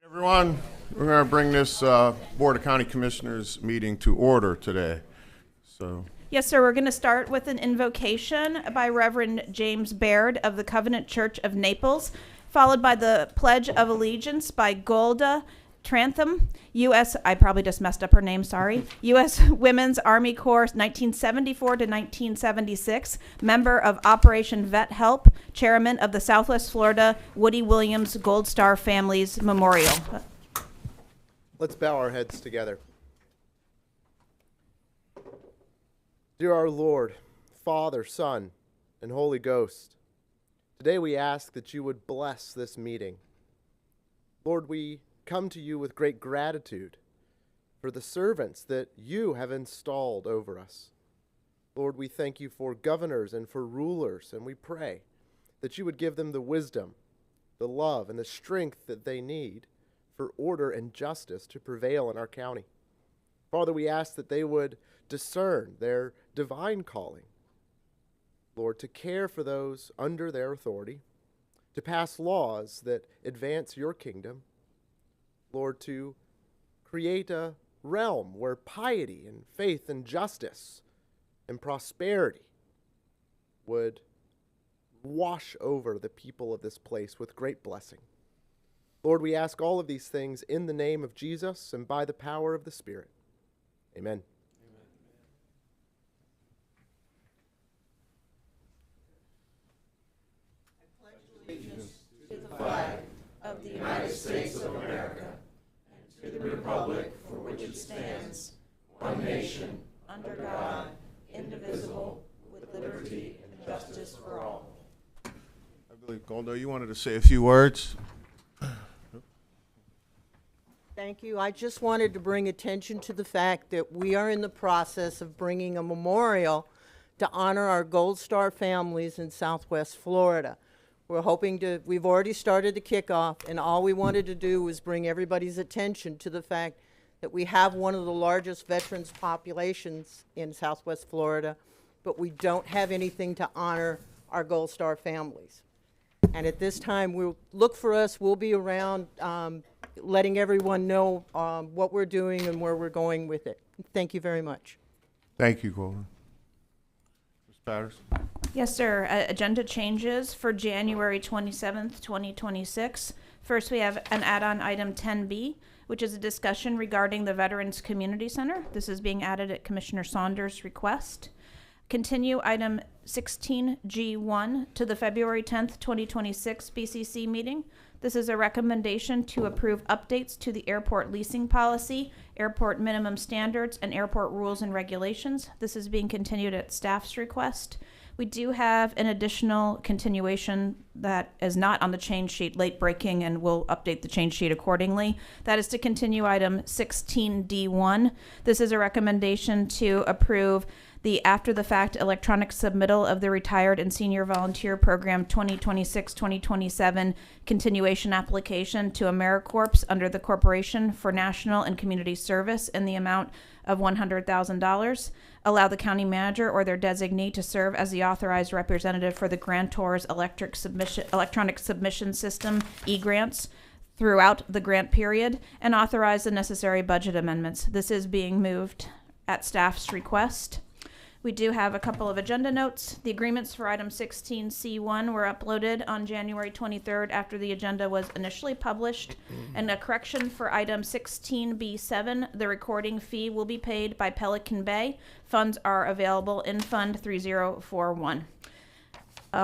Everyone, we're going to bring this Board of County Commissioners meeting to order today. Yes, sir. We're going to start with an invocation by Reverend James Baird of the Covenant Church of Naples, followed by the Pledge of Allegiance by Golda Trantham, U.S. I probably just messed up her name, sorry. U.S. Women's Army Corps, 1974 to 1976, member of Operation Vet Help, chairman of the Southwest Florida Woody Williams Gold Star Families Memorial. Let's bow our heads together. Dear our Lord, Father, Son, and Holy Ghost, today we ask that you would bless this meeting. Lord, we come to you with great gratitude for the servants that you have installed over us. Lord, we thank you for governors and for rulers, and we pray that you would give them the wisdom, the love, and the strength that they need for order and justice to prevail in our county. Father, we ask that they would discern their divine calling, Lord, to care for those under their authority, to pass laws that advance your kingdom, Lord, to create a realm where piety and faith and justice and prosperity would wash over the people of this place with great blessing. Lord, we ask all of these things in the name of Jesus and by the power of the Spirit. Amen. I pledge allegiance to the flag of the United States of America and to the republic for which it stands, one nation, under God, indivisible, with liberty and justice for all. I believe, Goldo, you wanted to say a few words? Thank you. I just wanted to bring attention to the fact that we are in the process of bringing a memorial to honor our Gold Star families in Southwest Florida. We've already started the kickoff, and all we wanted to do was bring everybody's attention to the fact that we have one of the largest veterans populations in Southwest Florida, but we don't have anything to honor our Gold Star families. And at this time, look for us. We'll be around letting everyone know what we're doing and where we're going with it. Thank you very much. Thank you, Goldo. Ms. Patterson? Yes, sir. Agenda changes for January 27th, 2026. First, we have an add-on item 10B, which is a discussion regarding the Veterans Community Center. This is being added at Commissioner Saunders' request. Continue item 16G1 to the February 10th, 2026 BCC meeting. This is a recommendation to approve updates to the airport leasing policy, airport minimum standards, and airport rules and regulations. This is being continued at staff's request. We do have an additional continuation that is not on the change sheet, late breaking, and we'll update the change sheet accordingly. That is to continue item 16D1. This is a recommendation to approve the after-the-fact electronic submittal of the Retired and Senior Volunteer Program 2026-2027 continuation application to AmeriCorps under the Corporation for National and Community Service in the amount of $100,000. Allow the county manager or their designee to serve as the authorized representative for the grantor's electronic submission system, e-grants, throughout the grant period, and authorize the necessary budget amendments. This is being moved at staff's request. We do have a couple of agenda notes. The agreements for item 16C1 were uploaded on January 23rd after the agenda was initially published. And a correction for item 16B7, the recording fee will be paid by Pelican Bay. Funds are available in Fund 3041.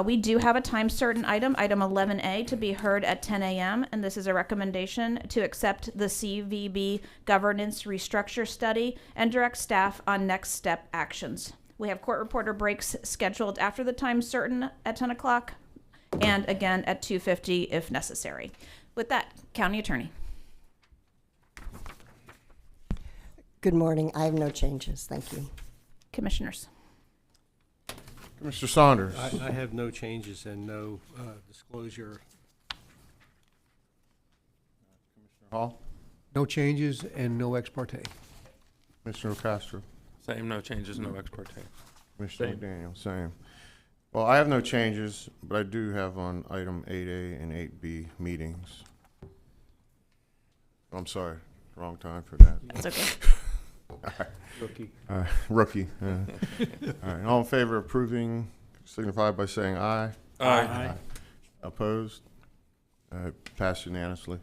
We do have a time certain item 11A, to be heard at 10 a.m., and this is a recommendation to accept the CVB governance restructure study and direct staff on next step actions. We have court reporter breaks scheduled after the time certain at 10 o'clock and again at 2:50 if necessary. With that, County Attorney. Good morning. I have no changes. Thank you. Commissioners. Mr. Saunders? I have no changes and no disclosure. Commissioner Hall? No changes and no ex parte. Commissioner Castro? Same, no changes, no ex parte. Commissioner McDaniel, same. Well, I have no changes, but I do have on item 8A and 8B meetings. I'm sorry, wrong time for that. It's okay. Rookie. Rookie. Yeah. All right, all in favor of approving, signify by saying aye. Aye. Opposed? Passed unanimously.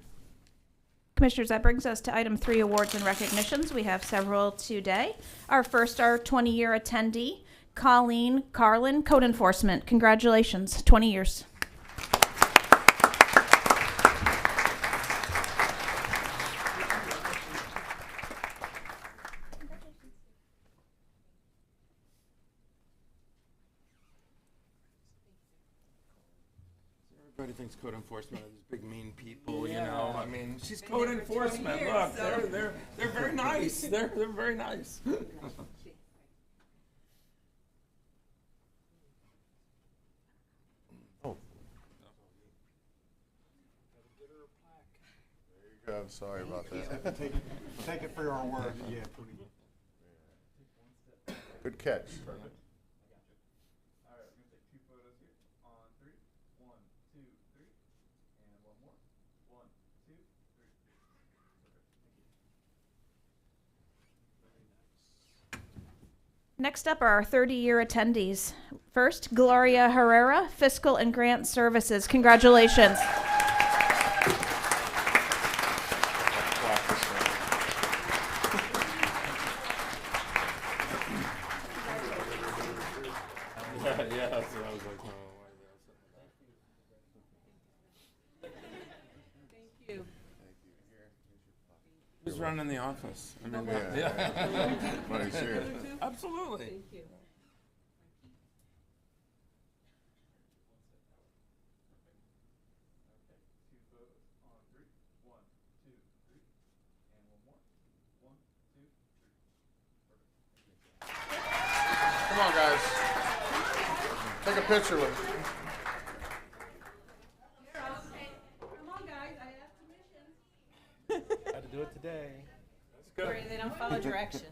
Commissioners, that brings us to item 3, awards and recognitions. We have several today. Our first, our 20-year attendee, Colleen Carlin, Code Enforcement. Congratulations, 20 years. Everybody thinks code enforcement are these big mean people, you know. I mean, she's code enforcement. Look, they're very nice. They're very nice. There you go. Sorry about that. Take it for our word. Yeah. Good catch. Next up are our 30-year attendees. First, Gloria Herrera, Fiscal and Grant Services. Congratulations. Yeah, that's what I was like. Oh, why is that sitting there? Who's running the office? I mean, Yeah. Money's here. Absolutely. Come on, guys. Take a picture with me. Had to do it today. They don't follow direction.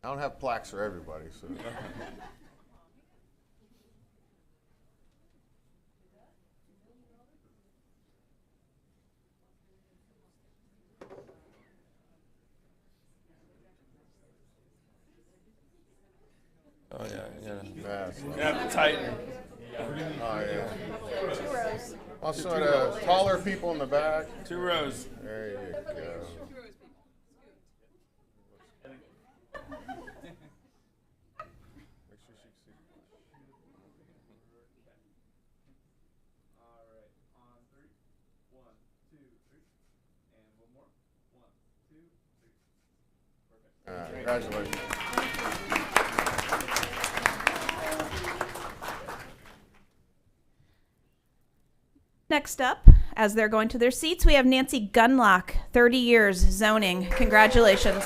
I don't have plaques for everybody, so. Oh yeah, yeah. Yeah, so- Yeah, tighten. Oh, yeah. Also, the taller people in the back. 2 rows. There you go. Make sure she can see. Congratulations. Next up, as they're going to their seats, we have Nancy Gunlock, 30 years zoning. Congratulations.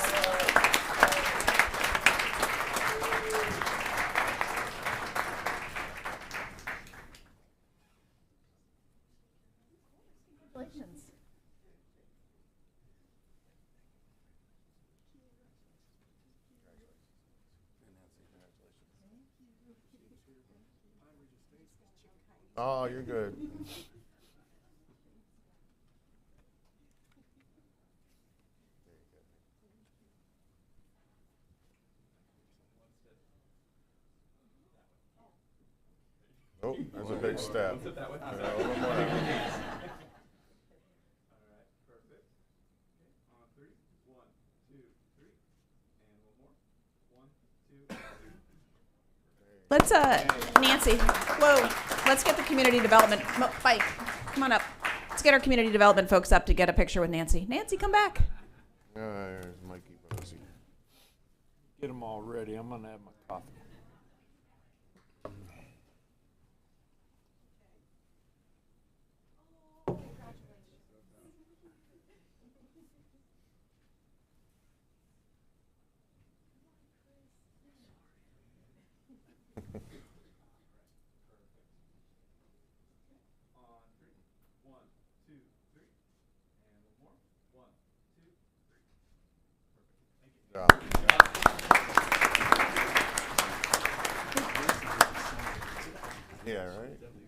Oh, you're good. Oh, that's a big step. Yeah, a little more down. Let's, Nancy, whoa, let's get the community development, Mike, come on up. Let's get our community development folks up to get a picture with Nancy. Nancy, come back. There's Mikey Bosie. Get them all ready. I'm gonna have my coffee. Yeah.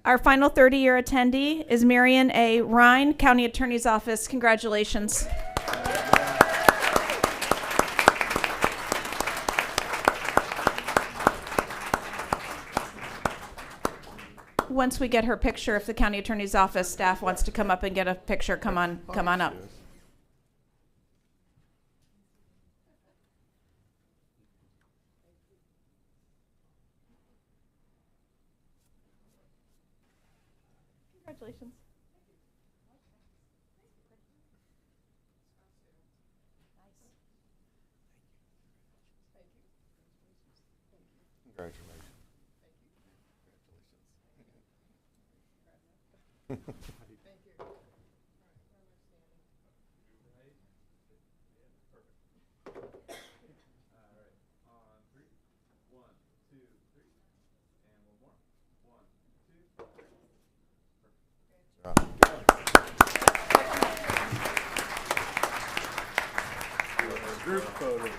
Our final 30-year attendee is Marion A. Rhine, County Attorney's Office. Congratulations. Once we get her picture, if the County Attorney's Office staff wants to come up and get a picture, come on up. Congratulations. Congratulations. Group photo.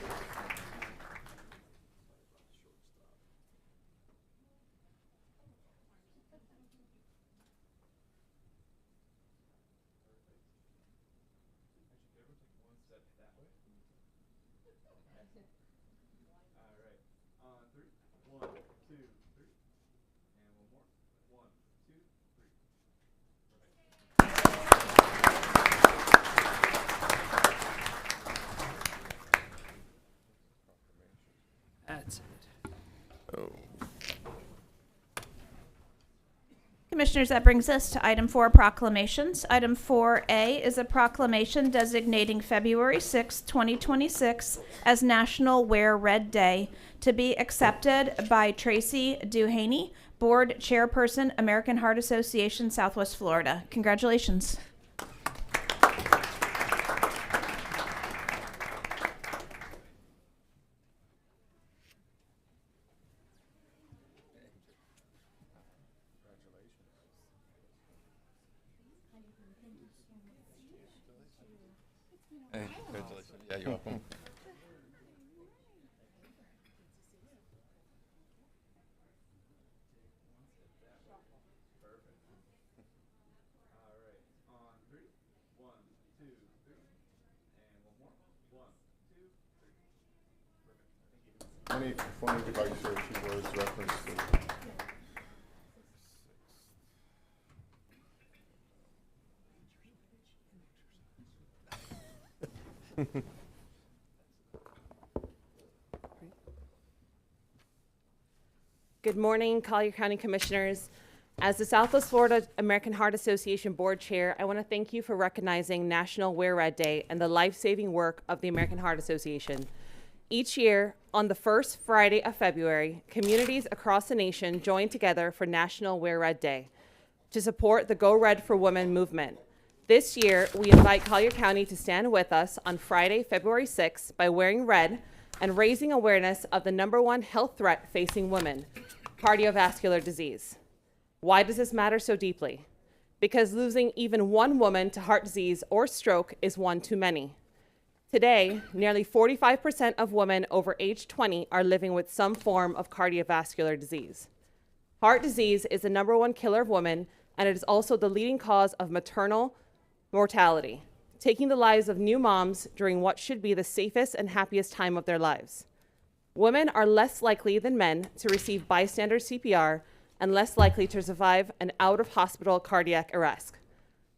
That's it. Oh. Commissioners, that brings us to item 4, proclamations. Item 4A is a proclamation designating February 6, 2026 as National Wear Red Day, to be accepted by Tracy Duhaney, Board Chairperson, American Heart Association, Southwest Florida. Congratulations. Hey, congratulations. Yeah, you're welcome. Any funny device or she was reference to? Good morning, Collier County Commissioners. As the Southwest Florida American Heart Association Board Chair, I want to thank you for recognizing National Wear Red Day and the life-saving work of the American Heart Association. Each year, on the first Friday of February, communities across the nation join together for National Wear Red Day to support the Go Red for Women movement. This year, we invite Collier County to stand with us on Friday, February 6th by wearing red and raising awareness of the #1 health threat facing women, cardiovascular disease. Why does this matter so deeply? Because losing even one woman to heart disease or stroke is one too many. Today, nearly 45% of women over age 20 are living with some form of cardiovascular disease. Heart disease is the #1 killer of women, and it is also the leading cause of maternal mortality, taking the lives of new moms during what should be the safest and happiest time of their lives. Women are less likely than men to receive bystander CPR and less likely to survive an out-of-hospital cardiac arrest.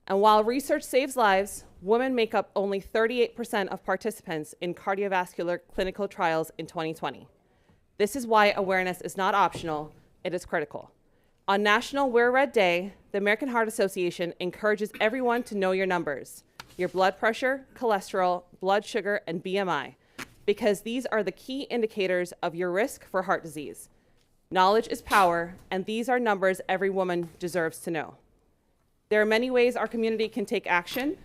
And while research saves lives, women make up only 38% of participants in cardiovascular clinical trials in 2020. This is why awareness is not optional, it is critical. On National Wear Red Day, the American Heart Association encourages everyone to know your numbers, your blood pressure, cholesterol, blood sugar, and BMI, because these are the key indicators of your risk for heart disease. Knowledge is power, and these are numbers every woman deserves to know. There are many ways our community can take action.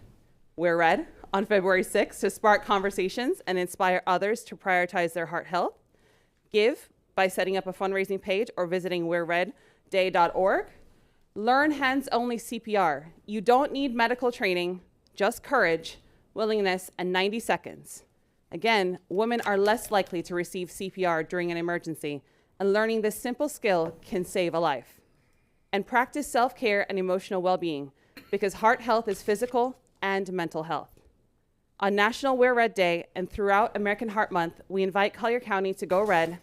Wear red on February 6th to spark conversations and inspire others to prioritize their heart health. Give by setting up a fundraising page or visiting wearredday.org. Learn hands-only CPR. You don't need medical training, just courage, willingness, and 90 seconds. Again, women are less likely to receive CPR during an emergency, and learning this simple skill can save a life. and practice self-care and emotional well-being, because heart health is physical and mental health. On National Wear Red Day and throughout American Heart Month, we invite Collier County to go red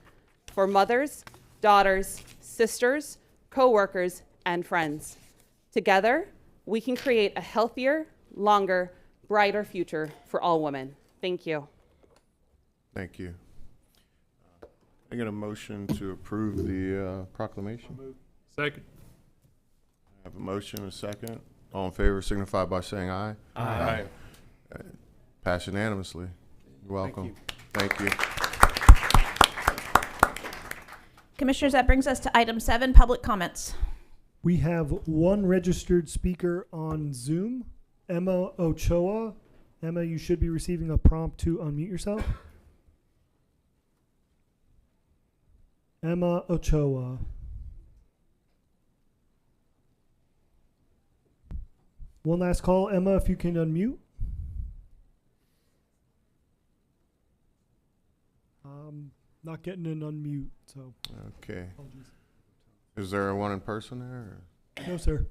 for mothers, daughters, sisters, co-workers, and friends. Together, we can create a healthier, longer, brighter future for all women. Thank you. Thank you. I get a motion to approve the proclamation. Second. I have a motion and a second. All in favor signify by saying aye. Aye. Pass unanimously. You're welcome. Thank you. Commissioners, that brings us to item 7, public comments. We have one registered speaker on Zoom, Emma Ochoa. Emma, you should be receiving a prompt to unmute yourself. Emma Ochoa. One last call, Emma, if you can unmute. Not getting an unmute, so Okay. apologies. Is there one in person there? No, sir.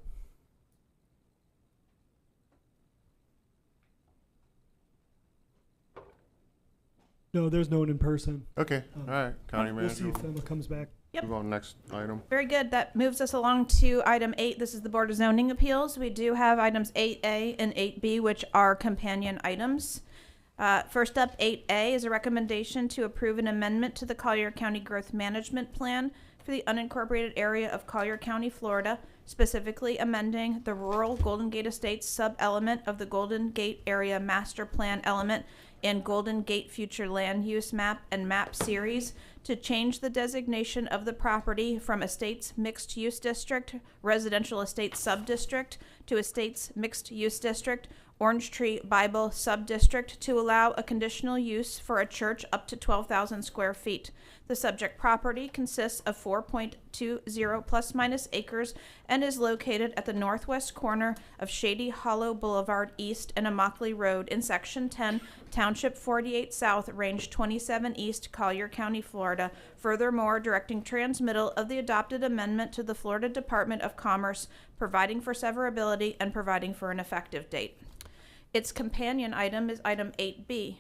No, there's no one in person. Okay. All right. County We'll see manager. if Emma comes back. Yep. Move on next item. Very good. That moves us along to item 8. This is the Board of Zoning Appeals. We do have items 8A and 8B, which are companion items. First up, 8A is a recommendation to approve an amendment to the Collier County Growth Management Plan for the unincorporated area of Collier County, Florida, specifically amending the rural Golden Gate Estates sub-element of the Golden Gate Area Master Plan element in Golden Gate Future Land Use Map and Map Series to change the designation of the property from Estates Mixed Use District, Residential Estates Subdistrict, to Estates Mixed Use District, Orange Tree Bible Subdistrict, to allow a conditional use for a church up to 12,000 square feet. The subject property consists of 4.20 plus minus acres and is located at the northwest corner of Shady Hollow Boulevard East and Immokalee Road in Section 10, Township 48 South, Range 27 East, Collier County, Florida. Furthermore, directing transmittal of the adopted amendment to the Florida Department of Commerce, providing for severability and providing for an effective date. Its companion item is item 8B.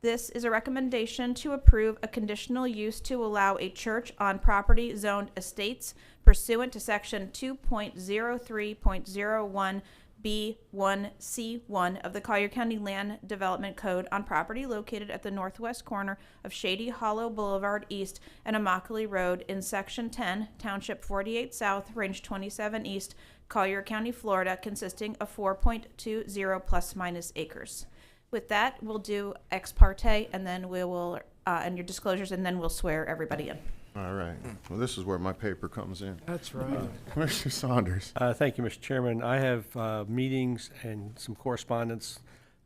This is a recommendation to approve a conditional use to allow a church on property zoned estates pursuant to section 2.03.01B1C1 of the Collier County Land Development Code on property located at the northwest corner of Shady Hollow Boulevard East and Immokalee Road in section 10, Township 48 South, Range 27 East, Collier County, Florida, consisting of 4.20 plus minus acres. With that, we'll do ex parte, and then we will, and your disclosures, and then we'll swear everybody in. All right. Well, this is where my paper comes in. That's right. Commissioner Saunders. Thank you, Mr. Chairman. I have meetings and some correspondence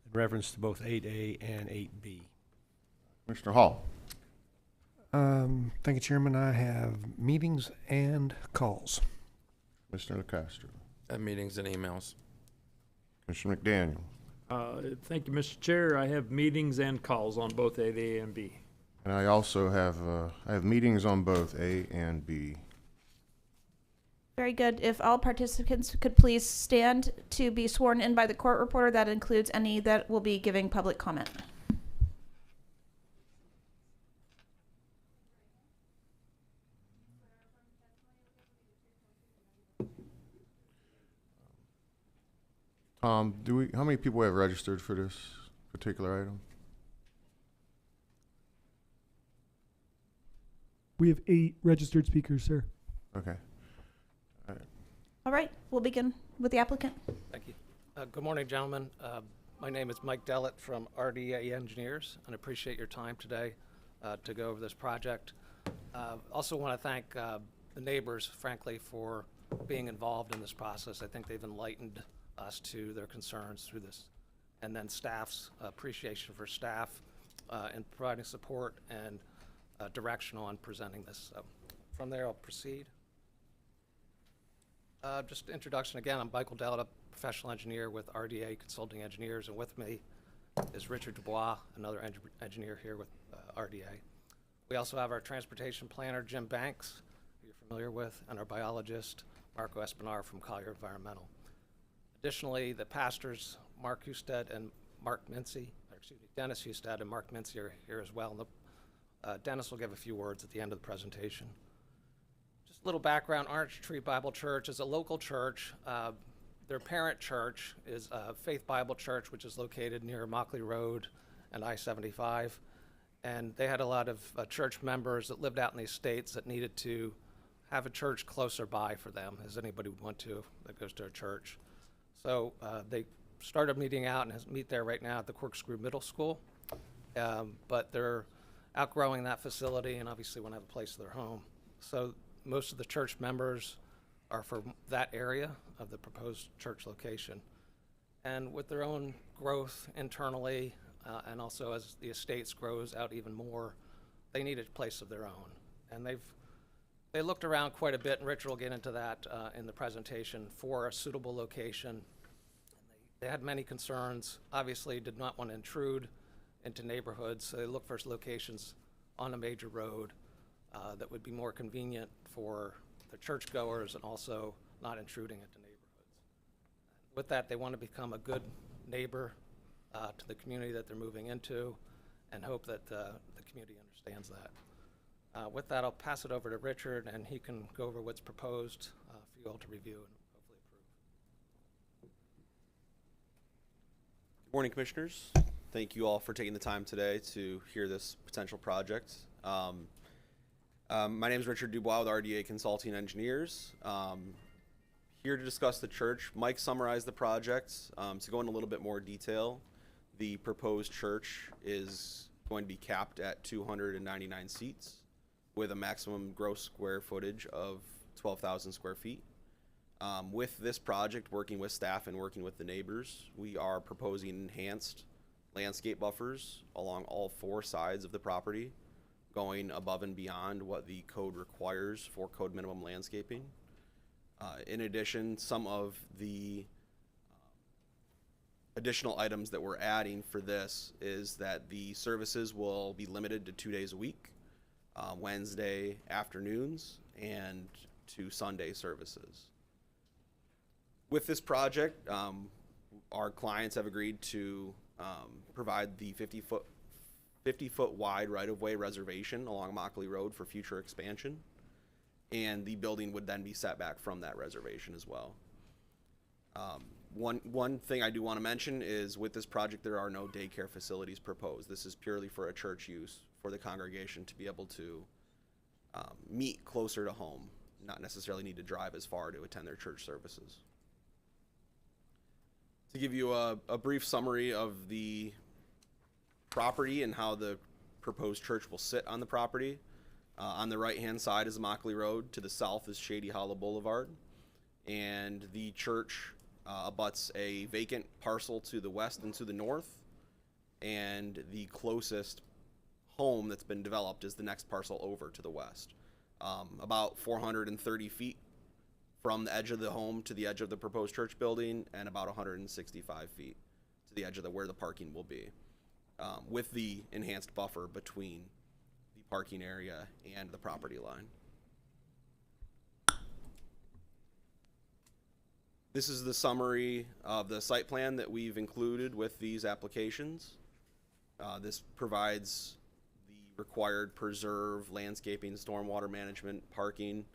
in reference to both 8A and 8B. Commissioner Hall. Thank you, Chairman. I have meetings and calls. Commissioner LaCastro. Meetings and emails. Commissioner McDaniel. Thank you, Mr. Chair. I have meetings and calls on both 8A and B. And I also have, I have meetings on both A and B. Very good. If all participants could please stand to be sworn in by the court reporter, that includes any that will be giving public comment. How many people have registered for this particular item? We have 8 registered speakers, sir. Okay. All right, we'll begin with the applicant. Thank you. Good morning, gentlemen. My name is Mike Dellett from RDA Engineers, and I appreciate your time today to go over this project. Also want to thank the neighbors, frankly, for being involved in this process. I think they've enlightened us to their concerns through this. And then staff's appreciation for staff in providing support and direction on presenting this. So from there, I'll proceed. Just introduction again, I'm Michael Dellett, a professional engineer with RDA Consulting Engineers, and with me is Richard Dubois, another engineer here with RDA. We also have our transportation planner, Jim Banks, who you're familiar with, and our biologist, Marco Espinar from Collier Environmental. Additionally, the pastors, Mark Husted and Mark Mincy, or excuse me, Dennis Husted and Mark Mincy are here as well. And Dennis will give a few words at the end of the presentation. Just a little background, Orange Tree Bible Church is a local church. Their parent church is Faith Bible Church, which is located near Mockley Road and I-75. And they had a lot of church members that lived out in the estates that needed to have a church closer by for them, as anybody would want to that goes to a church. So they started meeting out and meet there right now at the Corkscrew Middle School. But they're outgrowing that facility and obviously want to have a place of their home. So most of the church members are from that area of the proposed church location. And with their own growth internally, and also as the estates grows out even more, they need a place of their own. And they looked around quite a bit, and Richard will get into that in the presentation, for a suitable location. They had many concerns, obviously did not want to intrude into neighborhoods, so they looked for locations on a major road that would be more convenient for the churchgoers and also not intruding into neighborhoods. With that, they want to become a good neighbor to the community that they're moving into, and hope that the community understands that. With that, I'll pass it over to Richard, and he can go over what's proposed for you all to review and hopefully approve. Good morning, Commissioners. Thank you all for taking the time today to hear this potential project. My name is Richard Dubois with RDA Consulting Engineers. Here to discuss the church. Mike summarized the project. To go into a little bit more detail, the proposed church is going to be capped at 299 seats with a maximum gross square footage of 12,000 square feet. With this project, working with staff and working with the neighbors, we are proposing enhanced landscape buffers along all 4 sides of the property, going above and beyond what the code requires for code minimum landscaping. In addition, some of the additional items that we're adding for this is that the services will be limited to 2 days a week, Wednesday afternoons and to Sunday services. With this project, our clients have agreed to provide the 50-foot wide right-of-way reservation along Mockley Road for future expansion, and the building would then be set back from that reservation as well. One thing I do want to mention is with this project there are no daycare facilities proposed. This is purely for a church use for the congregation to be able to meet closer to home, not necessarily need to drive as far to attend their church services. To give you a brief summary of the property and how the proposed church will sit on the property. On the right-hand side is Mockley Road. To the south is Shady Hollow Boulevard. And the church abuts a vacant parcel to the west and to the north. And the closest home that's been developed is the next parcel over to the west. About 430 feet from the edge of the home to the edge of the proposed church building, and about 165 feet to the edge of where the parking will be. With the enhanced buffer between the parking area and the property line. This is the summary of the site plan that we've included with these applications. This provides the required preserve, landscaping, stormwater management, parking.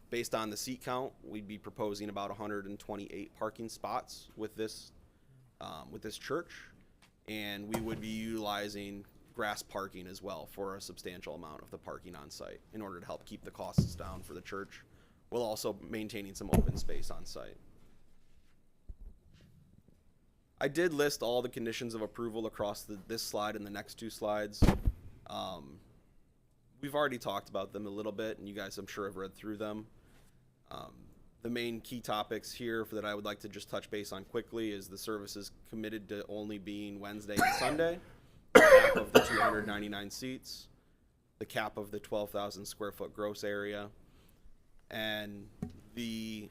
Based on the seat count, we'd be proposing about 128 parking spots with this church. And we would be utilizing grass parking as well for a substantial amount of the parking on site in order to help keep the costs down for the church, while also maintaining some open space on site. I did list all the conditions of approval across this slide and the next 2 slides. We've already talked about them a little bit, and you guys, I'm sure, have read through them. The main key topics here that I would like to just touch base on quickly is the services committed to only being Wednesday and Sunday, the cap of the 299 seats, the cap of the 12,000 square foot gross area, and the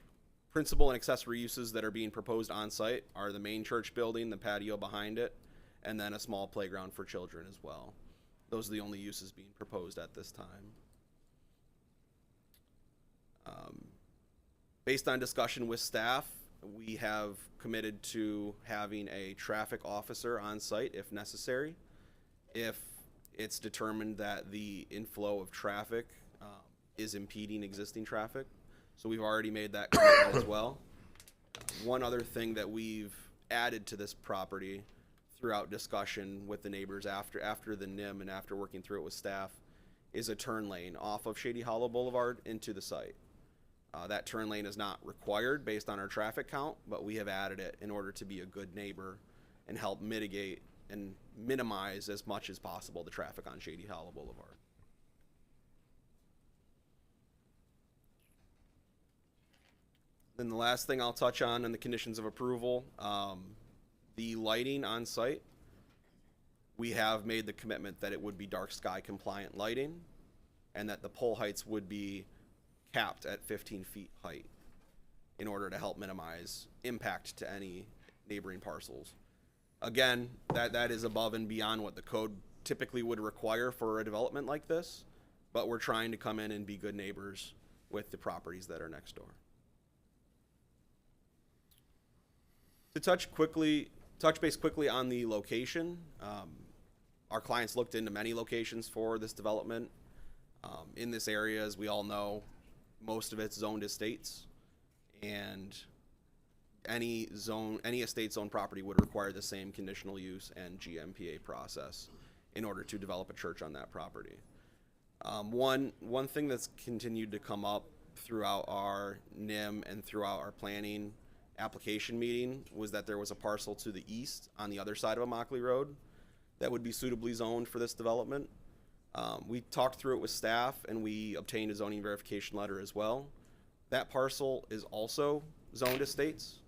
principal and accessory uses that are being proposed on site are the main church building, the patio behind it, and then a small playground for children as well. Those are the only uses being proposed at this time. Based on discussion with staff, we have committed to having a traffic officer on site if necessary. If it's determined that the inflow of traffic is impeding existing traffic. So we've already made that commitment as well. One other thing that we've added to this property throughout discussion with the neighbors after the NIM and after working through it with staff is a turn lane off of Shady Hollow Boulevard into the site. That turn lane is not required based on our traffic count, but we have added it in order to be a good neighbor and help mitigate and minimize as much as possible the traffic on Shady Hollow Boulevard. Then the last thing I'll touch on in the conditions of approval, the lighting on site. We have made the commitment that it would be dark sky compliant lighting and that the pole heights would be capped at 15 feet height in order to help minimize impact to any neighboring parcels. Again, that is above and beyond what the code typically would require for a development like this, but we're trying to come in and be good neighbors with the properties that are next door. To touch base quickly on the location, our clients looked into many locations for this development. In this area, as we all know, most of it's zoned estates, and any estate zone property would require the same conditional use and GMPA process in order to develop a church on that property. One thing that's continued to come up throughout our NIM and throughout our planning application meeting was that there was a parcel to the east on the other side of Immokalee Road that would be suitably zoned for this development. We talked through it with staff and we obtained a zoning verification letter as well. That parcel is also zoned estates,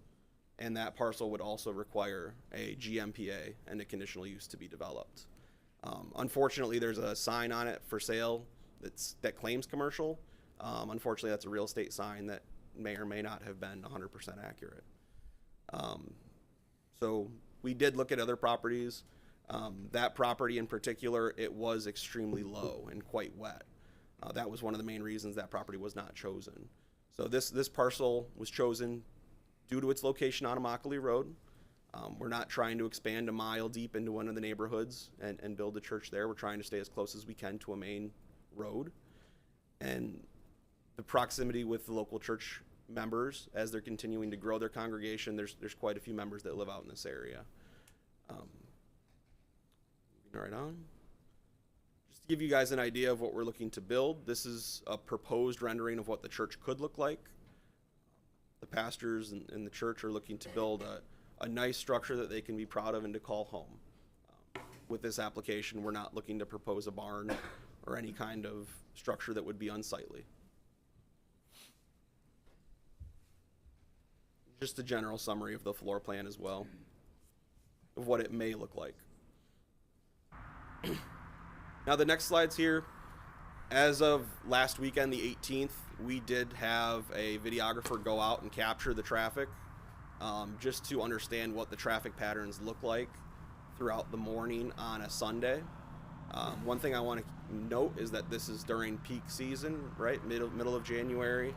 and that parcel would also require a GMPA and a conditional use to be developed. Unfortunately, there's a sign on it for sale that claims commercial. Unfortunately, that's a real estate sign that may or may not have been 100% accurate. So we did look at other properties. That property in particular, it was extremely low and quite wet. That was one of the main reasons that property was not chosen. So this parcel was chosen due to its location on Immokalee Road. We're not trying to expand a mile deep into one of the neighborhoods and build a church there. We're trying to stay as close as we can to a main road. And the proximity with the local church members as they're continuing to grow their congregation, there's quite a few members that live out in this area. Moving right on. Just to give you guys an idea of what we're looking to build, this is a proposed rendering of what the church could look like. The pastors and the church are looking to build a nice structure that they can be proud of and to call home. With this application, we're not looking to propose a barn or any kind of structure that would be unsightly. Just a general summary of the floor plan as well, of what it may look like. Now the next slide's here. As of last weekend, the 18th, we did have a videographer go out and capture the traffic, just to understand what the traffic patterns look like throughout the morning on a Sunday. One thing I want to note is that this is during peak season, right? Middle of January.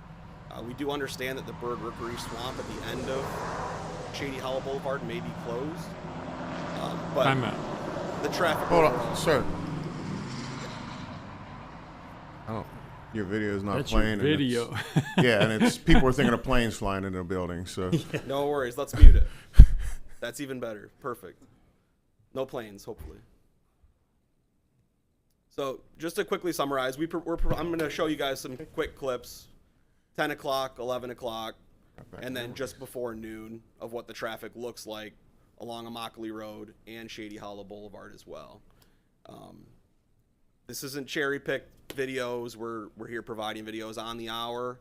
We do understand that the Bird Rookery Swamp at the end of Shady Hollow Boulevard may be closed. But the traffic... Hold on, sir. Oh, your video is not That's playing. Your video. Yeah, and it's people are thinking of planes flying into the building, so... Yeah. No worries, let's mute it. That's even better. Perfect. No planes, hopefully. So just to quickly summarize, I'm going to show you guys some quick clips. 10 o'clock, 11 o'clock, and then just before noon of what the traffic looks like along Immokalee Road and Shady Hollow Boulevard as well. This isn't cherry-picked videos. We're here providing videos on the hour.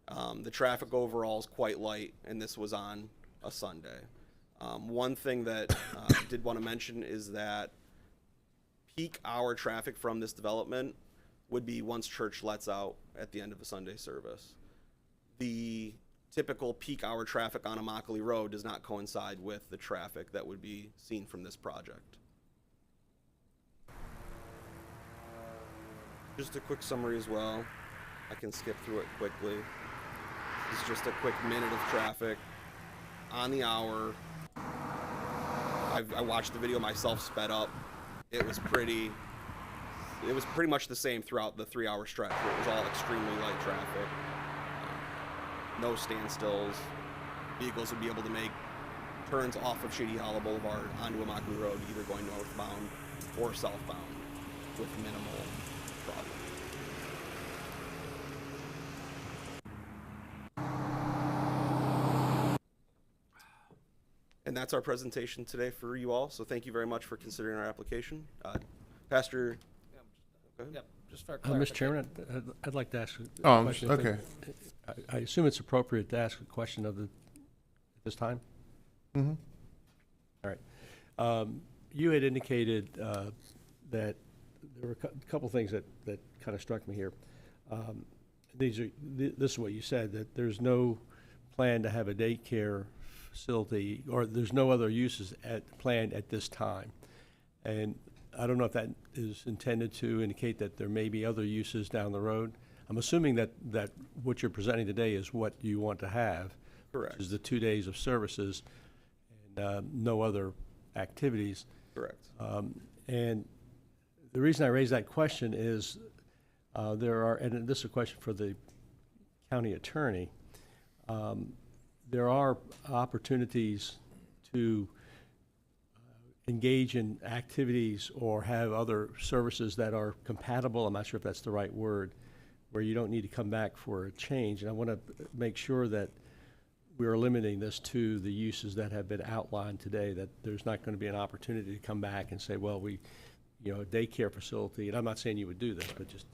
The traffic overall is quite light, and this was on a Sunday. One thing that I did want to mention is that peak hour traffic from this development would be once church lets out at the end of a Sunday service. The typical peak hour traffic on Immokalee Road does not coincide with the traffic that would be seen from this project. Just a quick summary as well. I can skip through it quickly. It's just a quick minute of traffic on the hour. I watched the video myself sped up. It was pretty much the same throughout the 3-hour stretch where it was all extremely light traffic. No standstills. Vehicles would be able to make turns off of Shady Hollow Boulevard onto Immokalee Road, either going northbound or southbound with minimal problem. And that's our presentation today for you all. So thank you very much for considering our application. Pastor. Yep, just for Mr. clarification. Chairman, I'd like to ask a Oh, question. okay. I assume it's appropriate to ask a question at this time? Mm-hmm. All right. You had indicated that there were a couple things that kind of struck me here. This is what you said, that there's no plan to have a daycare facility, or there's no other uses planned at this time. And I don't know if that is intended to indicate that there may be other uses down the road. I'm assuming that what you're presenting today is what you want to have. Correct. Which is the 2 days of services and no other activities. Correct. And the reason I raise that question is and this is a question for the county attorney, there are opportunities to engage in activities or have other services that are compatible, I'm not sure if that's the right word, where you don't need to come back for a change. And I want to make sure that we're limiting this to the uses that have been outlined today, that there's not going to be an opportunity to come back and say, well, a daycare facility, and I'm not saying you would do this, but just,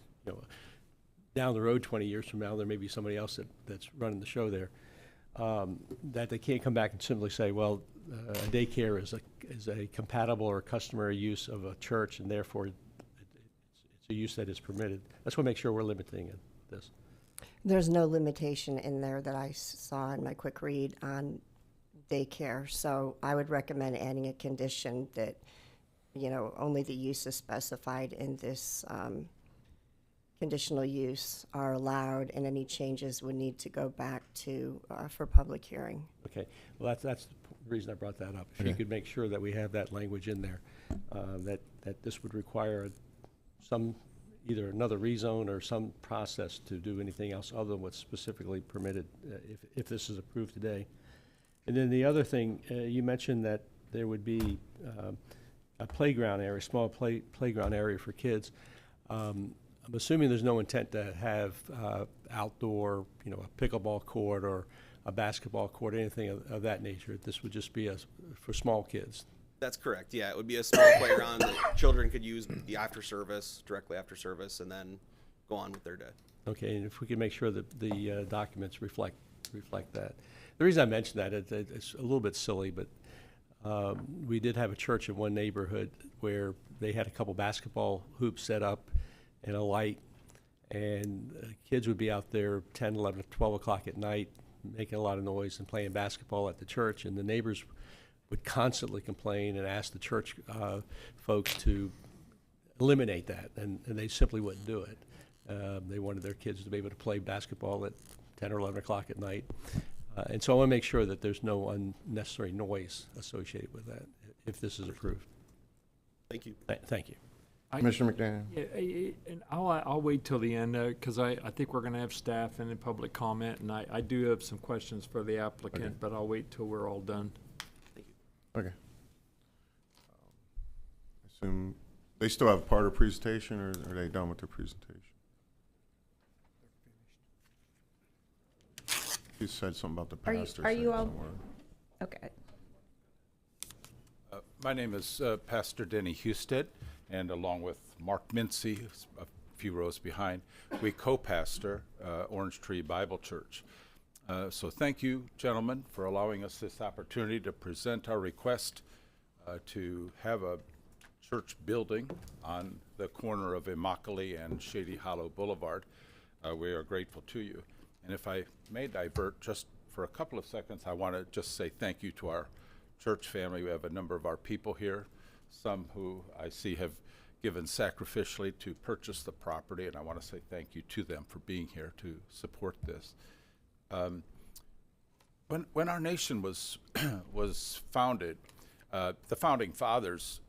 down the road 20 years from now, there may be somebody else that's running the show there, that they can't come back and simply say, well, a daycare is a compatible or customary use of a church, and therefore it's a use that is permitted. That's what makes sure we're limiting this. There's no limitation in there that I saw in my quick read on daycare, so I would recommend adding a condition that, only the uses specified in this conditional use are allowed, and any changes would need to go back to for public hearing. Okay, well, that's the reason I brought that up. If you could make sure that we have that language in there, that this would require either another rezone or some process to do anything else other than what's specifically permitted if this is approved today. And then the other thing, you mentioned that there would be a playground area, small playground area for kids. I'm assuming there's no intent to have outdoor, a pickleball court or a basketball court, anything of that nature. This would just be for small kids. That's correct. Yeah, it would be a small playground that children could use directly after service, and then go on with their day. Okay, and if we could make sure that the documents reflect that. The reason I mentioned that, it's a little bit silly, but we did have a church in one neighborhood where they had a couple basketball hoops set up and a light, and kids would be out there 10, 11, 12 o'clock at night making a lot of noise and playing basketball at the church, and the neighbors would constantly complain and ask the church folks to eliminate that, and they simply wouldn't do it. They wanted their kids to be able to play basketball at 10 or 11 o'clock at night. And so I want to make sure that there's no unnecessary noise associated with that if this is approved. Thank you. Thank you. Commissioner McDaniel. Yeah, and I'll wait till the end because I think we're going to have staff and then public comment, and I do have some questions for the applicant, Okay. but I'll wait till we're all done. Thank you. Okay. I assume they still have part of the presentation, or are they done with their presentation? You said something about the pastor. Are you all somewhere. okay? My name is Pastor Denny Husted, and along with Mark Mincy, who's a few rows behind, we co-pastor Orange Tree Bible Church. So thank you, gentlemen, for allowing us this opportunity to present our request to have a church building on the corner of Immokalee and Shady Hollow Boulevard. We are grateful to you. And if I may divert just for a couple of seconds, I want to just say thank you to our church family. We have a number of our people here, some who I see have given sacrificially to purchase the property, and I want to say thank you to them for being here to support this. When our nation was was founded, the founding fathers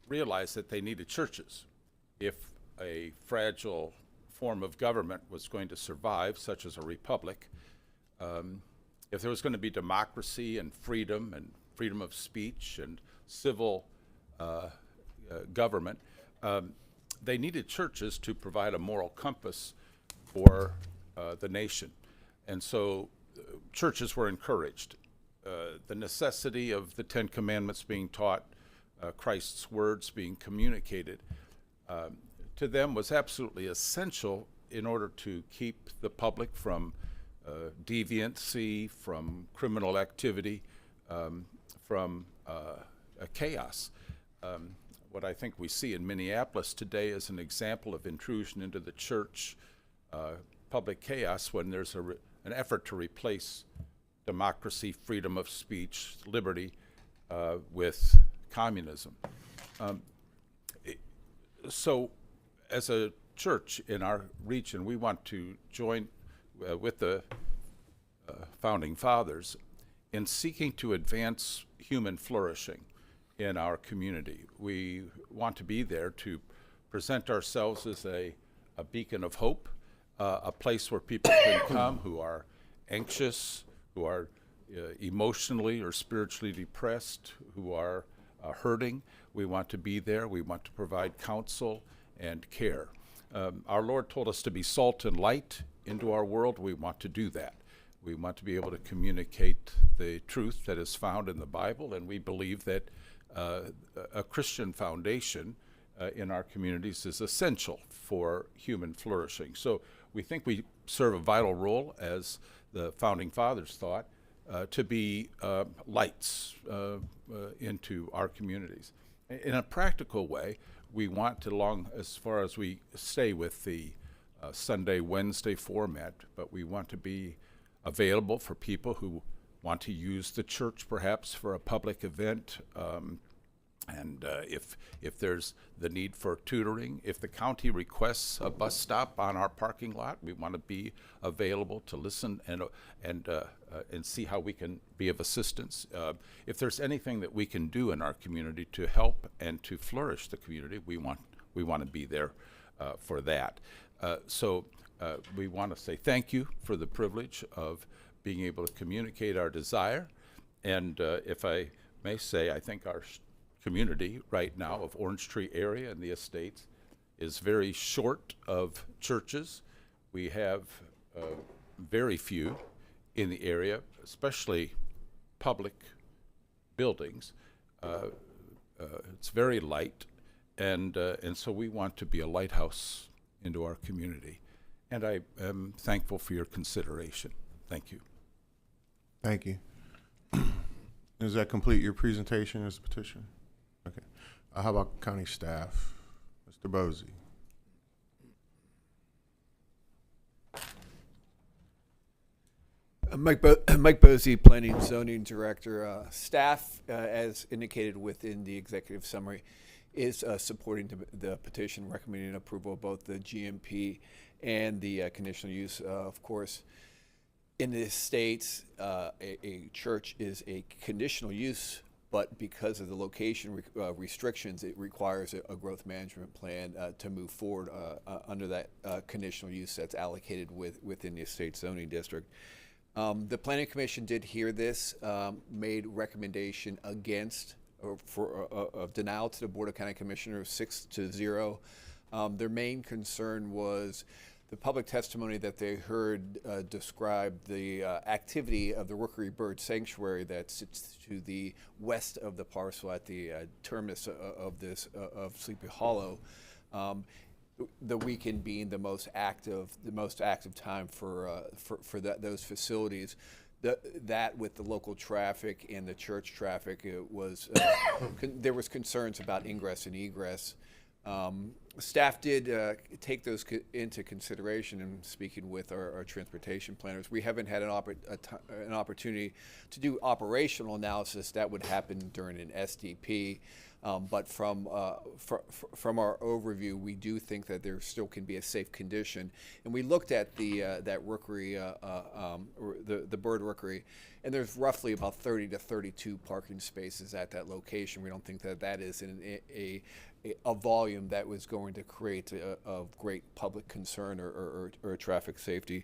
realized that they needed churches if a fragile form of government was going to survive, such as a republic. If there was going to be democracy and freedom of speech and civil government, they needed churches to provide a moral compass for the nation. And so churches were encouraged. The necessity of the Ten Commandments being taught, Christ's words being communicated, to them was absolutely essential in order to keep the public from deviancy, from criminal activity, from chaos. What I think we see in Minneapolis today is an example of intrusion into the church, public chaos, when there's an effort to replace democracy, freedom of speech, liberty with communism. So as a church in our region, we want to join with the founding fathers in seeking to advance human flourishing in our community. We want to be there to present ourselves as a beacon of hope, a place where people can come who are anxious, who are emotionally or spiritually depressed, who are hurting. We want to be there. We want to provide counsel and care. Our Lord told us to be salt and light into our world. We want to do that. We want to be able to communicate the truth that is found in the Bible, and we believe that a Christian foundation in our communities is essential for human flourishing. So we think we serve a vital role, as the founding fathers thought, to be lights into our communities. In a practical way, we want to, as far as we stay with the Sunday, Wednesday format, but we want to be available for people who want to use the church perhaps for a public event. And if there's the need for tutoring, if the county requests a bus stop on our parking lot, we want to be available to listen and see how we can be of assistance. If there's anything that we can do in our community to help and to flourish the community, we want to be there for that. So we want to say thank you for the privilege of being able to communicate our desire. And if I may say, I think our community right now of Orange Tree area and the estates is very short of churches. We have very few in the area, especially public buildings. It's very light, and so we want to be a lighthouse into our community. And I am thankful for your consideration. Thank you. Thank you. Does that complete your presentation as a petition? Okay. How about county staff? Mr. Bosey. Mike Bosey, Planning and Zoning Director. Staff, as indicated within the executive summary, is supporting the petition, recommending approval of both the GMP and the conditional use. Of course, in the states, a church is a conditional use, but because of the location restrictions, it requires a growth management plan to move forward under that conditional use that's allocated within the estate zoning district. The Planning Commission did hear this, made recommendation against for denial to the Board of County Commissioners 6-0. Their main concern was the public testimony that they heard described the activity of the Rookery Bird Sanctuary that sits to the west of the parcel at the terminus of Sleepy Hollow. The weekend being the most active time for those facilities. That with the local traffic and the church traffic, it was there was concerns about ingress and egress. Staff did take those into consideration in speaking with our transportation planners. We haven't had an opportunity to do operational analysis. That would happen during an SDP. But from our overview, we do think that there still can be a safe condition. And we looked at that rookery, the bird rookery, and there's roughly about 30 to 32 parking spaces at that location. We don't think that that is a volume that was going to create a great public concern or traffic safety.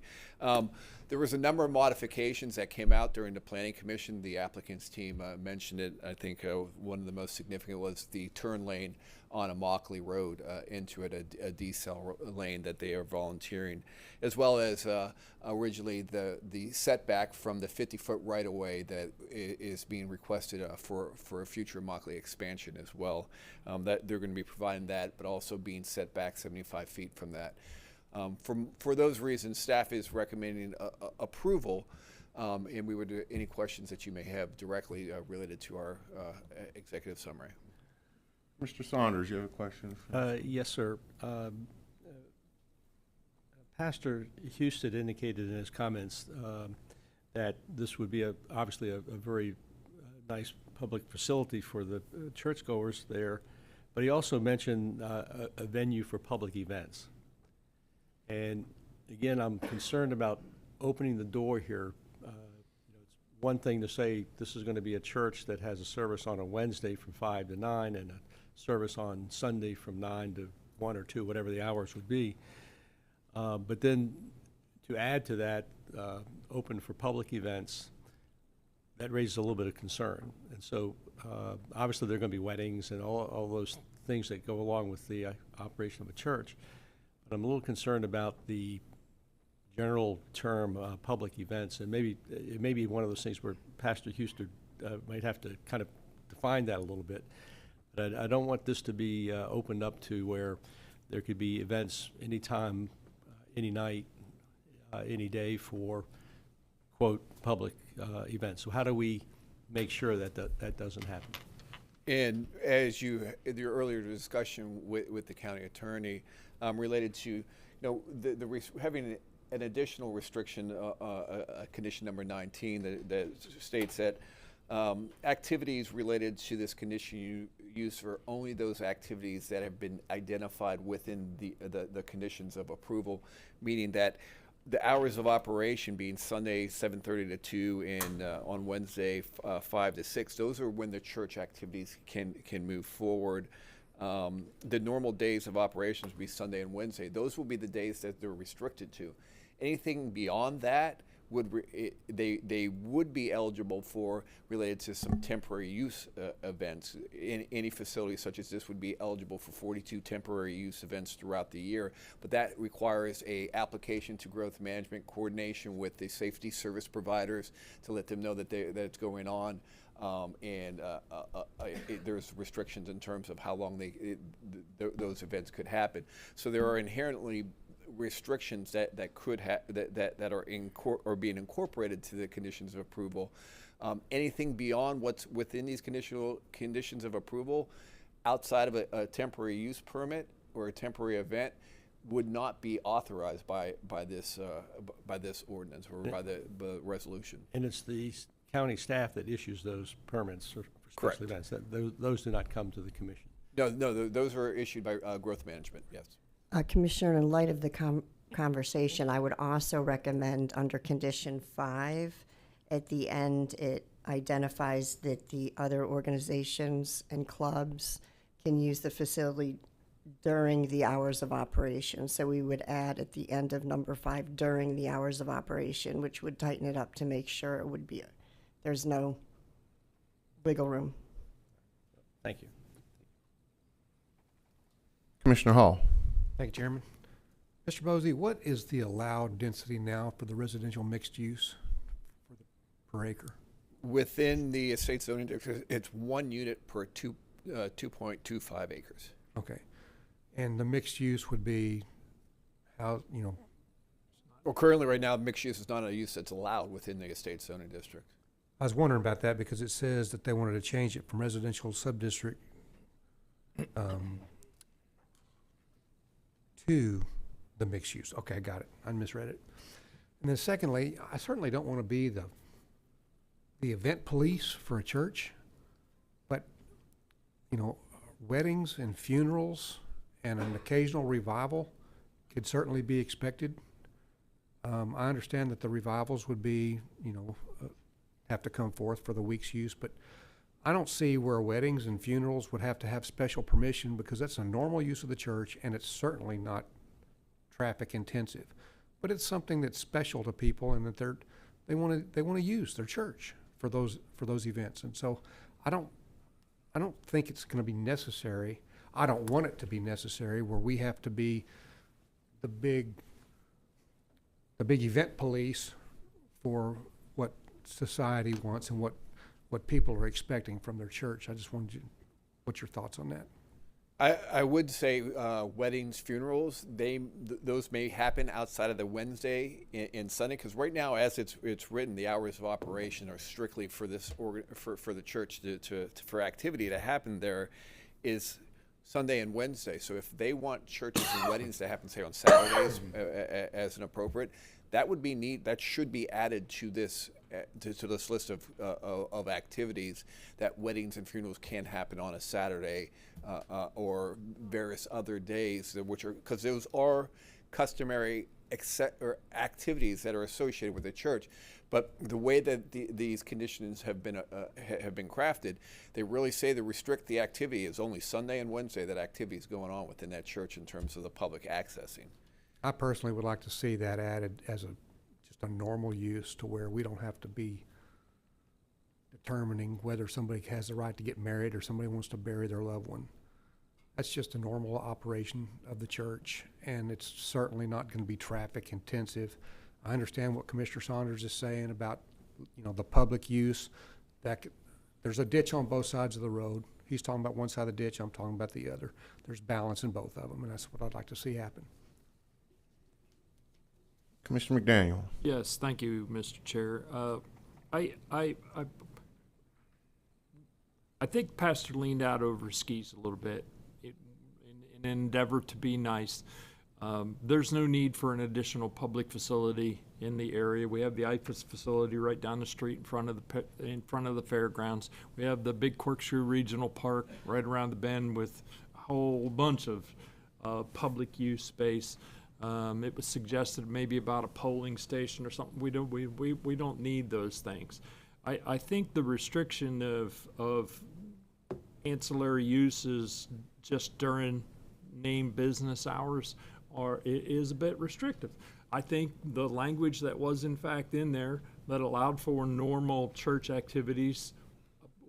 There was a number of modifications that came out during the Planning Commission. The applicant's team mentioned it. I think one of the most significant was the turn lane on Immokalee Road into it, a decel lane that they are volunteering, as well as originally the setback from the 50-foot right-of-way that is being requested for a future Immokalee expansion as well. That they're going to be providing that, but also being set back 75 feet from that. For those reasons, staff is recommending approval, and we would do any questions that you may have directly related to our executive summary. Mr. Saunders, you have a question? Yes, sir. Pastor Houston indicated in his comments that this would be obviously a very nice public facility for the churchgoers there, but he also mentioned a venue for public events. And again, I'm concerned about opening the door here. It's one thing to say this is going to be a church that has a service on a Wednesday from 5 to 9 and a service on Sunday from 9 to 1 or 2, whatever the hours would be. But then to add to that, open for public events, that raises a little bit of concern. And so obviously there are going to be weddings and all those things that go along with the operation of a church. But I'm a little concerned about the general term public events, and maybe it may be one of those things where Pastor Houston might have to kind of define that a little bit. But I don't want this to be opened up to where there could be events anytime, any night, any day for, quote, public events. So how do we make sure that that doesn't happen? And as your earlier discussion with the county attorney related to, having an additional restriction, condition number 19 that states that activities related to this condition use for only those activities that have been identified within the conditions of approval, meaning that the hours of operation being Sunday 7:30 to 2 and on Wednesday 5 to 6, those are when the church activities can move forward. The normal days of operations would be Sunday and Wednesday. Those will be the days that they're restricted to. Anything beyond that they would be eligible for related to some temporary use events. Any facility such as this would be eligible for 42 temporary use events throughout the year, but that requires a application to growth management, coordination with the safety service providers to let them know that it's going on. There's restrictions in terms of how long those events could happen. So there are inherently restrictions that could that are being incorporated to the conditions of approval. Anything beyond what's within these conditions of approval, outside of a temporary use permit or a temporary event, would not be authorized by this ordinance or by the resolution. And it's the county staff that issues those permits for special events. Those do not come to the commission. No, those are issued by growth management. Yes. Commissioner, in light of the conversation, I would also recommend under condition 5, at the end, it identifies that the other organizations and clubs can use the facility during the hours of operation. So we would add at the end of number 5, during the hours of operation, which would tighten it up to make sure it would be, there's no wiggle room. Thank you. Commissioner Hall. Thank you, Chairman. Mr. Bosey, what is the allowed density now for the residential mixed use per acre? Within the estate zoning district, it's 1 unit per 2.25 acres. Okay. And the mixed use would be how, Well, currently right now, mixed use is not a use that's allowed within the estate zoning district. I was wondering about that because it says that they wanted to change it from residential subdistrict to the mixed use. Okay, I got it. I misread it. And then secondly, I certainly don't want to be the event police for a church, but weddings and funerals and an occasional revival could certainly be expected. I understand that the revivals would be, have to come forth for the week's use, but I don't see where weddings and funerals would have to have special permission, because that's a normal use of the church, and it's certainly not traffic intensive. But it's something that's special to people, and that they want to use their church for those events. And so I don't think it's going to be necessary. I don't want it to be necessary where we have to be the big event police for what society wants and what people are expecting from their church. I just wanted you, what's your thoughts on that? I would say weddings, funerals, those may happen outside of the Wednesday and Sunday, because right now, as it's written, the hours of operation are strictly for this for the church for activity to happen there is Sunday and Wednesday. So if they want churches and weddings to happen, say on Saturdays as an appropriate, that should be added to this to this list of activities, that weddings and funerals can happen on a Saturday or various other days, which are, because those are customary activities that are associated with the church. But the way that these conditions have been crafted, they really say to restrict the activity is only Sunday and Wednesday that activity is going on within that church in terms of the public accessing. I personally would like to see that added as just a normal use, to where we don't have to be determining whether somebody has the right to get married or somebody wants to bury their loved one. That's just a normal operation of the church, and it's certainly not going to be traffic intensive. I understand what Commissioner Saunders is saying about, the public use. There's a ditch on both sides of the road. He's talking about one side of the ditch, I'm talking about the other. There's balance in both of them, and that's what I'd like to see happen. Commissioner McDaniel. Yes, thank you, Mr. Chair. I think Pastor leaned out over his skis a little bit in an endeavor to be nice. There's no need for an additional public facility in the area. We have the IFAS facility right down the street in front of the fairgrounds. We have the big Corkscrew Regional Park right around the bend with a whole bunch of public use space. It was suggested maybe about a polling station or something. We don't need those things. I think the restriction of ancillary uses just during named business hours is a bit restrictive. I think the language that was in fact in there that allowed for normal church activities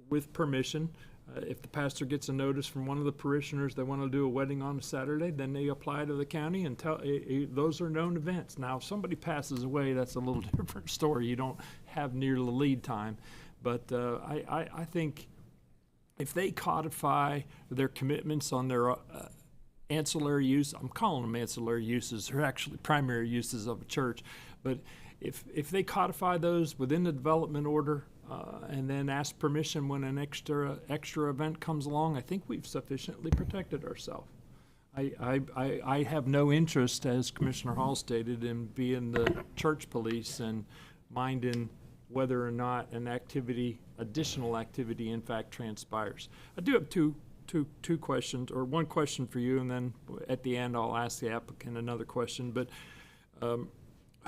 with permission. If the pastor gets a notice from one of the parishioners they want to do a wedding on a Saturday, then they apply to the county and tell those are known events. Now, if somebody passes away, that's a little different story. You don't have near the lead time. But I think if they codify their commitments on their ancillary use, I'm calling them ancillary uses, they're actually primary uses of a church, but if they codify those within the development order, and then ask permission when an extra event comes along, I think we've sufficiently protected ourselves. I have no interest, as Commissioner Hall stated, in being the church police and minding whether or not an additional activity in fact transpires. I do have two questions, or one question for you, and then at the end I'll ask the applicant another question. But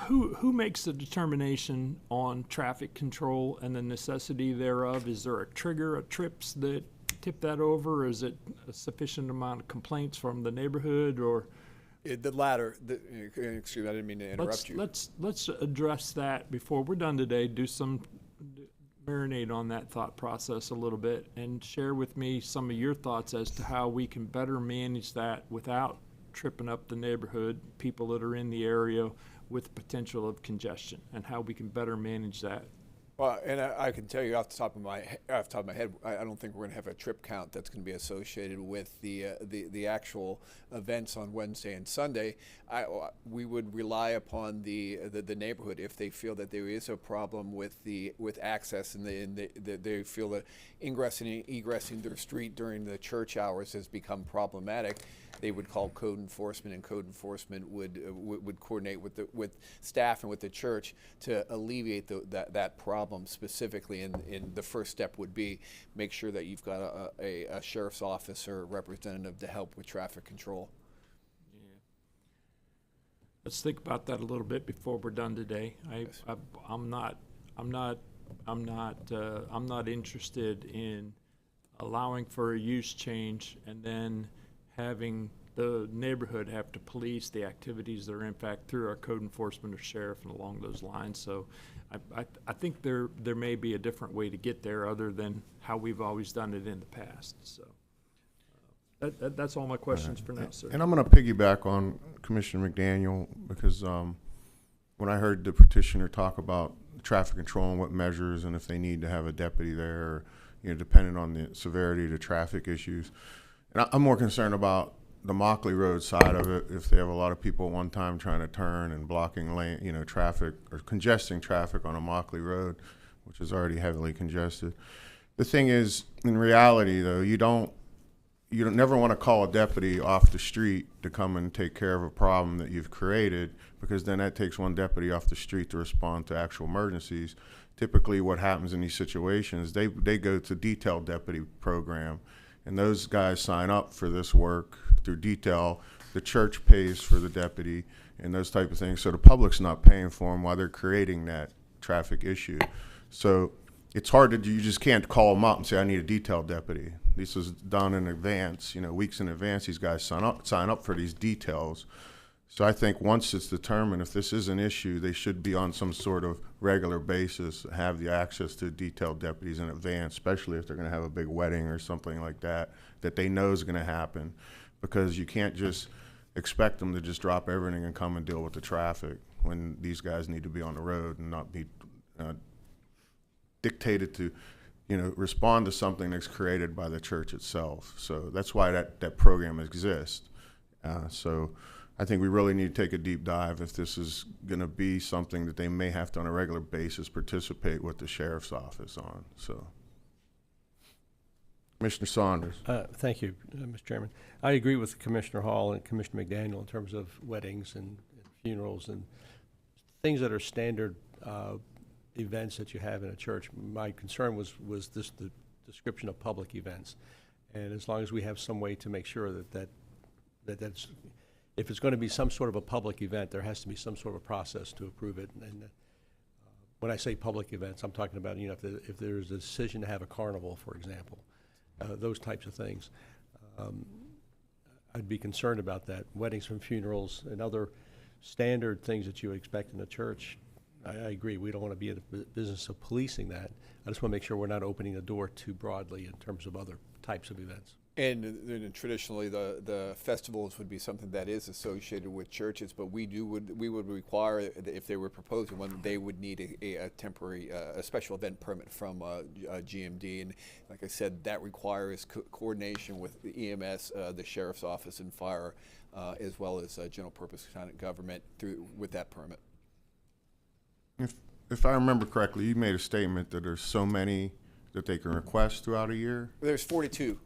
who makes the determination on traffic control and the necessity thereof? Is there a trigger, a trips that tip that over? Is it a sufficient amount of complaints from the neighborhood, or? The latter. Excuse me, I didn't mean to interrupt you. Let's address that before we're done today. Marinate on that thought process a little bit and share with me some of your thoughts as to how we can better manage that without tripping up the neighborhood, people that are in the area with potential of congestion, and how we can better manage that. Well, and I can tell you off the top of my head, I don't think we're going to have a trip count that's going to be associated with the actual events on Wednesday and Sunday. We would rely upon the neighborhood if they feel that there is a problem with access, and they feel that ingressing and egressing their street during the church hours has become problematic. they would call code enforcement, and code enforcement would coordinate with staff and with the church to alleviate that problem specifically. And the first step would be make sure that you've got a sheriff's office or representative to help with traffic control. Let's think about that a little bit before we're done today. I'm not interested in allowing for a use change and then having the neighborhood have to police the activities that are in fact through our code enforcement or sheriff and along those lines. So I think there may be a different way to get there other than how we've always done it in the past. So that's all my questions for now, sir. And I'm going to piggyback on Commissioner McDaniel, because when I heard the petitioner talk about traffic control and what measures and if they need to have a deputy there, or, depending on the severity of the traffic issues. And I'm more concerned about the Mockley Road side of it. If they have a lot of people at one time trying to turn and blocking lane, traffic or congesting traffic on a Mockley Road, which is already heavily congested. The thing is, in reality, though, you don't never want to call a deputy off the street to come and take care of a problem that you've created, because then that takes one deputy off the street to respond to actual emergencies. Typically what happens in these situations, they go to detailed deputy program, and those guys sign up for this work through detail. The church pays for the deputy and those type of things, so the public's not paying for them while they're creating that traffic issue. So it's hard you just can't call them up and say, I need a detailed deputy. This is done in advance, weeks in advance. These guys sign up for these details. So I think once it's determined if this is an issue, they should be on some sort of regular basis, have the access to detailed deputies in advance, especially if they're going to have a big wedding or something like that they know is going to happen, because you can't just expect them to just drop everything and come and deal with the traffic when these guys need to be on the road and not be dictated to respond to something that's created by the church itself. So that's why that program exists. So I think we really need to take a deep dive if this is going to be something that they may have to on a regular basis participate with the sheriff's office on. So, Commissioner Saunders. Thank you, Mr. Chairman. I agree with Commissioner Hall and Commissioner McDaniel in terms of weddings and funerals and things that are standard events that you have in a church. My concern was the description of public events, and as long as we have some way to make sure that's, if it's going to be some sort of a public event, there has to be some sort of a process to approve it. And when I say public events, I'm talking about if there's a decision to have a carnival, for example, those types of things. I'd be concerned about that. Weddings and funerals and other standard things that you would expect in a church. I agree. We don't want to be in the business of policing that. I just want to make sure we're not opening the door too broadly in terms of other types of events. And traditionally, the festivals would be something that is associated with churches, but we would require, if they were proposing one, they would need a temporary, a special event permit from GMD. And like I said, that requires coordination with the EMS, the sheriff's office, and fire, as well as general purpose government with that permit. If I remember correctly, you made a statement that there's so many that they can request throughout a year? There's 42.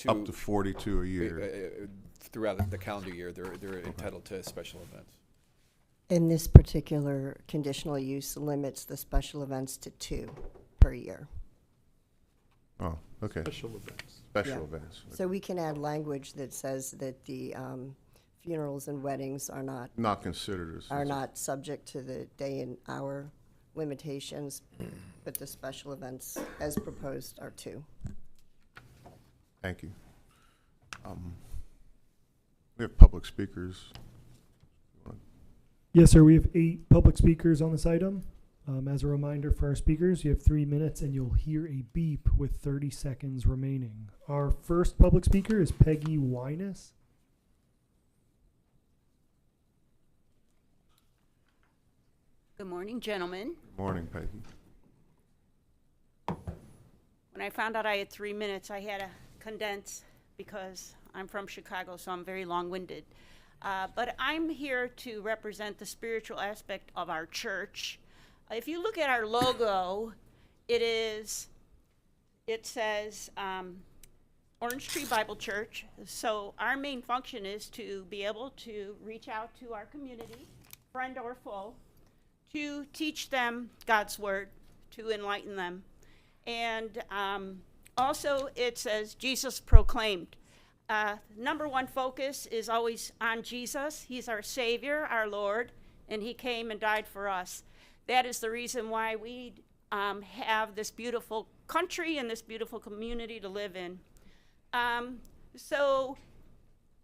Up to 42 a year. Throughout the calendar year, they're entitled to special events. And this particular conditional use limits the special events to 2 per year. Oh, okay. Special events. Special events. Okay. So we can add language that says that the funerals and weddings are not considered not subject to the day and hour limitations, but the special events as proposed are 2. Thank you. We have public speakers. Yes, sir. We have 8 public speakers on this item. As a reminder for our speakers, you have 3 minutes and you'll hear a beep with 30 seconds remaining. Our first public speaker is Peggy Wyness. Good morning, gentlemen. Good morning, Peggy. When I found out I had 3 minutes, I had to condense because I'm from Chicago, so I'm very long-winded. But I'm here to represent the spiritual aspect of our church. If you look at our logo, it says Orange Tree Bible Church. So our main function is to be able to reach out to our community, friend or foe, to teach them God's word, to enlighten them. And also it says Jesus proclaimed. Number one focus is always on Jesus. He's our Savior, our Lord, and he came and died for us. That is the reason why we have this beautiful country and this beautiful community to live in. So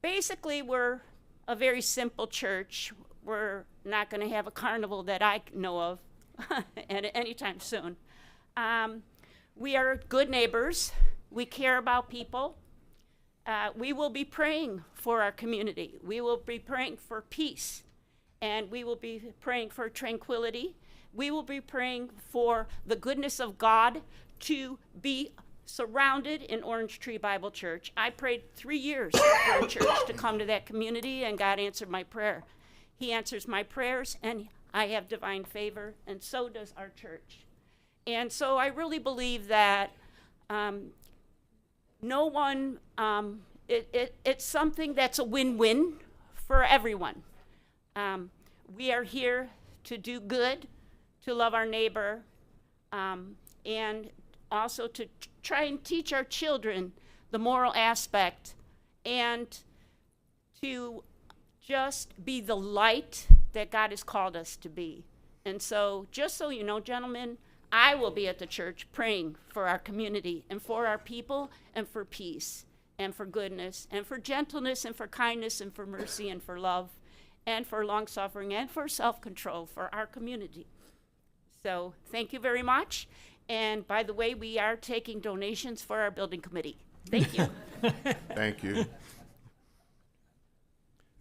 basically, we're a very simple church. We're not going to have a carnival that I know of anytime soon. We are good neighbors. We care about people. We will be praying for our community. We will be praying for peace, and we will be praying for tranquility. We will be praying for the goodness of God to be surrounded in Orange Tree Bible Church. I prayed 3 years for a church to come to that community, and God answered my prayer. He answers my prayers, and I have divine favor, and so does our church. And so I really believe that it's something that's a win-win for everyone. We are here to do good, to love our neighbor, and also to try and teach our children the moral aspect, and to just be the light that God has called us to be. And so, just so you know, gentlemen, I will be at the church praying for our community and for our people and for peace and for goodness and for gentleness and for kindness and for mercy and for love and for long-suffering and for self-control for our community. So thank you very much. And by the way, we are taking donations for our building committee. Thank you. Thank you.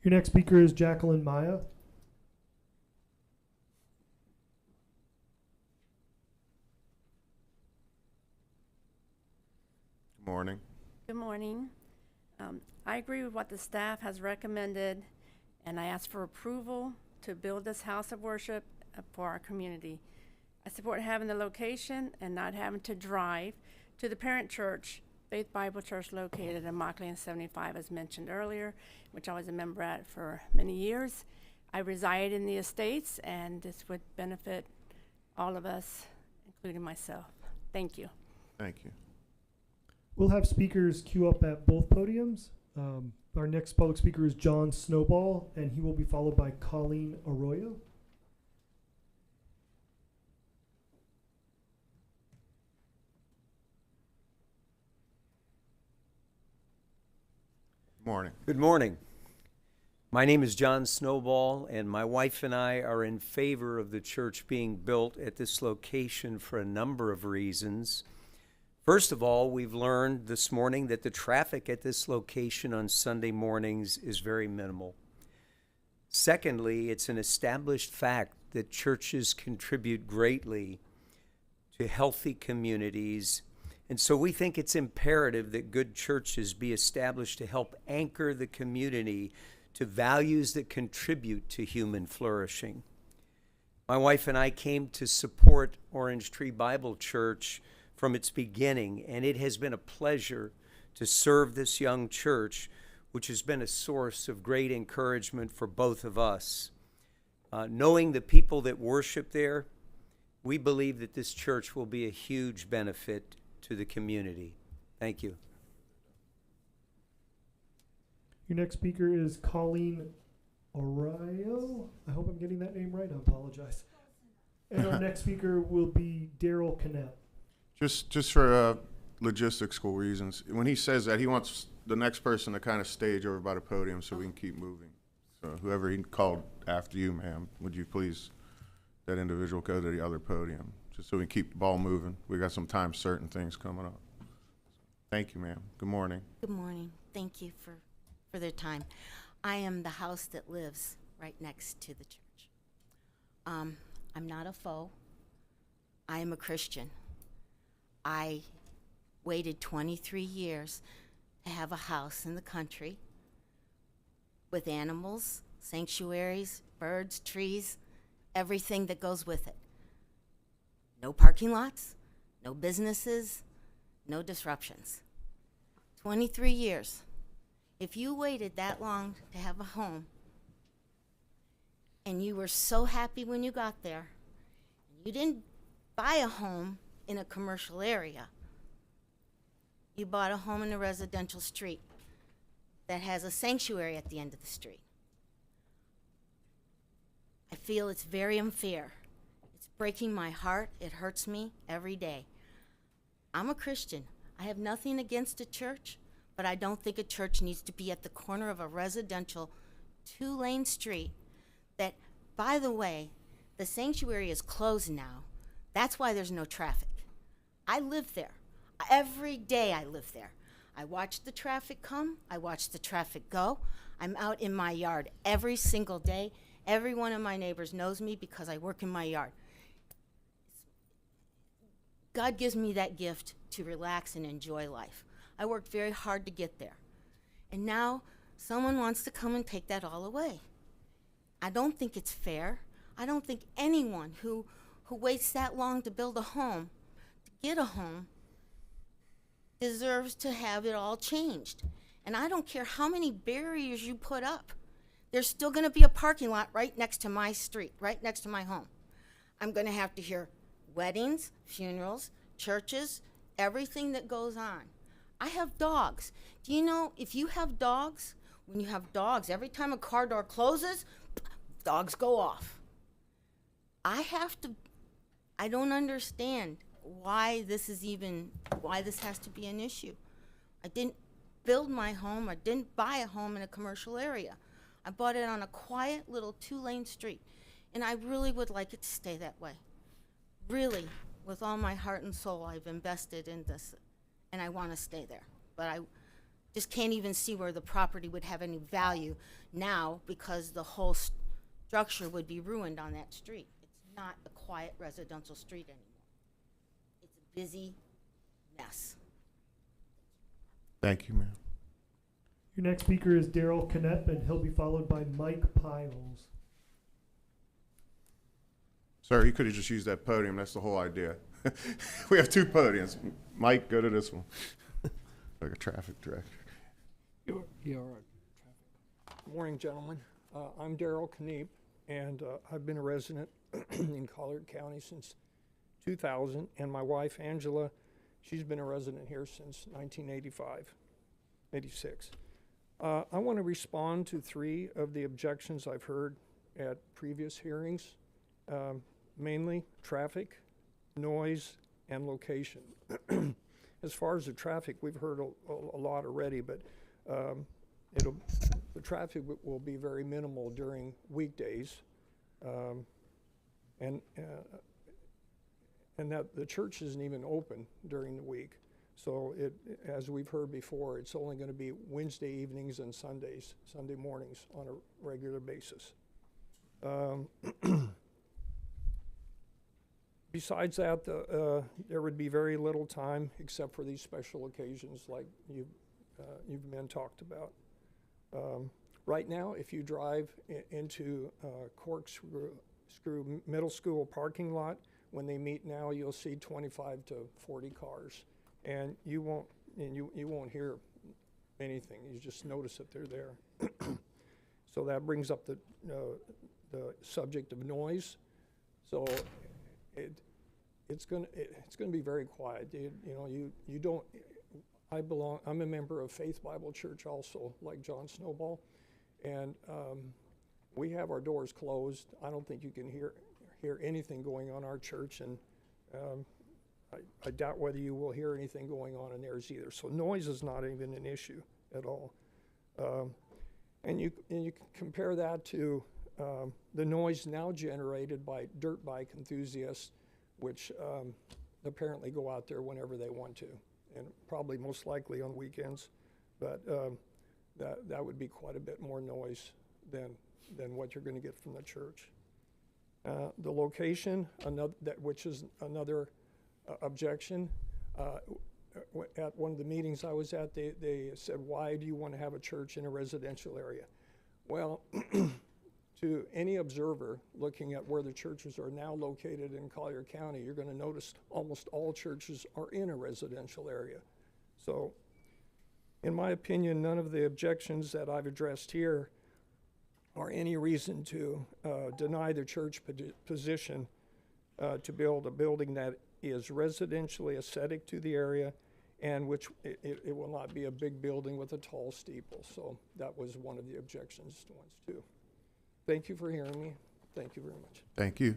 Your next speaker is Jacqueline Maya. Good morning. Good morning. I agree with what the staff has recommended, and I ask for approval to build this house of worship for our community. I support having the location and not having to drive to the parent church, Faith Bible Church, located in Mockley and 75, as mentioned earlier, which I was a member at for many years. I reside in the estates, and this would benefit all of us, including myself. Thank you. Thank you. We'll have speakers queue up at both podiums. Our next public speaker is John Snowball, and he will be followed by Colleen Arroyo. Morning. Good morning. My name is John Snowball, and my wife and I are in favor of the church being built at this location for a number of reasons. First of all, we've learned this morning that the traffic at this location on Sunday mornings is very minimal. Secondly, it's an established fact that churches contribute greatly to healthy communities, and so we think it's imperative that good churches be established to help anchor the community to values that contribute to human flourishing. My wife and I came to support Orange Tree Bible Church from its beginning, and it has been a pleasure to serve this young church, which has been a source of great encouragement for both of us. Knowing the people that worship there, we believe that this church will be a huge benefit to the community. Thank you. Your next speaker is Colleen Arroyo. I hope I'm getting that name right. I apologize. And our next speaker will be Daryl Cannett. Just for logistical reasons, when he says that, he wants the next person to kind of stage over by the podium so we can keep moving. So whoever he called after you, ma'am, would you please, that individual, go to the other podium, just so we can keep the ball moving. We got some time certain things coming up. Thank you, ma'am. Good morning. Good morning. Thank you for their time. I am the house that lives right next to the church. I'm not a foe. I am a Christian. I waited 23 years to have a house in the country with animals, sanctuaries, birds, trees, everything that goes with it. No parking lots, no businesses, no disruptions. 23 years. If you waited that long to have a home, and you were so happy when you got there, you didn't buy a home in a commercial area. You bought a home in a residential street that has a sanctuary at the end of the street. I feel it's very unfair. It's breaking my heart. It hurts me every day. I'm a Christian. I have nothing against a church, but I don't think a church needs to be at the corner of a residential 2-lane street that, by the way, the sanctuary is closed now. That's why there's no traffic. I live there. Every day I live there. I watch the traffic come. I watch the traffic go. I'm out in my yard every single day. Every one of my neighbors knows me because I work in my yard. God gives me that gift to relax and enjoy life. I worked very hard to get there. And now someone wants to come and take that all away. I don't think it's fair. I don't think anyone who waits that long to build a home, to get a home, deserves to have it all changed. And I don't care how many barriers you put up. There's still going to be a parking lot right next to my street, right next to my home. I'm going to have to hear weddings, funerals, churches, everything that goes on. I have dogs. Do you know, if you have dogs, when you have dogs, every time a car door closes, dogs go off. I don't understand why this has to be an issue. I didn't build my home. I didn't buy a home in a commercial area. I bought it on a quiet little 2-lane street, and I really would like it to stay that way. Really, with all my heart and soul, I've invested in this, and I want to stay there. But I just can't even see where the property would have any value now because the whole structure would be ruined on that street. It's not a quiet residential street anymore. It's a busy mess. Thank you, ma'am. Your next speaker is Daryl Knepp, and he'll be followed by Mike Piles. Sir, you could have just used that podium. That's the whole idea. We have 2 podiums. Mike, go to this one. Like a traffic director. Yeah, all right. Good morning, gentlemen. I'm Daryl Knepp, and I've been a resident in Collier County since 2000, and my wife, Angela, she's been a resident here since 86. I want to respond to 3 of the objections I've heard at previous hearings, mainly traffic, noise, and location. As far as the traffic, we've heard a lot already, but the traffic will be very minimal during weekdays, and that the church isn't even open during the week. So as we've heard before, it's only going to be Wednesday evenings and Sunday mornings on a regular basis. Besides that, there would be very little time except for these special occasions like you've been talked about. Right now, if you drive into Corkscrew Middle School parking lot, when they meet now, you'll see 25 to 40 cars, and you won't hear anything. You just notice that they're there. So that brings up the subject of noise. So it's going to be very quiet. You don't. I'm a member of Faith Bible Church also, like John Snowball, and we have our doors closed. I don't think you can hear anything going on in our church, and I doubt whether you will hear anything going on in theirs either. So noise is not even an issue at all. And you can compare that to the noise now generated by dirt bike enthusiasts, which apparently go out there whenever they want to, and probably most likely on weekends. But that would be quite a bit more noise than what you're going to get from the church. The location, which is another objection. At one of the meetings I was at, they said, why do you want to have a church in a residential area? Well, to any observer looking at where the churches are now located in Collier County, you're going to notice almost all churches are in a residential area. So In my opinion, none of the objections that I've addressed here are any reason to deny the church position to build a building that is residentially aesthetic to the area, and which it will not be a big building with a tall steeple. So that was one of the objections to ones too. Thank you for hearing me. Thank you very much. Thank you.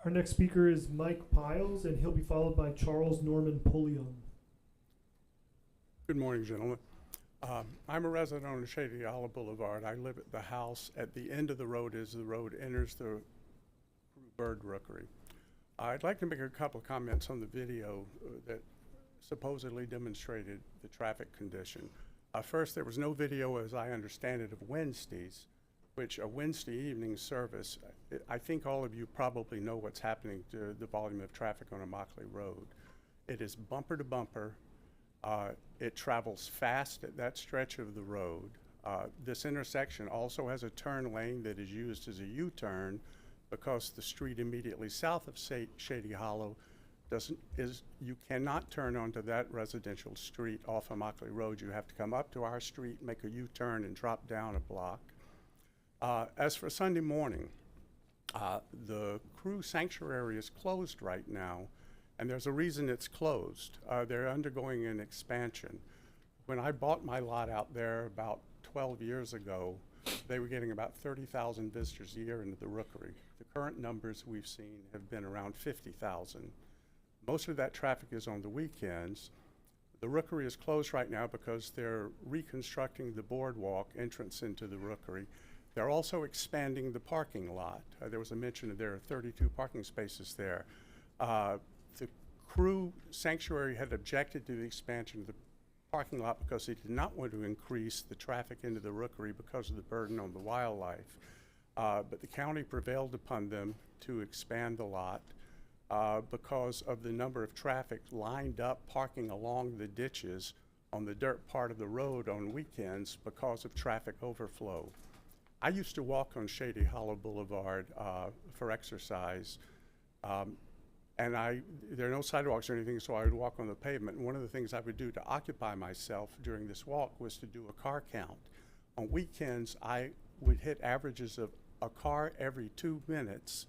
Our next speaker is Mike Piles, and he'll be followed by Charles Norman Pulliam. Good morning, gentlemen. I'm a resident on Shady Hollow Boulevard. I live at the house at the end of the road as the road enters the bird rookery. I'd like to make a couple of comments on the video that supposedly demonstrated the traffic condition. First, there was no video, as I understand it, of Wednesdays, which a Wednesday evening service, I think all of you probably know what's happening to the volume of traffic on Immokalee Road. It is bumper to bumper. It travels fast at that stretch of the road. This intersection also has a turn lane that is used as a U-turn because the street immediately south of Shady Hollow you cannot turn onto that residential street off Immokalee Road. You have to come up to our street, make a U-turn, and drop down a block. As for Sunday morning, the Crew Sanctuary is closed right now, and there's a reason it's closed. They're undergoing an expansion. When I bought my lot out there about 12 years ago, they were getting about 30,000 visitors a year into the rookery. The current numbers we've seen have been around 50,000. Most of that traffic is on the weekends. The rookery is closed right now because they're reconstructing the boardwalk entrance into the rookery. They're also expanding the parking lot. There was a mention that there are 32 parking spaces there. The Crew Sanctuary had objected to the expansion of the parking lot because they did not want to increase the traffic into the rookery because of the burden on the wildlife. But the county prevailed upon them to expand the lot because of the number of traffic lined up parking along the ditches on the dirt part of the road on weekends because of traffic overflow. I used to walk on Shady Hollow Boulevard for exercise, and there are no sidewalks or anything, so I would walk on the pavement. And one of the things I would do to occupy myself during this walk was to do a car count. On weekends, I would hit averages of a car every 2 minutes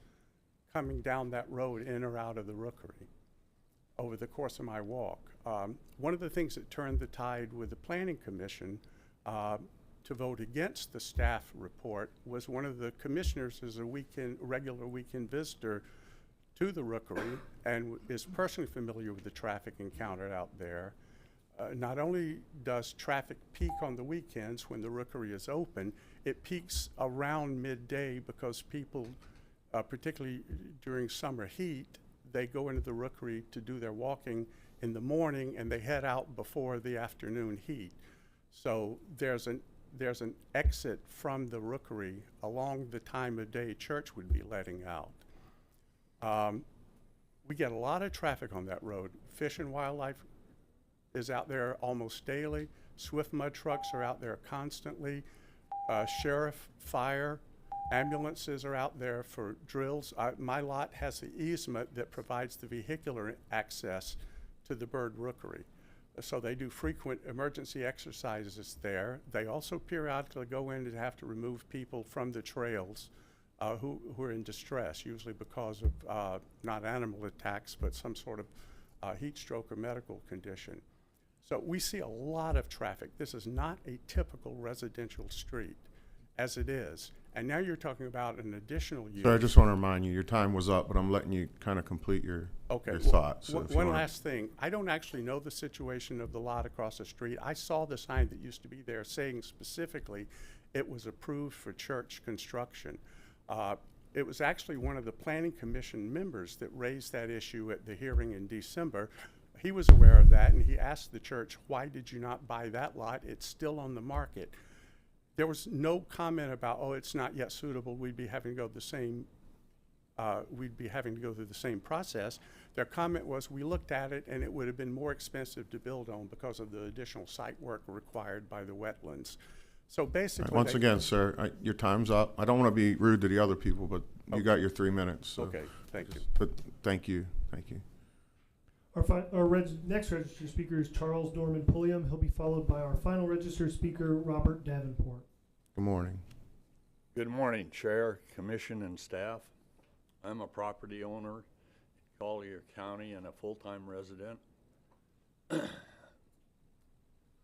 coming down that road in or out of the rookery over the course of my walk. One of the things that turned the tide with the Planning Commission to vote against the staff report was one of the commissioners is a regular weekend visitor to the rookery and is personally familiar with the traffic encountered out there. Not only does traffic peak on the weekends when the rookery is open, it peaks around midday because people, particularly during summer heat, they go into the rookery to do their walking in the morning and they head out before the afternoon heat. So there's an exit from the rookery along the time of day church would be letting out. We get a lot of traffic on that road. Fish and Wildlife is out there almost daily. Swift mud trucks are out there constantly. Sheriff, fire, ambulances are out there for drills. My lot has the easement that provides the vehicular access to the bird rookery. So they do frequent emergency exercises there. They also periodically go in and have to remove people from the trails who are in distress, usually because of not animal attacks, but some sort of heat stroke or medical condition. So we see a lot of traffic. This is not a typical residential street as it is. And now you're talking about an additional use. So I just want to remind you, your time was up, but I'm letting you kind of complete your thoughts. So One last thing. I don't actually know the situation of the lot across the street. I saw the sign that used to be there saying specifically it was approved for church construction. It was actually one of the Planning Commission members that raised that issue at the hearing in December. He was aware of that, and he asked the church, why did you not buy that lot? It's still on the market. There was no comment about, oh, it's not yet suitable. We'd be having to go the same. We'd be having to go through the same process. Their comment was, we looked at it, and it would have been more expensive to build on because of the additional site work required by the wetlands. So basically, once again, sir, your time's up. I don't want to be rude to the other people, but you got your 3 minutes. So okay, thank you. But thank you. Next registered speaker is Charles Norman Pulliam. He'll be followed by our final registered speaker, Robert Davenport. Good morning. Good morning, Chair, Commission, and staff. I'm a property owner in Collier County and a full-time resident.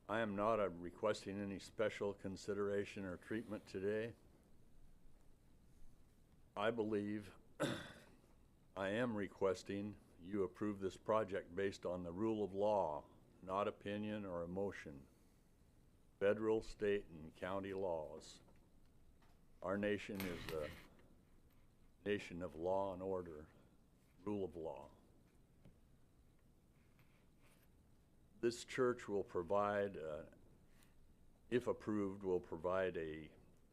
I am not requesting any special consideration or treatment today. I believe I am requesting you approve this project based on the rule of law, not opinion or emotion. Federal, state, and county laws. Our nation is a nation of law and order, rule of law. This church will provide, if approved, will provide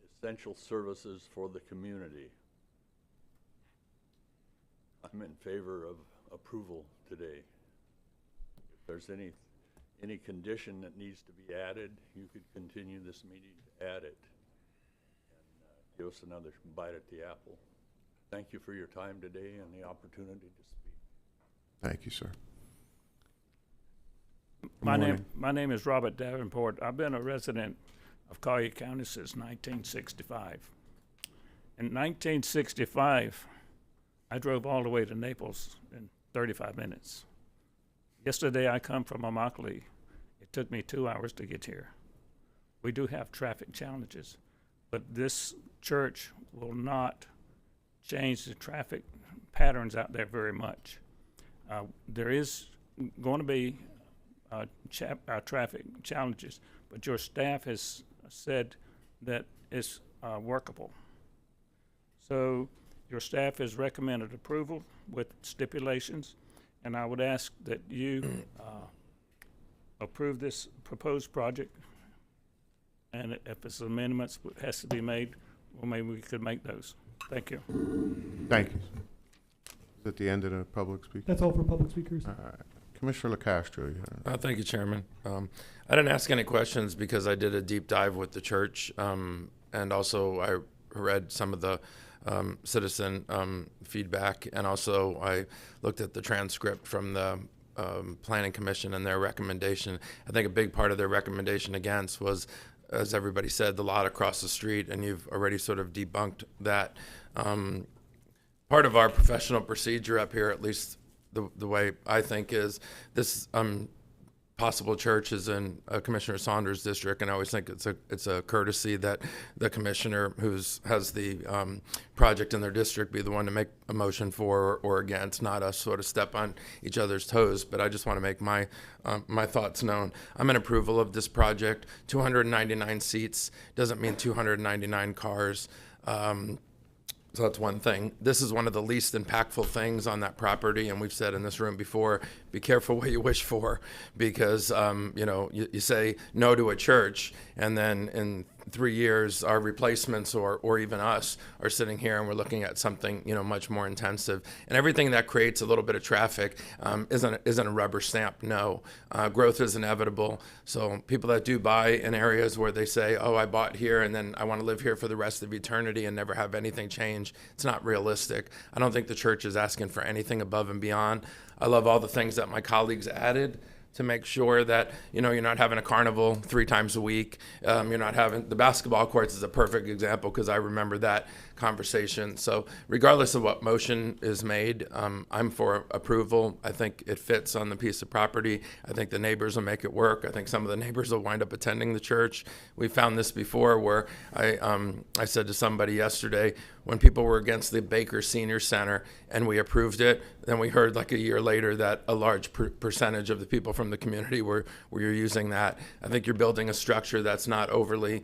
essential services for the community. I'm in favor of approval today. If there's any condition that needs to be added, you could continue this meeting to add it and give us another bite at the apple. Thank you for your time today and the opportunity to speak. Thank you, sir. My name is Robert Davenport. I've been a resident of Collier County since 1965. In 1965, I drove all the way to Naples in 35 minutes. Yesterday, I come from Immokalee. It took me 2 hours to get here. We do have traffic challenges, but this church will not change the traffic patterns out there very much. There is going to be traffic challenges, but your staff has said that it's workable. So your staff has recommended approval with stipulations, and I would ask that you approve this proposed project, and if it's amendments has to be made, well, maybe we could make those. Thank you. Thank you. Is that the end of the public speaking? That's all for public speakers. All right. Commissioner LaCastro. Thank you, Chairman. I didn't ask any questions because I did a deep dive with the church, and also I read some of the citizen feedback, and also I looked at the transcript from the Planning Commission and their recommendation. I think a big part of their recommendation against was, as everybody said, the lot across the street, and you've already sort of debunked that. Part of our professional procedure up here, at least the way I think, is this possible church is in Commissioner Saunders' district, and I always think it's a courtesy that the commissioner has the project in their district be the one to make a motion for or against, not us sort of step on each other's toes. But I just want to make my thoughts known. I'm in approval of this project. 299 seats doesn't mean 299 cars. So that's one thing. This is one of the least impactful things on that property, and we've said in this room before, be careful what you wish for, because you say no to a church, and then in 3 years our replacements or even us are sitting here and we're looking at something much more intensive, and everything that creates a little bit of traffic isn't a rubber stamp. No, growth is inevitable. So people that do buy in areas where they say, oh, I bought here and then I want to live here for the rest of eternity and never have anything change, it's not realistic. I don't think the church is asking for anything above and beyond. I love all the things that my colleagues added to make sure that you're not having a carnival 3 times a week. You're not having the basketball courts is a perfect example, because I remember that conversation. So regardless of what motion is made, I'm for approval. I think it fits on the piece of property. I think the neighbors will make it work. I think some of the neighbors will wind up attending the church. We found this before, where I said to somebody yesterday, when people were against the Baker Senior Center and we approved it, then we heard like a year later that a large percentage of the people from the community were using that. I think you're building a structure that's not overly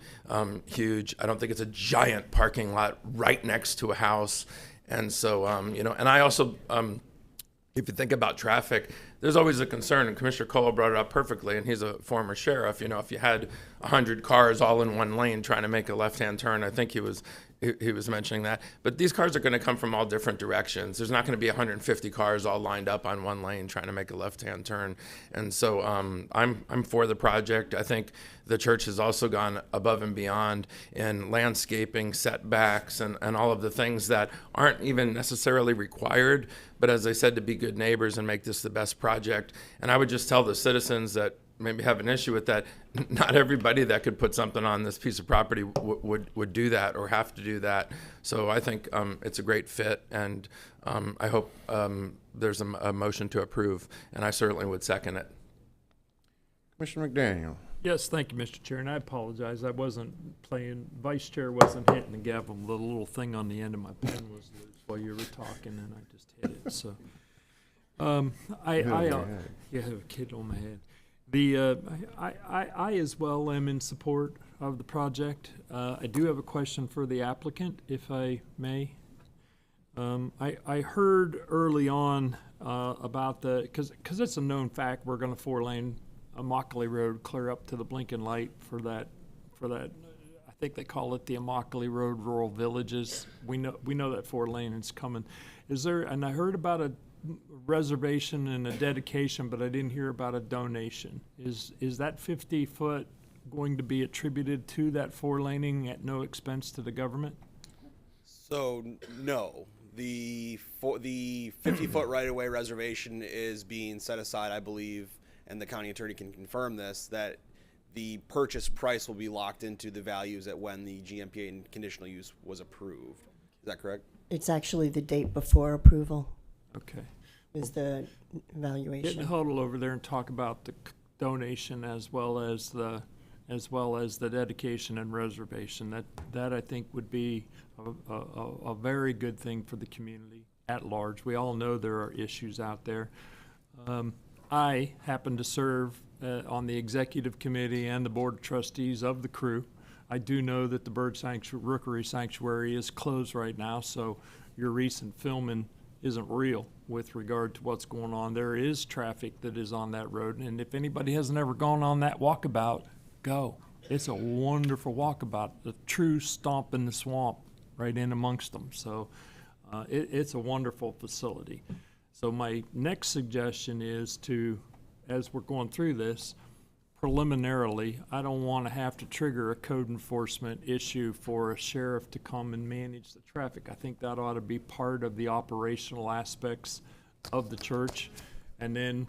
huge. I don't think it's a giant parking lot right next to a house. And so, and I also, if you think about traffic, there's always a concern, and Commissioner Collier brought it up perfectly, and he's a former sheriff. If you had 100 cars all in one lane trying to make a left-hand turn, I think he was mentioning that. But these cars are going to come from all different directions. There's not going to be 150 cars all lined up on one lane trying to make a left-hand turn. And so I'm for the project. I think the church has also gone above and beyond in landscaping, setbacks, and all of the things that aren't even necessarily required, but as I said, to be good neighbors and make this the best project. And I would just tell the citizens that maybe have an issue with that, not everybody that could put something on this piece of property would do that or have to do that. So I think it's a great fit, and I hope there's a motion to approve, and I certainly would second it. Commissioner McDaniel. Yes, thank you, Mr. Chair, and I apologize. I wasn't playing, Vice Chair wasn't hitting the gavel. The little thing on the end of my pen was loose while you were talking, and I just hit it. So, I have a kid on my head. I as well am in support of the project. I do have a question for the applicant, if I may. I heard early on about because it's a known fact, we're going to 4-lane Immokalee Road clear up to the blinking light for that. I think they call it the Immokalee Road Rural Villages. We know that 4-lane is coming. Is there? And I heard about a reservation and a dedication, but I didn't hear about a donation. Is that 50-foot going to be attributed to that 4-laning at no expense to the government? So no, the 50-foot right-of-way reservation is being set aside, I believe, and the county attorney can confirm this, that the purchase price will be locked into the values at when the GMPA and conditional use was approved. Is that correct? It's actually the date before approval. Okay. Is the evaluation. Get in the huddle over there and talk about the donation as well as the dedication and reservation. That I think would be a very good thing for the community at large. We all know there are issues out there. I happen to serve on the executive committee and the board of trustees of the crew. I do know that the Rookery Sanctuary is closed right now, so your recent filming isn't real with regard to what's going on. There is traffic that is on that road, and if anybody hasn't ever gone on that walkabout, go. It's a wonderful walkabout, a true stomp in the swamp right in amongst them. So it's a wonderful facility. So my next suggestion is to, as we're going through this, preliminarily, I don't want to have to trigger a code enforcement issue for a sheriff to come and manage the traffic. I think that ought to be part of the operational aspects of the church. And then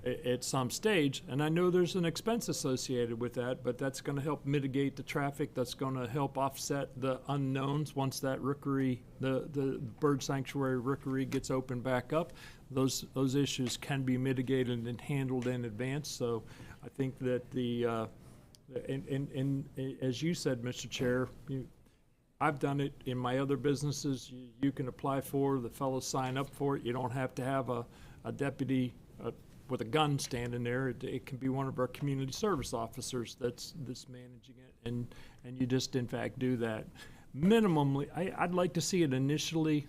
at some stage, and I know there's an expense associated with that, but that's going to help mitigate the traffic. That's going to help offset the unknowns once that rookery, the bird sanctuary rookery gets opened back up. Those issues can be mitigated and handled in advance. So I think that and as you said, Mr. Chair, I've done it in my other businesses. You can apply for, the fellows sign up for it. You don't have to have a deputy with a gun standing there. It can be one of our community service officers that's managing it, and you just in fact do that. Minimally, I'd like to see it initially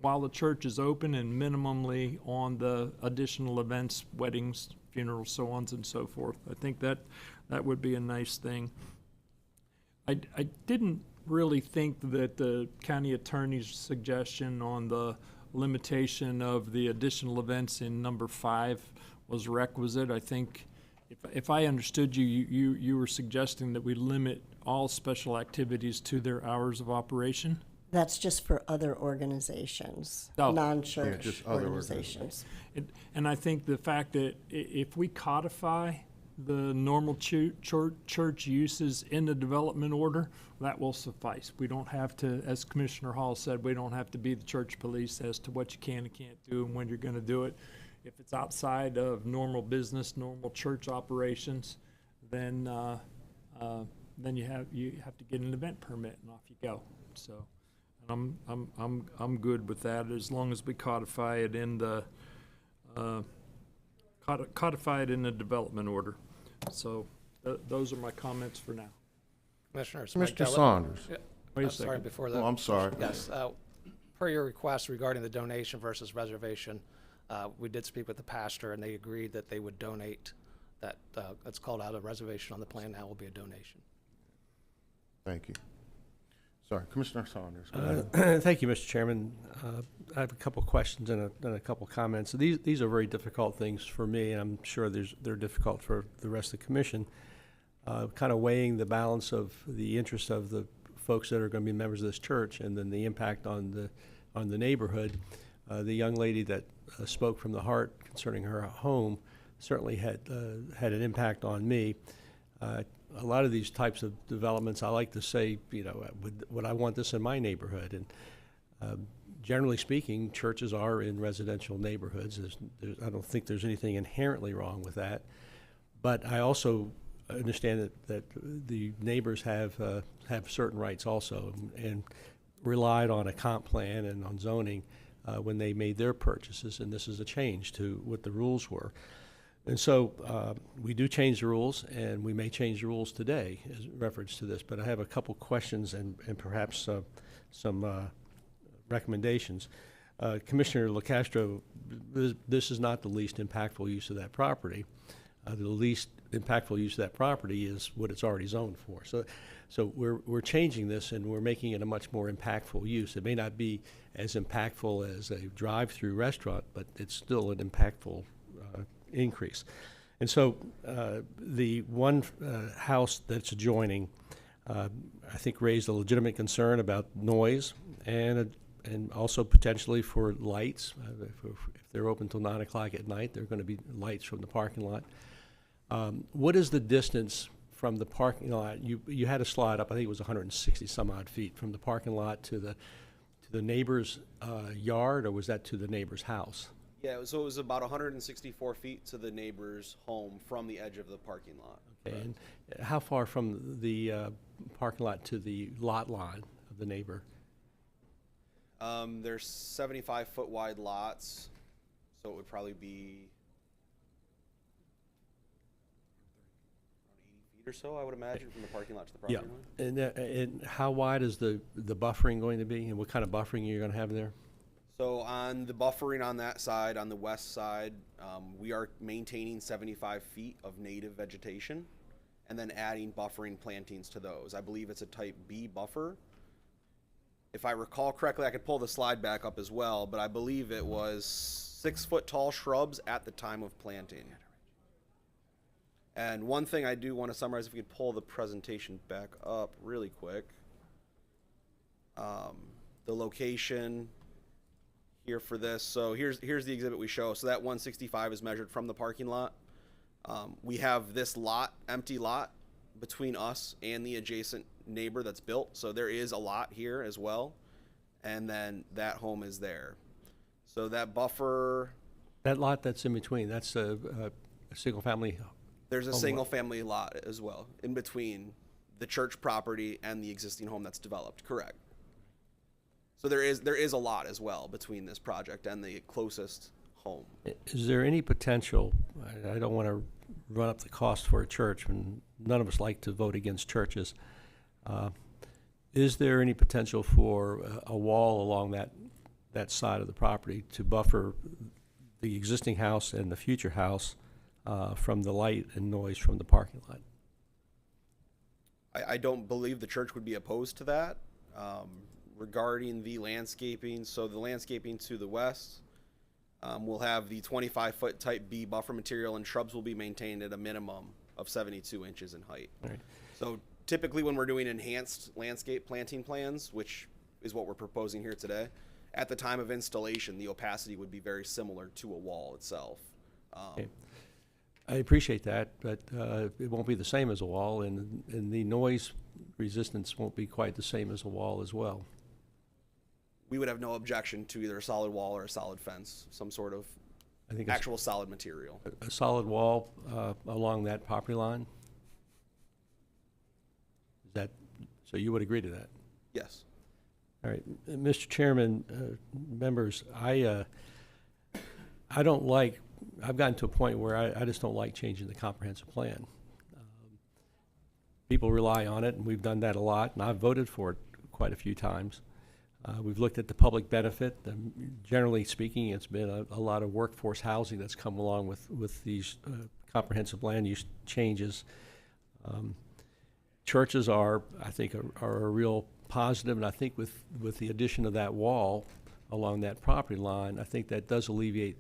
while the church is open, and minimally on the additional events, weddings, funerals, so on and so forth. I think that would be a nice thing. I didn't really think that the county attorney's suggestion on the limitation of the additional events in number 5 was requisite. I think if I understood you were suggesting that we limit all special activities to their hours of operation. That's just for other organizations, non-church organizations. And I think the fact that if we codify the normal church uses in the development order, that will suffice. We don't have to, as Commissioner Hall said, we don't have to be the church police as to what you can and can't do and when you're going to do it. If it's outside of normal business, normal church operations, then you have to get an event permit and off you go. So, and I'm good with that as long as we codify it in the development order. So those are my comments for now. Commissioners, Mr. Saunders. Wait a sorry, second. before the. Oh, I'm sorry. Yes, per your request regarding the donation versus reservation, we did speak with the pastor, and they agreed that they would donate that. It's called out a reservation on the plan. Now will be a donation. Thank you. Sorry, Commissioner Saunders. Go ahead. Thank you, Mr. Chairman. I have a couple questions and a couple comments. So these are very difficult things for me, and I'm sure they're difficult for the rest of the commission. Kind of weighing the balance of the interest of the folks that are going to be members of this church, and then the impact on the neighborhood. The young lady that spoke from the heart concerning her home certainly had an impact on me. A lot of these types of developments, I like to say, would I want this in my neighborhood? And generally speaking, churches are in residential neighborhoods. I don't think there's anything inherently wrong with that. But I also understand that the neighbors have certain rights also, and relied on a comp plan and on zoning when they made their purchases, and this is a change to what the rules were. And so we do change the rules, and we may change the rules today as reference to this, but I have a couple questions and perhaps some recommendations. Commissioner LaCastro, this is not the least impactful use of that property. The least impactful use of that property is what it's already zoned for. So we're changing this, and we're making it a much more impactful use. It may not be as impactful as a drive-through restaurant, but it's still an impactful increase. And so the one house that's adjoining, I think, raised a legitimate concern about noise and also potentially for lights. If they're open till 9 o'clock at night, there are going to be lights from the parking lot. What is the distance from the parking lot? You had a slide up, I think it was 160 some odd feet from the parking lot to the neighbor's yard, or was that to the neighbor's house? Yeah, so it was about 164 feet to the neighbor's home from the edge of the parking lot. Okay, and how far from the parking lot to the lot line of the neighbor? There's 75-foot wide lots, so it would probably be around 80 feet or so, I would imagine, from the parking lot to the property line. And how wide is the buffering going to be, and what kind of buffering you're going to have there? So on the buffering on that side, on the west side, we are maintaining 75 feet of native vegetation and then adding buffering plantings to those. I believe it's a type B buffer. If I recall correctly, I could pull the slide back up as well, but I believe it was 6 foot tall shrubs at the time of planting. And one thing I do want to summarize, if we could pull the presentation back up really quick. The location here for this. So here's the exhibit we show. So that 165 is measured from the parking lot. We have this lot, empty lot, between us and the adjacent neighbor that's built. So there is a lot here as well. And then that home is there. So that buffer. That lot that's in between, that's a single family. There's a single family lot as well in between the church property and the existing home that's developed. Correct. So there is a lot as well between this project and the closest home. Is there any potential, I don't want to run up the cost for a church, and none of us like to vote against churches. Is there any potential for a wall along that side of the property to buffer the existing house and the future house from the light and noise from the parking lot? I don't believe the church would be opposed to that. Regarding the landscaping, so the landscaping to the west will have the 25-foot type B buffer material, and shrubs will be maintained at a minimum of 72 inches in height. Right. So typically when we're doing enhanced landscape planting plans, which is what we're proposing here today, at the time of installation, the opacity would be very similar to a wall itself. Okay. I appreciate that, but it won't be the same as a wall, and the noise resistance won't be quite the same as a wall as well. We would have no objection to either a solid wall or a solid fence, some sort of actual solid material. A solid wall along that property line? Is that, so you would agree to that? Yes. All right, Mr. Chairman, members, I don't like, I've gotten to a point where I just don't like changing the comprehensive plan. People rely on it, and we've done that a lot, and I've voted for it quite a few times. We've looked at the public benefit. Generally speaking, it's been a lot of workforce housing that's come along with these comprehensive land use changes. Churches are, I think, are a real positive, and I think with the addition of that wall along that property line, I think that does alleviate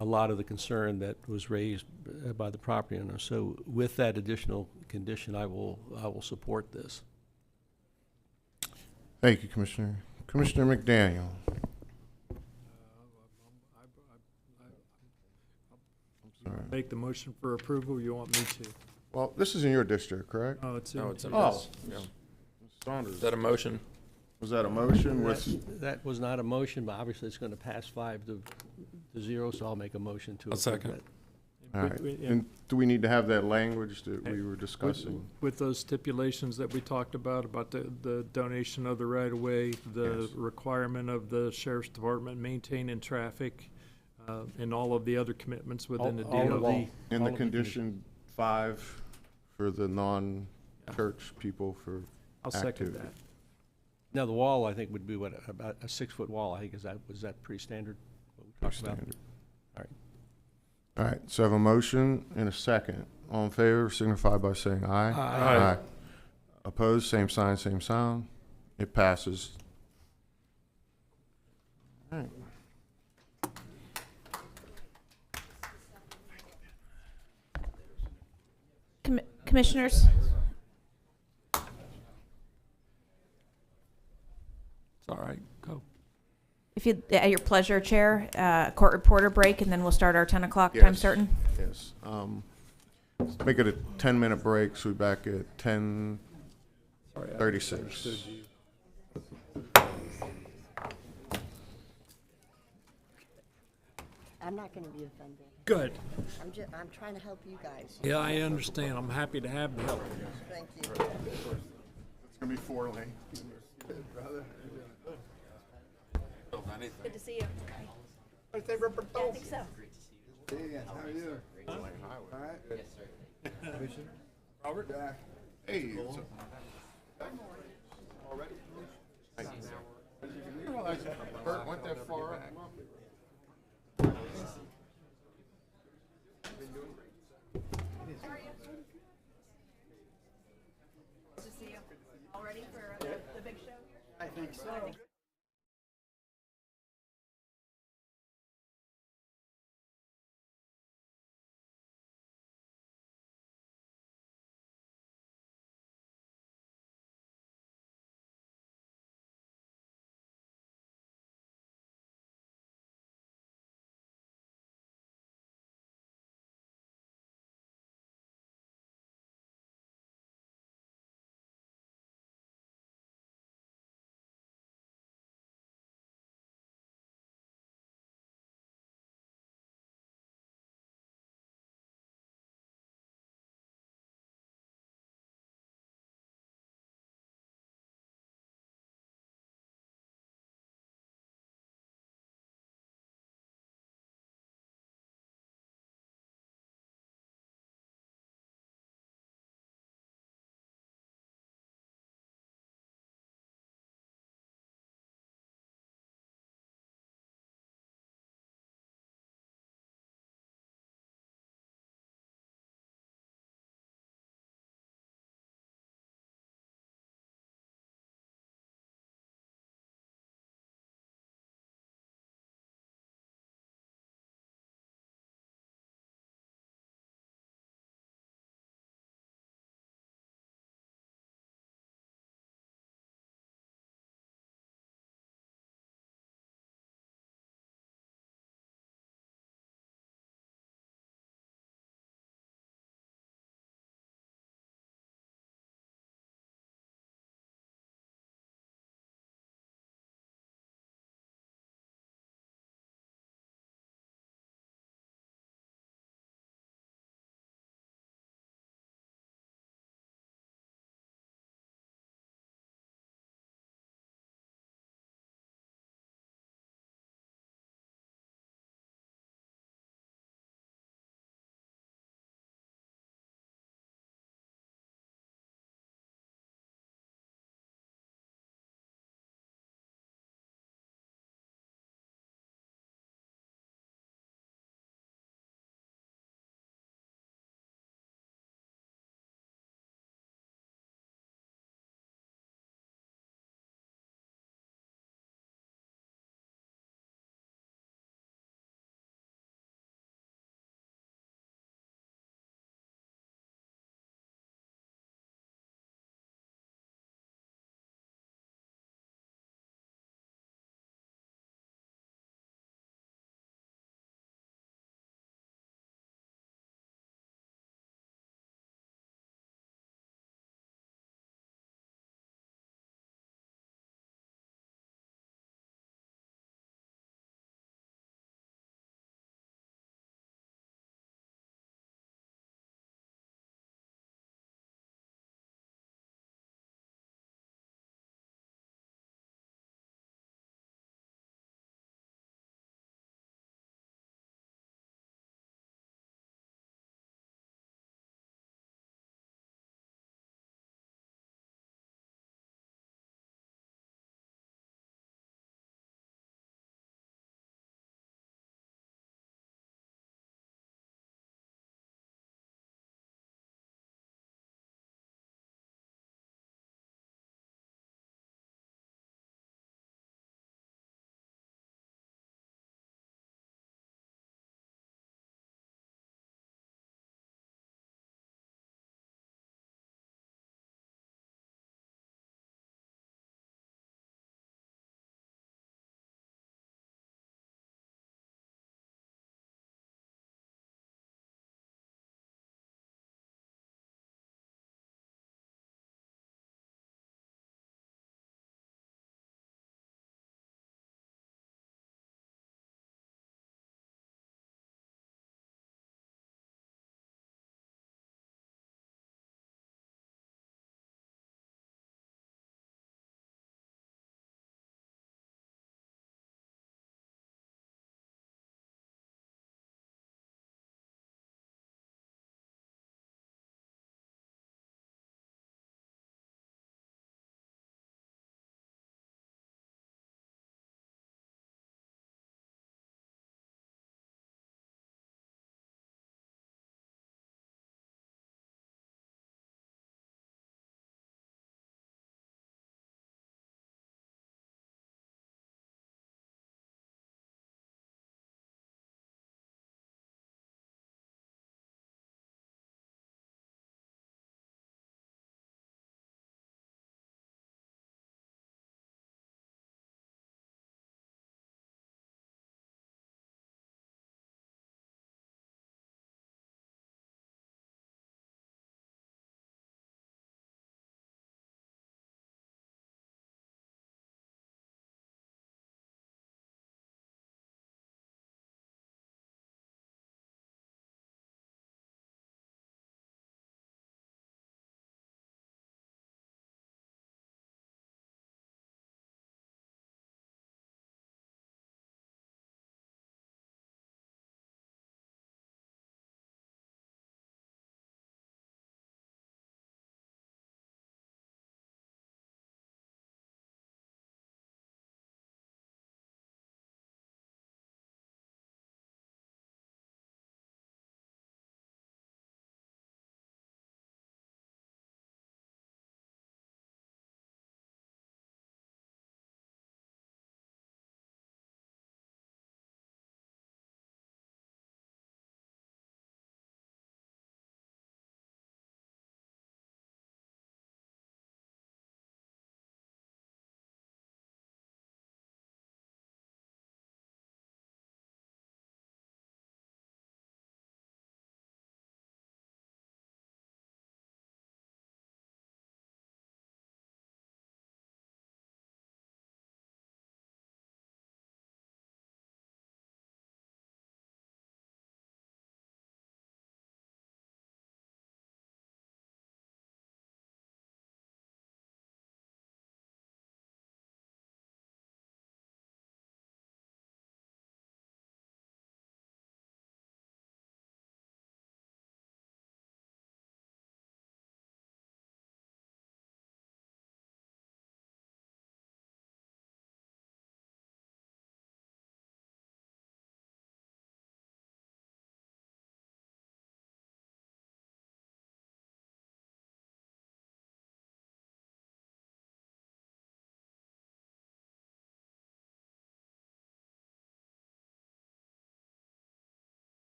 a lot of the concern that was raised by the property owner. So with that additional condition, I will support this. Thank you, Commissioner. Commissioner McDaniel. Sorry. Make the motion for approval, you want me to? Well, this is in your district, correct? Oh, it's in. No, it's in Oh. this. Yeah. Saunders. Is that a motion? Was that a motion with, That was not a motion, but obviously it's going to pass 5-0, so I'll make a motion to I'll approve second. that. all right. And do we need to have that language that we were discussing? With those stipulations that we talked about the donation of the right-of-way, the Yes. requirement of the sheriff's department maintaining traffic, and all of the other commitments within the All of DOT. them. And All the of the condition 5 for the non-church people for I'll second activity. that. Now, the wall, I think, would be what, about a 6-foot wall, I think, was that pretty standard? What we talked about? Standard. All right. All right, so I have a motion and a second. All in favor signify by saying aye. Aye. Opposed, same sign, same sound. It passes. All right. Commissioners, It's all right, go. if you, at your pleasure, Chair, court reporter break, and then we'll start our 10 o'clock time Yes. certain. Yes. Let's make it a 10-minute break, so we're back at 10:36. I'm not going to be offended. Good. I'm trying to help you guys. Yeah, I understand. I'm happy to have the help. Thank you. It's gonna be 4 lane. Good to see you. I think so. How are you? All right. Yes, sir. Commissioner? Robert? Hey. Already? Thank you. You realize Bert went that far up? Good to see you. All ready for the big show? I think so.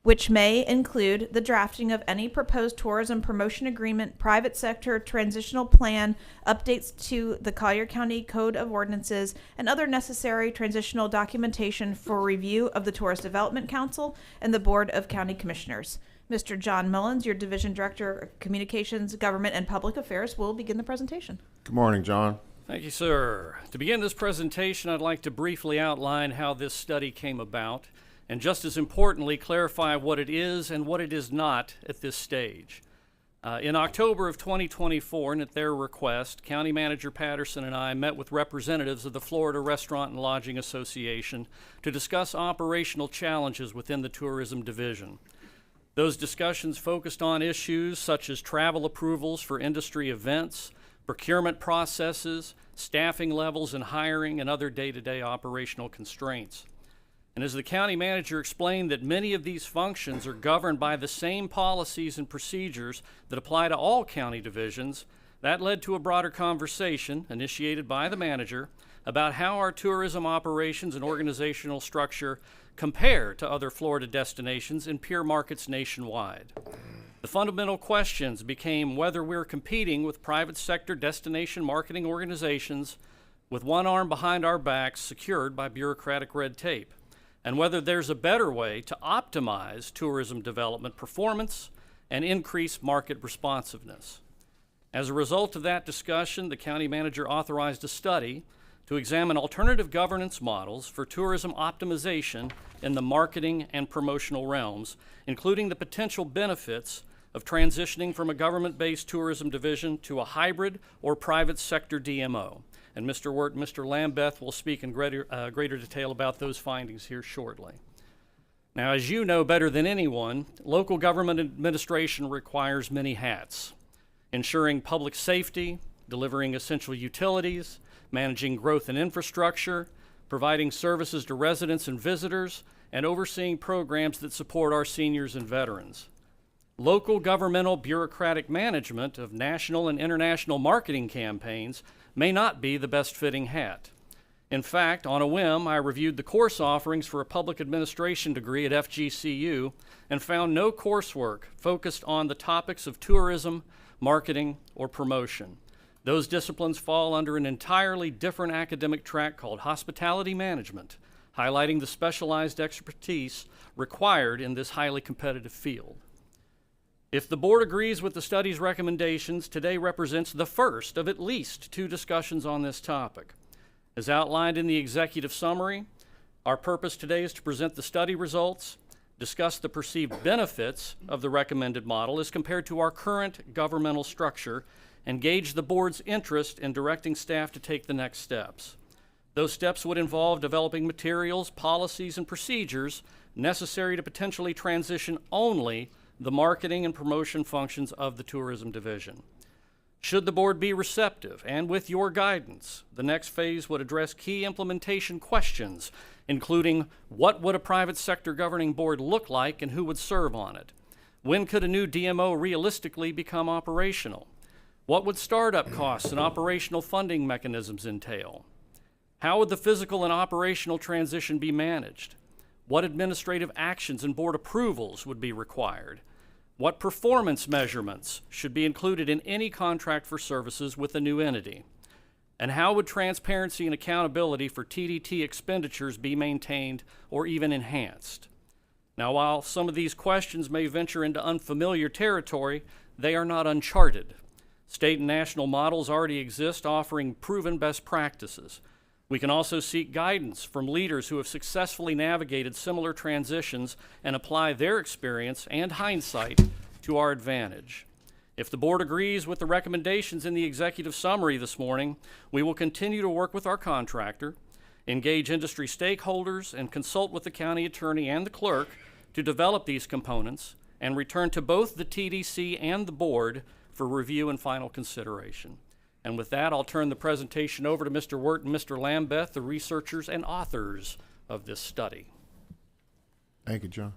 which may include the drafting of any proposed tourism promotion agreement, private sector transitional plan, updates to the Collier County Code of Ordinances, and other necessary transitional documentation for review of the Tourist Development Council and the Board of County Commissioners. Mr. John Mullins, your Division Director of Communications, Government, and Public Affairs, will begin the presentation. Good morning, John. Thank you, sir. To begin this presentation, I'd like to briefly outline how this study came about, and just as importantly, clarify what it is and what it is not at this stage. In October of 2024, and at their request, County Manager Patterson and I met with representatives of the Florida Restaurant and Lodging Association to discuss operational challenges within the tourism division. Those discussions focused on issues such as travel approvals for industry events, procurement processes, staffing levels and hiring, and other day-to-day operational constraints. And as the county manager explained that many of these functions are governed by the same policies and procedures that apply to all county divisions, that led to a broader conversation initiated by the manager about how our tourism operations and organizational structure compare to other Florida destinations and peer markets nationwide. The fundamental questions became whether we're competing with private sector destination marketing organizations with one arm behind our backs secured by bureaucratic red tape, and whether there's a better way to optimize tourism development performance and increase market responsiveness. As a result of that discussion, the county manager authorized a study to examine alternative governance models for tourism optimization in the marketing and promotional realms, including the potential benefits of transitioning from a government-based tourism division to a hybrid or private sector DMO. And Mr. Wirt and Mr. Lambeth will speak in greater detail about those findings here shortly. Now, as you know better than anyone, local government administration requires many hats: ensuring public safety, delivering essential utilities, managing growth and infrastructure, providing services to residents and visitors, and overseeing programs that support our seniors and veterans. Local governmental bureaucratic management of national and international marketing campaigns may not be the best fitting hat. In fact, on a whim, I reviewed the course offerings for a public administration degree at FGCU and found no coursework focused on the topics of tourism, marketing, or promotion. Those disciplines fall under an entirely different academic track called hospitality management, highlighting the specialized expertise required in this highly competitive field. If the board agrees with the study's recommendations, today represents the first of at least 2 discussions on this topic. As outlined in the executive summary, our purpose today is to present the study results, discuss the perceived benefits of the recommended model as compared to our current governmental structure, and gauge the board's interest in directing staff to take the next steps. Those steps would involve developing materials, policies, and procedures necessary to potentially transition only the marketing and promotion functions of the tourism division. Should the board be receptive, and with your guidance, the next phase would address key implementation questions, including what would a private sector governing board look like and who would serve on it? When could a new DMO realistically become operational? What would startup costs and operational funding mechanisms entail? How would the physical and operational transition be managed? What administrative actions and board approvals would be required? What performance measurements should be included in any contract for services with a new entity? And how would transparency and accountability for TDT expenditures be maintained or even enhanced? Now, while some of these questions may venture into unfamiliar territory, they are not uncharted. State and national models already exist, offering proven best practices. We can also seek guidance from leaders who have successfully navigated similar transitions and apply their experience and hindsight to our advantage. If the board agrees with the recommendations in the executive summary this morning, we will continue to work with our contractor, engage industry stakeholders, and consult with the county attorney and the clerk to develop these components and return to both the TDC and the board for review and final consideration. And with that, I'll turn the presentation over to Mr. Wirt and Mr. Lambeth, the researchers and authors of this study. Thank you, John.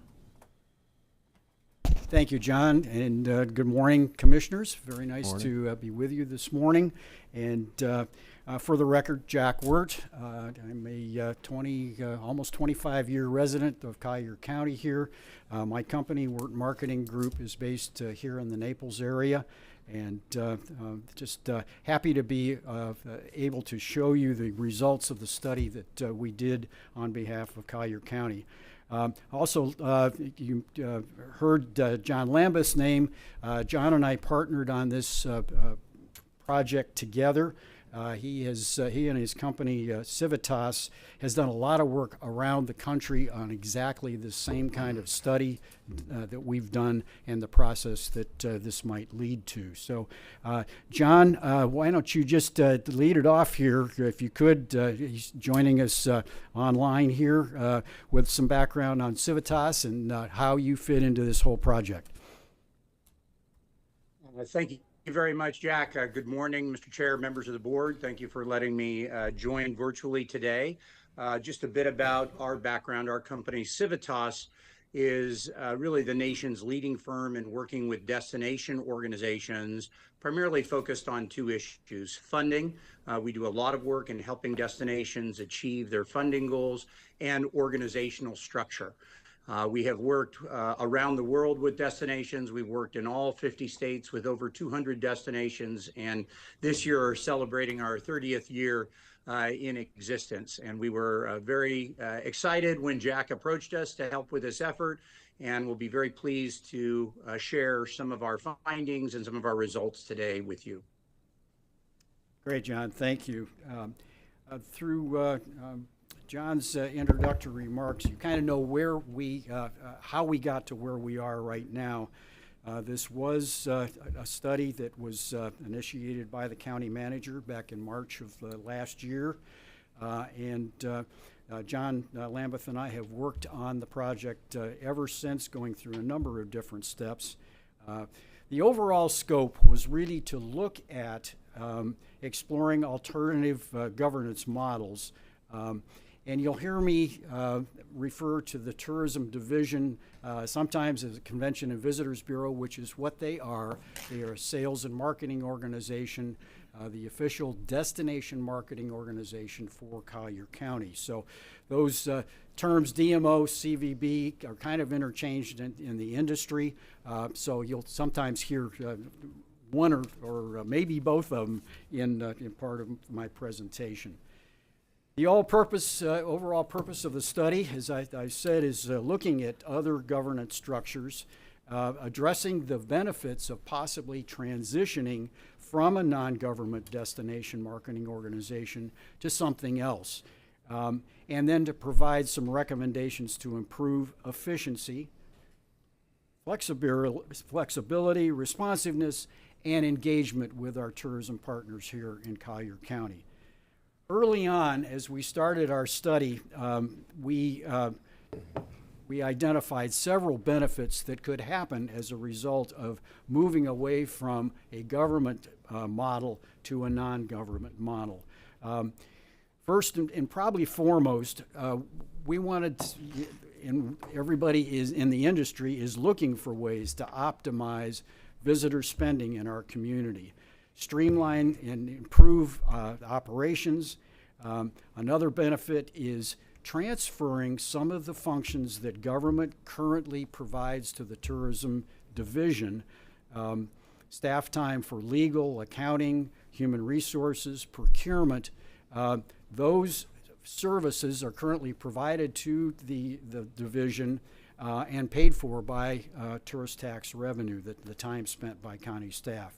Thank you, John, and good morning, commissioners. Very nice Morning. to be with you this morning. And for the record, Jack Wirt. I'm a almost 25-year resident of Collier County here. My company, Wirt Marketing Group, is based here in the Naples area. And just happy to be able to show you the results of the study that we did on behalf of Collier County. Also, you heard John Lambeth's name. John and I partnered on this project together. He and his company Civitas has done a lot of work around the country on exactly the same kind of study that we've done and the process that this might lead to. So, John, why don't you just lead it off here, if you could? He's joining us online here with some background on Civitas and how you fit into this whole project. Thank you very much, Jack. Good morning, Mr. Chair, members of the board. Thank you for letting me join virtually today. Just a bit about our background. Our company, Civitas, is really the nation's leading firm in working with destination organizations, primarily focused on two issues: funding. We do a lot of work in helping destinations achieve their funding goals, and organizational structure. We have worked around the world with destinations. We've worked in all 50 states with over 200 destinations, and this year are celebrating our 30th year in existence. And we were very excited when Jack approached us to help with this effort, and we'll be very pleased to share some of our findings and some of our results today with you. Great, John. Thank you. Through John's introductory remarks, you kind of know where how we got to where we are right now. This was a study that was initiated by the county manager back in March of last year, and John Lambeth and I have worked on the project ever since, going through a number of different steps. The overall scope was really to look at exploring alternative governance models. And you'll hear me refer to the Tourism Division sometimes as a Convention and Visitors Bureau, which is what they are. They are a sales and marketing organization, the official destination marketing organization for Collier County. So those terms DMO, CVB are kind of interchanged in the industry. So you'll sometimes hear one or maybe both of them in part of my presentation. The overall purpose of the study, as I said, is looking at other governance structures, addressing the benefits of possibly transitioning from a non-government destination marketing organization to something else, and then to provide some recommendations to improve efficiency, flexibility, responsiveness, and engagement with our tourism partners here in Collier County. Early on, as we started our study, we identified several benefits that could happen as a result of moving away from a government model to a non-government model. First and probably foremost, we wanted to, and everybody in the industry is looking for ways to optimize visitor spending in our community, streamline and improve operations. Another benefit is transferring some of the functions that government currently provides to the tourism division, staff time for legal, accounting, human resources, procurement. Those services are currently provided to the division and paid for by tourist tax revenue, the time spent by county staff.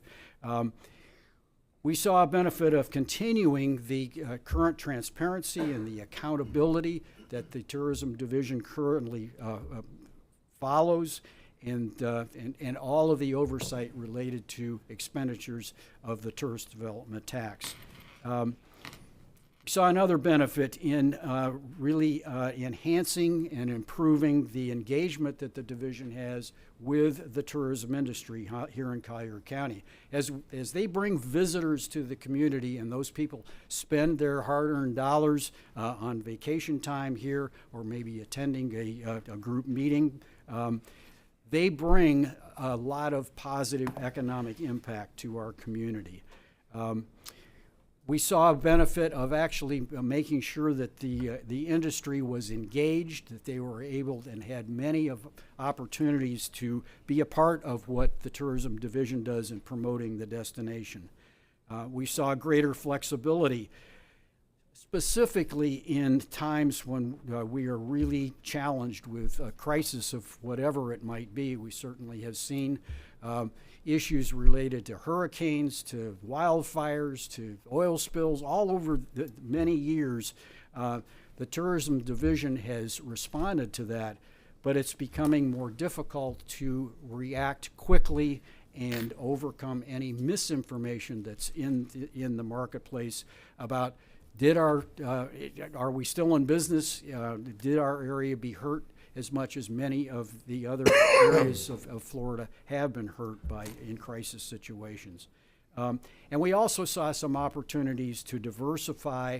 We saw a benefit of continuing the current transparency and the accountability that the tourism division currently follows, and all of the oversight related to expenditures of the tourist development tax. We saw another benefit in really enhancing and improving the engagement that the division has with the tourism industry here in Collier County. As they bring visitors to the community and those people spend their hard-earned dollars on vacation time here or maybe attending a group meeting, they bring a lot of positive economic impact to our community. We saw a benefit of actually making sure that the industry was engaged, that they were able and had many of opportunities to be a part of what the tourism division does in promoting the destination. We saw greater flexibility, specifically in times when we are really challenged with a crisis of whatever it might be. We certainly have seen issues related to hurricanes, to wildfires, to oil spills, all over the many years. The tourism division has responded to that, but it's becoming more difficult to react quickly and overcome any misinformation that's in the marketplace about are we still in business? Did our area be hurt as much as many of the other areas of Florida have been hurt in crisis situations? And we also saw some opportunities to diversify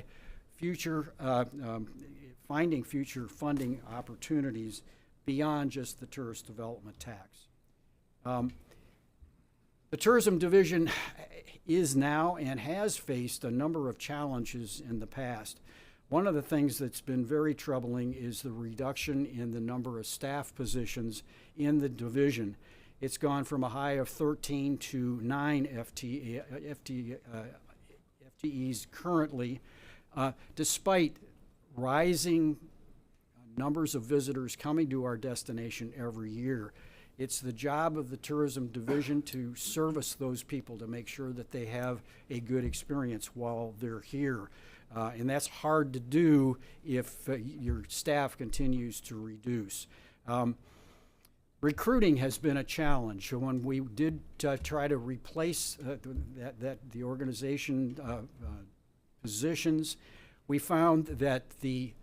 finding future funding opportunities beyond just the tourist development tax. The tourism division is now and has faced a number of challenges in the past. One of the things that's been very troubling is the reduction in the number of staff positions in the division. It's gone from a high of 13 to 9 FTEs currently, despite rising numbers of visitors coming to our destination every year. It's the job of the tourism division to service those people, to make sure that they have a good experience while they're here. And that's hard to do if your staff continues to reduce. Recruiting has been a challenge. So when we did try to replace the organization positions, we found that the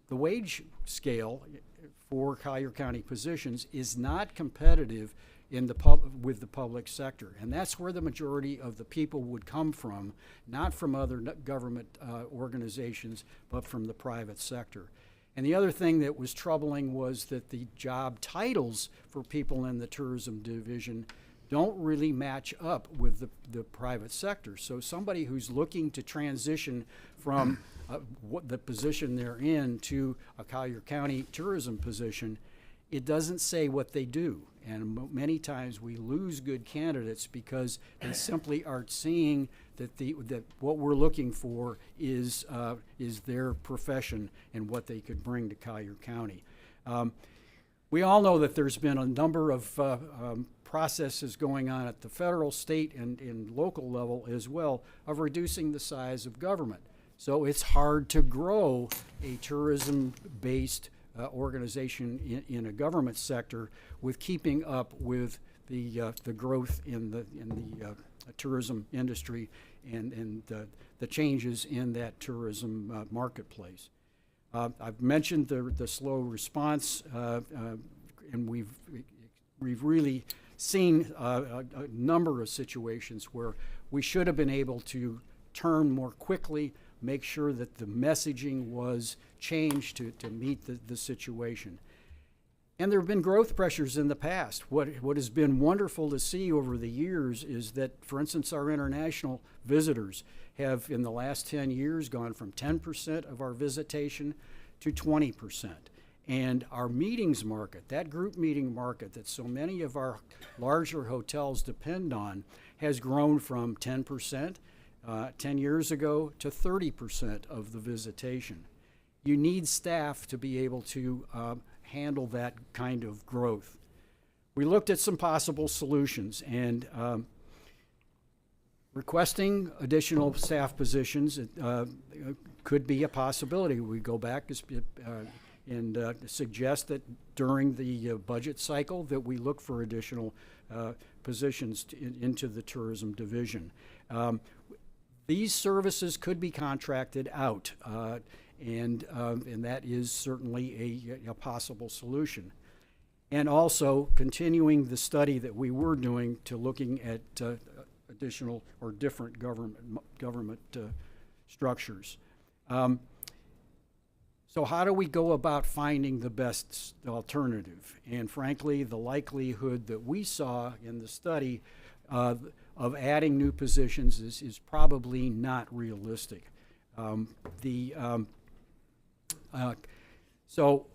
wage scale for Collier County positions is not competitive with the public sector. And that's where the majority of the people would come from, not from other government organizations, but from the private sector. And the other thing that was troubling was that the job titles for people in the tourism division don't really match up with the private sector. So somebody who's looking to transition from what the position they're in to a Collier County tourism position, it doesn't say what they do. And many times we lose good candidates because they simply aren't seeing that what we're looking for is their profession and what they could bring to Collier County. We all know that there's been a number of processes going on at the federal, state, and local level as well of reducing the size of government. So it's hard to grow a tourism-based organization in a government sector with keeping up with the growth in the tourism industry and the changes in that tourism marketplace. I've mentioned the slow response, and we've really seen a number of situations where we should have been able to turn more quickly, make sure that the messaging was changed to meet the situation. And there have been growth pressures in the past. What has been wonderful to see over the years is that, for instance, our international visitors have, in the last 10 years, gone from 10% of our visitation to 20%. And our meetings market, that group meeting market that so many of our larger hotels depend on, has grown from 10% 10 years ago to 30% of the visitation. You need staff to be able to handle that kind of growth. We looked at some possible solutions, and requesting additional staff positions could be a possibility. We go back and suggest that during the budget cycle that we look for additional positions into the tourism division. These services could be contracted out, and that is certainly a possible solution. And also continuing the study that we were doing to looking at additional or different government structures. So how do we go about finding the best alternative? And frankly, the likelihood that we saw in the study of adding new positions is probably not realistic. So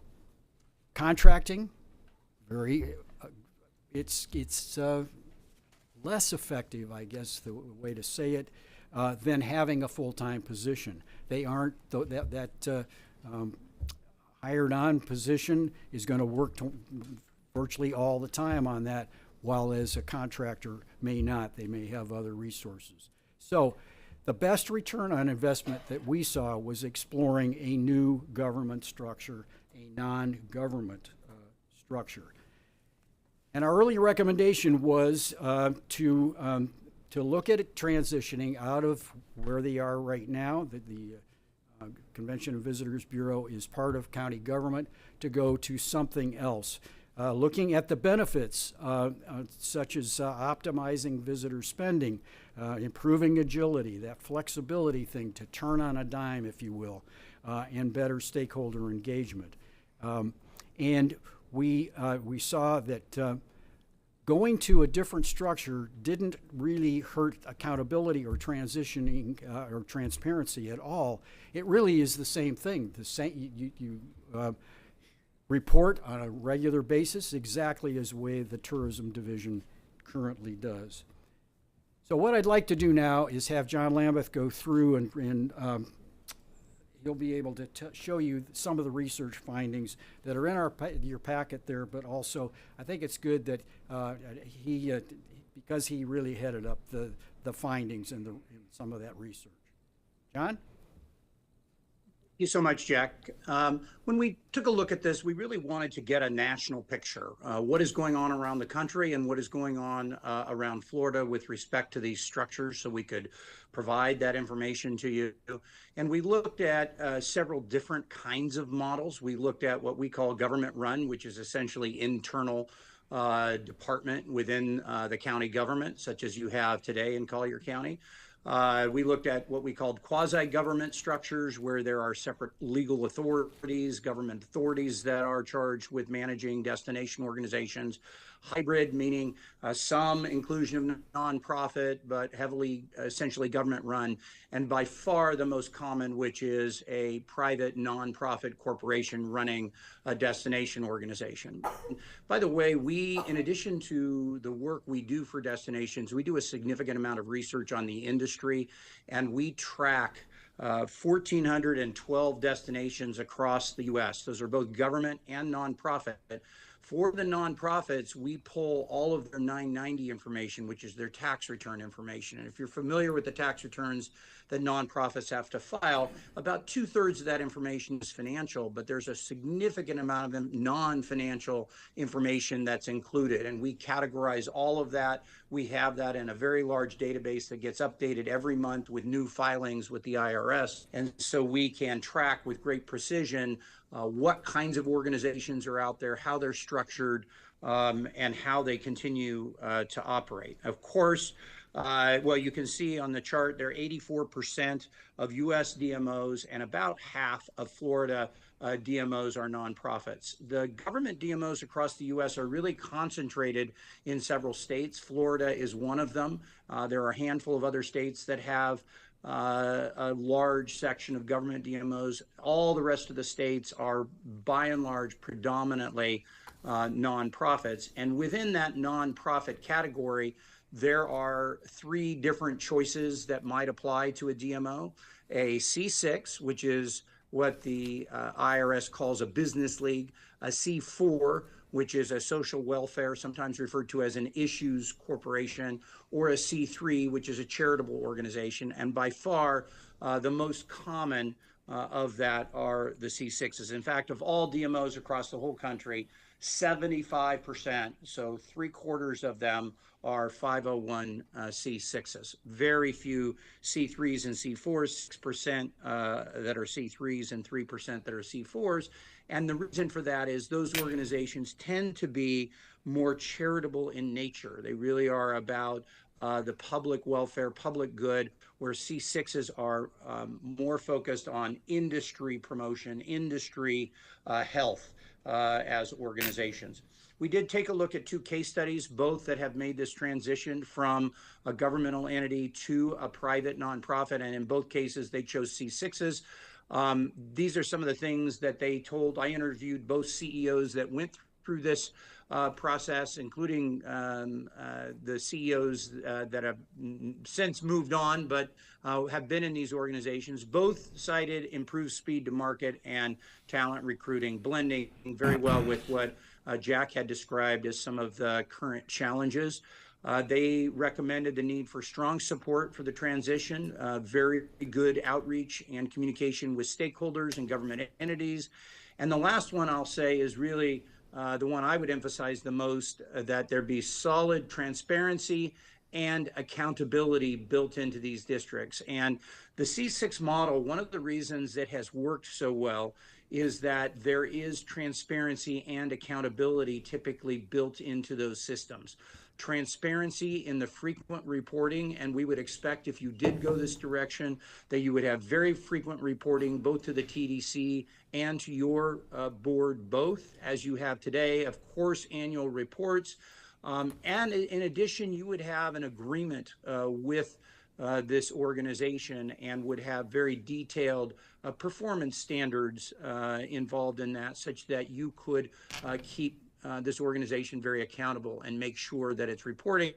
contracting, it's less effective, I guess the way to say it, than having a full-time position. They aren't hired on position is going to work virtually all the time on that, while as a contractor may not. They may have other resources. So the best return on investment that we saw was exploring a new government structure, a non-government structure. And our early recommendation was to look at it transitioning out of where they are right now. The Convention and Visitors Bureau is part of county government, to go to something else. Looking at the benefits, such as optimizing visitor spending, improving agility, that flexibility thing to turn on a dime, if you will, and better stakeholder engagement. And we saw that going to a different structure didn't really hurt accountability or transitioning or transparency at all. It really is the same thing. The same, you report on a regular basis, exactly as the way the tourism division currently does. So what I'd like to do now is have John Lambeth go through and he'll be able to show you some of the research findings that are in your packet there, but also I think it's good that because he really headed up the findings and some of that research. John? Thank you so much, Jack. When we took a look at this, we really wanted to get a national picture. What is going on around the country and what is going on around Florida with respect to these structures, so we could provide that information to you. And we looked at several different kinds of models. We looked at what we call government run, which is essentially internal department within the county government, such as you have today in Collier County. We looked at what we called quasi-government structures, where there are separate legal authorities, government authorities that are charged with managing destination organizations. Hybrid, meaning some inclusion of nonprofit, but heavily essentially government run. And by far the most common, which is a private nonprofit corporation running a destination organization. By the way, we, in addition to the work we do for destinations, we do a significant amount of research on the industry, and we track 1,412 destinations across the U.S. Those are both government and nonprofit. For the nonprofits, we pull all of their 990 information, which is their tax return information. And if you're familiar with the tax returns that nonprofits have to file, about 2/3 of that information is financial, but there's a significant amount of non-financial information that's included. And we categorize all of that. We have that in a very large database that gets updated every month with new filings with the IRS. And so we can track with great precision what kinds of organizations are out there, how they're structured, and how they continue to operate. Of course, well, you can see on the chart there, 84% of U.S. DMOs and about half of Florida DMOs are nonprofits. The government DMOs across the U.S. are really concentrated in several states. Florida is one of them. There are a handful of other states that have a large section of government DMOs. All the rest of the states are, by and large, predominantly nonprofits. And within that nonprofit category, there are 3 different choices that might apply to a DMO. A C6, which is what the IRS calls a business league, a C4, which is a social welfare, sometimes referred to as an issues corporation, or a C3, which is a charitable organization. And by far, the most common of that are the C6s. In fact, of all DMOs across the whole country, 75%, so 3/4 of them, are 501c6s. Very few C3s and C4s, 6% that are C3s and 3% that are C4s. And the reason for that is those organizations tend to be more charitable in nature. They really are about the public welfare, public good, where C6s are more focused on industry promotion, industry health as organizations. We did take a look at 2 case studies, both that have made this transition from a governmental entity to a private nonprofit, and in both cases they chose C6s. These are some of the things that they told. I interviewed both CEOs that went through this process, including the CEOs that have since moved on, but have been in these organizations. Both cited improved speed to market and talent recruiting, blending very well with what Jack had described as some of the current challenges. They recommended the need for strong support for the transition, very good outreach and communication with stakeholders and government entities. And the last one I'll say is really the one I would emphasize the most, that there be solid transparency and accountability built into these districts. And the C6 model, one of the reasons it has worked so well is that there is transparency and accountability typically built into those systems. Transparency in the frequent reporting, and we would expect if you did go this direction that you would have very frequent reporting both to the TDC and to your board, both as you have today, of course, annual reports. And in addition, you would have an agreement with this organization and would have very detailed performance standards involved in that, such that you could keep this organization very accountable and make sure that it's reporting.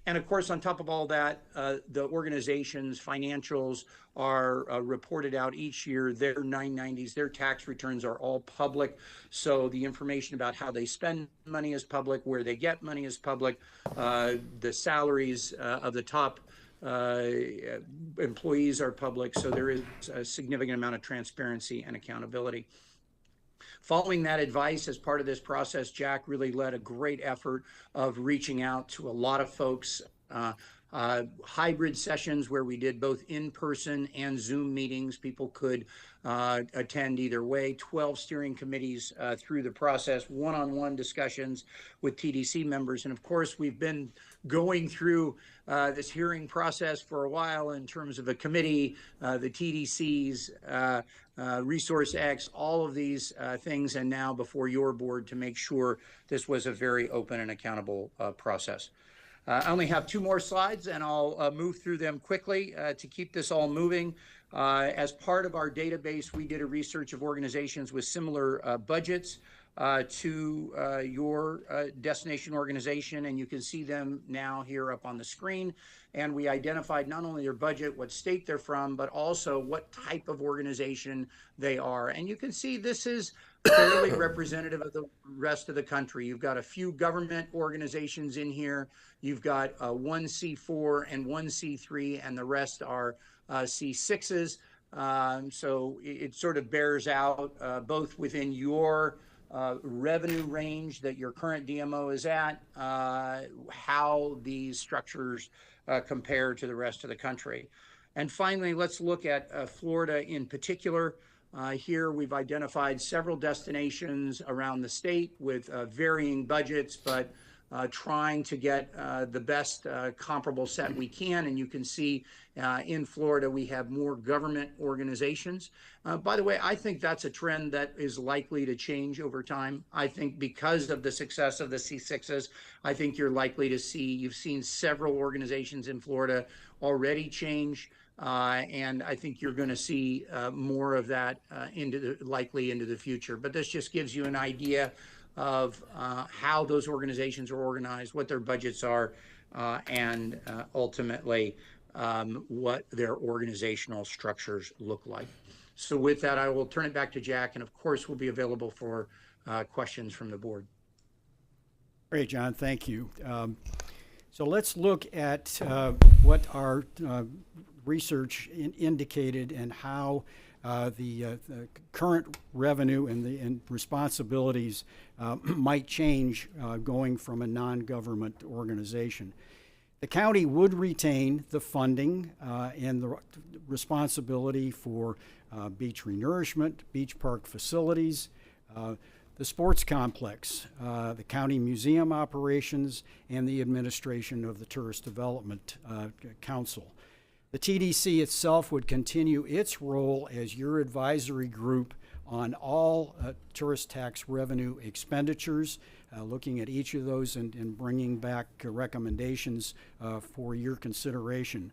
And of course, on top of all that, the organization's financials are reported out each year. Their 990s, their tax returns are all public. So the information about how they spend money is public, where they get money is public, the salaries of the top employees are public. So there is a significant amount of transparency and accountability. Following that advice as part of this process, Jack really led a great effort of reaching out to a lot of folks, hybrid sessions where we did both in-person and Zoom meetings. People could attend either way, 12 steering committees through the process, one-on-one discussions with TDC members. And of course, we've been going through this hearing process for a while in terms of a committee, the TDCs, Resource X, all of these things, and now before your board to make sure this was a very open and accountable process. I only have 2 more slides, and I'll move through them quickly to keep this all moving. As part of our database, we did a research of organizations with similar budgets to your destination organization, and you can see them now here up on the screen. And we identified not only their budget, what state they're from, but also what type of organization they are. And you can see this is fairly representative of the rest of the country. You've got a few government organizations in here. You've got 1 C4 and 1 C3, and the rest are C6s. So it sort of bears out both within your revenue range that your current DMO is at, how these structures compare to the rest of the country. And finally, let's look at Florida in particular. Here we've identified several destinations around the state with varying budgets, but trying to get the best comparable set we can. And you can see in Florida, we have more government organizations. By the way, I think that's a trend that is likely to change over time. I think because of the success of the C6s, I think you're likely to see, you've seen several organizations in Florida already change. And I think you're going to see more of that likely into the future. But this just gives you an idea of how those organizations are organized, what their budgets are, and ultimately what their organizational structures look like. So with that, I will turn it back to Jack, and of course we'll be available for questions from the board. Great, John, thank you. So let's look at what our research indicated and how the current revenue and responsibilities might change going from a non-government organization. The county would retain the funding and the responsibility for beach renourishment, beach park facilities, the sports complex, the county museum operations, and the administration of the Tourist Development Council. The TDC itself would continue its role as your advisory group on all tourist tax revenue expenditures, looking at each of those and bringing back recommendations for your consideration.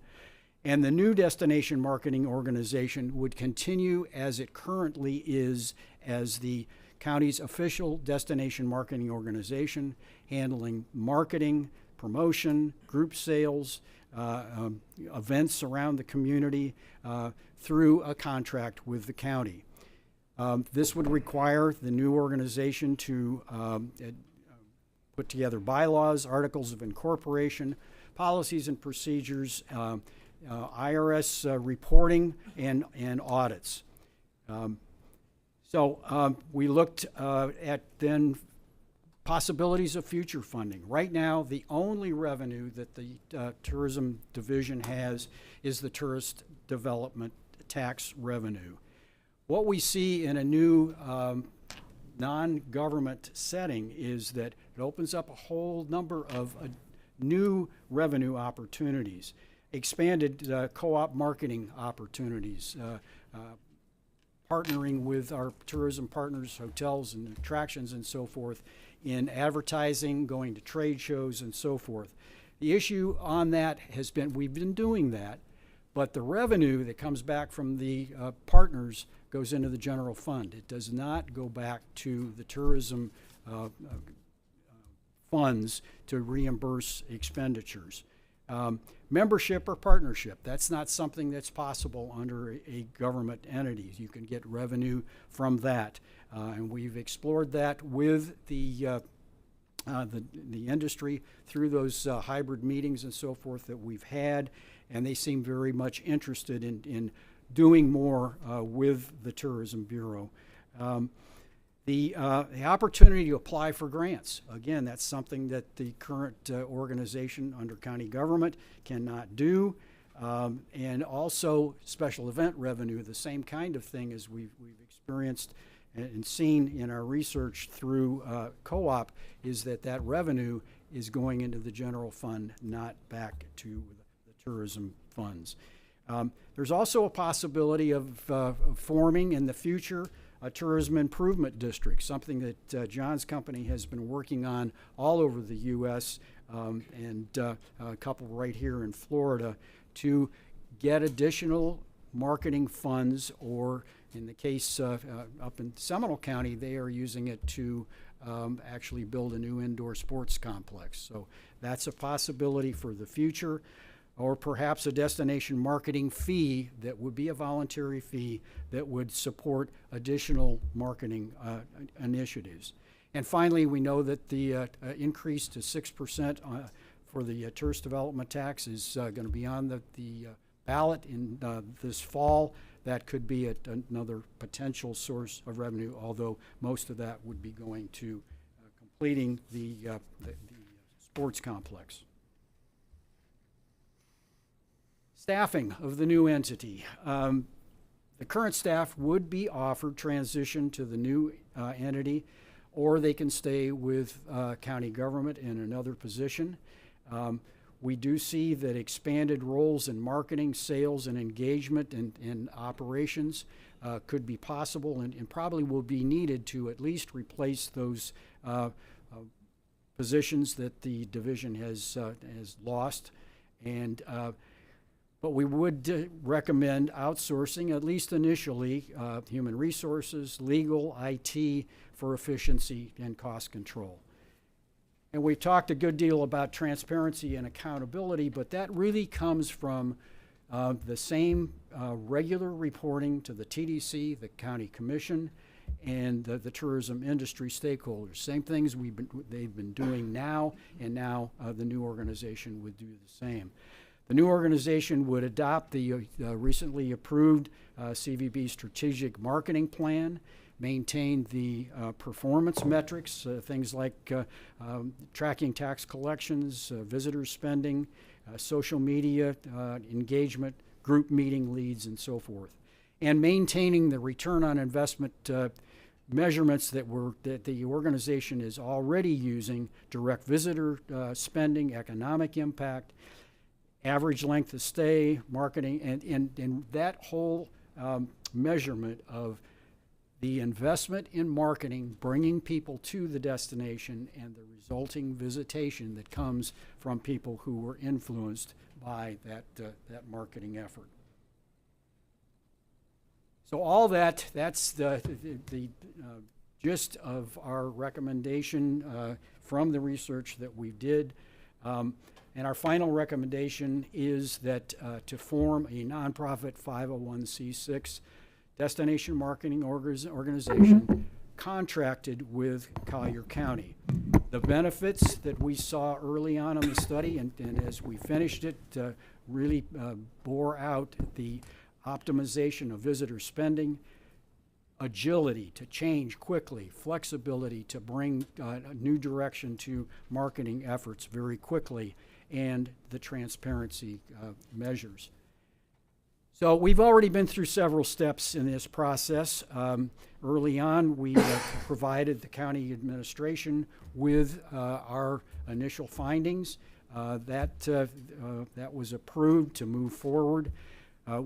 And the new destination marketing organization would continue as it currently is as the county's official destination marketing organization, handling marketing, promotion, group sales, events around the community through a contract with the county. This would require the new organization to put together bylaws, articles of incorporation, policies and procedures, IRS reporting, and audits. So we looked at then possibilities of future funding. Right now, the only revenue that the Tourism Division has is the Tourist Development Tax revenue. What we see in a new non-government setting is that it opens up a whole number of new revenue opportunities, expanded co-op marketing opportunities, partnering with our tourism partners, hotels and attractions and so forth, in advertising, going to trade shows and so forth. The issue on that has been, we've been doing that, but the revenue that comes back from the partners goes into the general fund. It does not go back to the tourism funds to reimburse expenditures. Membership or partnership, that's not something that's possible under a government entity. You can get revenue from that. And we've explored that with the industry through those hybrid meetings and so forth that we've had, and they seem very much interested in doing more with the Tourism Bureau. The opportunity to apply for grants, again, that's something that the current organization under county government cannot do. And also special event revenue, the same kind of thing as we've experienced and seen in our research through co-op, is that revenue is going into the general fund, not back to the tourism funds. There's also a possibility of forming in the future a tourism improvement district, something that John's company has been working on all over the U.S. And a couple right here in Florida to get additional marketing funds, or in the case up in Seminole County, they are using it to actually build a new indoor sports complex. So that's a possibility for the future. Or perhaps a destination marketing fee that would be a voluntary fee that would support additional marketing initiatives. And finally, we know that the increase to 6% for the tourist development tax is going to be on the ballot in this fall. That could be another potential source of revenue, although most of that would be going to completing the sports complex. Staffing of the new entity. The current staff would be offered transition to the new entity, or they can stay with county government in another position. We do see that expanded roles in marketing, sales, and engagement and operations could be possible and probably will be needed to at least replace those positions that the division has lost. And but we would recommend outsourcing, at least initially, human resources, legal, IT, for efficiency and cost control. And we've talked a good deal about transparency and accountability, but that really comes from the same regular reporting to the TDC, the County Commission, and the tourism industry stakeholders. Same things they've been doing now, and now the new organization would do the same. The new organization would adopt the recently approved CVB Strategic Marketing Plan, maintain the performance metrics, things like tracking tax collections, visitor spending, social media engagement, group meeting leads, and so forth, and maintaining the return on investment measurements that the organization is already using: direct visitor spending, economic impact, average length of stay, marketing, and that whole measurement of the investment in marketing, bringing people to the destination, and the resulting visitation that comes from people who were influenced by that marketing effort. So all that's the gist of our recommendation from the research that we did. And our final recommendation is that to form a nonprofit 501c6 destination marketing organization contracted with Collier County. The benefits that we saw early on in the study and as we finished it really bore out the optimization of visitor spending, agility to change quickly, flexibility to bring a new direction to marketing efforts very quickly, and the transparency measures. So we've already been through several steps in this process. Early on, we provided the county administration with our initial findings. That was approved to move forward.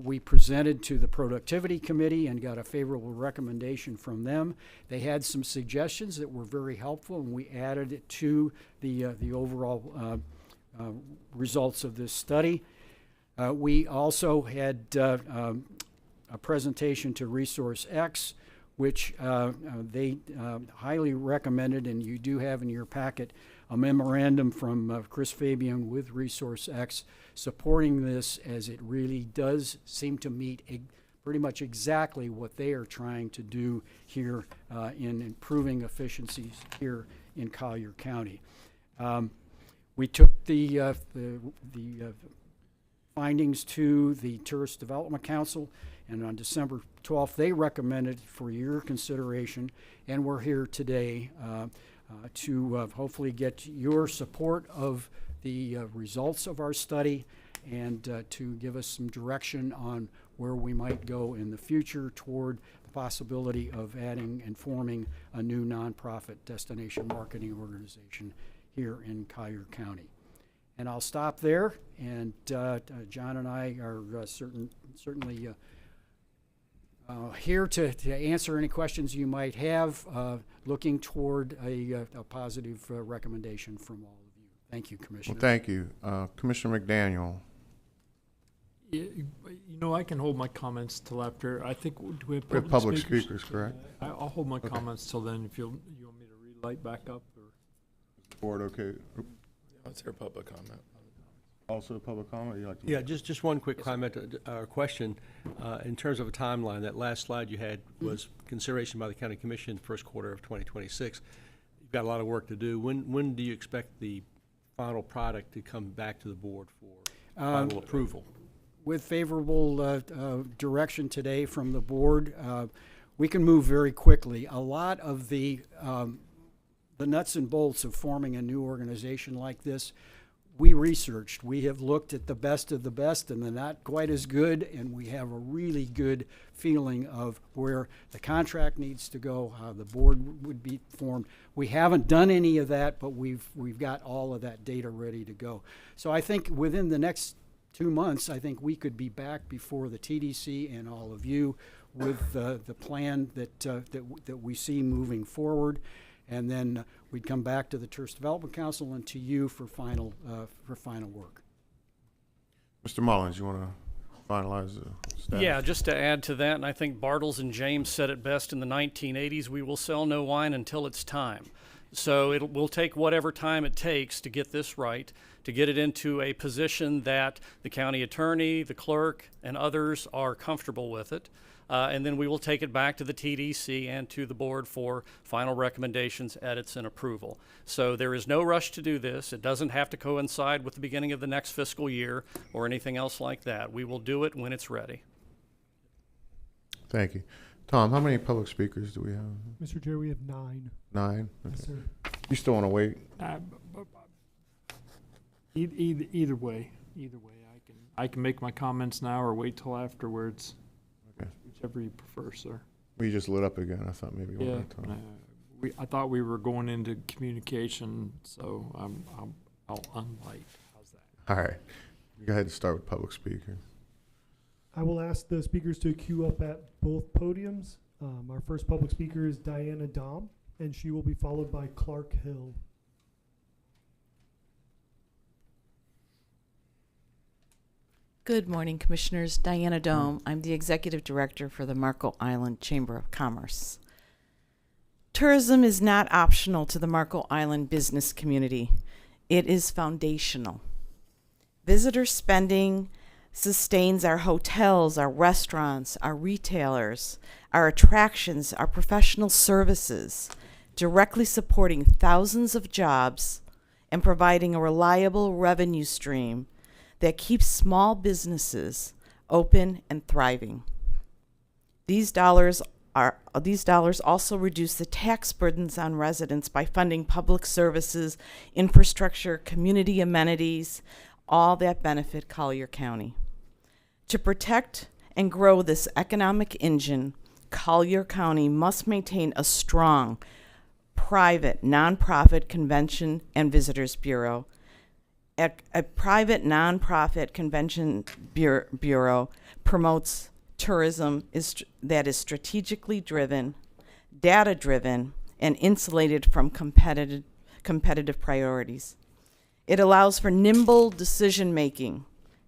We presented to the Productivity Committee and got a favorable recommendation from them. They had some suggestions that were very helpful, and we added it to the overall results of this study. We also had a presentation to Resource X, which they highly recommended, and you do have in your packet a memorandum from Chris Fabian with Resource X supporting this, as it really does seem to meet pretty much exactly what they are trying to do here in improving efficiencies here in Collier County. We took the findings to the Tourist Development Council, and on December 12th, they recommended for your consideration, and we're here today to hopefully get your support of the results of our study and to give us some direction on where we might go in the future toward the possibility of adding and forming a new nonprofit destination marketing organization here in Collier County. And I'll stop there, and John and I are certainly here to answer any questions you might have, looking toward a positive recommendation from all of you. Thank you, Commissioner. Well, thank you. Commissioner McDaniel. You know, I can hold my comments till after. I think we have public speakers, correct? I'll hold my comments till then. If you want me to relight back up, or Board, okay. Let's hear public comment. Also public comment? You like to Yeah, just one quick comment or question. In terms of a timeline, that last slide you had was consideration by the County Commission first quarter of 2026. You've got a lot of work to do. When do you expect the final product to come back to the board for final approval? With favorable direction today from the board, we can move very quickly. A lot of the nuts and bolts of forming a new organization like this, we researched. We have looked at the best of the best and the not quite as good, and we have a really good feeling of where the contract needs to go, how the board would be formed. We haven't done any of that, but we've got all of that data ready to go. So I think within the next 2 months, I think we could be back before the TDC and all of you with the plan that we see moving forward. And then we'd come back to the Tourist Development Council and to you for final work. Mr. Mullins, you want to finalize the status? Yeah, just to add to that, and I think Bartles and James said it best in the 1980s, we will sell no wine until it's time. So we'll take whatever time it takes to get this right, to get it into a position that the county attorney, the clerk, and others are comfortable with it. And then we will take it back to the TDC and to the board for final recommendations, edits, and approval. So there is no rush to do this. It doesn't have to coincide with the beginning of the next fiscal year or anything else like that. We will do it when it's ready. Thank you. Tom, how many public speakers do we have? Mr. Chair, we have 9. 9? Okay. Yes, sir. You still want to wait? either way, I can make my comments now or wait till afterwards. Okay. Whichever you prefer, sir. We just lit up again. I thought maybe you Yeah, wanted to talk. I thought we were going into communication, so I'll unlight. How's that? All right. Go ahead and start with public speaker. I will ask the speakers to queue up at both podiums. Our first public speaker is Diana Dom, and she will be followed by Clark Hill. Good morning, Commissioners. Diana Dome. I'm the Executive Director for the Marco Island Chamber of Commerce. Tourism is not optional to the Marco Island business community. It is foundational. Visitor spending sustains our hotels, our restaurants, our retailers, our attractions, our professional services, directly supporting thousands of jobs and providing a reliable revenue stream that keeps small businesses open and thriving. These dollars also reduce the tax burdens on residents by funding public services, infrastructure, community amenities, all that benefit Collier County. To protect and grow this economic engine, Collier County must maintain a strong, private, nonprofit convention and visitors bureau. A private nonprofit convention bureau promotes tourism that is strategically driven, data-driven, and insulated from competitive priorities. It allows for nimble decision-making,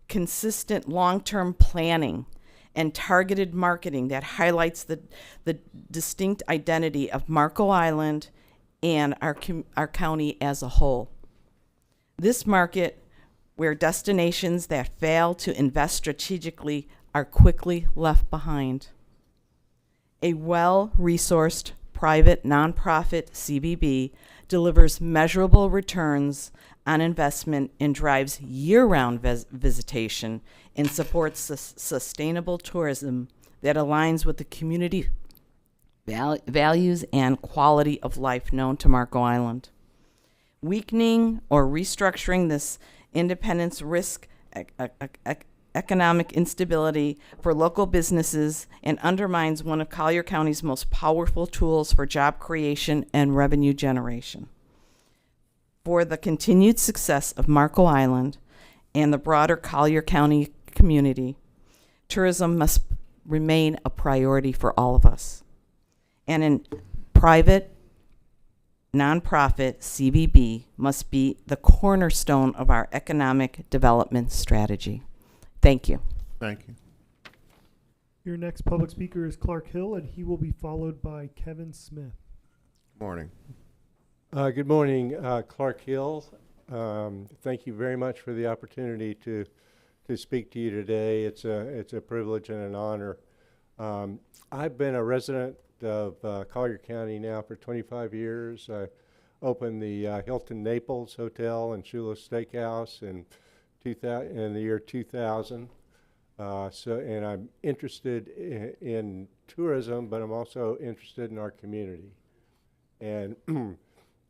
consistent long-term planning, and targeted marketing that highlights the distinct identity of Marco Island and our county as a whole. This market, where destinations that fail to invest strategically are quickly left behind. A well-resourced private nonprofit CBB delivers measurable returns on investment and drives year-round visitation and supports sustainable tourism that aligns with the community values and quality of life known to Marco Island. Weakening or restructuring this independence risk economic instability for local businesses and undermines one of Collier County's most powerful tools for job creation and revenue generation. For the continued success of Marco Island and the broader Collier County community, tourism must remain a priority for all of us. And in private nonprofit CBB must be the cornerstone of our economic development strategy. Thank you. Thank you. Your next public speaker is Clark Hill, and he will be followed by Kevin Smith. Morning. Good morning, Clark Hill. Thank you very much for the opportunity to speak to you today. It's a privilege and an honor. I've been a resident of Collier County now for 25 years. I opened the Hilton Naples Hotel and Shula Steakhouse in the year 2000. And I'm interested in tourism, but I'm also interested in our community. And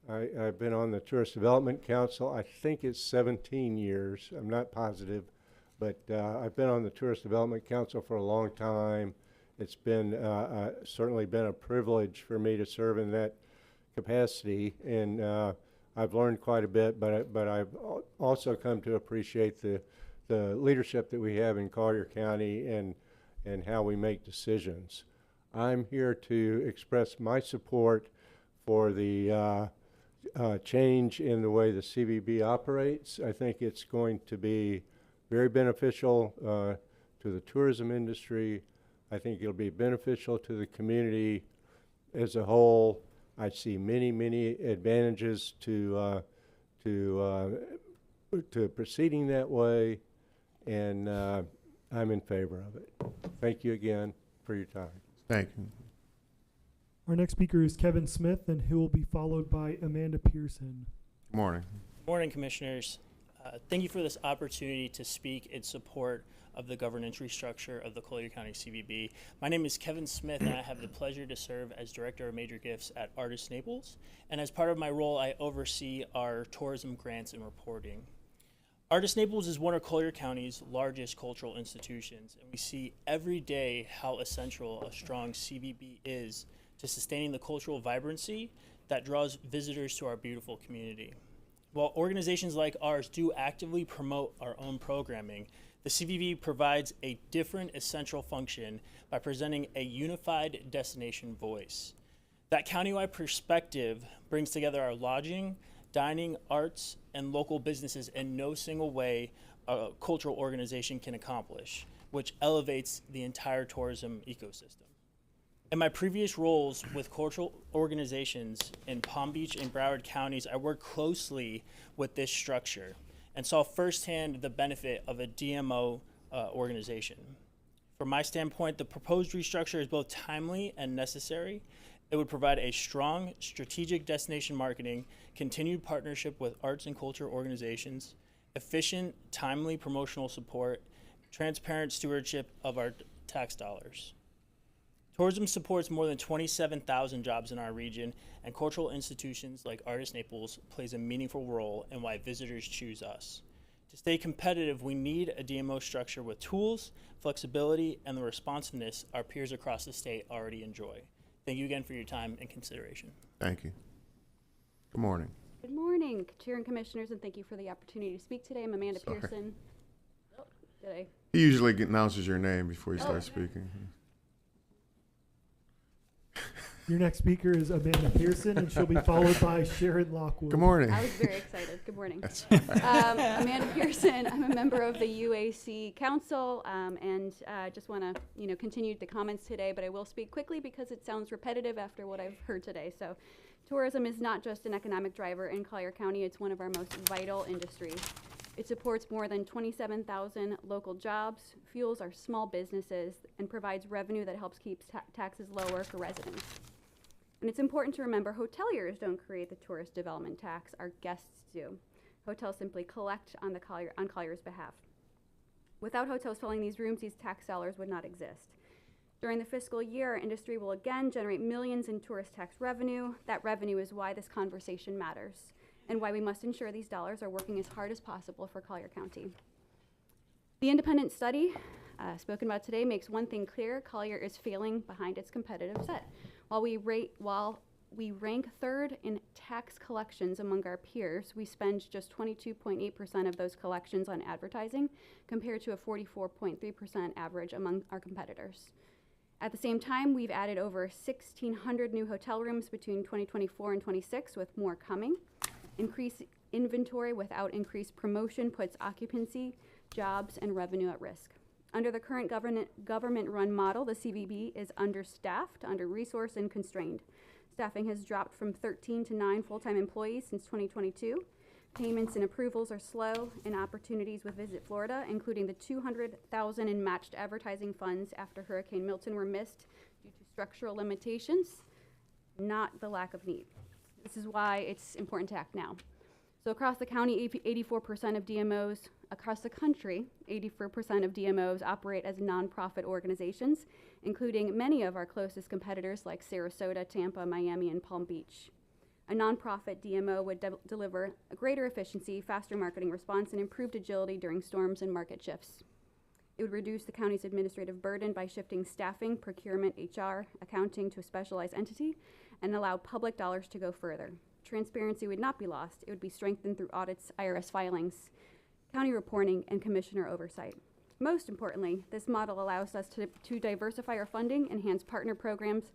I've been on the Tourist Development Council. I think it's 17 years. I'm not positive, but I've been on the Tourist Development Council for a long time. It's been certainly been a privilege for me to serve in that capacity, and I've learned quite a bit. But I've also come to appreciate the leadership that we have in Collier County and how we make decisions. I'm here to express my support for the change in the way the CVB operates. I think it's going to be very beneficial to the tourism industry. I think it'll be beneficial to the community as a whole. I see many, many advantages to proceeding that way, and I'm in favor of it. Thank you again for your time. Thank you. Our next speaker is Kevin Smith, and he will be followed by Amanda Pearson. Good morning. Good morning, Commissioners. Thank you for this opportunity to speak in support of the governance restructure of the Collier County CVB. My name is Kevin Smith, and I have the pleasure to serve as Director of Major Gifts at Artist Naples. And as part of my role, I oversee our tourism grants and reporting. Artist Naples is one of Collier County's largest cultural institutions, and we see every day how essential a strong CVB is to sustaining the cultural vibrancy that draws visitors to our beautiful community. While organizations like ours do actively promote our own programming, the CVB provides a different essential function by presenting a unified destination voice. That countywide perspective brings together our lodging, dining, arts, and local businesses in no single way a cultural organization can accomplish, which elevates the entire tourism ecosystem. In my previous roles with cultural organizations in Palm Beach and Broward counties, I worked closely with this structure and saw firsthand the benefit of a DMO organization. From my standpoint, the proposed restructure is both timely and necessary. It would provide a strong strategic destination marketing, continued partnership with arts and culture organizations, efficient, timely promotional support, transparent stewardship of our tax dollars. Tourism supports more than 27,000 jobs in our region, and cultural institutions like Artist Naples plays a meaningful role in why visitors choose us. To stay competitive, we need a DMO structure with tools, flexibility, and the responsiveness our peers across the state already enjoy. Thank you again for your time and consideration. Thank you. Good morning. Good morning, Chair and Commissioners, and thank you for the opportunity to speak today. I'm Amanda Sorry. Pearson. Oh, did I? He usually announces your name before you start speaking. Your next speaker is Amanda Pearson, and she'll be followed by Sharon Lockwood. Good morning. I was very excited. Good morning. That's all right. Amanda Pearson. I'm a member of the UAC Council, and just want to, continue the comments today. But I will speak quickly because it sounds repetitive after what I've heard today. So, tourism is not just an economic driver in Collier County. It's one of our most vital industries. It supports more than 27,000 local jobs, fuels our small businesses, and provides revenue that helps keep taxes lower for residents. And it's important to remember hoteliers don't create the tourist development tax, our guests do. Hotels simply collect on Collier's behalf. Without hotels filling these rooms, these tax dollars would not exist. During the fiscal year, our industry will again generate millions in tourist tax revenue. That revenue is why this conversation matters and why we must ensure these dollars are working as hard as possible for Collier County. The independent study spoken about today makes one thing clear: Collier is failing behind its competitive set. While we rank third in tax collections among our peers, we spend just 22.8% of those collections on advertising, compared to a 44.3% average among our competitors. At the same time, we've added over 1,600 new hotel rooms between 2024 and 26, with more coming. Increased inventory without increased promotion puts occupancy, jobs, and revenue at risk. Under the current government-run model, the CVB is understaffed, under-resourced, and constrained. Staffing has dropped from 13 to 9 full-time employees since 2022. Payments and approvals are slow, and opportunities with Visit Florida, including the $200,000 in matched advertising funds after Hurricane Milton, were missed due to structural limitations, not the lack of need. This is why it's important to act now. So across the county, 84% of DMOs, across the country, 84% of DMOs operate as nonprofit organizations, including many of our closest competitors like Sarasota, Tampa, Miami, and Palm Beach. A nonprofit DMO would deliver a greater efficiency, faster marketing response, and improved agility during storms and market shifts. It would reduce the county's administrative burden by shifting staffing, procurement, HR, accounting to a specialized entity, and allow public dollars to go further. Transparency would not be lost. It would be strengthened through audits, IRS filings, county reporting, and commissioner oversight. Most importantly, this model allows us to diversify our funding, enhance partner programs,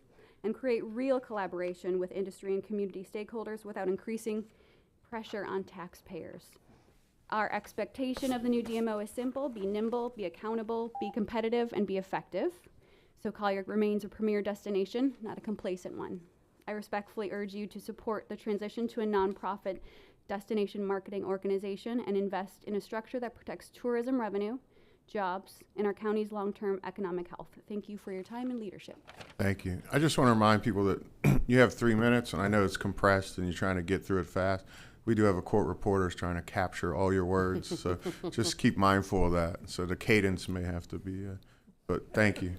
and create real collaboration with industry and community stakeholders without increasing pressure on taxpayers. Our expectation of the new DMO is simple: be nimble, be accountable, be competitive, and be effective. So Collier remains a premier destination, not a complacent one. I respectfully urge you to support the transition to a nonprofit destination marketing organization and invest in a structure that protects tourism revenue, jobs, and our county's long-term economic health. Thank you for your time and leadership. Thank you. I just want to remind people that you have 3 minutes, and I know it's compressed and you're trying to get through it fast. We do have a court reporters trying to capture all your words, so just keep mindful of that. So the cadence may have to be, but thank you.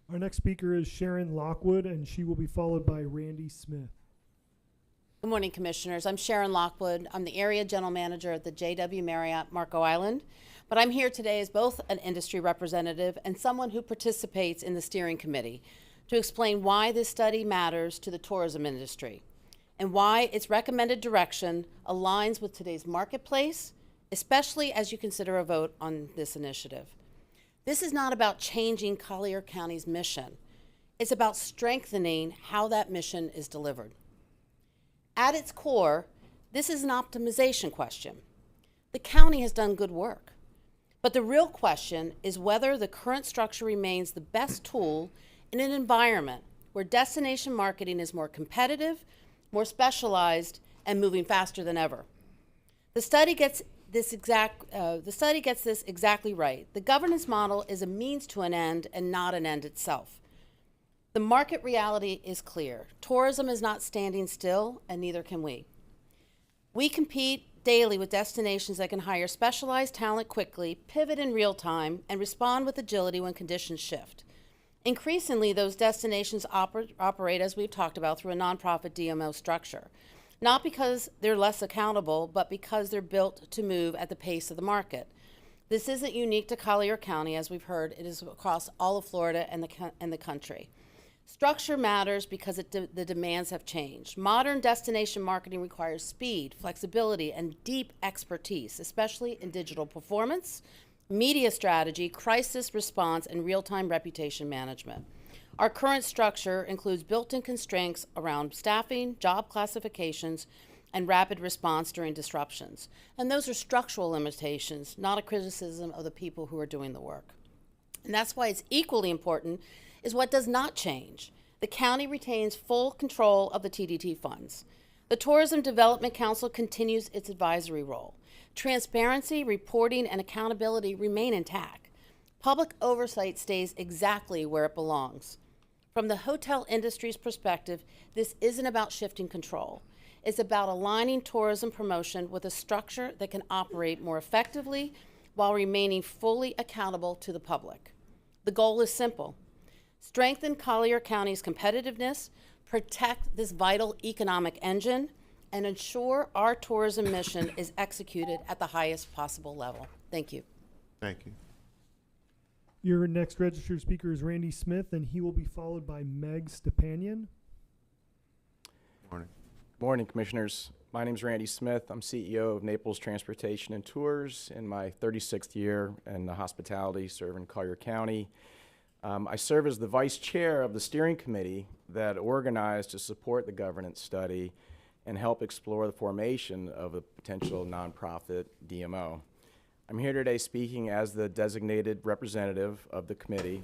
Our next speaker is Sharon Lockwood, and she will be followed by Randy Smith. Good morning, Commissioners. I'm Sharon Lockwood. I'm the Area General Manager at the JW Marriott Marco Island, but I'm here today as both an industry representative and someone who participates in the steering committee to explain why this study matters to the tourism industry and why its recommended direction aligns with today's marketplace, especially as you consider a vote on this initiative. This is not about changing Collier County's mission. It's about strengthening how that mission is delivered. At its core, this is an optimization question. The county has done good work, but the real question is whether the current structure remains the best tool in an environment where destination marketing is more competitive, more specialized, and moving faster than ever. The study gets this exactly right. The governance model is a means to an end and not an end itself. The market reality is clear. Tourism is not standing still, and neither can we. We compete daily with destinations that can hire specialized talent quickly, pivot in real time, and respond with agility when conditions shift. Increasingly, those destinations operate, as we've talked about, through a nonprofit DMO structure. Not because they're less accountable, but because they're built to move at the pace of the market. This isn't unique to Collier County, as we've heard. It is across all of Florida and the country. Structure matters because the demands have changed. Modern destination marketing requires speed, flexibility, and deep expertise, especially in digital performance, media strategy, crisis response, and real-time reputation management. Our current structure includes built-in constraints around staffing, job classifications, and rapid response during disruptions. And those are structural limitations, not a criticism of the people who are doing the work. And that's why it's equally important is what does not change. The county retains full control of the TDT funds. The Tourism Development Council continues its advisory role. Transparency, reporting, and accountability remain intact. Public oversight stays exactly where it belongs. From the hotel industry's perspective, this isn't about shifting control. It's about aligning tourism promotion with a structure that can operate more effectively while remaining fully accountable to the public. The goal is simple. Strengthen Collier County's competitiveness, protect this vital economic engine, and ensure our tourism mission is executed at the highest possible level. Thank you. Thank you. Your next registered speaker is Randy Smith, and he will be followed by Meg Stepanian. Morning. Morning, Commissioners. My name is Randy Smith. I'm CEO of Naples Transportation and Tours in my 36th year in the hospitality serving Collier County. I serve as the vice chair of the steering committee that organized to support the governance study and help explore the formation of a potential nonprofit DMO. I'm here today speaking as the designated representative of the committee,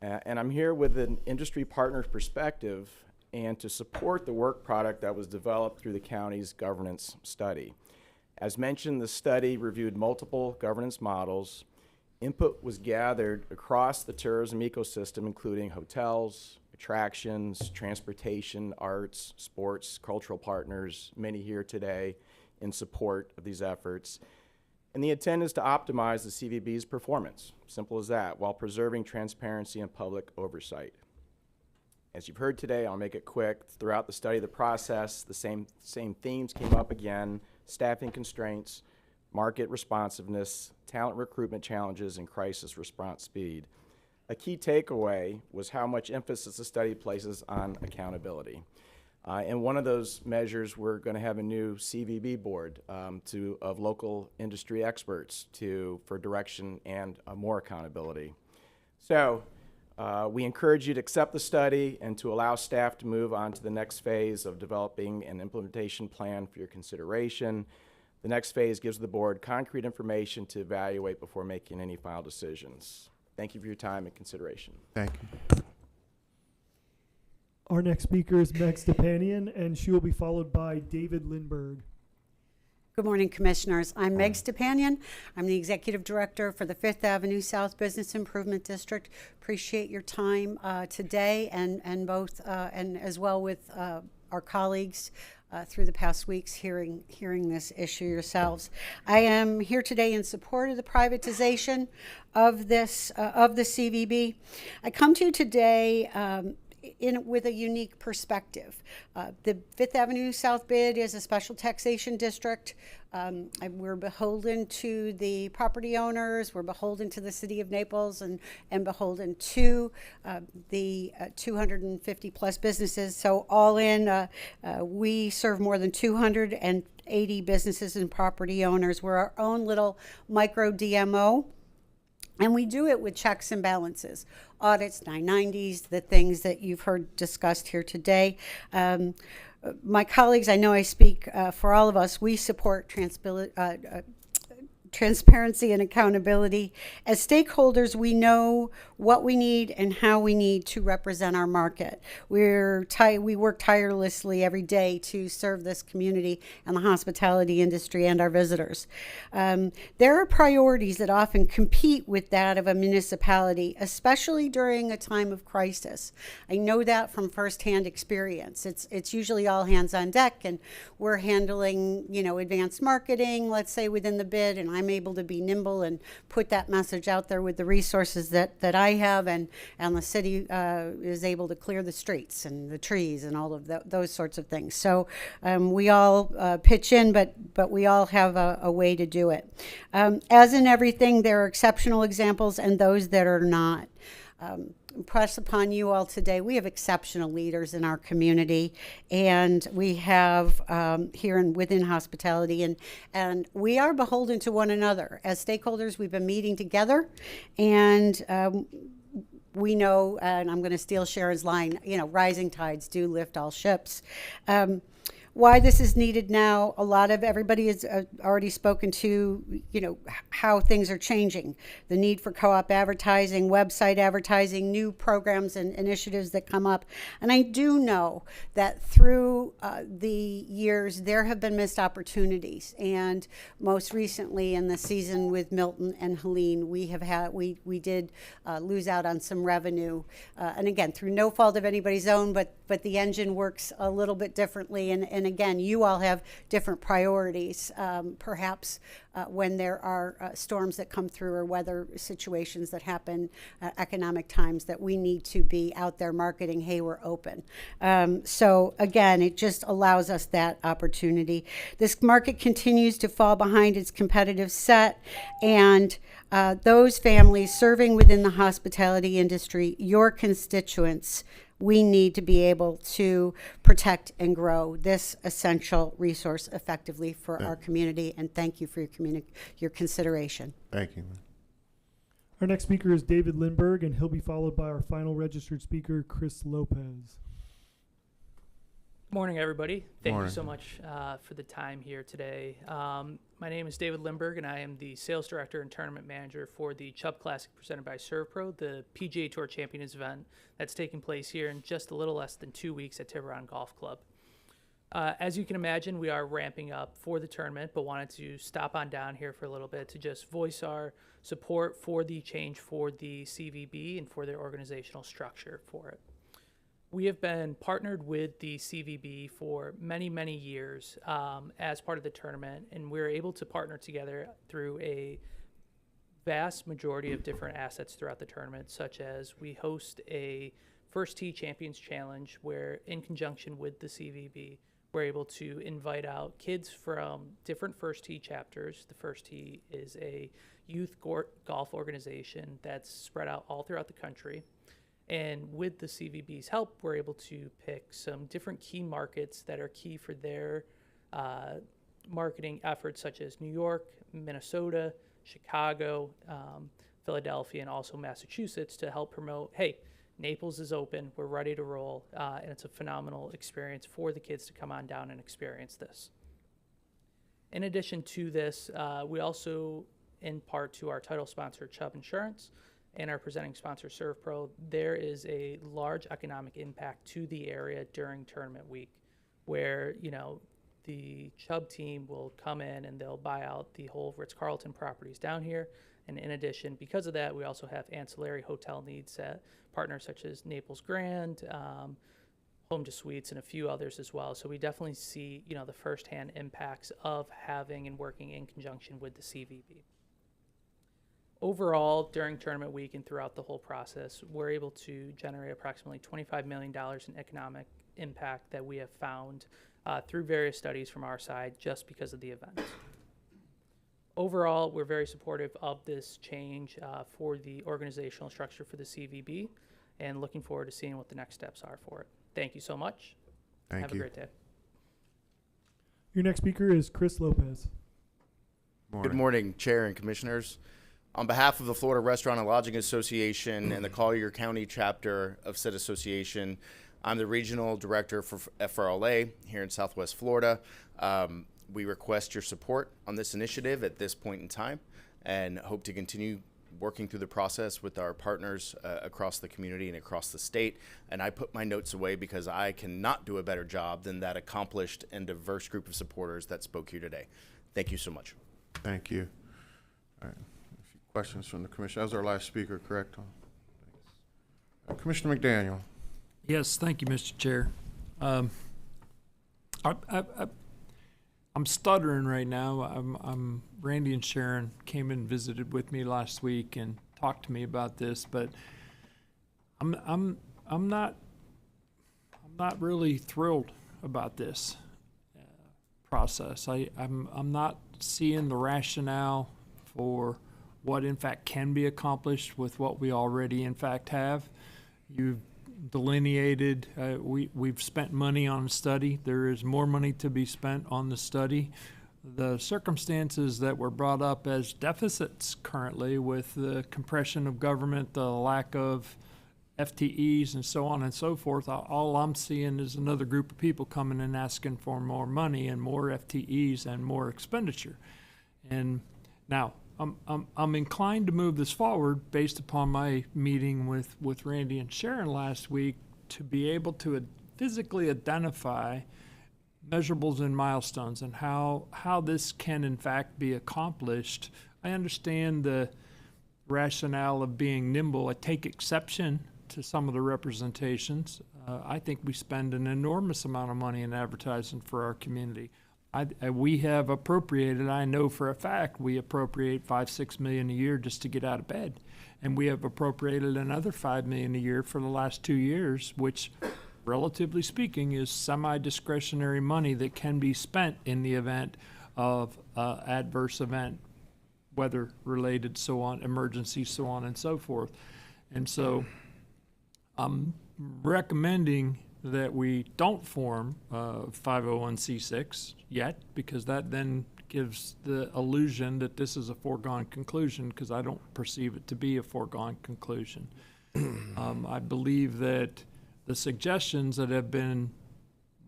and I'm here with an industry partner's perspective and to support the work product that was developed through the county's governance study. As mentioned, the study reviewed multiple governance models. Input was gathered across the tourism ecosystem, including hotels, attractions, transportation, arts, sports, cultural partners, many here today in support of these efforts. And the intent is to optimize the CVB's performance, simple as that, while preserving transparency and public oversight. As you've heard today, I'll make it quick. Throughout the study of the process, the same themes came up again: staffing constraints, market responsiveness, talent recruitment challenges, and crisis response speed. A key takeaway was how much emphasis the study places on accountability. And one of those measures, we're going to have a new CVB board of local industry experts for direction and more accountability. So we encourage you to accept the study and to allow staff to move on to the next phase of developing an implementation plan for your consideration. The next phase gives the board concrete information to evaluate before making any final decisions. Thank you for your time and consideration. Thank you. Our next speaker is Meg Stepanian, and she will be followed by David Lindberg. Good morning, Commissioners. I'm Meg Stepanian. I'm the Executive Director for the Fifth Avenue South Business Improvement District. Appreciate your time today and as well with our colleagues through the past weeks hearing this issue yourselves. I am here today in support of the privatization of the CVB. I come to you today with a unique perspective. The Fifth Avenue South bid is a special taxation district. We're beholden to the property owners, we're beholden to the city of Naples, and beholden to the 250 plus businesses. So all in, we serve more than 280 businesses and property owners. We're our own little micro DMO. And we do it with checks and balances, audits, 990s, the things that you've heard discussed here today. My colleagues, I know I speak for all of us, we support transparency and accountability. As stakeholders, we know what we need and how we need to represent our market. We work tirelessly every day to serve this community and the hospitality industry and our visitors. There are priorities that often compete with that of a municipality, especially during a time of crisis. I know that from firsthand experience. It's usually all hands on deck, and we're handling, advanced marketing, let's say, within the bid, and I'm able to be nimble and put that message out there with the resources that I have, and the city is able to clear the streets and the trees and all of those sorts of things. So we all pitch in, but we all have a way to do it. As in everything, there are exceptional examples and those that are not. Impress upon you all today, we have exceptional leaders in our community, and we have here within hospitality, and we are beholden to one another. As stakeholders, we've been meeting together, and we know, and I'm going to steal Sharon's line, rising tides do lift all ships. Why this is needed now, a lot of everybody has already spoken to, how things are changing. The need for co-op advertising, website advertising, new programs and initiatives that come up. And I do know that through the years, there have been missed opportunities. And most recently in the season with Milton and Helene, we did lose out on some revenue. And again, through no fault of anybody's own, but the engine works a little bit differently. And again, you all have different priorities, perhaps when there are storms that come through or weather situations that happen, economic times that we need to be out there marketing, hey, we're open. So again, it just allows us that opportunity. This market continues to fall behind its competitive set, and those families serving within the hospitality industry, your constituents, we need to be able to protect and grow this essential resource effectively for our community. And thank you for your consideration. Thank you. Our next speaker is David Lindberg, and he'll be followed by our final registered speaker, Chris Lopez. Good morning, everybody. Thank Morning. you so much for the time here today. My name is David Lindberg, and I am the sales director and tournament manager for the Chubb Classic presented by ServPro, the PGA Tour Champions event that's taking place here in just a little less than 2 weeks at Tiburon Golf Club. As you can imagine, we are ramping up for the tournament, but wanted to stop on down here for a little bit to just voice our support for the change for the CVB and for their organizational structure for it. We have been partnered with the CVB for many, many years as part of the tournament, and we're able to partner together through a vast majority of different assets throughout the tournament, such as we host a First Tee Champions Challenge where, in conjunction with the CVB, we're able to invite out kids from different First Tee chapters. The First Tee is a youth golf organization that's spread out all throughout the country. And with the CVB's help, we're able to pick some different key markets that are key for their marketing efforts, such as New York, Minnesota, Chicago, Philadelphia, and also Massachusetts, to help promote, hey, Naples is open, we're ready to roll, and it's a phenomenal experience for the kids to come on down and experience this. In addition to this, we also, in part to our title sponsor, Chubb Insurance, and our presenting sponsor, ServPro, there is a large economic impact to the area during tournament week, where, the Chubb team will come in and they'll buy out the whole Ritz-Carlton properties down here. And in addition, because of that, we also have ancillary hotel needs at partners such as Naples Grand, Home to Suites, and a few others as well. So we definitely see, the firsthand impacts of having and working in conjunction with the CVB. Overall, during tournament week and throughout the whole process, we're able to generate approximately $25 million in economic impact that we have found through various studies from our side just because of the event. Overall, we're very supportive of this change for the organizational structure for the CVB and looking forward to seeing what the next steps are for it. Thank you so much. Thank Have you. a great day. Your next speaker is Chris Lopez. Good morning, Chair and Commissioners. On behalf of the Florida Restaurant and Lodging Association and the Collier County chapter of said association, I'm the Regional Director for FRLA here in Southwest Florida. We request your support on this initiative at this point in time and hope to continue working through the process with our partners across the community and across the state. And I put my notes away because I cannot do a better job than that accomplished and diverse group of supporters that spoke here today. Thank you so much. Thank you. All right. A few questions from the commission. That was our last speaker, correct? Commissioner McDaniel. Yes, thank you, Mr. Chair. I'm stuttering right now. I'm Randy and Sharon came and visited with me last week and talked to me about this, but I'm not really thrilled about this process. I'm not seeing the rationale for what in fact can be accomplished with what we already in fact have. You've delineated, we've spent money on a study. There is more money to be spent on the study. The circumstances that were brought up as deficits currently with the compression of government, the lack of FTEs and so on and so forth, all I'm seeing is another group of people coming and asking for more money and more FTEs and more expenditure. And now I'm inclined to move this forward based upon my meeting with Randy and Sharon last week to be able to physically identify measurables and milestones and how this can in fact be accomplished. I understand the rationale of being nimble. I take exception to some of the representations. I think we spend an enormous amount of money in advertising for our community. We have appropriated, I know for a fact, we appropriate $5-6 million a year just to get out of bed. And we have appropriated another $5 million a year for the last 2 years, which, relatively speaking, is semi-discretionary money that can be spent in the event of adverse event, weather-related, so on, emergency, so on and so forth. And so I'm recommending that we don't form 501c6 yet, because that then gives the illusion that this is a foregone conclusion, because I don't perceive it to be a foregone conclusion. I believe that the suggestions that have been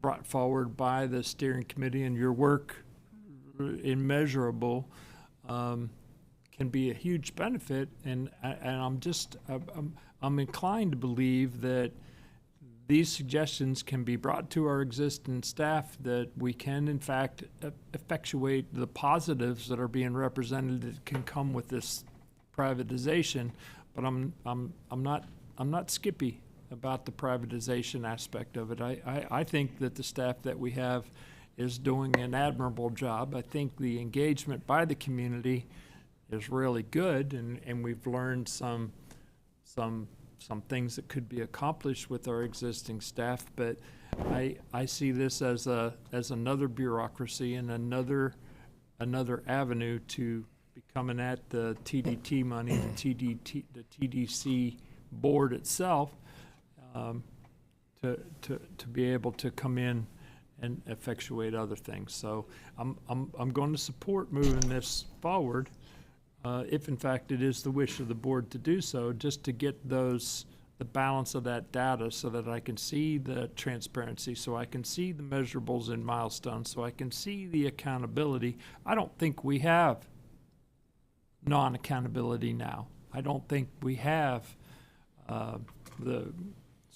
brought forward by the steering committee and your work, immeasurable, can be a huge benefit, and I'm inclined to believe that these suggestions can be brought to our existing staff, that we can in fact effectuate the positives that are being represented that can come with this privatization. But I'm not skippy about the privatization aspect of it. I think that the staff that we have is doing an admirable job. I think the engagement by the community is really good, and we've learned some things that could be accomplished with our existing staff, but I see this as another bureaucracy and another avenue to be coming at the TDT money, the TDC board itself, to be able to come in and effectuate other things. So I'm going to support moving this forward. If in fact it is the wish of the board to do so, just to get the balance of that data so that I can see the transparency, so I can see the measurables and milestones, so I can see the accountability. I don't think we have non-accountability now. I don't think we have the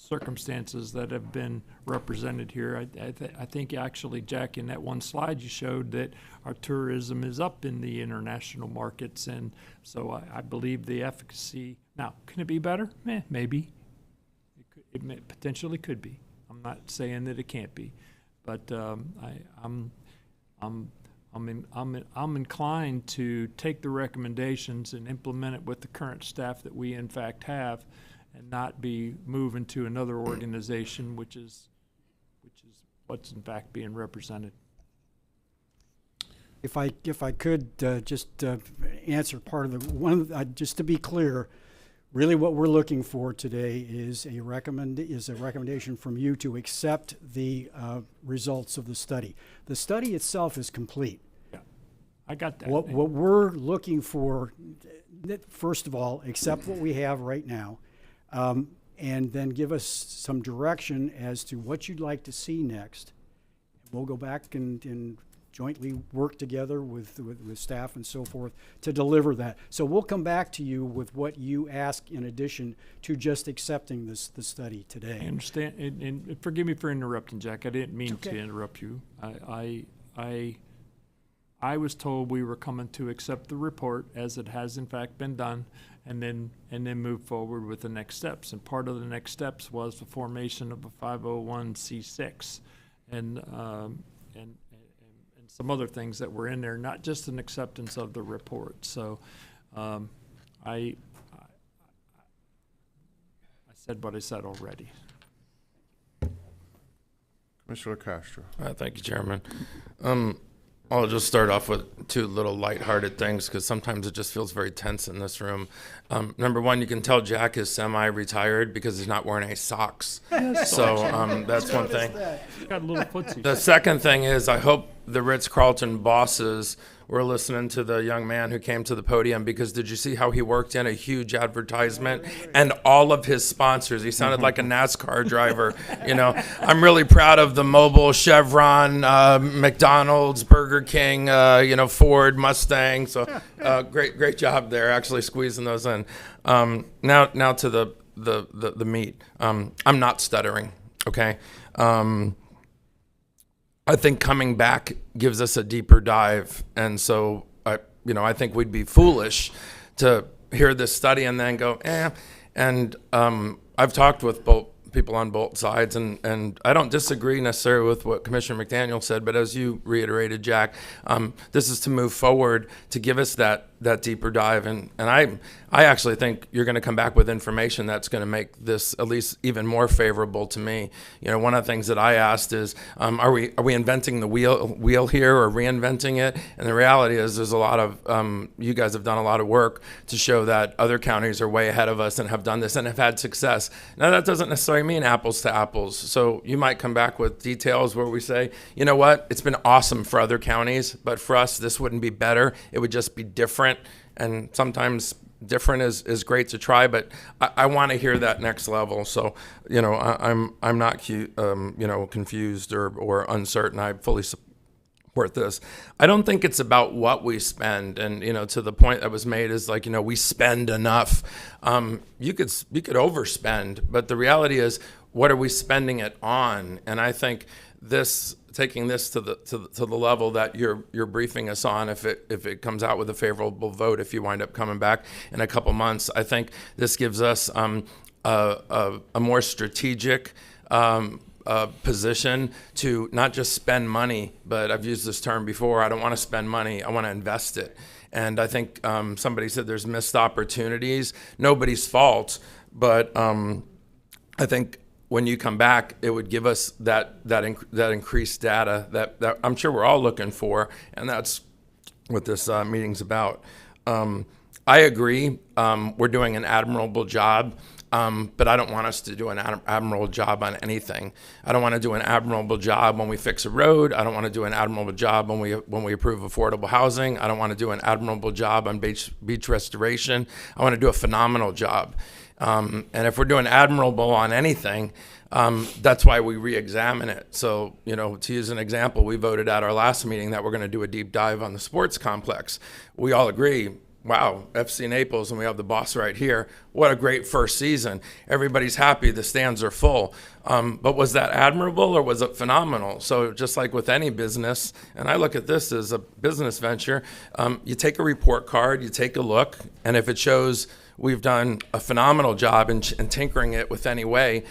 circumstances that have been represented here. I think actually, Jack, in that one slide you showed that our tourism is up in the international markets, and so I believe the efficacy. Now, can it be better? Maybe. It potentially could be. I'm not saying that it can't be, but I'm I'm inclined to take the recommendations and implement it with the current staff that we in fact have, and not be moving to another organization, which is what's in fact being represented. If I could just answer part of the just to be clear, really what we're looking for today is a recommendation from you to accept the results of the study. The study itself is complete. Yeah, I got that. What we're looking for, first of all, accept what we have right now, and then give us some direction as to what you'd like to see next. We'll go back and jointly work together with staff and so forth to deliver that. So we'll come back to you with what you ask in addition to just accepting the study today. I understand, and forgive me for interrupting, Jack. I didn't mean to interrupt you. I was told we were coming to accept the report, as it has in fact been done, and then move forward with the next steps. And part of the next steps was the formation of a 501c6, and some other things that were in there, not just an acceptance of the report. So I said what I said already. Commissioner Castro. Thank you, Chairman. I'll just start off with two little lighthearted things, because sometimes it just feels very tense in this room. Number one, you can tell Jack is semi-retired because he's not wearing any socks. So that's one thing. Got a little footsie. The second thing is, I hope the Ritz-Carlton bosses were listening to the young man who came to the podium, because did you see how he worked in a huge advertisement and all of his sponsors? He sounded like a NASCAR driver. You know, I'm really proud of the Mobil, Chevron, McDonald's, Burger King, Ford, Mustang. So great job there, actually squeezing those in. Now to the meat. I'm not stuttering, okay? I think coming back gives us a deeper dive, and so I think we'd be foolish to hear this study and then go, eh. And I've talked with both people on both sides, and I don't disagree necessarily with what Commissioner McDaniel said, but as you reiterated, Jack, this is to move forward to give us that deeper dive, and I actually think you're going to come back with information that's going to make this at least even more favorable to me. One of the things that I asked is, are we inventing the wheel here or reinventing it? And the reality is, there's a lot of you guys have done a lot of work to show that other counties are way ahead of us and have done this and have had success. Now that doesn't necessarily mean apples to apples. So you might come back with details where we say, you know what, it's been awesome for other counties, but for us this wouldn't be better. It would just be different. And sometimes different is great to try, but I want to hear that next level. So, I'm not confused or uncertain. I fully support this. I don't think it's about what we spend, and to the point that was made is like, we spend enough. You could overspend, but the reality is, what are we spending it on? And I think taking this to the level that you're briefing us on, if it comes out with a favorable vote, if you wind up coming back in a couple months, I think this gives us a more strategic position to not just spend money, but I've used this term before. I don't want to spend money. I want to invest it. And I think somebody said there's missed opportunities. Nobody's fault, but I think when you come back, it would give us that increased data that I'm sure we're all looking for, and that's what this meeting's about. I agree, we're doing an admirable job, but I don't want us to do an admirable job on anything. I don't want to do an admirable job when we fix a road. I don't want to do an admirable job when we approve affordable housing. I don't want to do an admirable job on beach restoration. I want to do a phenomenal job. And if we're doing admirable on anything, that's why we re-examine it. So, to use an example, we voted at our last meeting that we're going to do a deep dive on the sports complex. We all agree, wow, FC Naples, and we have the boss right here. What a great first season. Everybody's happy. The stands are full. But was that admirable or was it phenomenal? So just like with any business, and I look at this as a business venture, you take a report card, you take a look, and if it shows we've done a phenomenal job in tinkering it with any way,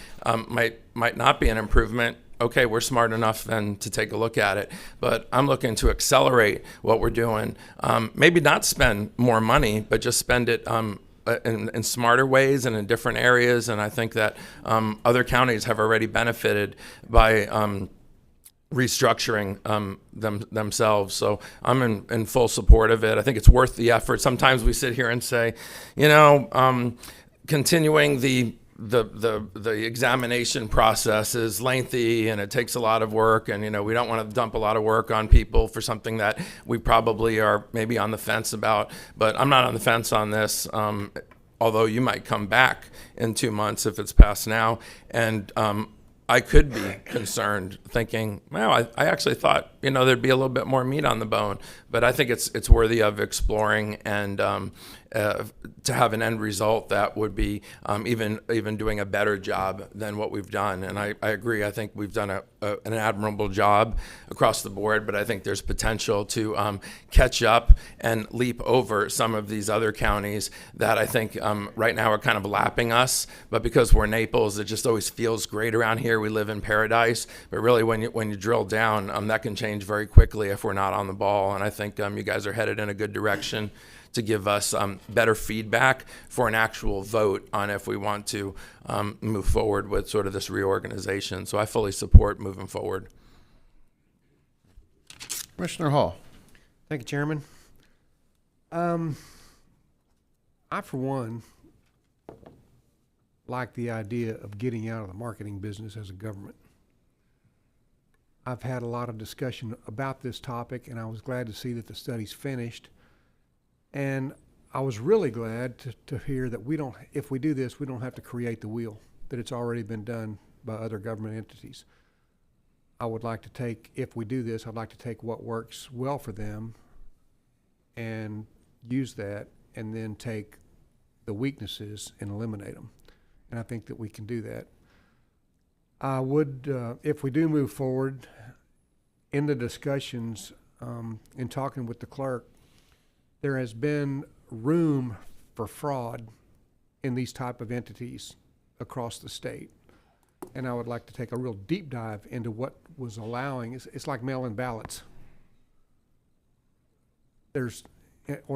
might not be an improvement, okay, we're smart enough then to take a look at it. But I'm looking to accelerate what we're doing. Maybe not spend more money, but just spend it in smarter ways and in different areas. And I think that other counties have already benefited by restructuring themselves. So I'm in full support of it. I think it's worth the effort. Sometimes we sit here and say, continuing the examination process is lengthy and it takes a lot of work, and we don't want to dump a lot of work on people for something that we probably are maybe on the fence about. But I'm not on the fence on this, although you might come back in 2 months if it's passed now, and I could be concerned, thinking, well, I actually thought there'd be a little bit more meat on the bone. But I think it's worthy of exploring, and to have an end result that would be even doing a better job than what we've done. And I agree. I think we've done an admirable job across the board, but I think there's potential to catch up and leap over some of these other counties that I think right now are kind of lapping us. But because we're Naples, it just always feels great around here. We live in paradise. But really, when you drill down, that can change very quickly if we're not on the ball. And I think you guys are headed in a good direction to give us better feedback for an actual vote on if we want to move forward with sort of this reorganization. So I fully support moving forward. Commissioner Hall. Thank you, Chairman. I, for one, like the idea of getting out of the marketing business as a government. I've had a lot of discussion about this topic, and I was glad to see that the study's finished. And I was really glad to hear that if we do this, we don't have to create the wheel, that it's already been done by other government entities. I would like to take, if we do this, I'd like to take what works well for them and use that, and then take the weaknesses and eliminate them. And I think that we can do that. I would, if we do move forward in the discussions, in talking with the clerk, there has been room for fraud in these type of entities across the state. And I would like to take a real deep dive into what was allowing, it's like mail-in ballots. Or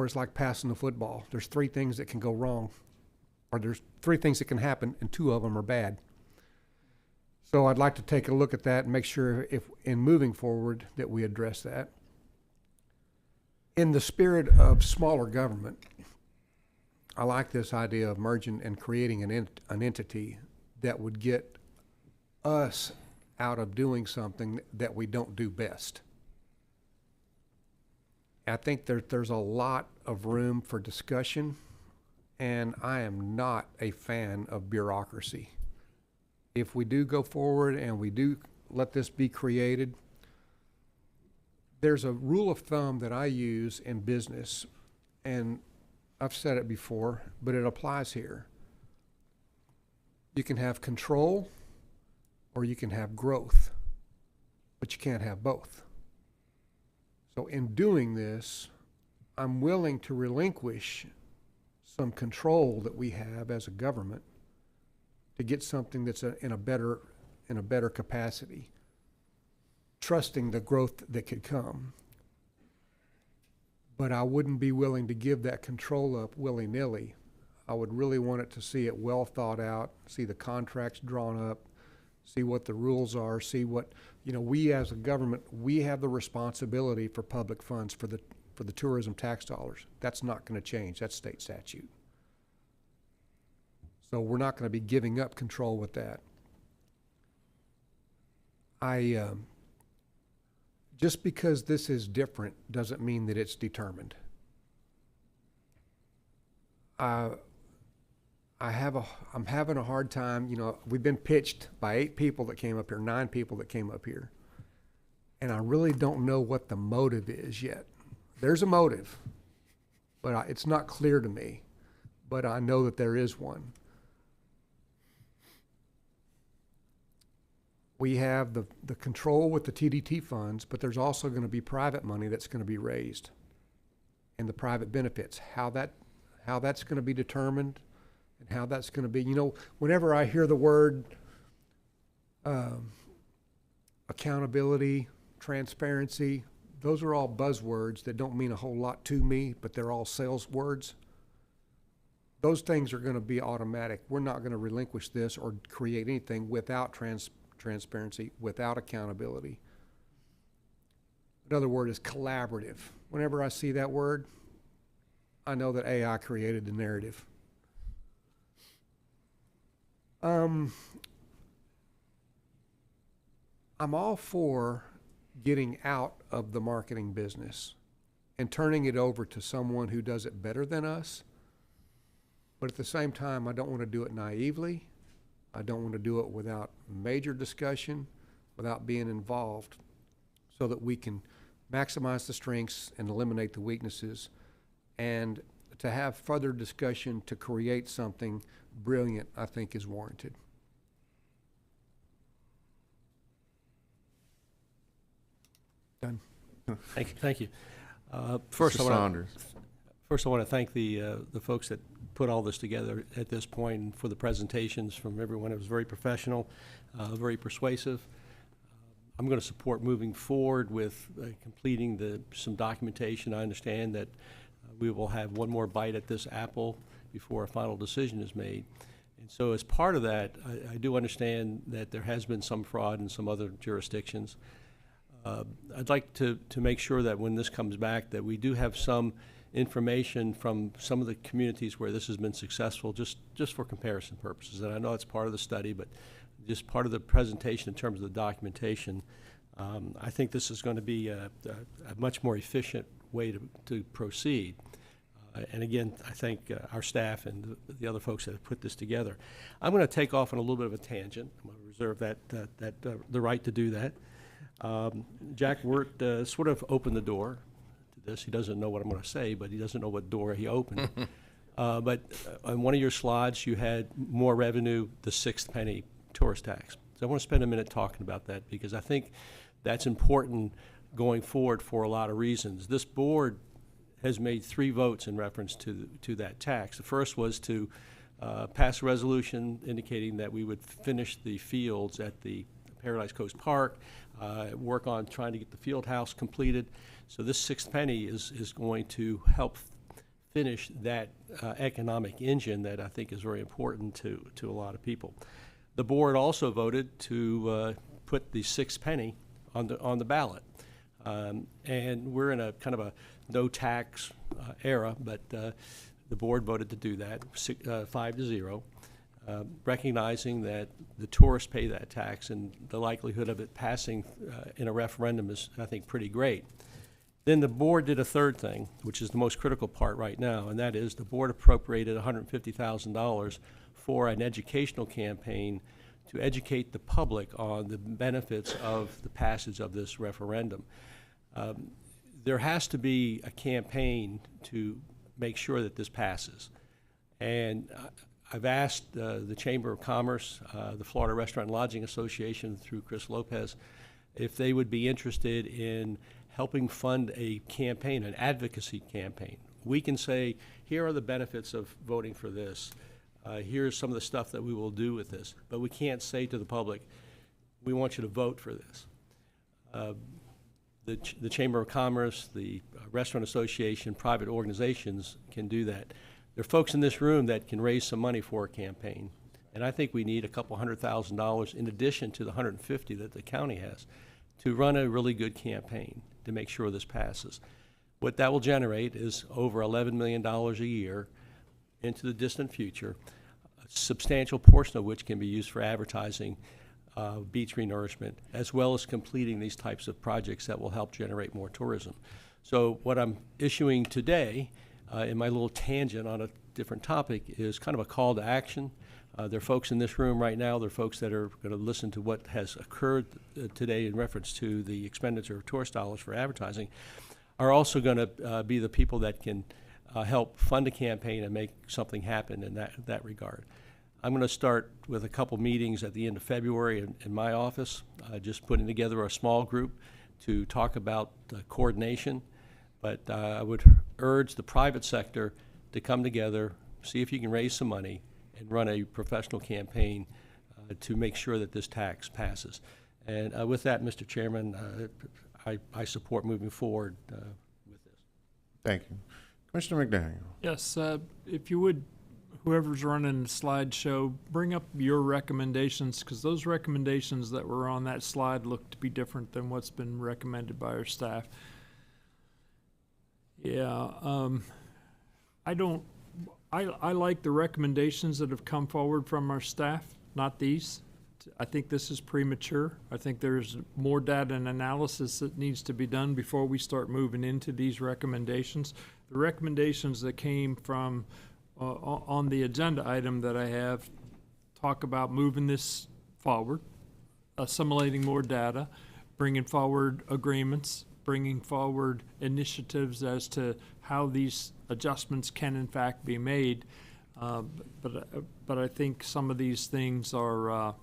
it's like passing the football. There's 3 things that can go wrong, or there's 3 things that can happen, and 2 of them are bad. So I'd like to take a look at that and make sure, if in moving forward, that we address that. In the spirit of smaller government, I like this idea of merging and creating an entity that would get us out of doing something that we don't do best. I think there's a lot of room for discussion, and I am not a fan of bureaucracy. If we do go forward and we do let this be created, there's a rule of thumb that I use in business, and I've said it before, but it applies here. You can have control or you can have growth, but you can't have both. So in doing this, I'm willing to relinquish some control that we have as a government to get something that's in a better capacity, trusting the growth that could come. But I wouldn't be willing to give that control up willy-nilly. I would really want it to see it well thought out, see the contracts drawn up, see what the rules are, see what, we as a government, we have the responsibility for public funds, for the tourism tax dollars. That's not going to change. That's state statute. So we're not going to be giving up control with that. Just because this is different doesn't mean that it's determined. I'm having a hard time. We've been pitched by 8 people that came up here, 9 people that came up here, and I really don't know what the motive is yet. There's a motive, but it's not clear to me, but I know that there is one. We have the control with the TDT funds, but there's also going to be private money that's going to be raised, and the private benefits, how that's going to be determined, and how that's going to be. Whenever I hear the word accountability, transparency, those are all buzzwords that don't mean a whole lot to me, but they're all sales words. Those things are going to be automatic. We're not going to relinquish this or create anything without transparency, without accountability. Another word is collaborative. Whenever I see that word, I know that AI created the narrative. I'm all for getting out of the marketing business and turning it over to someone who does it better than us. But at the same time, I don't want to do it naively. I don't want to do it without major discussion, without being involved, so that we can maximize the strengths and eliminate the weaknesses, and to have further discussion to create something brilliant, I think, is warranted. Done. Thank you. First, Mr. Saunders. First, I want to thank the folks that put all this together at this point, and for the presentations from everyone. It was very professional, very persuasive. I'm going to support moving forward with completing some documentation. I understand that we will have one more bite at this apple before a final decision is made. And so as part of that, I do understand that there has been some fraud in some other jurisdictions. I'd like to make sure that when this comes back, that we do have some information from some of the communities where this has been successful, just for comparison purposes. And I know it's part of the study, but just part of the presentation in terms of the documentation. I think this is going to be a much more efficient way to proceed. And again, I thank our staff and the other folks that have put this together. I'm going to take off on a little bit of a tangent. I'm going to reserve the right to do that. Jack Wirt sort of opened the door to this. He doesn't know what I'm going to say, but he doesn't know what door he opened. But on one of your slides, you had more revenue, the sixth penny tourist tax. So I want to spend a minute talking about that, because I think that's important going forward for a lot of reasons. This board has made 3 votes in reference to that tax. The first was to pass a resolution indicating that we would finish the fields at the Paradise Coast Park, work on trying to get the field house completed. So this sixth penny is going to help finish that economic engine that I think is very important to a lot of people. The board also voted to put the sixth penny on the ballot. And we're in a kind of a no tax era, but the board voted to do that, 5-0, recognizing that the tourists pay that tax, and the likelihood of it passing in a referendum is, I think, pretty great. Then the board did a third thing, which is the most critical part right now, and that is the board appropriated $150,000 for an educational campaign to educate the public on the benefits of the passage of this referendum. There has to be a campaign to make sure that this passes. And I've asked the Chamber of Commerce, the Florida Restaurant and Lodging Association through Chris Lopez, if they would be interested in helping fund a campaign, an advocacy campaign. We can say, here are the benefits of voting for this. Here's some of the stuff that we will do with this. But we can't say to the public, we want you to vote for this. The Chamber of Commerce, the Restaurant Association, private organizations can do that. There are folks in this room that can raise some money for a campaign, and I think we need a couple $100,000 in addition to the $150,000 that the county has to run a really good campaign to make sure this passes. What that will generate is over $11 million a year into the distant future, a substantial portion of which can be used for advertising, beach renourishment, as well as completing these types of projects that will help generate more tourism. So what I'm issuing today in my little tangent on a different topic is kind of a call to action. There are folks in this room right now, there are folks that are going to listen to what has occurred today in reference to the expenditure of tourist dollars for advertising, are also going to be the people that can help fund a campaign and make something happen in that regard. I'm going to start with a couple meetings at the end of February in my office, just putting together a small group to talk about coordination. But I would urge the private sector to come together, see if you can raise some money, and run a professional campaign to make sure that this tax passes. And with that, Mr. Chairman, I support moving forward with this. Thank you. Commissioner McDaniel. Yes, if you would, whoever's running the slideshow, bring up your recommendations, because those recommendations that were on that slide look to be different than what's been recommended by our staff. Yeah, I like the recommendations that have come forward from our staff, not these. I think this is premature. I think there's more data and analysis that needs to be done before we start moving into these recommendations. The recommendations that came from on the agenda item that I have talk about moving this forward, assimilating more data, bringing forward agreements, bringing forward initiatives as to how these adjustments can in fact be made. But I think some of these things are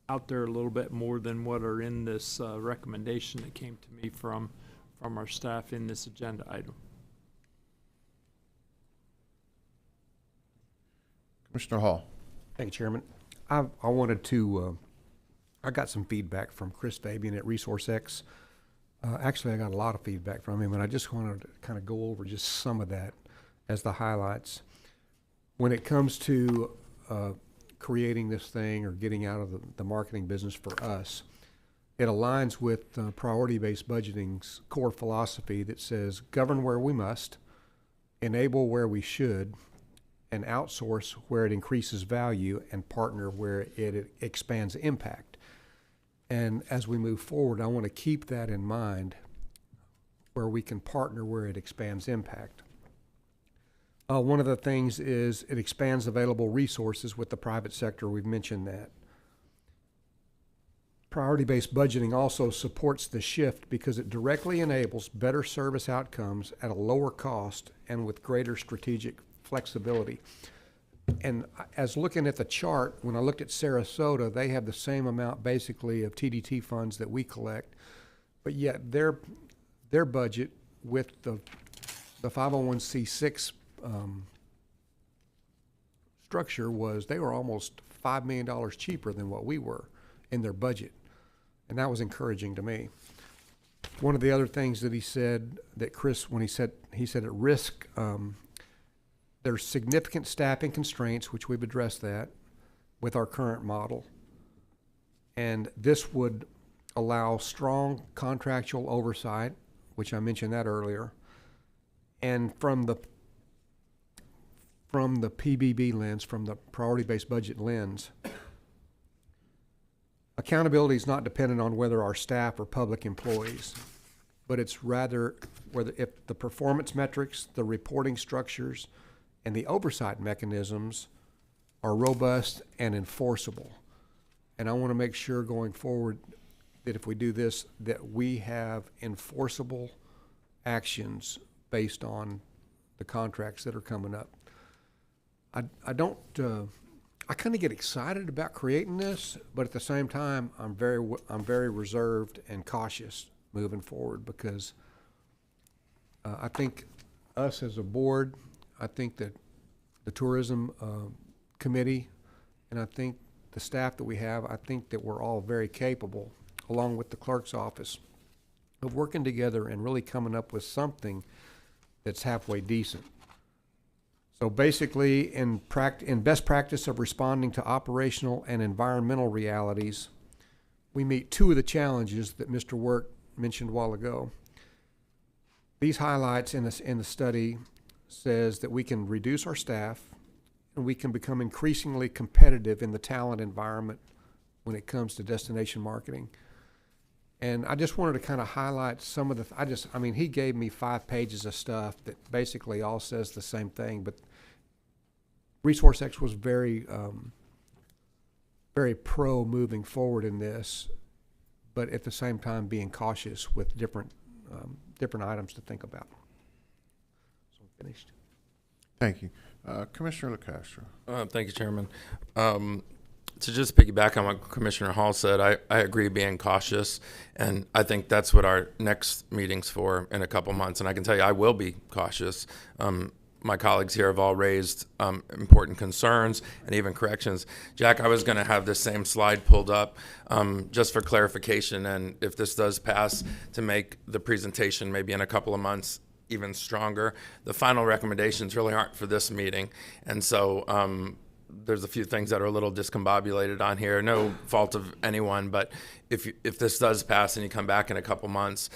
out there a little bit more than what are in this recommendation that came to me from our staff in this agenda item. Commissioner Hall. Thank you, Chairman. I wanted to, I got some feedback from Chris Fabian at ResourceX. Actually, I got a lot of feedback from him, and I just wanted to kind of go over just some of that as the highlights. When it comes to creating this thing or getting out of the marketing business for us, it aligns with priority-based budgeting's core philosophy that says govern where we must, enable where we should, and outsource where it increases value, and partner where it expands impact. And as we move forward, I want to keep that in mind, where we can partner where it expands impact. One of the things is it expands available resources with the private sector. We've mentioned that. Priority-based budgeting also supports the shift because it directly enables better service outcomes at a lower cost and with greater strategic flexibility. And as looking at the chart, when I looked at Sarasota, they have the same amount basically of TDT funds that we collect, but yet their budget with the 501c6 structure was they were almost $5 million cheaper than what we were in their budget, and that was encouraging to me. One of the other things that he said that Chris, when he said at risk, there's significant staffing constraints, which we've addressed that with our current model. And this would allow strong contractual oversight, which I mentioned that earlier. And from the PBB lens, from the priority-based budget lens, accountability is not dependent on whether our staff are public employees, but it's rather whether if the performance metrics, the reporting structures, and the oversight mechanisms are robust and enforceable. And I want to make sure going forward that if we do this, that we have enforceable actions based on the contracts that are coming up. I kind of get excited about creating this, but at the same time, I'm very reserved and cautious moving forward, because I think us as a board, I think that the tourism committee, and I think the staff that we have, I think that we're all very capable, along with the clerk's office, of working together and really coming up with something that's halfway decent. So basically, in best practice of responding to operational and environmental realities, we meet two of the challenges that Mr. Wirt mentioned a while ago. These highlights in the study says that we can reduce our staff and we can become increasingly competitive in the talent environment when it comes to destination marketing. And I just wanted to kind of highlight some of the, he gave me 5 pages of stuff that basically all says the same thing, but ResourceX was very pro moving forward in this, but at the same time being cautious with different items to think about. So I'm finished. Thank you. Commissioner LaCastro. Thank you, Chairman. To just piggyback on what Commissioner Hall said, I agree being cautious, and I think that's what our next meeting's for in a couple months. And I can tell you I will be cautious. my colleagues here have all raised important concerns and even corrections. Jack, I was going to have this same slide pulled up just for clarification, and if this does pass, to make the presentation maybe in a couple of months even stronger. The final recommendations really aren't for this meeting, and so there's a few things that are a little discombobulated on here. No fault of anyone, but if this does pass and you come back in a couple months,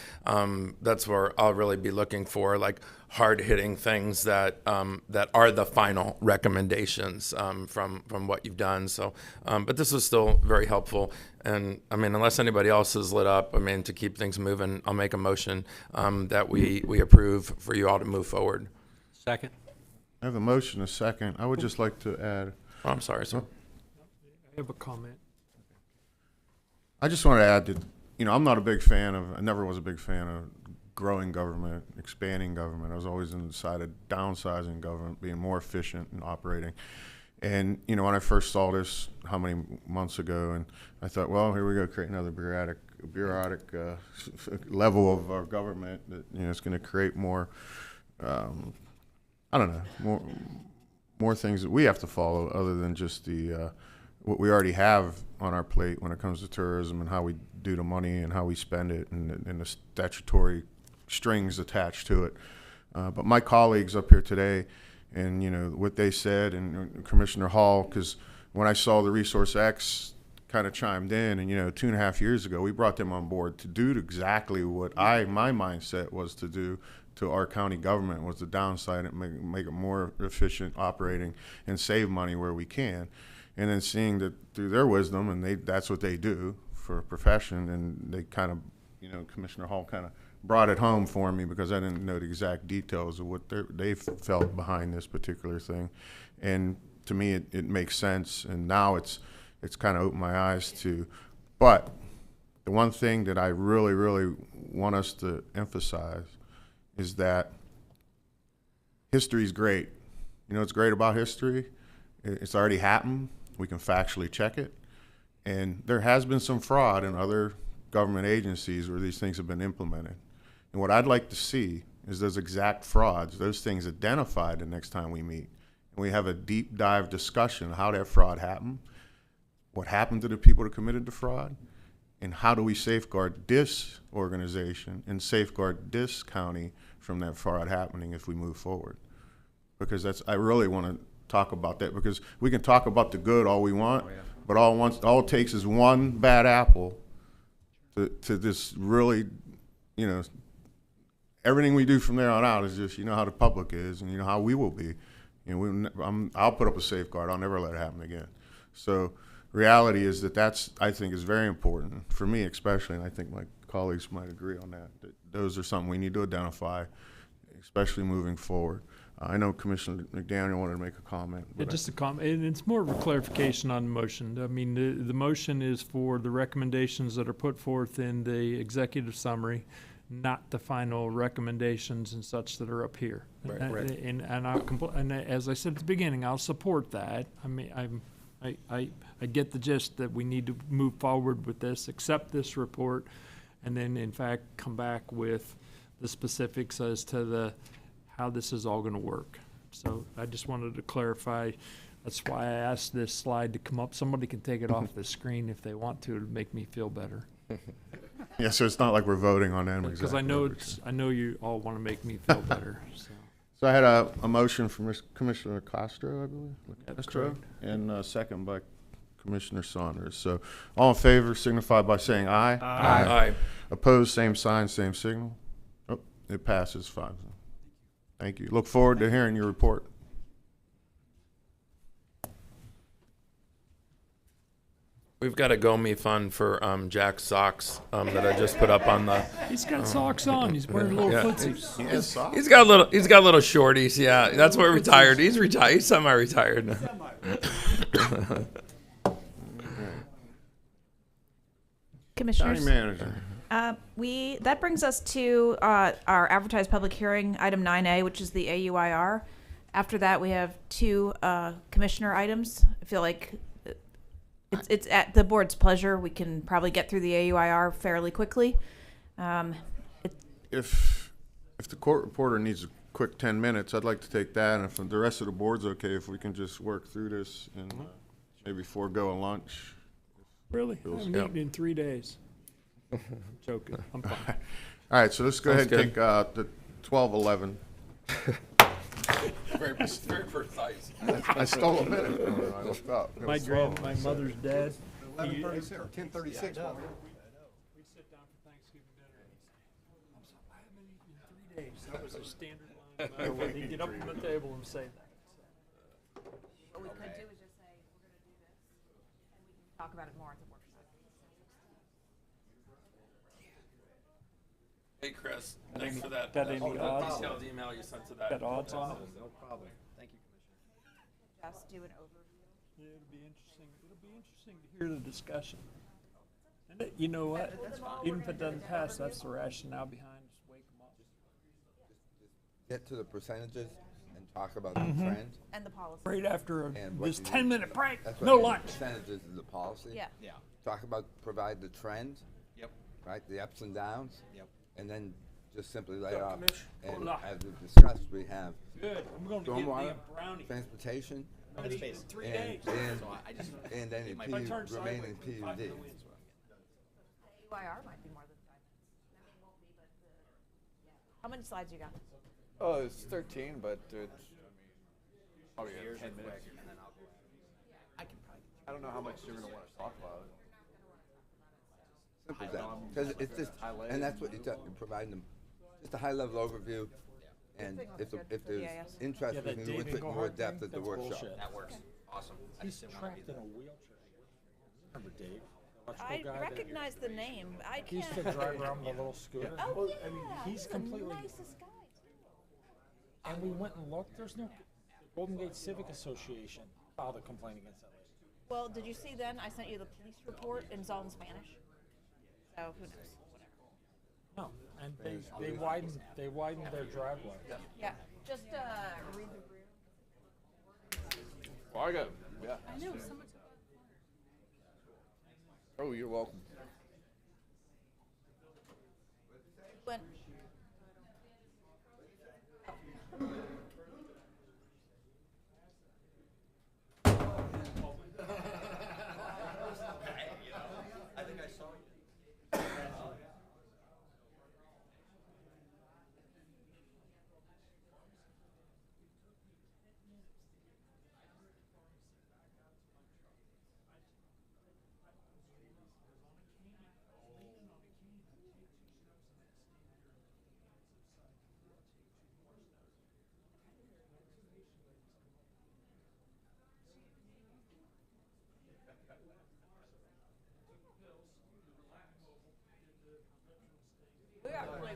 that's where I'll really be looking for like hard-hitting things that that are the final recommendations from what you've done. So, but this was still very helpful. And I mean, unless anybody else is lit up, I mean, to keep things moving, I'll make a motion that we approve for you all to move forward. Second. I have a motion, a second. I would just like to add. Oh, I'm sorry, sir. I have a comment. I just want to add that, I'm not a big fan of, I never was a big fan of growing government, expanding government. I was always on the side of downsizing government, being more efficient and operating. And, when I first saw this, how many months ago, and I thought, well, here we go, create another bureaucratic level of our government that, it's going to create more, I don't know, more things that we have to follow other than just the what we already have on our plate when it comes to tourism and how we do the money and how we spend it and the statutory strings attached to it. But my colleagues up here today and, what they said and Commissioner Hall, because when I saw the Resource X kind of chimed in and, 2.5 years ago, we brought them on board to do exactly what my mindset was to do to our county government, was to downside it, make it more efficient operating and save money where we can. And then seeing that through their wisdom, and that's what they do for a profession, and they kind of, Commissioner Hall kind of brought it home for me because I didn't know the exact details of what they felt behind this particular thing. And to me, it makes sense, and now it's kind of opened my eyes to. But the one thing that I really, really want us to emphasize is that history is great. What's great about history? It's already happened. We can factually check it. And there has been some fraud in other government agencies where these things have been implemented. And what I'd like to see is those exact frauds, those things identified the next time we meet. And we have a deep dive discussion of how that fraud happened, what happened to the people that committed the fraud, and how do we safeguard this organization and safeguard this county from that fraud happening if we move forward. Because I really want to talk about that, because we can talk about the good all we want, but all it takes is one bad apple to this really, everything we do from there on out is just, how the public is and how we will be. I'll put up a safeguard. I'll never let it happen again. So reality is that's, I think, is very important for me especially, and I think my colleagues might agree on that those are something we need to identify, especially moving forward. I know Commissioner McDaniel wanted to make a comment. Yeah, just a comment, and it's more of a clarification on the motion. I mean, the motion is for the recommendations that are put forth in the executive summary, not the final recommendations and such that are up here. Right. And as I said at the beginning, I'll support that. I mean, I get the gist that we need to move forward with this, accept this report, and then in fact come back with the specifics as to how this is all going to work. So I just wanted to clarify. That's why I asked this slide to come up. Somebody can take it off the screen if they want to make me feel better. Yeah, so it's not like we're voting on them. Because I know you all want to make me feel better. So I had a motion from Commissioner Castro, I believe. That's correct. And a second by Commissioner Saunders. So all in favor signify by saying aye. Aye. Opposed, same sign, same signal. Oh, it passes 5-0. Thank you. Look forward to hearing your report. We've got a GoMe fund for Jack's socks that I just put up on the. He's got socks on. He's wearing little footsies. He has socks. He's got little shorties. Yeah, that's what retired. He's retired. He's semi-retired. Commissioners. County manager. That brings us to our advertised public hearing, item 9A, which is the AUIR. After that, we have two commissioner items. I feel like it's at the board's pleasure. We can probably get through the AUIR fairly quickly. If the court reporter needs quick 10 minutes, I'd like to take that, and if the rest of the board's okay, if we can just work through this and maybe forego a lunch. Really? Feels- I'm yeah. eating in 3 days. I'm joking. I'm fine. All right, so let's go Sounds ahead and good. take the 12:11. Very precise. I stole a minute from her. I looked up. It was 12, My I said. mother's dead. 11:36 or 10:36. We sit down for Thanksgiving dinner. I'm sorry, I haven't eaten in 3 days. That was a standard line. No matter what. He'd get up from the table and say that. What we could do is just say, we're gonna do this, and we can talk about it more at the workshop. Hey, Chris, thanks for that. Got any odds? Detailed email you sent to that. Got odds on it? No problem. Thank you, Commissioner. Just do an overview. Yeah, it'll be interesting. It'll be interesting to hear the discussion. And you know what? Even if it doesn't pass, that's the rationale behind just wake them up. Get to the percentages and talk about the Mhm. trend. And the policy. Right after And what this you- 10-minute break, that's what no I mean, lunch. Percentages is the policy. Yeah. Yeah. Talk about, provide the trend. Yep. Right, the ups and downs. Yep. And then just simply lay Go, off. Commish. And Go. as we've discussed, we have Good. I'm going to get me stormwater, a brownie. transportation, That's in 3 and, days. and, So I just and then get my- the If I turn remaining sideways, 5 PUD. million. UIR might be more than 5 minutes. I mean, it won't be, but how many slides you got? Oh, it's 13, but it's probably 10 minutes. And then I don't know how much you're going to want to talk about. Simple as that. Because it's just, and that's what you're providing them, just a high-level overview. And if there's interest, we can go into it more depth at the workshop. That works. Awesome. I just didn't want to be there. Remember Dave? I recognize the name. I He used to can't. drive around with a little scooter. Oh, Well, yeah. I mean, he's the completely. nicest guy, too. And we went and looked. There's no. Golden Gate Civic Association filed a complaint against that lady. Well, did you see then? I sent you the police report and it's all in Spanish. So who knows? No, and they widened their driveway. Yeah. Just read the room. Well, I got, yeah. I know someone. Oh, you're welcome. When. I think I saw you. We got Cliff.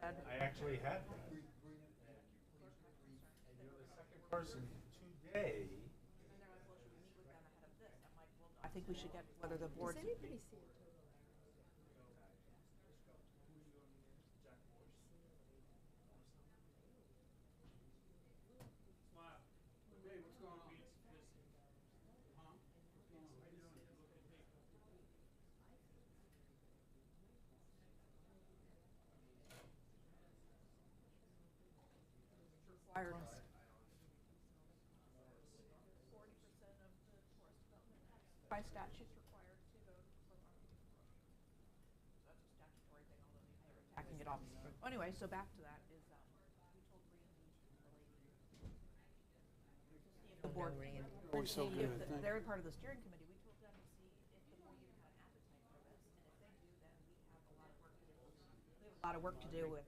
I actually had that. And you're the second person today. I think we should get whether the board. By statute required to go for that's a statutory thing, although they are attacking it off. Anyway, so back to that is we told the board. Always so good, If thank they're part of the steering committee, we told them to see if the board even had an appetite for this, and if they do, then we have a lot of work to do. We have a lot of work to do with.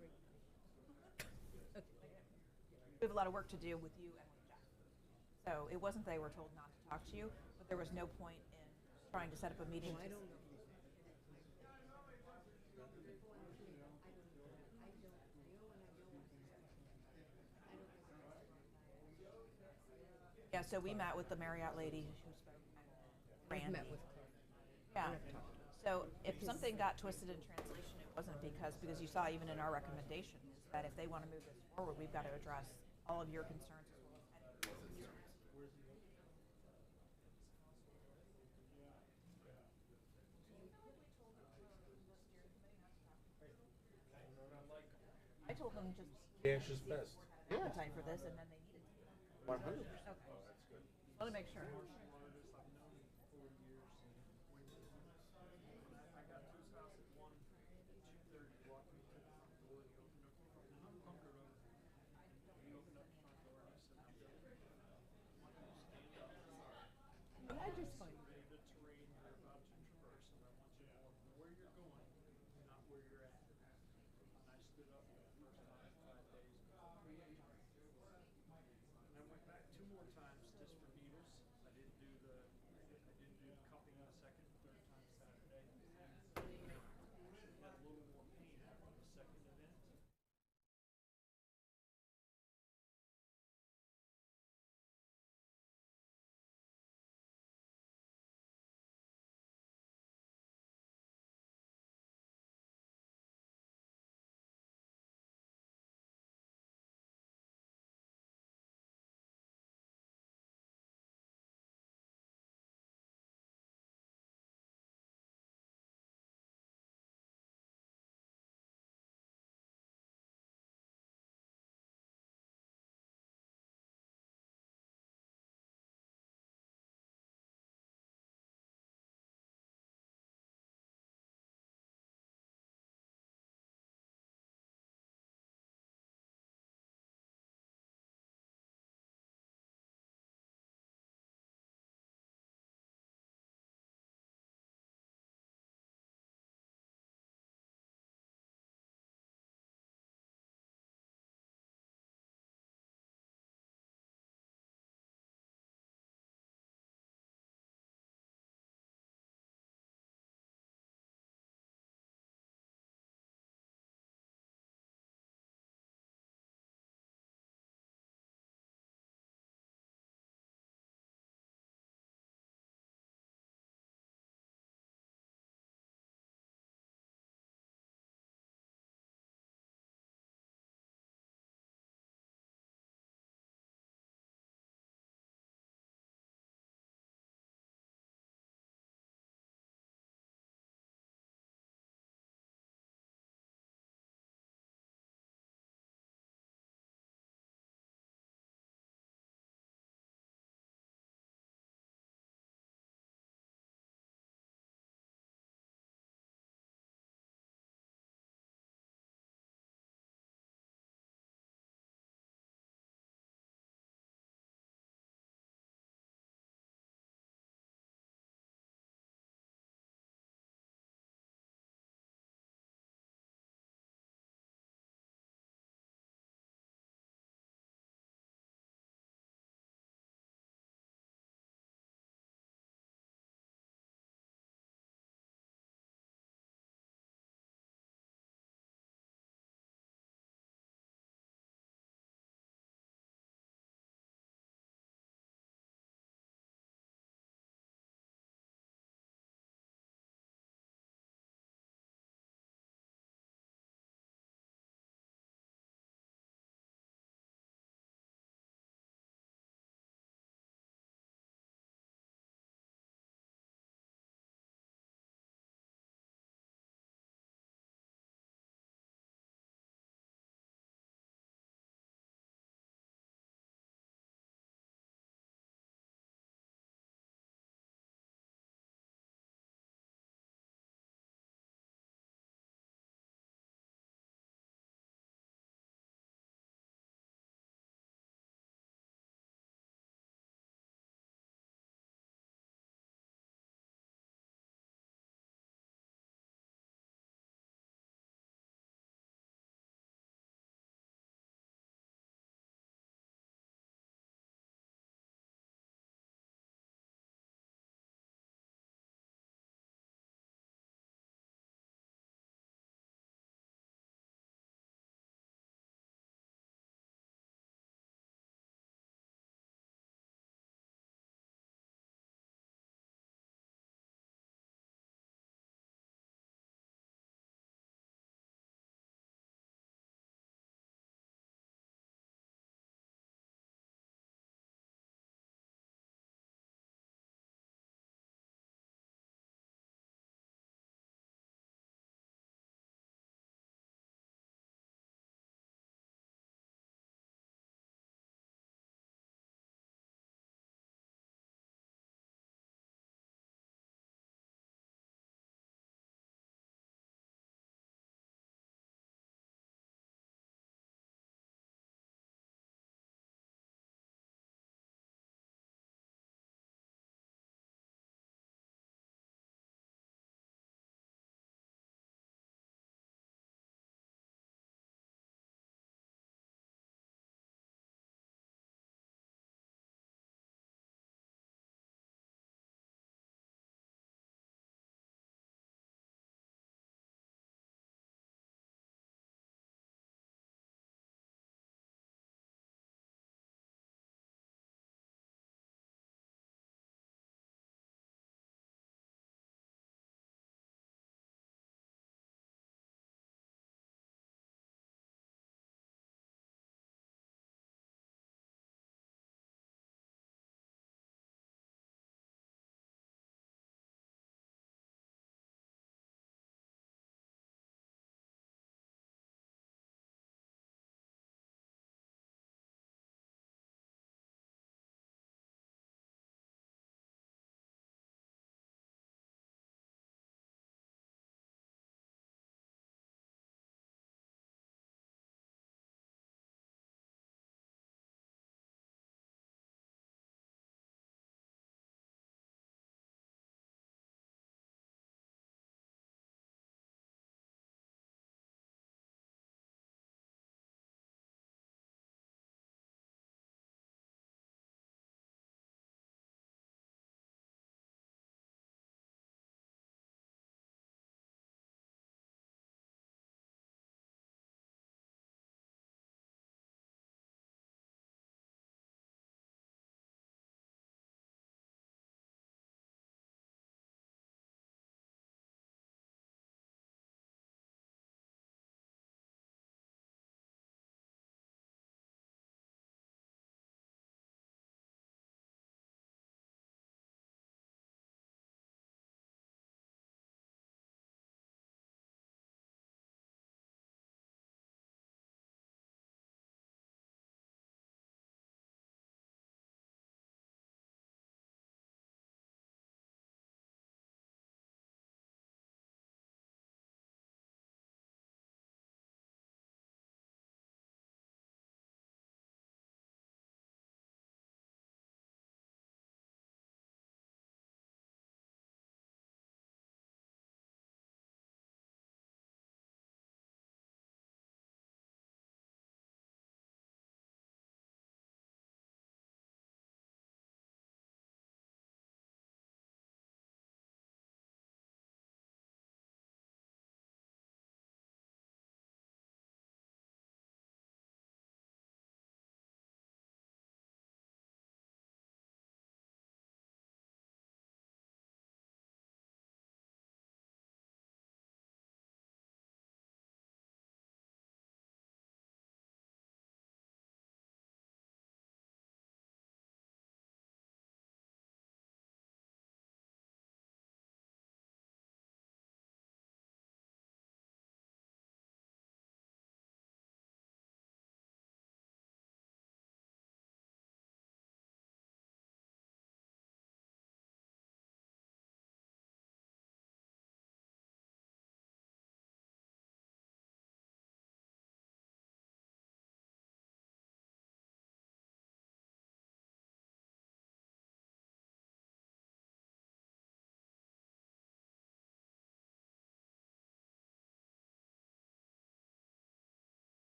We have a lot of work to do with you and with Jeff. So it wasn't they were told not to talk to you, but there was no point in trying to set up a meeting. Yeah, so we met with the Marriott lady who spoke and Randy. Yeah. So if something got twisted in translation, it wasn't because you saw even in our recommendations that if they want to move this forward, we've got to address all of your concerns as well as any of their concerns. told them just Cash is best. appetite for this, and then they needed to. 100%. Okay. Want to make sure. I just find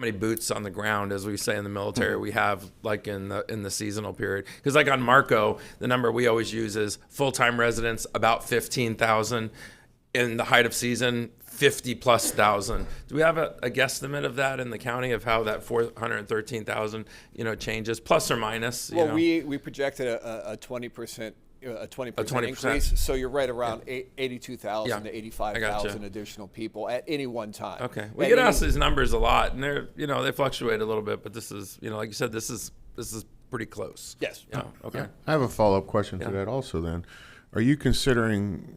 many boots on the ground, as we say in the military, we have like in the seasonal period. Because like on Marco, the number we always use is full-time residents about 15,000. In the height of season, 50+ thousand. Do we have a guesstimate of that in the county of how that 413,000 changes, plus or minus? Well, we projected a 20%. A 20% increase, so you're right around 82,000 to 85,000 additional people at any one time. Okay, we get asked these numbers a lot, and they're they fluctuate a little bit, but this is like you said, this is pretty close. Yes. Okay. I have a follow-up question to that also. Then, are you considering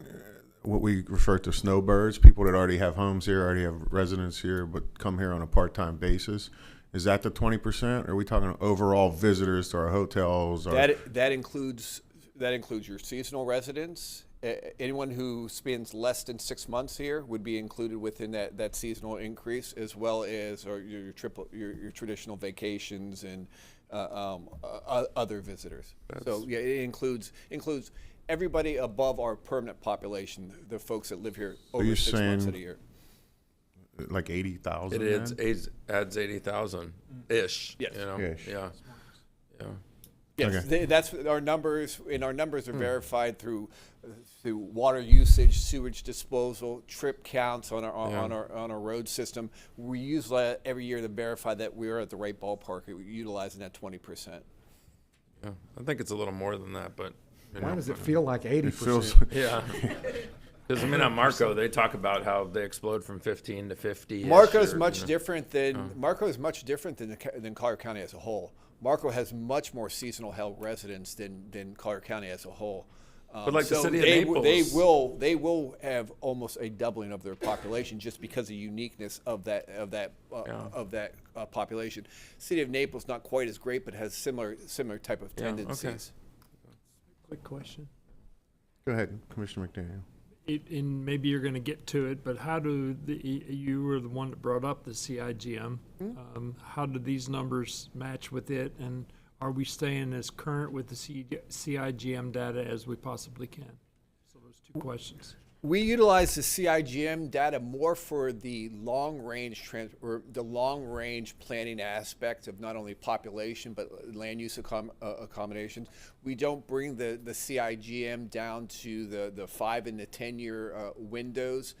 what we refer to snowbirds, people that already have homes here, already have residence here, but come here on a part-time basis? Is that the 20%? Or are we talking overall visitors to our hotels? That includes your seasonal residents. Anyone who spends less than 6 months here would be included within that seasonal increase, as well as your traditional vacations and other visitors. So yeah, it includes everybody above our permanent population, the folks that live here over 6 months of the year. Like 80,000. It adds 80,000 ish. Yes. Ish. Yeah. Yes, that's our numbers, and our numbers are verified through water usage, sewage disposal, trip counts on our road system. We use that every year to verify that we're at the right ballpark, utilizing that 20%. Yeah, I think it's a little more than that, but why does it feel like 80%? Yeah. Because on Marco, they talk about how they explode from 15 to 50. Marco's much different than Collier County as a whole. Marco has much more seasonal held residents than Collier County as a whole. But like the city of Naples, they will have almost a doubling of their population just because of the uniqueness of that population. City of Naples not quite as great, but has similar type of tendencies. Okay. Quick question. Go ahead, Commissioner McDaniel. And maybe you're going to get to it, but how do you were the one that brought up the CIGM? How do these numbers match with it, and are we staying as current with the CIGM data as we possibly can? So those two questions. We utilize the CIGM data more for the long range planning aspect of not only population but land use accommodations. We don't bring the CIGM down to the 5 and the 10 year windows.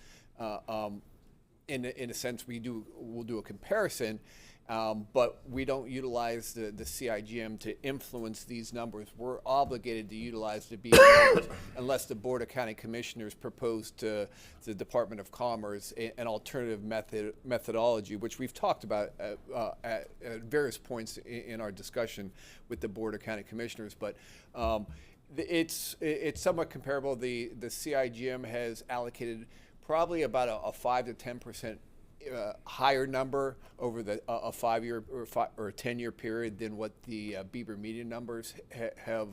In a sense, we'll do a comparison. But we don't utilize the CIGM to influence these numbers. We're obligated to utilize the BA numbers unless the Board of County Commissioners propose to the Department of Commerce an alternative methodology, which we've talked about at various points in our discussion with the Board of County Commissioners. But it's somewhat comparable. The CIGM has allocated probably about a 5 to 10% higher number over a 5-year or a 10-year period than what the Bieber median numbers have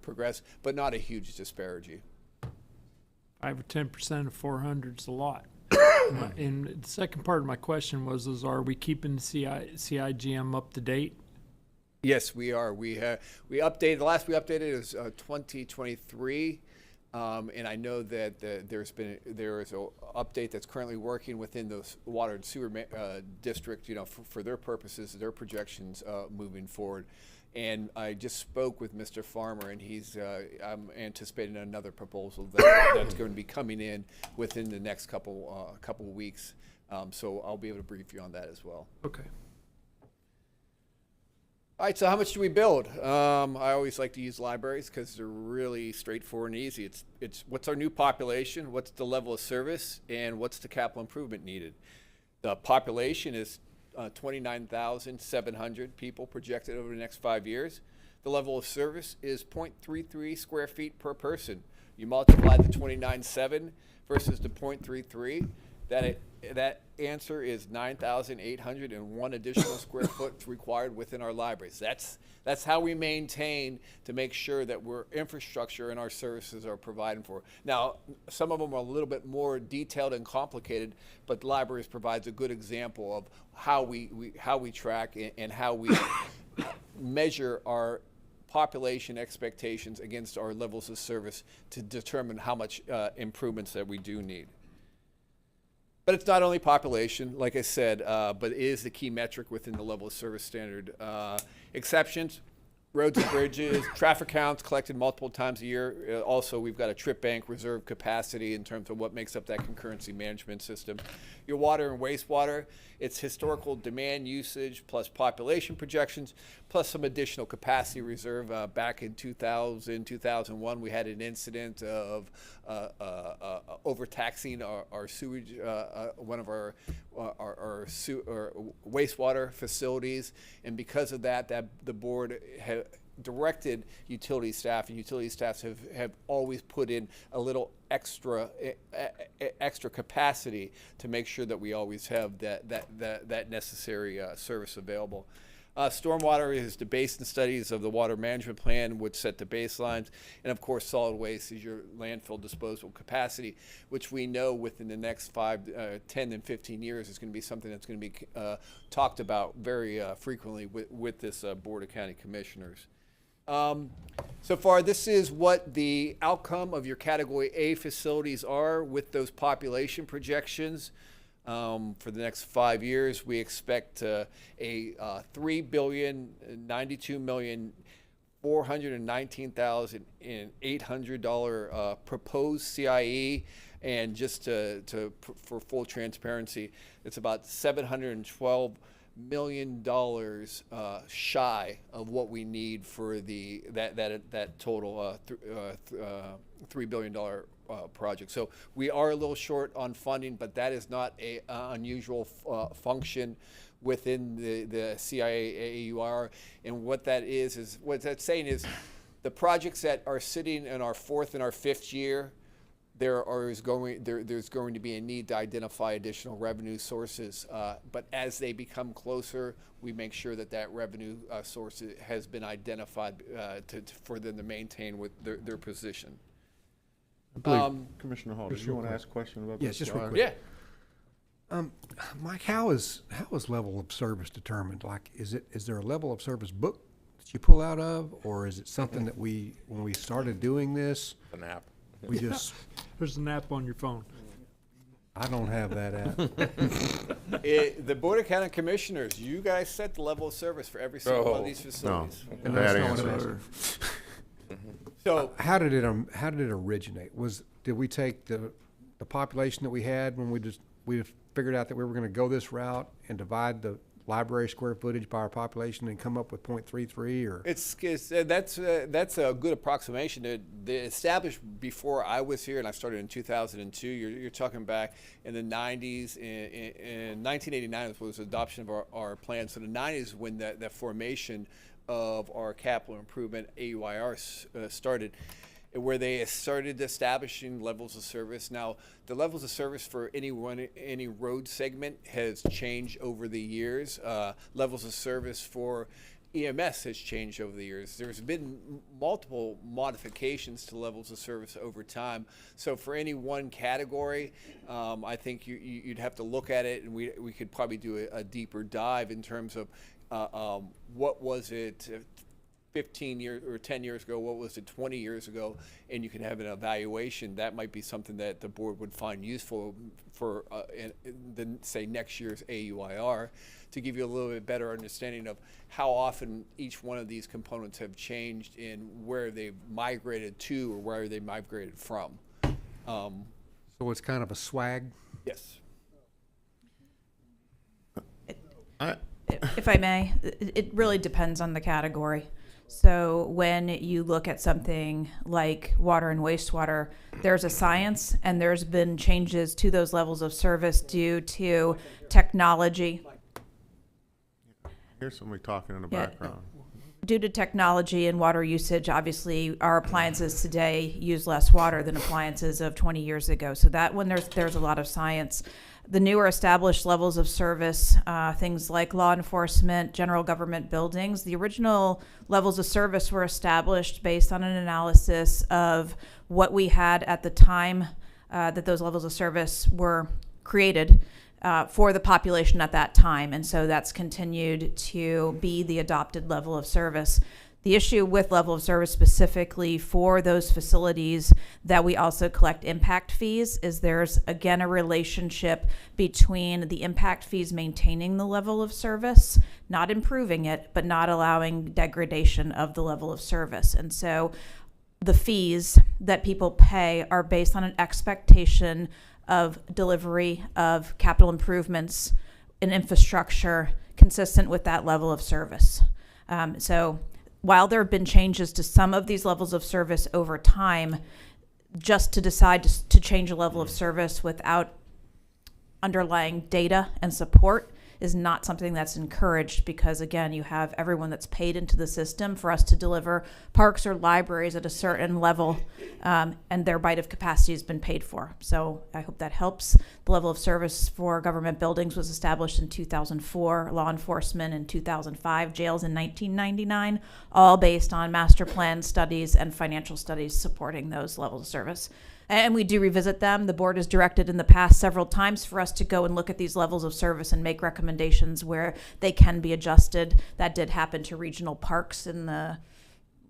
progressed, but not a huge disparity. 5 or 10% of 400 is a lot. And the second part of my question was, are we keeping the CIGM up to date? Yes, we are. We updated. The last we updated is 2023. And I know that there is an update that's currently working within the water and sewer district, for their purposes, their projections moving forward. And I just spoke with Mr. Farmer, and I'm anticipating another proposal that's going to be coming in within the next couple weeks. So I'll be able to brief you on that as well. Okay. All right, so how much do we build? I always like to use libraries because they're really straightforward and easy. It's what's our new population, what's the level of service, and what's the capital improvement needed. The population is 29,700 people projected over the next 5 years. The level of service is 0.33 square feet per person. You multiply the 29.7 versus the 0.33, that answer is 9,801 additional square foot required within our libraries. That's how we maintain to make sure that infrastructure and our services are provided for. Now, some of them are a little bit more detailed and complicated, but the libraries provides a good example of how we track and how we measure our population expectations against our levels of service to determine how much improvements that we do need. But it's not only population, like I said, but it is the key metric within the level of service standard. Exceptions, roads and bridges, traffic counts collected multiple times a year. Also, we've got a trip bank reserve capacity in terms of what makes up that concurrency management system. Your water and wastewater, it's historical demand usage plus population projections, plus some additional capacity reserve. Back in 2001, we had an incident of overtaxing our sewage, one of our wastewater facilities, and because of that, the board directed utility staff, and utility staffs have always put in a little extra capacity to make sure that we always have that necessary service available. Stormwater is the basin studies of the water management plan, which set the baselines, and of course solid waste is your landfill disposal capacity, which we know within the next 5, 10, and 15 years is going to be something that's going to be talked about very frequently with this Board of County Commissioners. So far, this is what the outcome of your Category A facilities are with those population projections. For the next 5 years, we expect a $3,092,419,800 proposed CIE, and just for full transparency, it's about $712 million shy of what we need for that total $3 billion project. So we are a little short on funding, but that is not a unusual function within the CIAAUR. And what that is what that's saying is the projects that are sitting in our 4th and our 5th year, there's going to be a need to identify additional revenue sources, but as they become closer, we make sure that revenue source has been identified for them to maintain with their position. I believe Commissioner Hall, did you want to ask a question about this? Yes, just real quick. Yeah. Mike, how is level of service determined? Like, is there a level of service book that you pull out of, or is it something that when we started doing this, An app. we just There's an app on your phone. I don't have that app. The Board of County Commissioners, you guys set the level of service for every single one of these facilities. And Bad that's not answer. So how did it originate? Did we take the population that we had when we figured out that we were going to go this route and divide the library square footage by our population and come up with 0.33, or that's a good approximation. They established before I was here, and I started in 2002. You're talking back in the 90s. In 1989 was the adoption of our plan. So the 90s when the formation of our capital improvement AUIR started, where they started establishing levels of service. Now, the levels of service for any road segment has changed over the years. Levels of service for EMS has changed over the years. There's been multiple modifications to levels of service over time. So for any one category, I think you'd have to look at it, and we could probably do a deeper dive in terms of what was it 15 years or 10 years ago, what was it 20 years ago, and you can have an evaluation. That might be something that the board would find useful for say next year's AUIR, to give you a little bit better understanding of how often each one of these components have changed and where they've migrated to or where they migrated from. so it's kind of a swag? Yes. If I may, it really depends on the category. So when you look at something like water and wastewater, there's a science, and there's been changes to those levels of service due to technology. Here's somebody talking in the Yeah. background. Due to technology and water usage, obviously our appliances today use less water than appliances of 20 years ago. So that when there's a lot of science. The newer established levels of service, things like law enforcement, general government buildings, the original levels of service were established based on an analysis of what we had at the time that those levels of service were created for the population at that time. And so that's continued to be the adopted level of service. The issue with level of service specifically for those facilities that we also collect impact fees is there's, again, a relationship between the impact fees maintaining the level of service, not improving it, but not allowing degradation of the level of service. And so the fees that people pay are based on an expectation of delivery of capital improvements in infrastructure consistent with that level of service. So while there have been changes to some of these levels of service over time, just to decide to change a level of service without underlying data and support is not something that's encouraged, because again, you have everyone that's paid into the system for us to deliver parks or libraries at a certain level, and their bite of capacity has been paid for. So I hope that helps. The level of service for government buildings was established in 2004, law enforcement in 2005, jails in 1999, all based on master plan studies and financial studies supporting those levels of service. And we do revisit them. The board has directed in the past several times for us to go and look at these levels of service and make recommendations where they can be adjusted. That did happen to regional parks in the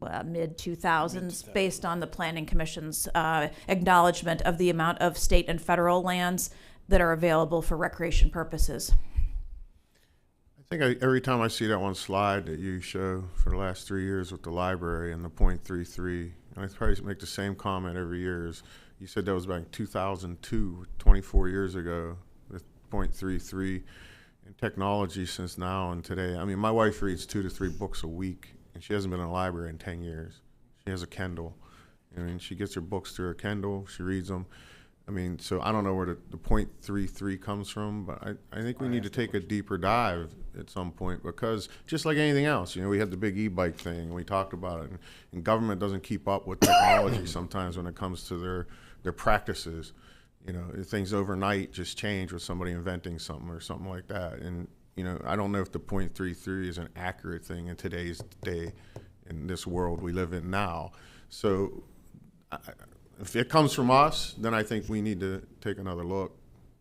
mid-2000s based on the Planning Commission's acknowledgement of the amount of state and federal lands that are available for recreation purposes. I think every time I see that one slide that you show for the last 3 years with the library and the 0.33, and I probably make the same comment every year, is you said that was back in 2002, 24 years ago, with 0.33, and technology since now and today. I mean, my wife reads 2 to 3 books a week, and she hasn't been in a library in 10 years. She has a Kindle. I mean, she gets her books through her Kindle, she reads them. I mean, so I don't know where the 0.33 comes from, but I think we need to take a deeper dive at some point, because just like anything else, you know, we had the big e-bike thing, and we talked about it, and government doesn't keep up with technology sometimes when it comes to their practices. You know, things overnight just change with somebody inventing something or something like that. And, you know, I don't know if the 0.33 is an accurate thing in today's day, in this world we live in now. So if it comes from us, then I think we need to take another look.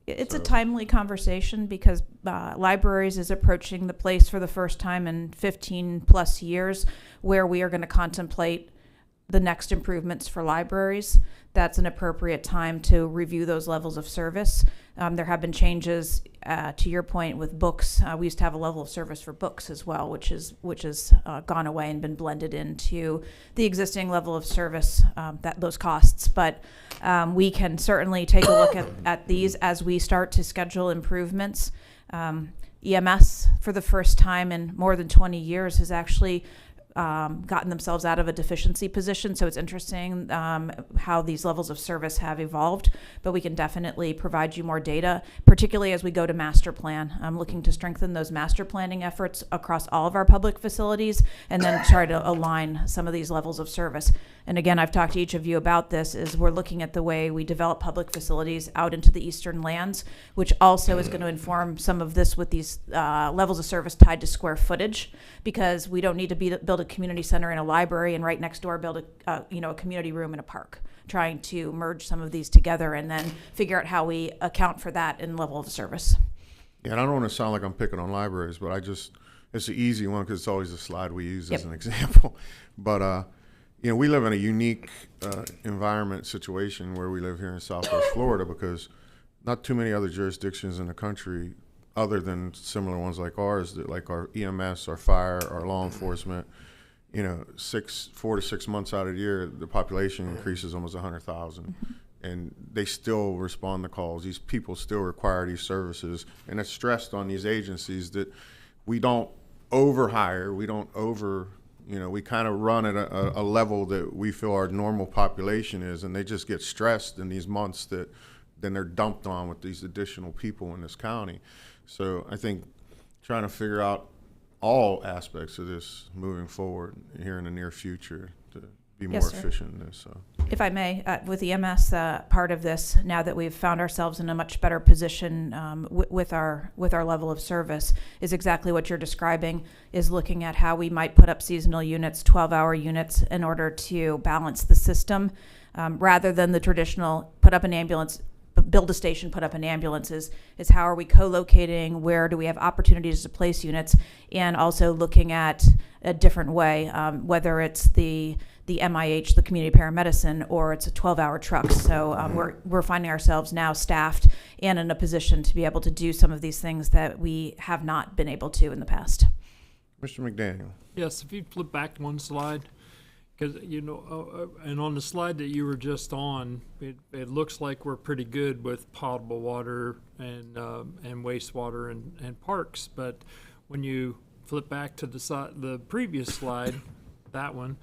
It's a timely conversation because libraries is approaching the place for the first time in 15 plus years where we are going to contemplate the next improvements for libraries. That's an appropriate time to review those levels of service. There have been changes, to your point, with books. We used to have a level of service for books as well, which has gone away and been blended into the existing level of service, those costs. But we can certainly take a look at these as we start to schedule improvements. EMS, for the first time in more than 20 years, has actually gotten themselves out of a deficiency position. So it's interesting how these levels of service have evolved, but we can definitely provide you more data, particularly as we go to master plan. I'm looking to strengthen those master planning efforts across all of our public facilities and then try to align some of these levels of service. And again, I've talked to each of you about this, is we're looking at the way we develop public facilities out into the eastern lands, which also is going to inform some of this with these levels of service tied to square footage, because we don't need to build a community center in a library and right next door build a community room in a park. Trying to merge some of these together and then figure out how we account for that in level of service. Yeah, and I don't want to sound like I'm picking on libraries, but it's an easy one because it's always a slide we use as an example. But we live in a unique environment situation where we live here in Southwest Florida, because not too many other jurisdictions in the country, other than similar ones like ours, that like our EMS, our fire, our law enforcement, 4 to 6 months out of the year, the population increases almost 100,000, and they still respond to calls. These people still require these services, and it's stressed on these agencies that we don't overhire, we don't we kind of run at a level that we feel our normal population is, and they just get stressed in these months that then they're dumped on with these additional people in this county. So I think trying to figure out all aspects of this moving forward here in the near future to be more efficient in this. So, if I may, with the EMS part of this, now that we've found ourselves in a much better position with our level of service, is exactly what you're describing, is looking at how we might put up seasonal units, 12-hour units, in order to balance the system, rather than the traditional put up an ambulance, build a station, put up an ambulance. Is how are we co-locating? Where do we have opportunities to place units? And also looking at a different way, whether it's the MIH, the community paramedicine, or it's a 12-hour truck. So we're finding ourselves now staffed and in a position to be able to do some of these things that we have not been able to in the past. Mr. McDaniel. Yes, if you flip back one slide, because and on the slide that you were just on, it looks like we're pretty good with potable water and wastewater and parks. But when you flip back to the previous slide, that one,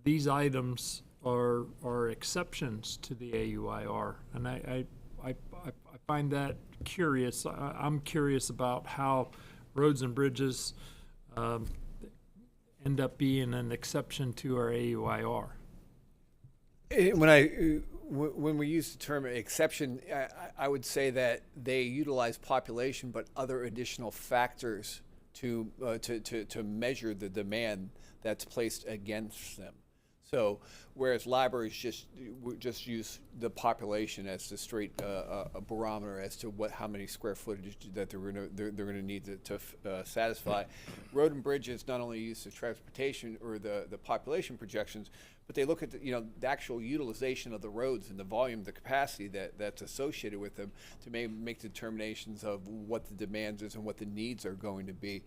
these items are exceptions to the AUIR, and I find that curious. I'm curious about how roads and bridges end up being an exception to our AUIR. When we use the term exception, I would say that they utilize population, but other additional factors to measure the demand that's placed against them. So whereas libraries just use the population as the straight a barometer as to how many square footage that they're gonna need to satisfy, road and bridges not only use the transportation or the population projections, but they look at the actual utilization of the roads and the volume, the capacity that's associated with them to make determinations of what the demands is and what the needs are going to be.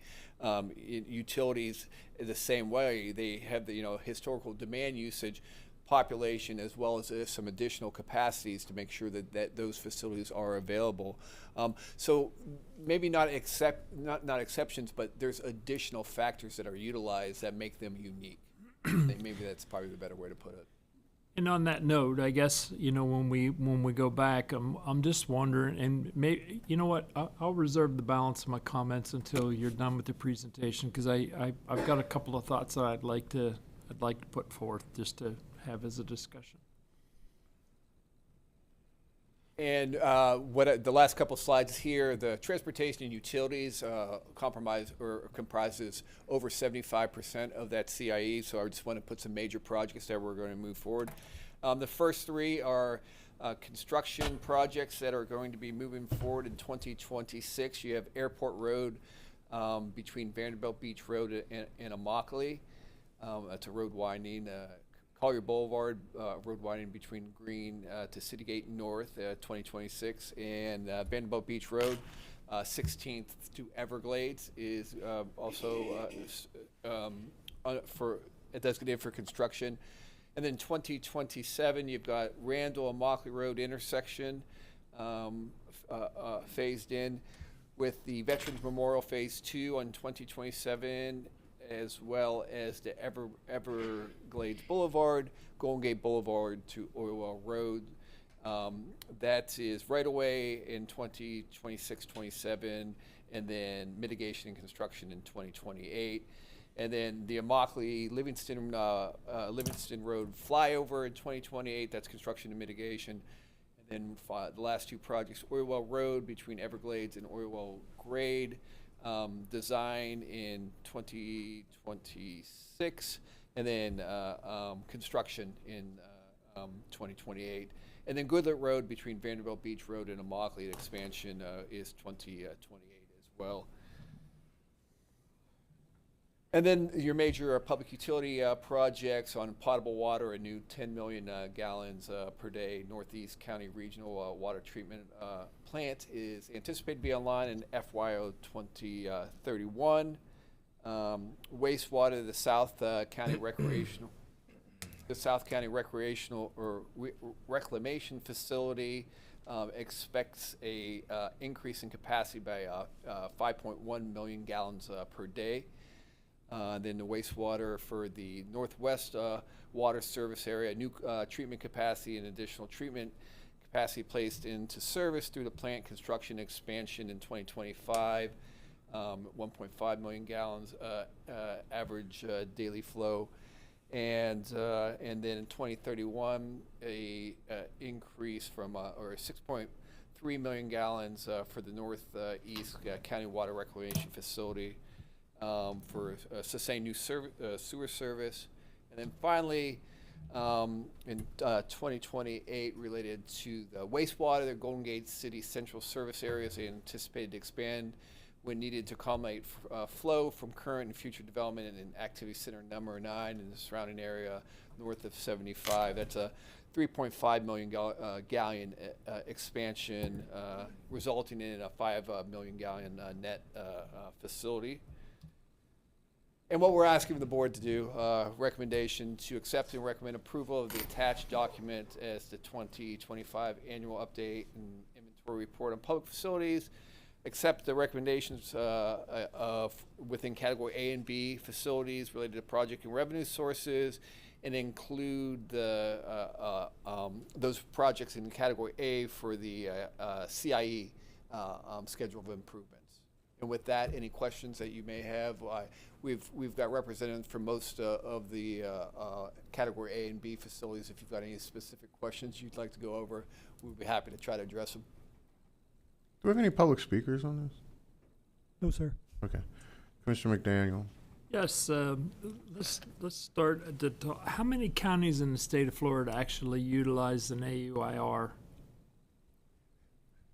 Utilities, the same way, they have the historical demand usage, population, as well as some additional capacities to make sure that those facilities are available. So maybe not exceptions, but there's additional factors that are utilized that make them unique. Maybe that's probably the better way to put it. And on that note, I guess when we go back, I'm just wondering, and maybe what, I'll reserve the balance of my comments until you're done with the presentation, because I've got a couple of thoughts that I'd like to put forth just to have as a discussion. And the last couple slides here, the transportation and utilities comprises over 75% of that CIE. So I just want to put some major projects that we're going to move forward. The first three are construction projects that are going to be moving forward in 2026. You have Airport Road between Vanderbilt Beach Road and Immokalee. That's a road widening. Collier Boulevard, road widening between Green to Citygate North, 2026, and Vanderbilt Beach Road, 16th to Everglades is also designated for construction. And then 2027, you've got Randall and Immokalee Road intersection phased in, with the Veterans Memorial Phase 2 on 2027, as well as the Everglades Boulevard, Golden Gate Boulevard to Oilwell Road. That is right away in 2026-27, and then mitigation and construction in 2028. And then the Immokalee Livingston Road flyover in 2028, that's construction and mitigation. And then the last two projects, Oilwell Road between Everglades and Oilwell Grade, design in 2026, and then construction in 2028. And then Goodlet Road between Vanderbilt Beach Road and Immokalee expansion is 2028 as well. And then your major public utility projects on potable water, a new 10 million gallons per day Northeast County Regional Water Treatment Plant is anticipated to be online in FYO 2031. Wastewater, the South County Recreational or Reclamation Facility expects a increase in capacity by 5.1 million gallons per day. Then the wastewater for the Northwest Water Service area, new treatment capacity and additional treatment capacity placed into service through the plant construction expansion in 2025, 1.5 million gallons average daily flow. And then in 2031, a increase from or 6.3 million gallons for the Northeast County Water Reclamation Facility. For sustained new sewer service. And then finally, in 2028 related to the wastewater, the Golden Gate City Central Service areas. They anticipated to expand when needed to accommodate flow from current and future development in Activity Center number 9 in the surrounding area north of 75. That's a 3.5 million gallon expansion, resulting in a 5 million gallon net facility. And what we're asking the board to do, recommendation to accept and recommend approval of the attached document as the 2025 annual update and inventory report on public facilities, accept the recommendations of within category A and B facilities related to project and revenue sources, and include the those projects in category A for the CIE schedule of improvements. And with that, any questions that you may have? We've got representatives from most of the category A and B facilities. If you've got any specific questions you'd like to go over, we'd be happy to try to address them. Do we have any public speakers on this? No, sir. Okay. Commissioner McDaniel. Yes, let's start at the top. How many counties in the state of Florida actually utilize an AUIR?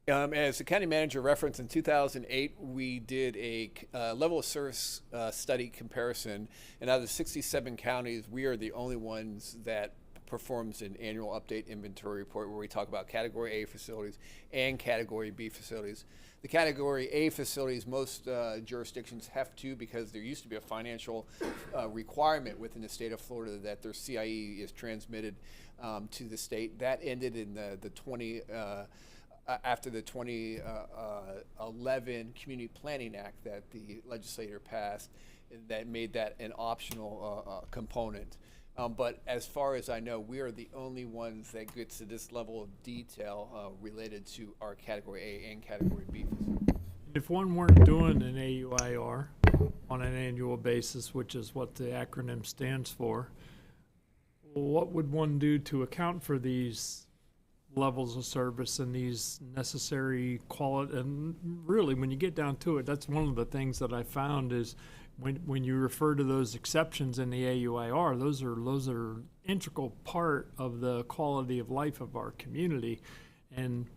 As the county manager referenced, in 2008, we did a level of service study comparison, and out of the 67 counties, we are the only ones that performs an annual update inventory report where we talk about category A facilities and category B facilities. The category A facilities, most jurisdictions have to, because there used to be a financial requirement within the state of Florida that their CIE is transmitted to the state. That ended in after the 2011 Community Planning Act that the legislature passed, that made that an optional component. But as far as I know, we are the only ones that gets to this level of detail related to our Category A and Category B facilities. If one weren't doing an AUIR on an annual basis, which is what the acronym stands for, what would one do to account for these levels of service and these necessary quality? And really, when you get down to it, that's one of the things that I found is when you refer to those exceptions in the AUIR, those are integral part of the quality of life of our community. And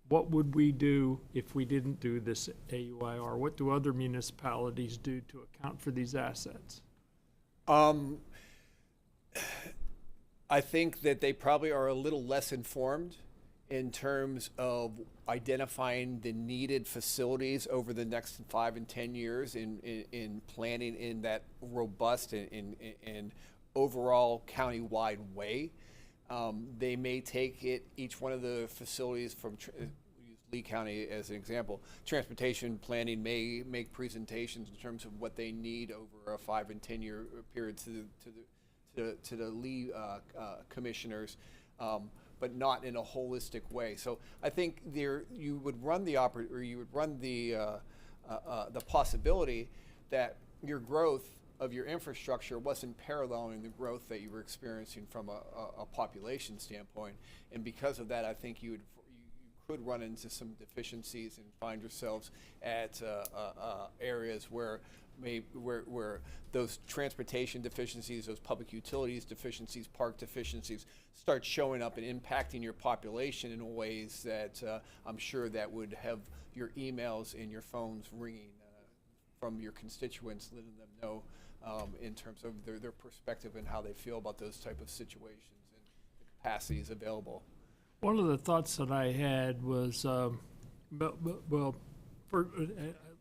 what would we do if we didn't do this AUIR? What do other municipalities do to account for these assets? I think that they probably are a little less informed in terms of identifying the needed facilities over the next 5 and 10 years in planning in that robust and overall county-wide way. They may take each one of the facilities from Lee County as an example. Transportation planning may make presentations in terms of what they need over a 5 and 10 year period to the Lee commissioners, but not in a holistic way. So I think you would run the possibility that your growth of your infrastructure wasn't paralleling the growth that you were experiencing from a population standpoint, and because of that, I think you could run into some deficiencies and find yourselves at areas where those transportation deficiencies, those public utilities deficiencies, park deficiencies start showing up and impacting your population in ways that I'm sure that would have your emails and your phones ringing from your constituents, letting them know in terms of their perspective and how they feel about those type of situations and the capacities available. One of the thoughts that I had was,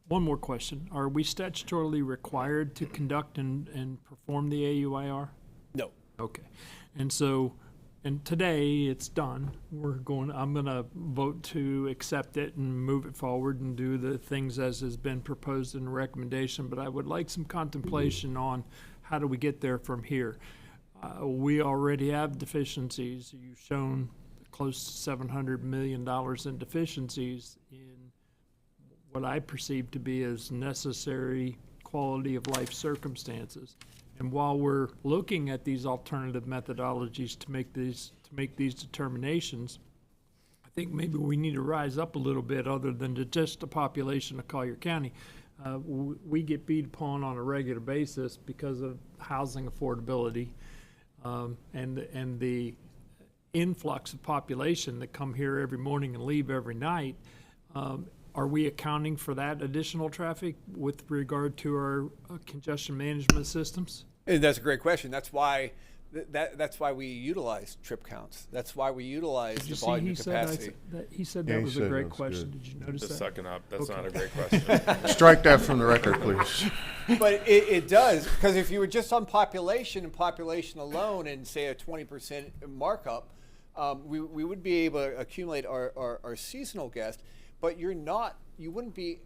one more question. Are we statutorily required to conduct and perform the AUIR? No. Okay. And today it's done. I'm going to vote to accept it and move it forward and do the things as has been proposed in the recommendation, but I would like some contemplation on how do we get there from here. We already have deficiencies. You've shown close to $700 million in deficiencies in what I perceive to be as necessary quality of life circumstances. And while we're looking at these alternative methodologies to make these determinations, I think maybe we need to rise up a little bit other than to just the population of Collier County. We get beat upon on a regular basis because of housing affordability. and the influx of population that come here every morning and leave every night, are we accounting for that additional traffic with regard to our congestion management systems? And that's a great question. That's why that's why we utilize trip counts. That's why we utilize the volume and capacity. He said Yeah, that he was said a that great was question. good. Did you notice Just that? sucking up. That's not a Okay. great question. Strike that from the record, please. But it does, because if you were just on population and population alone and say a 20% markup, we would be able to accumulate our seasonal guests, but you wouldn't be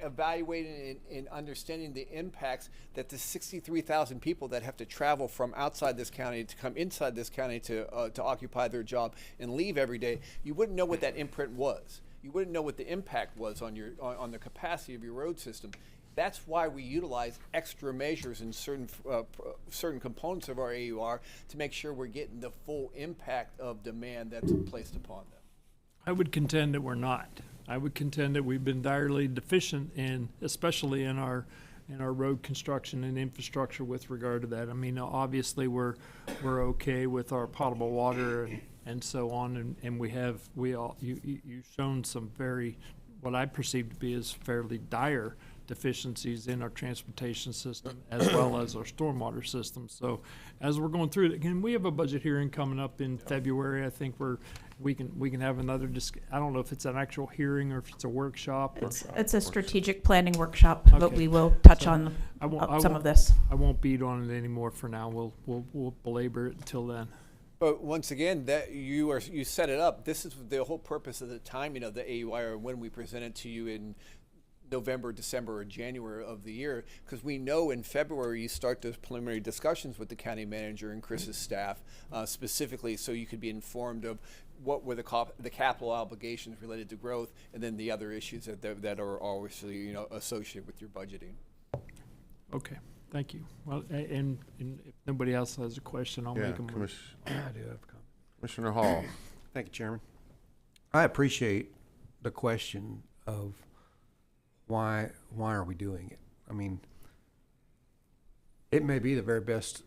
evaluating and understanding the impacts that the 63,000 people that have to travel from outside this county to come inside this county to occupy their job and leave every day. You wouldn't know what that imprint was. You wouldn't know what the impact was on on the capacity of your road system. That's why we utilize extra measures in certain components of our AUR to make sure we're getting the full impact of demand that's placed upon them. I would contend that we're not. I would contend that we've been direly deficient especially in our road construction and infrastructure with regard to that. I mean, obviously we're okay with our potable water and so on, and you've shown some what I perceive to be as fairly dire deficiencies in our transportation system as well as our stormwater system. So as we're going through it, again, we have a budget hearing coming up in February. I think we can have another I don't know if it's an actual hearing or if it's a workshop. It's a strategic planning workshop, but Okay. we will touch on some of this. I won't beat on it anymore for now. We'll belabor it until then. But once again, that you set it up. This is the whole purpose of the timing of the AUR when we present it to you in November, December, or January of the year, because we know in February you start those preliminary discussions with the county manager and Chris's staff, specifically so you could be informed of what were the capital obligations related to growth, and then the other issues that are obviously associated with your budgeting. Okay, thank you. Well, and if nobody else has a question, I'll make them. I do have a comment. Commissioner Hall. Thank you, Chairman. I appreciate the question of why are we doing it? I mean, it may be the very best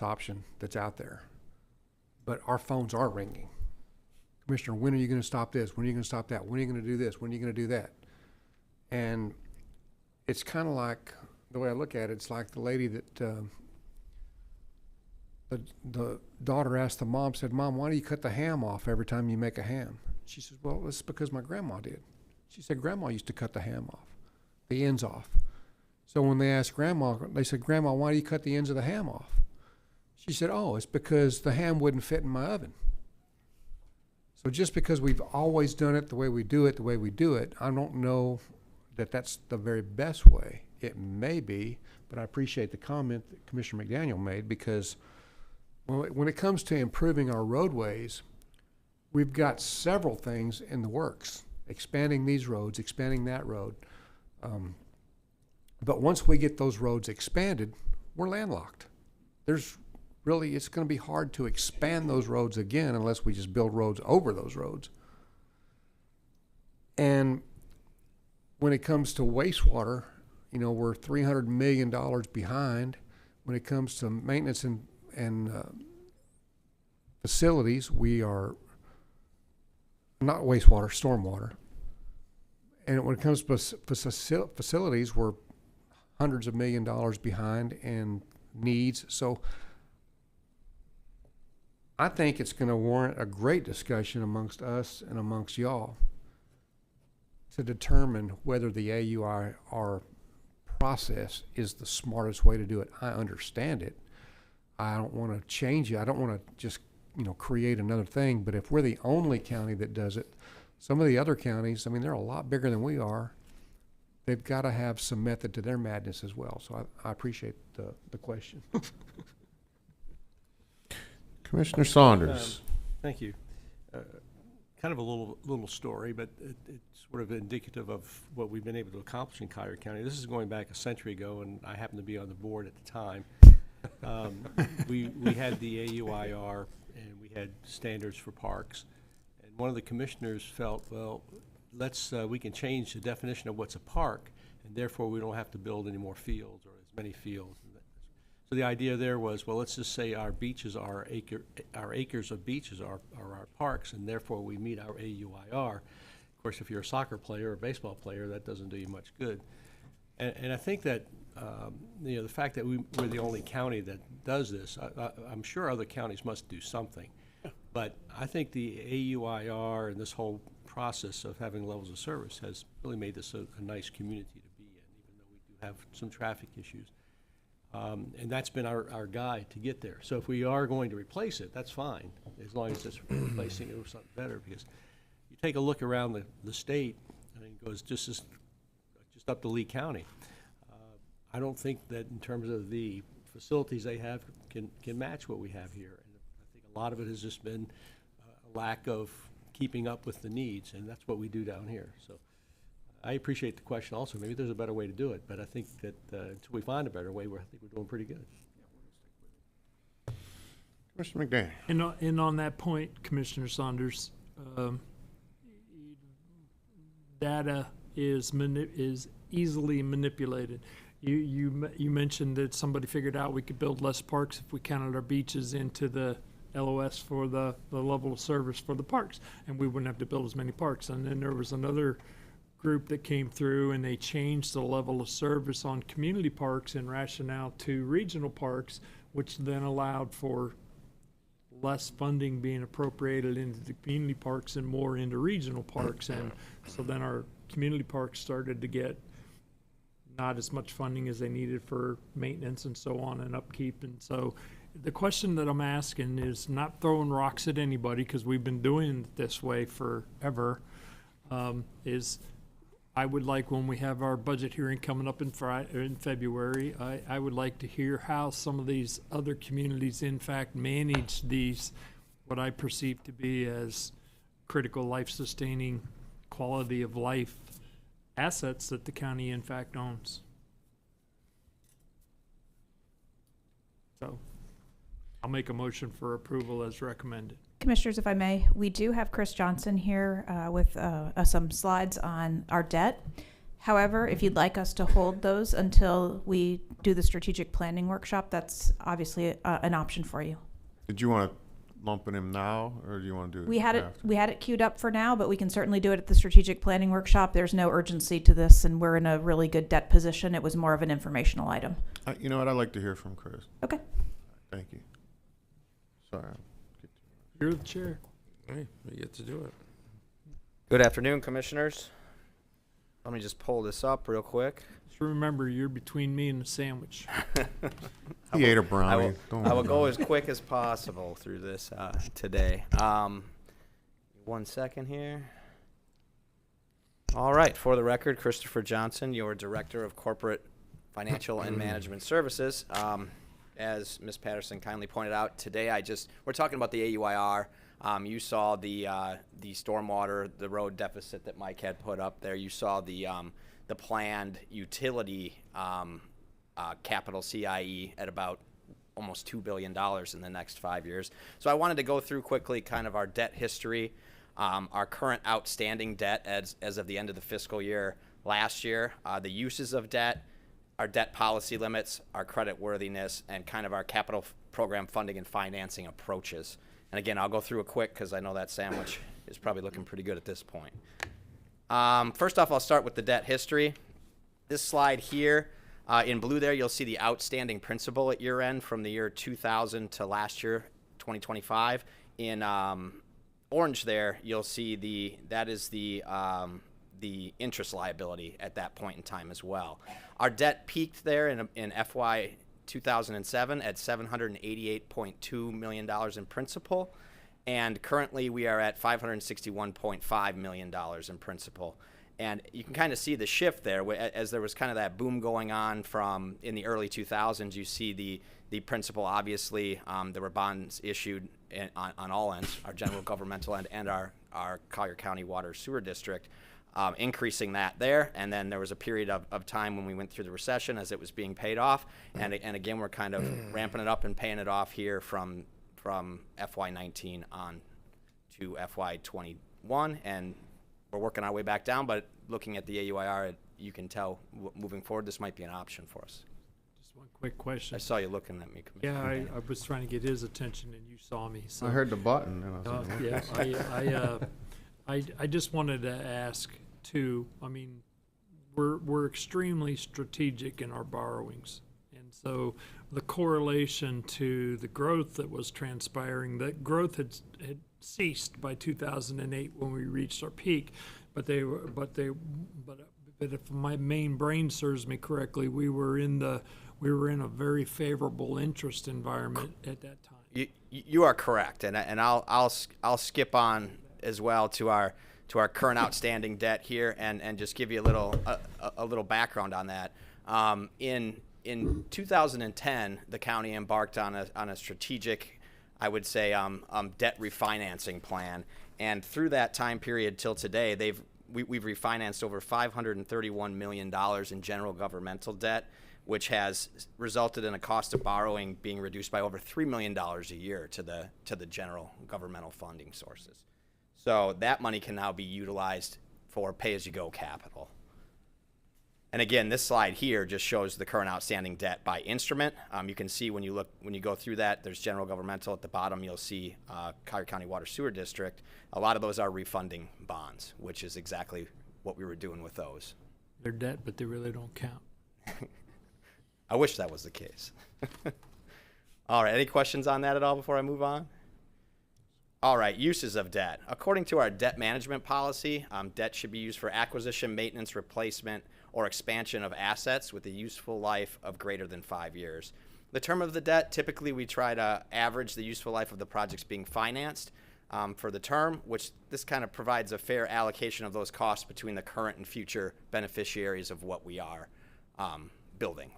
option that's out there, but our phones are ringing. Commissioner, when are you going to stop this? When are you going to stop that? When are you going to do this? When are you going to do that? And it's kind of like, the way I look at it, it's like the lady that the daughter asked the mom, said, "Mom, why do you cut the ham off every time you make a ham?" She says, "Well, it's because my grandma did." She said, "Grandma used to cut the ham off, the ends off." So when they asked Grandma, they said, "Grandma, why do you cut the ends of the ham off?" She said, "Oh, it's because the ham wouldn't fit in my oven." So just because we've always done it the way we do it, I don't know that that's the very best way. It may be, but I appreciate the comment that Commissioner McDaniel made, because when it comes to improving our roadways, we've got several things in the works. Expanding these roads, expanding that road. But once we get those roads expanded, we're landlocked. It's going to be hard to expand those roads again unless we just build roads over those roads. And when it comes to wastewater, we're $300 million behind. When it comes to maintenance and facilities, we are not wastewater, stormwater. And when it comes to facilities, we're hundreds of million dollars behind in needs. So I think it's going to warrant a great discussion amongst us and amongst y'all to determine whether the AUR process is the smartest way to do it. I understand it. I don't want to change it. I don't want to just create another thing. But if we're the only county that does it, some of the other counties, I mean, they're a lot bigger than we are. They've got to have some method to their madness as well. So I appreciate the question. Commissioner Saunders. Thank you. Kind of a little story, but it's sort of indicative of what we've been able to accomplish in Collier County. This is going back a century ago, and I happened to be on the board at the time. We had the AUIR, and we had standards for parks. And one of the commissioners felt, well, we can change the definition of what's a park, and therefore we don't have to build any more fields or as many fields. So the idea there was, well, let's just say our beaches, our acres of beaches are our parks, and therefore we meet our AUIR. Of course, if you're a soccer player or a baseball player, that doesn't do you much good. And I think that, the fact that we're the only county that does this, I'm sure other counties must do something. But I think the AUIR and this whole process of having levels of service has really made this a nice community to be in, even though we do have some traffic issues. And that's been our guide to get there. So if we are going to replace it, that's fine, as long as it's replacing it with something better. Because you take a look around the state, and it goes just up to Lee County. I don't think that in terms of the facilities they have can match what we have here. And I think a lot of it has just been a lack of keeping up with the needs, and that's what we do down here. So I appreciate the question also. Maybe there's a better way to do it, but I think that until we find a better way, I think we're doing pretty good. Commissioner McDaniel. And on that point, Commissioner Saunders, data is easily manipulated. You mentioned that somebody figured out we could build less parks if we counted our beaches into the LOS for the level of service for the parks, and we wouldn't have to build as many parks. And then there was another group that came through and they changed the level of service on community parks and rationale to regional parks, which then allowed for less funding being appropriated into the community parks and more into regional parks. And so then our community parks started to get not as much funding as they needed for maintenance and so on and upkeep. And so the question that I'm asking is not throwing rocks at anybody, because we've been doing it this way forever, is I would like, when we have our budget hearing coming up in February, I would like to hear how some of these other communities in fact manage these, what I perceive to be as critical life-sustaining quality of life assets that the county in fact owns. So I'll make a motion for approval as recommended. Commissioners, if I may, we do have Chris Johnson here with some slides on our debt. However, if you'd like us to hold those until we do the strategic planning workshop, that's obviously an option for you. Did you want to lump in him now, or do you want to do it We had after? it queued up for now, but we can certainly do it at the strategic planning workshop. There's no urgency to this, and we're in a really good debt position. It was more of an informational item. You know what? I'd like to hear from Chris. Okay. Thank you. Sorry. You're the chair. Hey, we get to do it. Good afternoon, Commissioners. Let me just pull this up real quick. Just remember, you're between me and the sandwich. He ate a brownie. I will go as quick as possible through this today. 1 second here. All right. For the record, Christopher Johnson, your Director of Corporate Financial and Management Services. As Ms. Patterson kindly pointed out, today we're talking about the AUIR. You saw the stormwater, the road deficit that Mike had put up there. You saw the planned utility capital CIE at about almost $2 billion in the next 5 years. So I wanted to go through quickly kind of our debt history, our current outstanding debt as of the end of the fiscal year last year, the uses of debt, our debt policy limits, our credit worthiness, and kind of our capital program funding and financing approaches. And again, I'll go through it quick because I know that sandwich is probably looking pretty good at this point. First off, I'll start with the debt history. This slide here, in blue there, you'll see the outstanding principal at year end from the year 2000 to last year, 2025. In orange there, you'll see that is the interest liability at that point in time as well. Our debt peaked there in FY 2007 at $788.2 million in principal, and currently we are at $561.5 million in principal. And you can kind of see the shift there as there was kind of that boom going on from in the early 2000s. You see the principal, obviously, there were bonds issued on all ends, our general governmental end and our Collier County Water Sewer District. Increasing that there, and then there was a period of time when we went through the recession as it was being paid off, and again we're kind of ramping it up and paying it off here from FY19 on to FY21, and we're working our way back down. But looking at the AUIR, you can tell moving forward this might be an option for us. Just one quick question. I saw you looking at me, Commissioner. Yeah, I was trying to get his attention, and you saw me. So I heard the button, and I was like, yeah, I just wanted to ask too. I mean, we're extremely strategic in our borrowings, and so the correlation to the growth that was transpiring, that growth had ceased by 2008 when we reached our peak, but if my main brain serves me correctly, we were in a very favorable interest environment at that time. You are correct, and I'll skip on as well to our current outstanding debt here, and just give you a little background on that. In 2010, the county embarked on a strategic, I would say, debt refinancing plan, and through that time period till today, we've refinanced over $531 million in general governmental debt, which has resulted in a cost of borrowing being reduced by over $3 million a year to the general governmental funding sources. So that money can now be utilized for pay-as-you-go capital. And again, this slide here just shows the current outstanding debt by instrument. You can see when you go through that, there's general governmental at the bottom. You'll see Collier County Water Sewer District. A lot of those are refunding bonds, which is exactly what we were doing with those. They're debt, but they really don't count. I wish that was the case. All right, any questions on that at all before I move on? All right, uses of debt. According to our debt management policy, debt should be used for acquisition, maintenance, replacement, or expansion of assets with a useful life of greater than 5 years. The term of the debt, typically we try to average the useful life of the projects being financed for the term, which this kind of provides a fair allocation of those costs between the current and future beneficiaries of what we are building.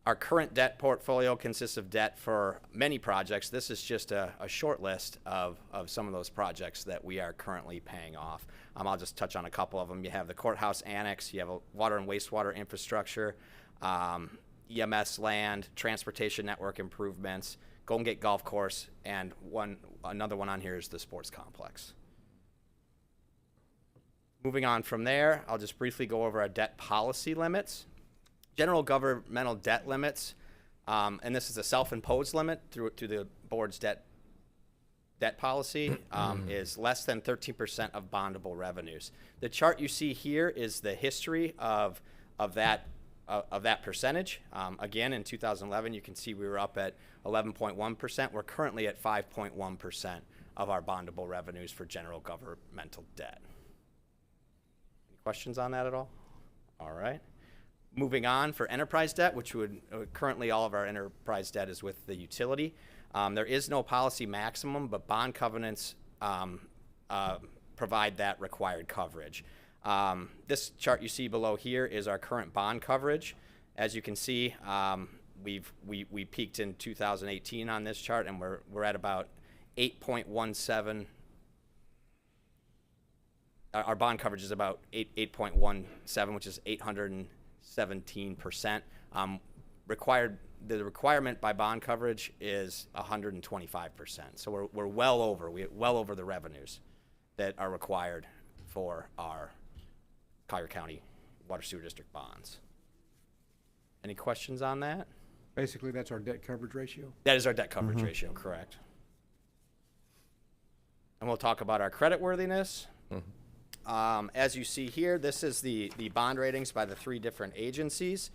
Our current debt portfolio consists of debt for many projects. This is just a short list of some of those projects that we are currently paying off. I'll just touch on a couple of them. You have the courthouse annex, you have a water and wastewater infrastructure, EMS land, transportation network improvements, Golden Gate Golf Course, and another one on here is the sports complex. Moving on from there, I'll just briefly go over our debt policy limits. General governmental debt limits, and this is a self-imposed limit through the board's debt policy, is less than 13% of bondable revenues. The chart you see here is the history of that percentage. Again, in 2011, you can see we were up at 11.1%. We're currently at 5.1% of our bondable revenues for general governmental debt. Any questions on that at all? All right. Moving on, for enterprise debt, which would currently all of our enterprise debt is with the utility. There is no policy maximum, but bond covenants provide that required coverage. This chart you see below here is our current bond coverage. As you can see, we peaked in 2018 on this chart, and we're at about 8.17. Our bond coverage is about 8.17, which is 817%. The requirement by bond coverage is 125%. So we're well over the revenues that are required for our Collier County Water Sewer District bonds. Any questions on that? Basically, that's our debt coverage ratio. That is our debt coverage ratio, correct. And we'll talk about our creditworthiness. As you see here, this is the bond ratings by the three different agencies.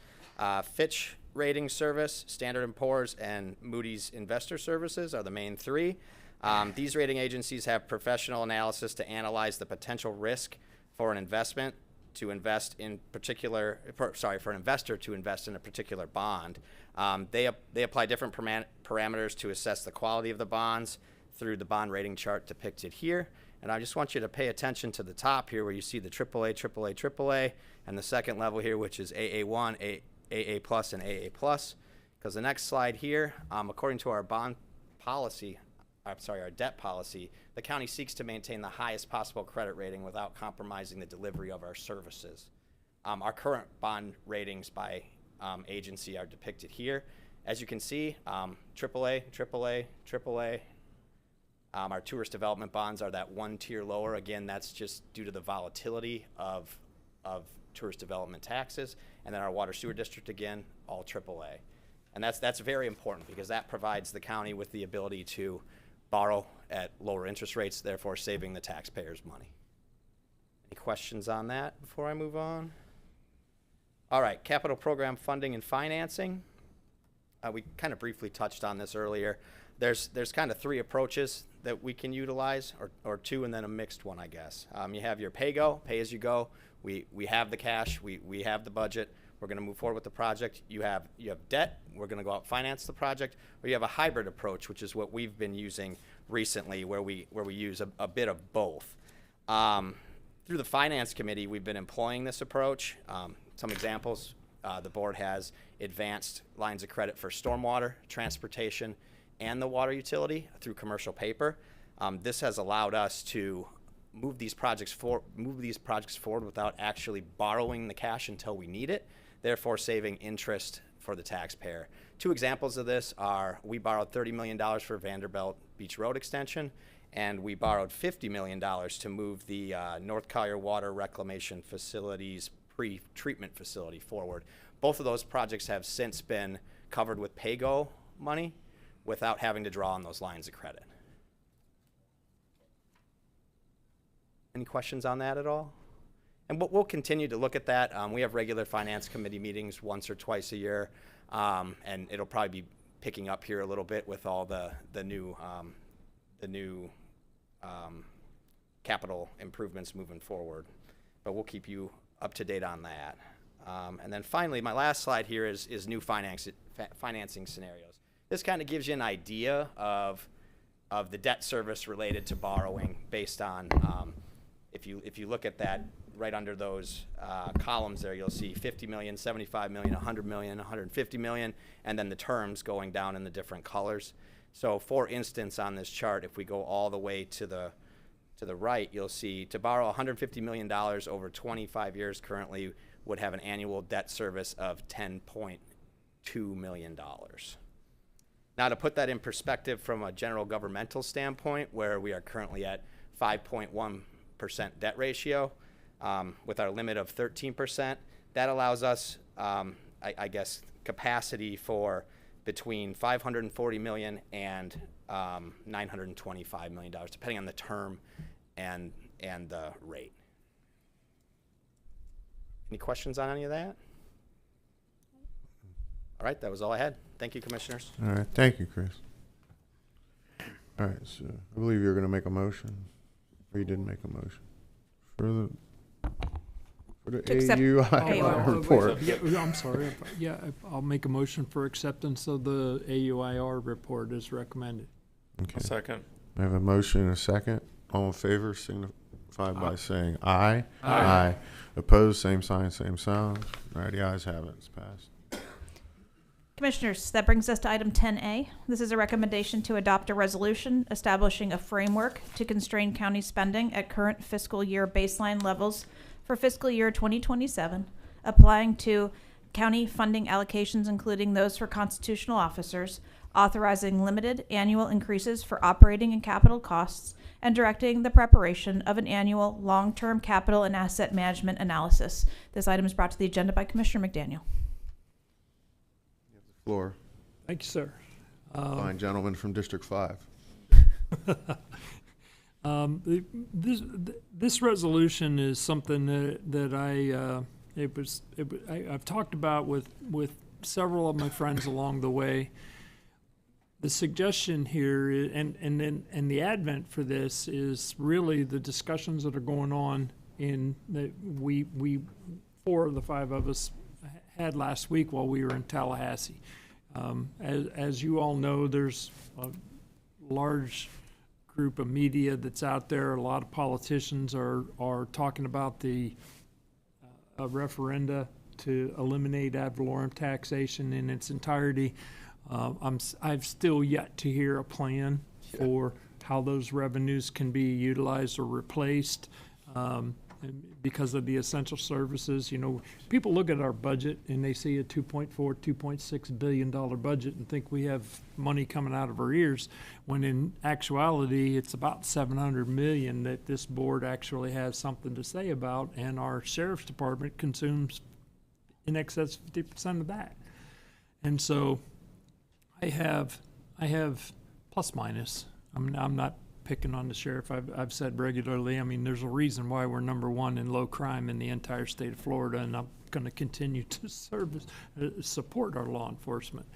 Fitch Rating Service, Standard & Poor's, and Moody's Investor Services are the main three. These rating agencies have professional analysis to analyze the potential risk for an investment to invest in particular, for an investor to invest in a particular bond. They apply different parameters to assess the quality of the bonds through the bond rating chart depicted here. And I just want you to pay attention to the top here where you see the AAA, AAA, AAA, and the second level here, which is AA1, AA+, and AA+. Because the next slide here, according to our bond policy, our debt policy, the county seeks to maintain the highest possible credit rating without compromising the delivery of our services. Our current bond ratings by agency are depicted here. As you can see, AAA, AAA, AAA. Our tourist development bonds are that one tier lower. Again, that's just due to the volatility of tourist development taxes, and then our water sewer district, again, all AAA. And that's very important because that provides the county with the ability to borrow at lower interest rates, therefore saving the taxpayers money. Any questions on that before I move on? All right, capital program funding and financing. We kind of briefly touched on this earlier. There's kind of three approaches that we can utilize, or two and then a mixed one, I guess. You have your pay-go, pay-as-you-go. We have the cash, we have the budget. We're going to move forward with the project. You have debt. We're going to go out and finance the project. Or you have a hybrid approach, which is what we've been using recently, where we use a bit of both. Through the Finance Committee, we've been employing this approach. Some examples, the board has advanced lines of credit for stormwater, transportation, and the water utility through commercial paper. This has allowed us to move these projects forward without actually borrowing the cash until we need it, therefore saving interest for the taxpayer. Two examples of this are we borrowed $30 million for Vanderbilt Beach Road extension, and we borrowed $50 million to move the North Collier Water Reclamation Facility's pre-treatment facility forward. Both of those projects have since been covered with pay-go money without having to draw on those lines of credit. Any questions on that at all? And we'll continue to look at that. We have regular Finance Committee meetings once or twice a year, and it'll probably be picking up here a little bit with all the new capital improvements moving forward. But we'll keep you up to date on that. And then finally, my last slide here is new financing scenarios. This kind of gives you an idea of the debt service related to borrowing based on, if you look at that right under those columns there, you'll see 50 million, 75 million, 100 million, 150 million, and then the terms going down in the different colors. So for instance, on this chart, if we go all the way to the right, you'll see to borrow $150 million over 25 years currently would have an annual debt service of $10.2 million. Now, to put that in perspective from a general governmental standpoint, where we are currently at 5.1% debt ratio, with our limit of 13%, that allows us, I guess, capacity for between $540 million and $925 million, depending on the term and the rate. Any questions on any of that? All right, that was all I had. Thank you, Commissioners. All right, thank you, Chris. All right, so I believe you're going to make a motion, or you didn't make a motion for the AUI report. Yeah, I'm sorry. Yeah, I'll make a motion for acceptance of the AUIR report as recommended. Okay. A second. I have a motion and a second. All in favor, signify by saying aye. Aye. Opposed, same sign, same sound. All right, the ayes have it. It's passed. Commissioners, that brings us to item 10A. This is a recommendation to adopt a resolution establishing a framework to constrain county spending at current fiscal year baseline levels for fiscal year 2027, applying to county funding allocations, including those for constitutional officers, authorizing limited annual increases for operating and capital costs, and directing the preparation of an annual long-term capital and asset management analysis. This item is brought to the agenda by Commissioner McDaniel. Floor. Thank you, sir. Fine gentleman from District 5. This resolution is something that I've talked about with several of my friends along the way. The suggestion here and the advent for this is really the discussions that are going on in that we 4 of the 5 of us had last week while we were in Tallahassee. As you all know, there's a large group of media that's out there. A lot of politicians are talking about the referenda to eliminate ad valorem taxation in its entirety. I've still yet to hear a plan for how those revenues can be utilized or replaced. because of the essential services. You know, people look at our budget and they see a $2.4, $2.6 billion budget and think we have money coming out of our ears, when in actuality it's about $700 million that this board actually has something to say about, and our sheriff's department consumes in excess of 50% of that. And so I have plus minus. I'm not picking on the sheriff. I've said regularly, I mean, there's a reason why we're #1 in low crime in the entire state of Florida, and I'm going to continue to support our law enforcement.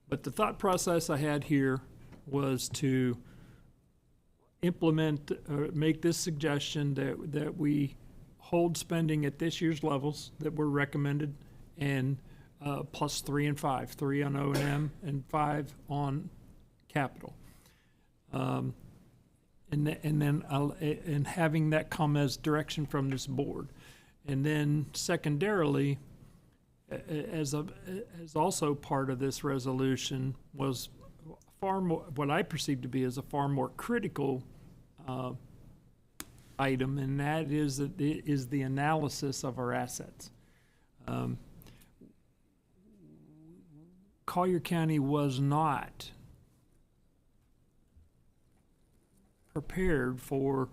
But the thought process I had here was to implement, make this suggestion that we hold spending at this year's levels that were recommended, and plus 3 and 5, 3 on O&M and 5 on capital. And having that come as direction from this board. And then secondarily, as also part of this resolution was far more, what I perceive to be as a far more critical item, and that is the analysis of our assets. Collier County was not prepared for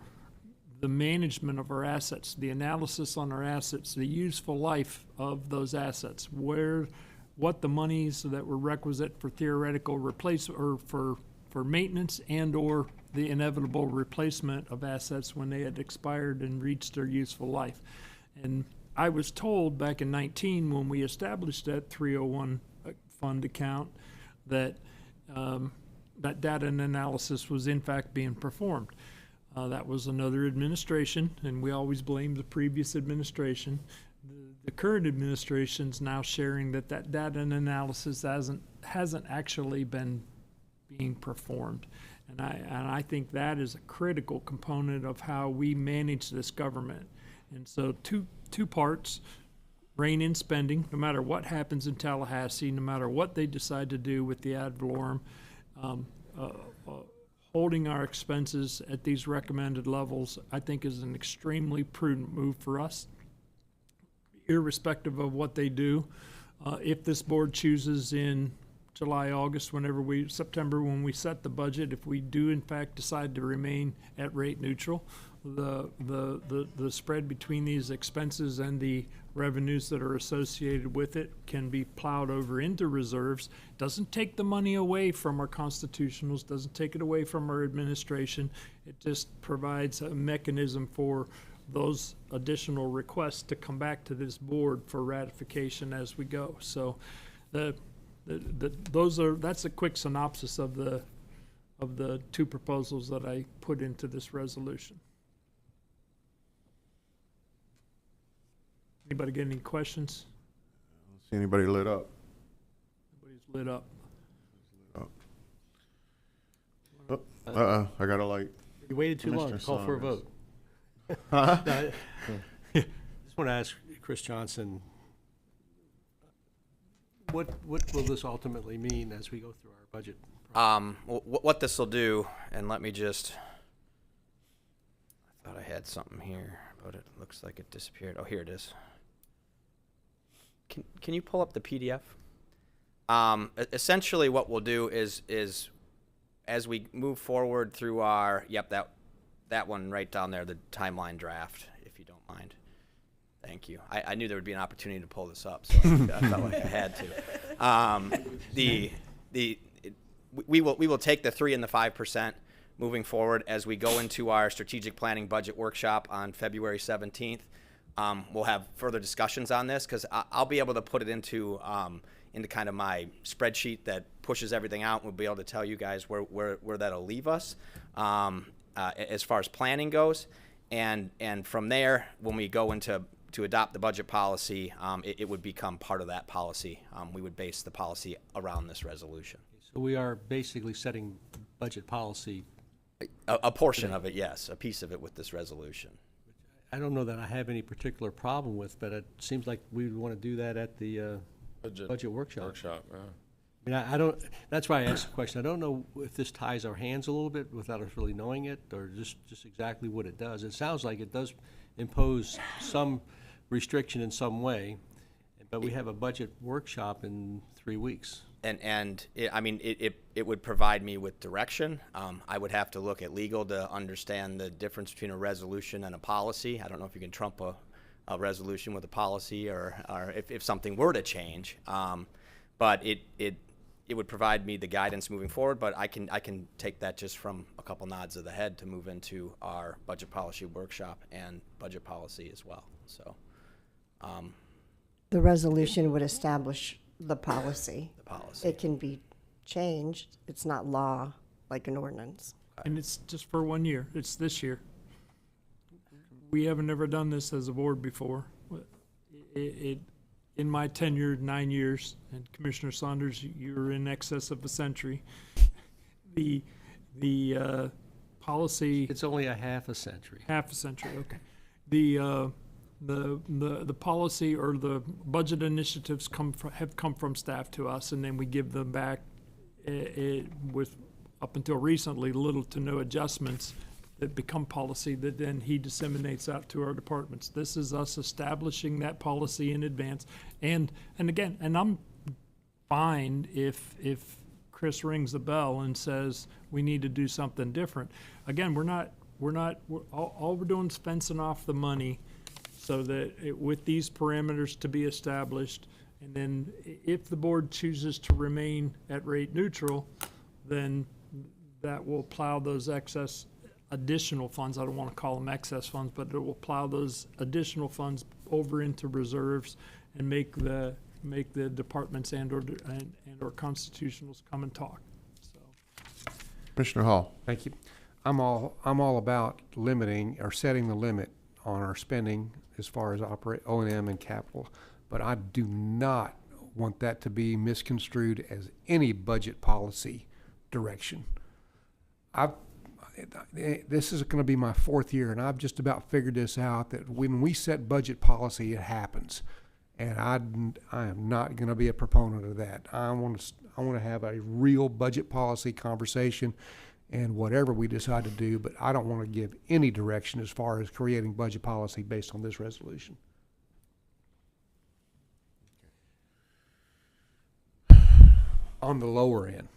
the management of our assets, the analysis on our assets, the useful life of those assets, what the monies that were requisite for theoretical replacement or for maintenance and or the inevitable replacement of assets when they had expired and reached their useful life. And I was told back in 19 when we established that 301 fund account that that data and analysis was in fact being performed. That was another administration, and we always blame the previous administration. The current administration's now sharing that data and analysis hasn't actually been being performed. And I think that is a critical component of how we manage this government. And so two parts: rein in spending, no matter what happens in Tallahassee, no matter what they decide to do with the ad valorem, holding our expenses at these recommended levels, I think, is an extremely prudent move for us, irrespective of what they do. If this board chooses in July, August, September, when we set the budget, if we do in fact decide to remain at rate neutral, the spread between these expenses and the revenues that are associated with it can be plowed over into reserves. Doesn't take the money away from our constitutionals, doesn't take it away from our administration. It just provides a mechanism for those additional requests to come back to this board for ratification as we go. So that's a quick synopsis of the two proposals that I put into this resolution. Anybody get any questions? I don't see anybody lit up. Everybody's lit up. I got a light. You waited too long to call for a vote. Huh? I just want to ask Chris Johnson, what will this ultimately mean as we go through our budget process? What this will do, and let me just, I thought I had something here, but it looks like it disappeared. Oh, here it is. Can you pull up the PDF? Essentially what we'll do is as we move forward through our, that one right down there, the timeline draft, if you don't mind. Thank you. I knew there would be an opportunity to pull this up, so I felt like I had to. We will take the 3 and the 5% moving forward as we go into our strategic planning budget workshop on February 17th. We'll have further discussions on this because I'll be able to put it into kind of my spreadsheet that pushes everything out. We'll be able to tell you guys where that'll leave us as far as planning goes, and from there, when we go into to adopt the budget policy, it would become part of that policy. We would base the policy around this resolution. So we are basically setting budget policy. A portion of it, yes, a piece of it with this resolution. I don't know that I have any particular problem with, but it seems like we would want to do that at the budget workshop. Yeah. I mean, I don't. That's why I asked the question. I don't know if this ties our hands a little bit without us really knowing it, or just exactly what it does. It sounds like it does impose some restriction in some way, but we have a budget workshop in 3 weeks. And it would provide me with direction. I would have to look at legal to understand the difference between a resolution and a policy. I don't know if you can trump a resolution with a policy, or if something were to change. But it would provide me the guidance moving forward. But I can take that just from a couple nods of the head to move into our budget policy workshop and budget policy as well. So the resolution would establish the policy. The policy. It can be changed. It's not law like an ordinance. And it's just for 1 year. It's this year. We haven't ever done this as a board before. In my tenure, 9 years, and Commissioner Saunders, you're in excess of a century. The policy. It's only a half a century. Half a century. Okay. The policy or the budget initiatives have come from staff to us, and then we give them back with, up until recently, little to no adjustments that become policy that then he disseminates out to our departments. This is us establishing that policy in advance. And again, and I'm fine if Chris rings the bell and says we need to do something different. Again, all we're doing is fencing off the money so that with these parameters to be established, and then if the board chooses to remain at rate neutral, then that will plow those excess additional funds. I don't want to call them excess funds, but it will plow those additional funds over into reserves and make the departments and or constitutionals come and talk. So, Commissioner Hall. Thank you. I'm all about limiting or setting the limit on our spending as far as O&M and capital, but I do not want that to be misconstrued as any budget policy direction. This is going to be my 4th year, and I've just about figured this out, that when we set budget policy, it happens. And I am not going to be a proponent of that. I want to have a real budget policy conversation and whatever we decide to do, but I don't want to give any direction as far as creating budget policy based on this resolution. On the lower end,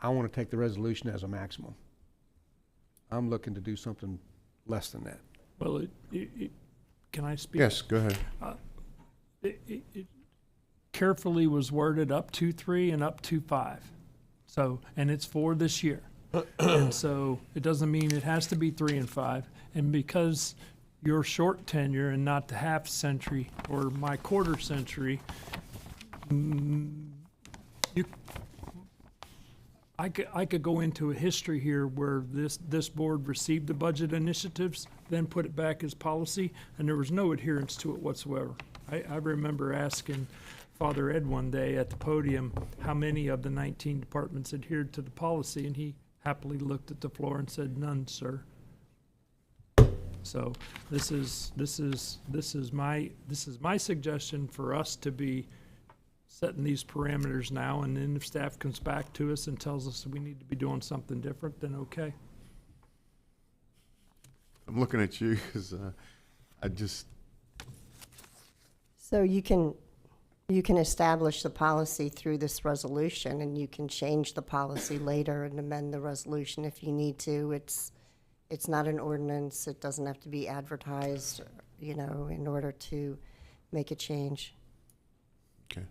I want to take the resolution as a maximum. I'm looking to do something less than that. Well, can I speak? Yes, go ahead. It carefully was worded up to 3 and up to 5. So, and it's for this year. And so it doesn't mean it has to be 3 and 5. And because you're short tenure and not the half century or my quarter century, I could go into a history here where this board received the budget initiatives, then put it back as policy, and there was no adherence to it whatsoever. I remember asking Father Ed one day at the podium how many of the 19 departments adhered to the policy, and he happily looked at the floor and said, "None, sir." So this is my suggestion for us to be setting these parameters now, and then if staff comes back to us and tells us we need to be doing something different, then okay. I'm looking at you because So you can establish the policy through this resolution, and you can change the policy later and amend the resolution if you need to. It's not an ordinance. It doesn't have to be advertised, in order to make a change. Okay.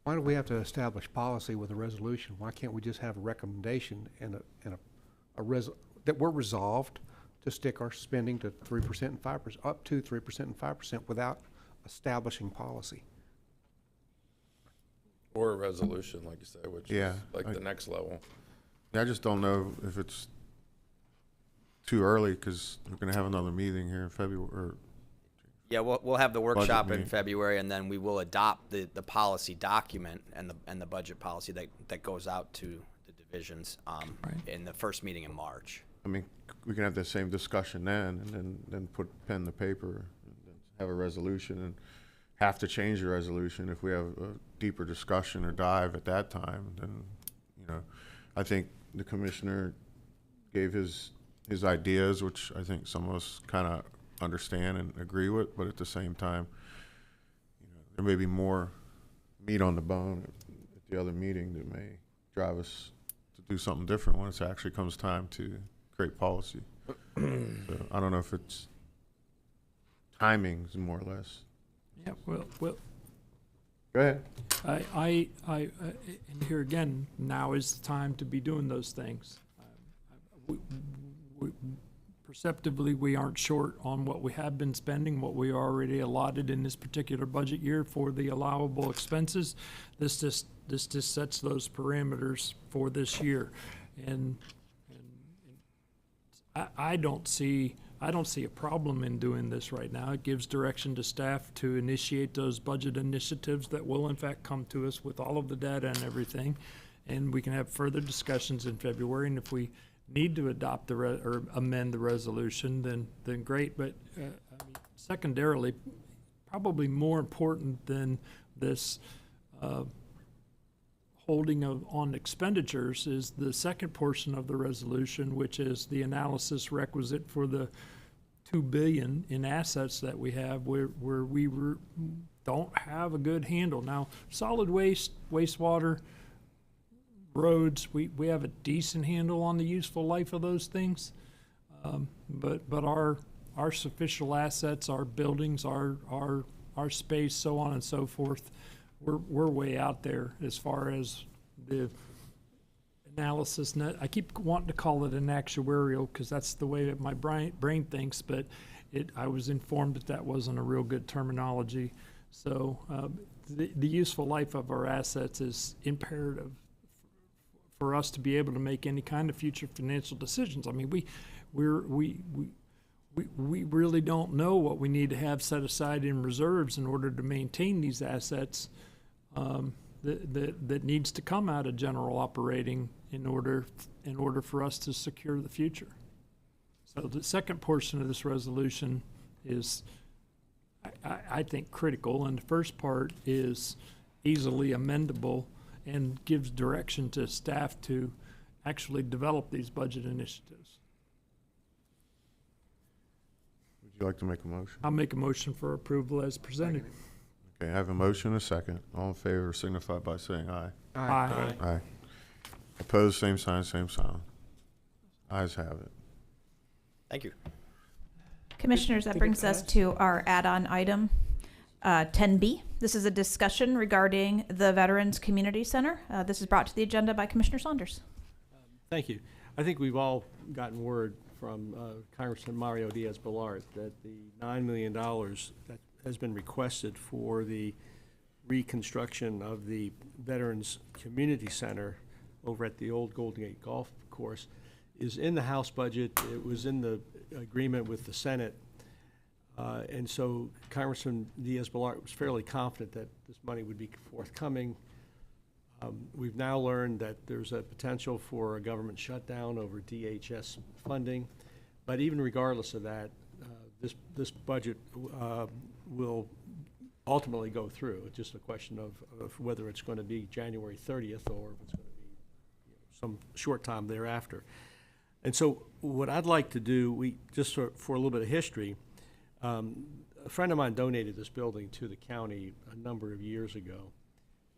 Why do we have to establish policy with a resolution? Why can't we just have a recommendation and that we're resolved to stick our spending to 3% and 5%, up to 3% and 5% without establishing policy? Or a resolution, like you say, which is the next level. Yeah, I just don't know if it's too early because we're going to have another meeting here in February. Yeah, we'll have the workshop in February, and then we will adopt the policy document and the budget policy that goes out to the divisions in the first meeting in March. I mean, we can have the same discussion then, and then put pen to paper, and have a resolution, and have to change the resolution if we have a deeper discussion or dive at that time. Then, I think the commissioner gave his ideas, which I think some of us kind of understand and agree with, but at the same time, there may be more meat on the bone at the other meeting that may drive us to do something different when it actually comes time to create policy. So I don't know if it's timings more or less. Yeah, well. Go ahead. And here again, now is the time to be doing those things. Perceptively, we aren't short on what we have been spending, what we already allotted in this particular budget year for the allowable expenses. This just sets those parameters for this year, and I don't see a problem in doing this right now. It gives direction to staff to initiate those budget initiatives that will in fact come to us with all of the data and everything, and we can have further discussions in February. And if we need to adopt or amend the resolution, then great. But I mean, secondarily, probably more important than this holding on expenditures is the second portion of the resolution, which is the analysis requisite for the $2 billion in assets that we have, where we don't have a good handle. Now, solid waste, wastewater, roads, we have a decent handle on the useful life of those things, but our sufficient assets, our buildings, our space, so on and so forth, we're way out there as far as the analysis. I keep wanting to call it an actuarial because that's the way that my brain thinks, but I was informed that wasn't a real good terminology. So the useful life of our assets is imperative for us to be able to make any kind of future financial decisions. I mean, we really don't know what we need to have set aside in reserves in order to maintain these assets that needs to come out of general operating in order for us to secure the future. So the second portion of this resolution is, I think, critical, and the first part is easily amendable and gives direction to staff to actually develop these budget initiatives. Would you like to make a motion? I'll make a motion for approval as presented. Okay, I have a motion and a second. All in favor signify by saying aye. Aye. Aye. Opposed, same sign, same sign. Ayes have it. Thank you. Commissioners, that brings us to our add-on item 10B. This is a discussion regarding the Veterans Community Center. This is brought to the agenda by Commissioner Saunders. Thank you. I think we've all gotten word from Congressman Mario Diaz-Balart that the $9 million that has been requested for the reconstruction of the Veterans Community Center over at the old Golden Gate Golf Course is in the House budget. It was in the agreement with the Senate. And so Congressman Diaz-Balart was fairly confident that this money would be forthcoming. We've now learned that there's a potential for a government shutdown over DHS funding. But even regardless of that, this budget will ultimately go through. It's just a question of whether it's going to be January 30th or if it's going to be some short time thereafter. And so what I'd like to do, just for a little bit of history, a friend of mine donated this building to the county a number of years ago.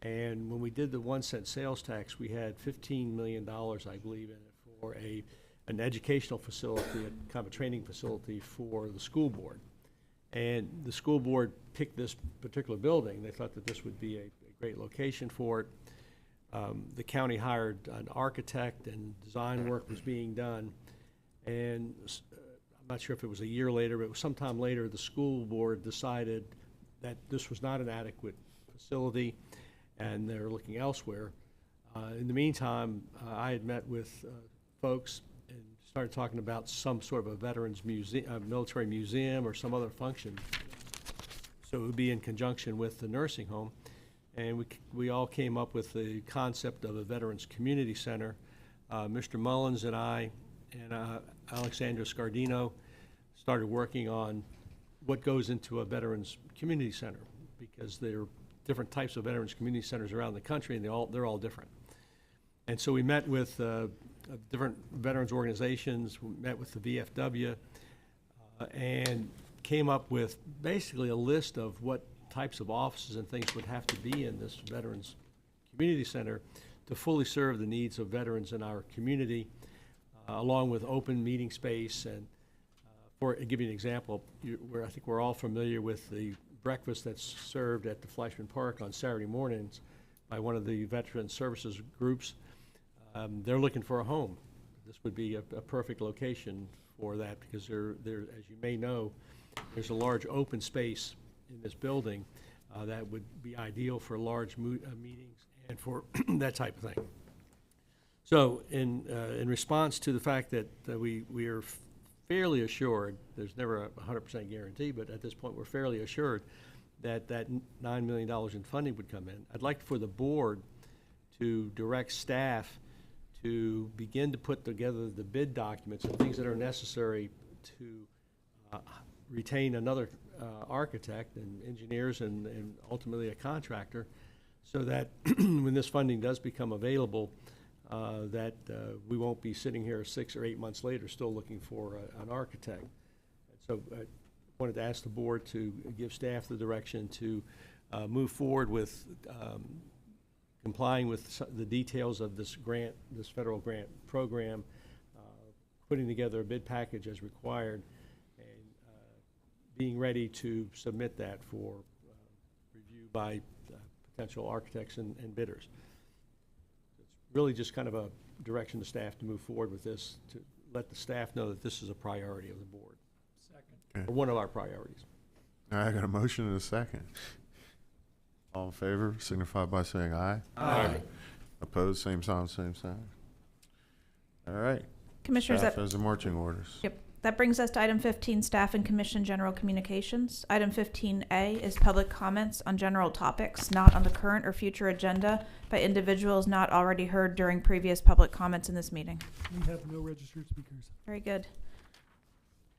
And when we did the 1 cent sales tax, we had $15 million, I believe, in it for an educational facility, kind of a training facility for the school board. And the school board picked this particular building. They thought that this would be a great location for it. The county hired an architect and design work was being done. And I'm not sure if it was a year later, but it was sometime later, the school board decided that this was not an adequate facility and they're looking elsewhere. In the meantime, I had met with folks and started talking about some sort of a veterans museum, military museum or some other function. So it would be in conjunction with the nursing home. And we all came up with the concept of a Veterans Community Center. Mr. Mullins and I and Alexandra Scardino started working on what goes into a Veterans Community Center, because there are different types of Veterans Community Centers around the country, and they're all different. And so we met with different veterans organizations, we met with the VFW, and came up with basically a list of what types of offices and things would have to be in this Veterans Community Center to fully serve the needs of veterans in our community, along with open meeting space. And for I'll give you an example, I think we're all familiar with the breakfast that's served at the Fleischman Park on Saturday mornings by one of the veteran services groups. They're looking for a home. This would be a perfect location for that, because there, as you may know, there's a large open space in this building that would be ideal for large meetings and for that type of thing. So in response to the fact that we are fairly assured, there's never a 100% guarantee, but at this point we're fairly assured that that $9 million in funding would come in, I'd like for the board to direct staff to begin to put together the bid documents and things that are necessary to retain another architect and engineers and ultimately a contractor, so that when this funding does become available, that we won't be sitting here 6 or 8 months later still looking for an architect. And so I wanted to ask the board to give staff the direction to move forward with complying with the details of this grant, this federal grant program, putting together a bid package as required, and being ready to submit that for review by potential architects and bidders. It's really just kind of a direction to staff to move forward with this, to let the staff know that this is a priority of the board. Second. Or one of our priorities. I got a motion and a second. All in favor, signify by saying aye. Aye. Opposed, same sign, same sign. All right. Commissioners, Staff that- has the marching orders. Yep. That brings us to item 15, Staff and Commission General Communications. Item 15A is public comments on general topics not on the current or future agenda by individuals not already heard during previous public comments in this meeting. We have no registered speakers. Very good.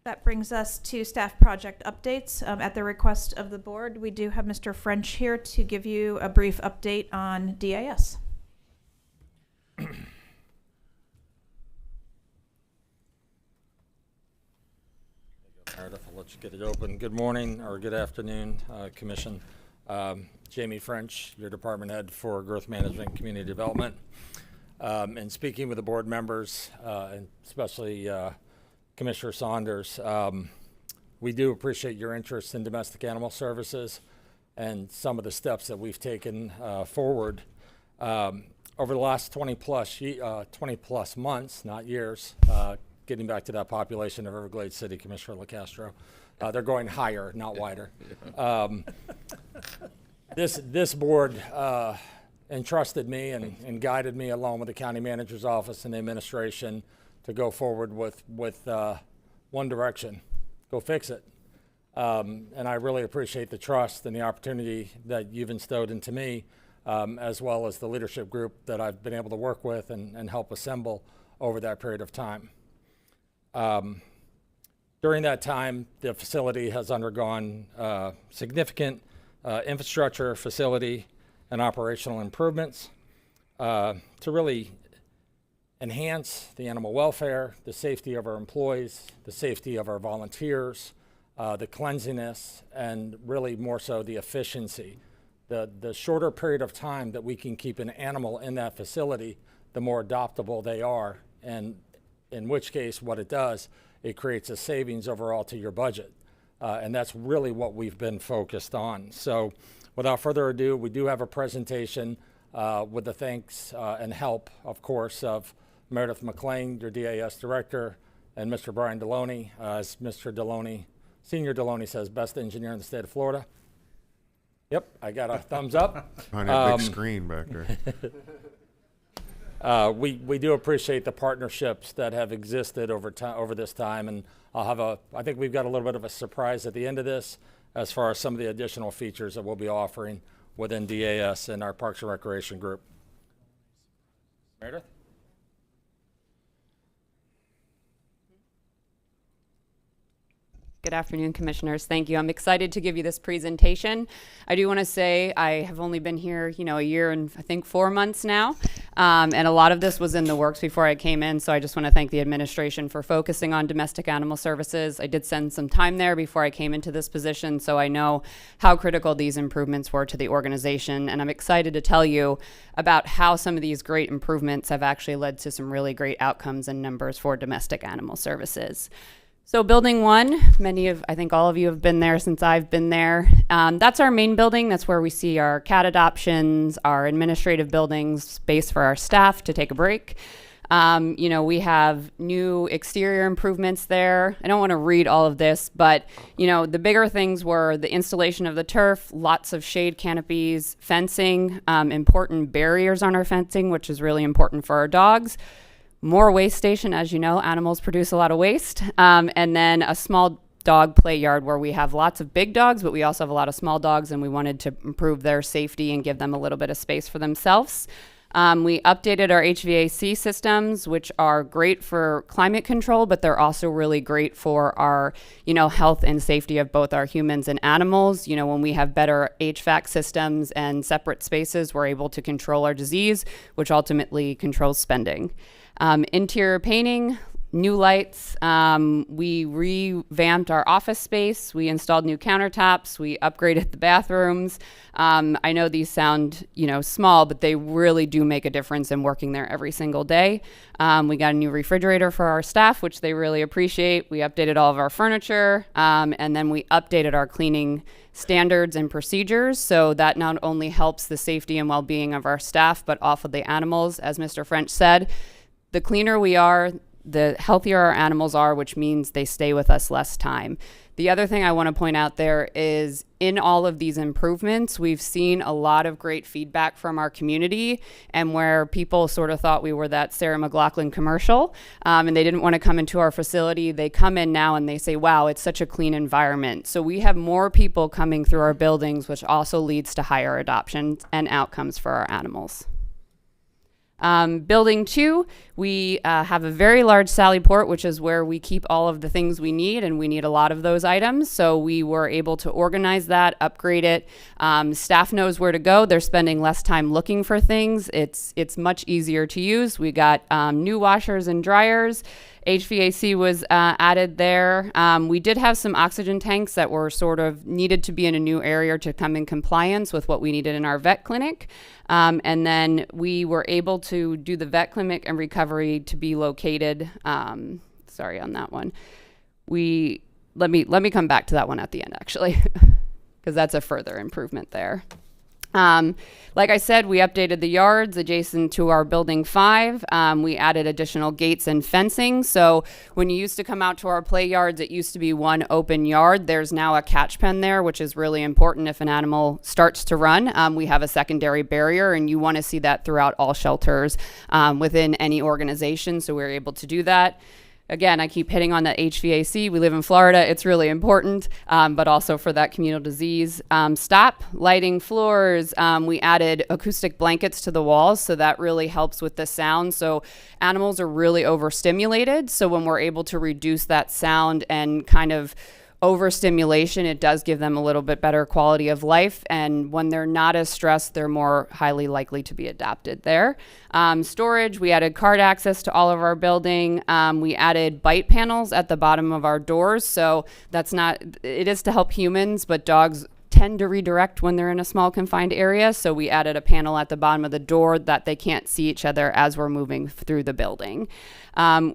That brings us to staff project updates. At the request of the board, we do have Mr. French here to give you a brief update on DAS. Meredith, I'll let you get it open. Good morning or good afternoon, Commission. Jamie French, your department head for Growth Management and Community Development. And speaking with the board members, and especially Commissioner Saunders, we do appreciate your interest in domestic animal services and some of the steps that we've taken forward over the last 20 plus months, not years, getting back to that population of Everglades City, Commissioner LaCastro. They're going higher, not wider. This board entrusted me and guided me along with the county manager's office and the administration to go forward with one direction: go fix it. And I really appreciate the trust and the opportunity that you've instilled into me, as well as the leadership group that I've been able to work with and help assemble over that period of time. During that time, the facility has undergone significant infrastructure, facility, and operational improvements to really enhance the animal welfare, the safety of our employees, the safety of our volunteers, the cleanliness, and really more so the efficiency. The shorter period of time that we can keep an animal in that facility, the more adoptable they are, and in which case what it does, it creates a savings overall to your budget. And that's really what we've been focused on. So without further ado, we do have a presentation with the thanks and help, of course, of Meredith McLean, your DAS director, and Mr. Brian Deloney, as Mr. Deloney, Senior Deloney says, best engineer in the state of Florida. Yep, I got a thumbs up. On that big screen back there. We do appreciate the partnerships that have existed over this time, and I think we've got a little bit of a surprise at the end of this as far as some of the additional features that we'll be offering within DAS and our Parks and Recreation group. Meredith? Good afternoon, Commissioners. Thank you. I'm excited to give you this presentation. I do want to say I have only been here, a year and I think 4 months now. And a lot of this was in the works before I came in, so I just want to thank the administration for focusing on domestic animal services. I did spend some time there before I came into this position, so I know how critical these improvements were to the organization. And I'm excited to tell you about how some of these great improvements have actually led to some really great outcomes and numbers for domestic animal services. So building 1, I think all of you have been there since I've been there. That's our main building. That's where we see our cat adoptions, our administrative buildings, space for our staff to take a break. We have new exterior improvements there. I don't want to read all of this, but, the bigger things were the installation of the turf, lots of shade canopies, fencing, important barriers on our fencing, which is really important for our dogs. More waste station, as you know, animals produce a lot of waste. And then a small dog play yard where we have lots of big dogs, but we also have a lot of small dogs, and we wanted to improve their safety and give them a little bit of space for themselves. We updated our HVAC systems, which are great for climate control, but they're also really great for our, health and safety of both our humans and animals. When we have better HVAC systems and separate spaces, we're able to control our disease, which ultimately controls spending. Interior painting, new lights. We revamped our office space. We installed new countertops. We upgraded the bathrooms. I know these sound, small, but they really do make a difference in working there every single day. We got a new refrigerator for our staff, which they really appreciate. We updated all of our furniture, and then we updated our cleaning standards and procedures. So that not only helps the safety and well-being of our staff, but also the animals. As Mr. French said, the cleaner we are, the healthier our animals are, which means they stay with us less time. The other thing I want to point out there is in all of these improvements, we've seen a lot of great feedback from our community, and where people sort of thought we were that Sarah McLachlan commercial, and they didn't want to come into our facility, they come in now and they say, wow, it's such a clean environment. So we have more people coming through our buildings, which also leads to higher adoptions and outcomes for our animals. Building 2, we have a very large Sally Port, which is where we keep all of the things we need, and we need a lot of those items. So we were able to organize that, upgrade it. Staff knows where to go. They're spending less time looking for things. It's much easier to use. We got new washers and dryers. HVAC was added there. We did have some oxygen tanks that were sort of needed to be in a new area to come in compliance with what we needed in our vet clinic. And then we were able to do the vet clinic and recovery to be located. Sorry on that one. Let me come back to that one at the end, actually, because that's a further improvement there. Like I said, we updated the yards adjacent to our building 5. We added additional gates and fencing. So when you used to come out to our play yards, it used to be one open yard. There's now a catch pen there, which is really important if an animal starts to run. We have a secondary barrier, and you want to see that throughout all shelters within any organization. So we're able to do that. Again, I keep hitting on that HVAC. We live in Florida. It's really important, but also for that communal disease. Stop lighting floors. We added acoustic blankets to the walls, so that really helps with the sound. So animals are really overstimulated. So when we're able to reduce that sound and kind of overstimulation, it does give them a little bit better quality of life. And when they're not as stressed, they're more highly likely to be adopted there. Storage, we added card access to all of our building. We added bite panels at the bottom of our doors. So it is to help humans, but dogs tend to redirect when they're in a small confined area. So we added a panel at the bottom of the door that they can't see each other as we're moving through the building.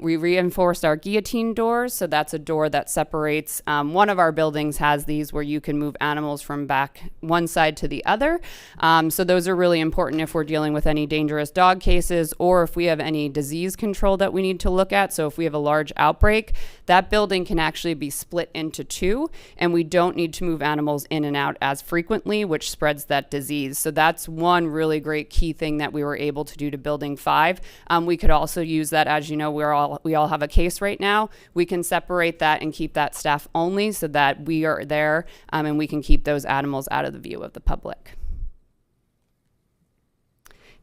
We reinforced our guillotine doors. So that's a door that separates. One of our buildings has these where you can move animals from back one side to the other. So those are really important if we're dealing with any dangerous dog cases or if we have any disease control that we need to look at. So if we have a large outbreak, that building can actually be split into 2, and we don't need to move animals in and out as frequently, which spreads that disease. So that's one really great key thing that we were able to do to building 5. We could also use that, as you know, we all have a case right now. We can separate that and keep that staff only so that we are there and we can keep those animals out of the view of the public.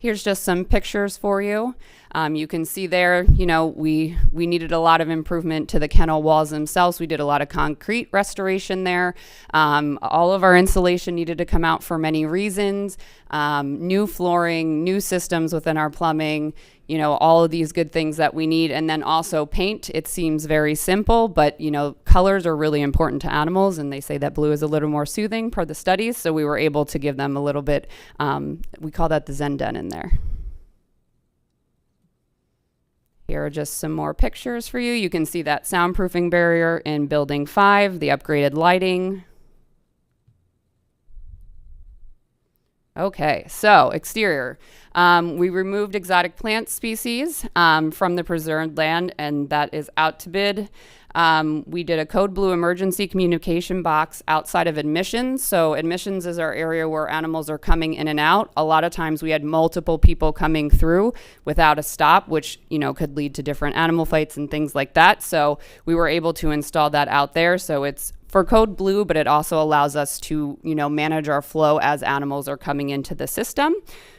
Here's just some pictures for you. You can see there, we needed a lot of improvement to the kennel walls themselves. We did a lot of concrete restoration there. All of our insulation needed to come out for many reasons. New flooring, new systems within our plumbing, all of these good things that we need. And then also paint. It seems very simple, but colors are really important to animals, and they say that blue is a little more soothing per the studies. So we were able to give them a little bit, we call that the Zen Den in there. Here are just some more pictures for you. You can see that soundproofing barrier in building 5, the upgraded lighting. Okay, so exterior. We removed exotic plant species from the preserved land, and that is out to bid. We did a code blue emergency communication box outside of admissions. So admissions is our area where animals are coming in and out. A lot of times we had multiple people coming through without a stop, which, could lead to different animal fights and things like that. So we were able to install that out there. So it's for code blue, but it also allows us to, manage our flow as animals are coming into the system.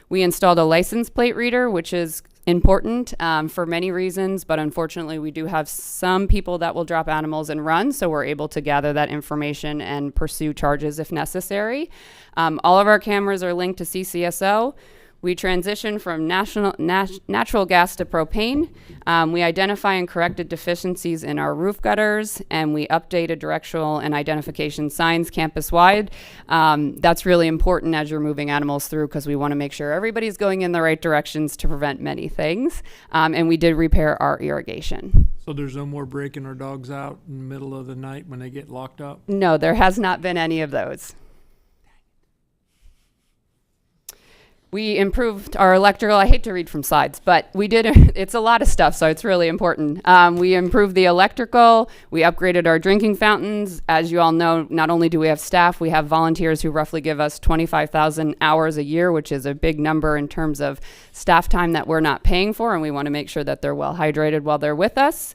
We installed a license plate reader, which is important for many reasons, but unfortunately we do have some people that will drop animals and run, so we're able to gather that information and pursue charges if necessary. All of our cameras are linked to CCSO. We transition from natural gas to propane. We identify and corrected deficiencies in our roof gutters, and we updated directional and identification signs campus-wide. That's really important as you're moving animals through, because we want to make sure everybody's going in the right directions to prevent many things. And we did repair our irrigation. So there's no more breaking our dogs out in the middle of the night when they get locked up? No, there has not been any of those. We improved our electrical. I hate to read from slides, but we did. It's a lot of stuff, so it's really important. We improved the electrical. We upgraded our drinking fountains. As you all know, not only do we have staff, we have volunteers who roughly give us 25,000 hours a year, which is a big number in terms of staff time that we're not paying for, and we want to make sure that they're well hydrated while they're with us.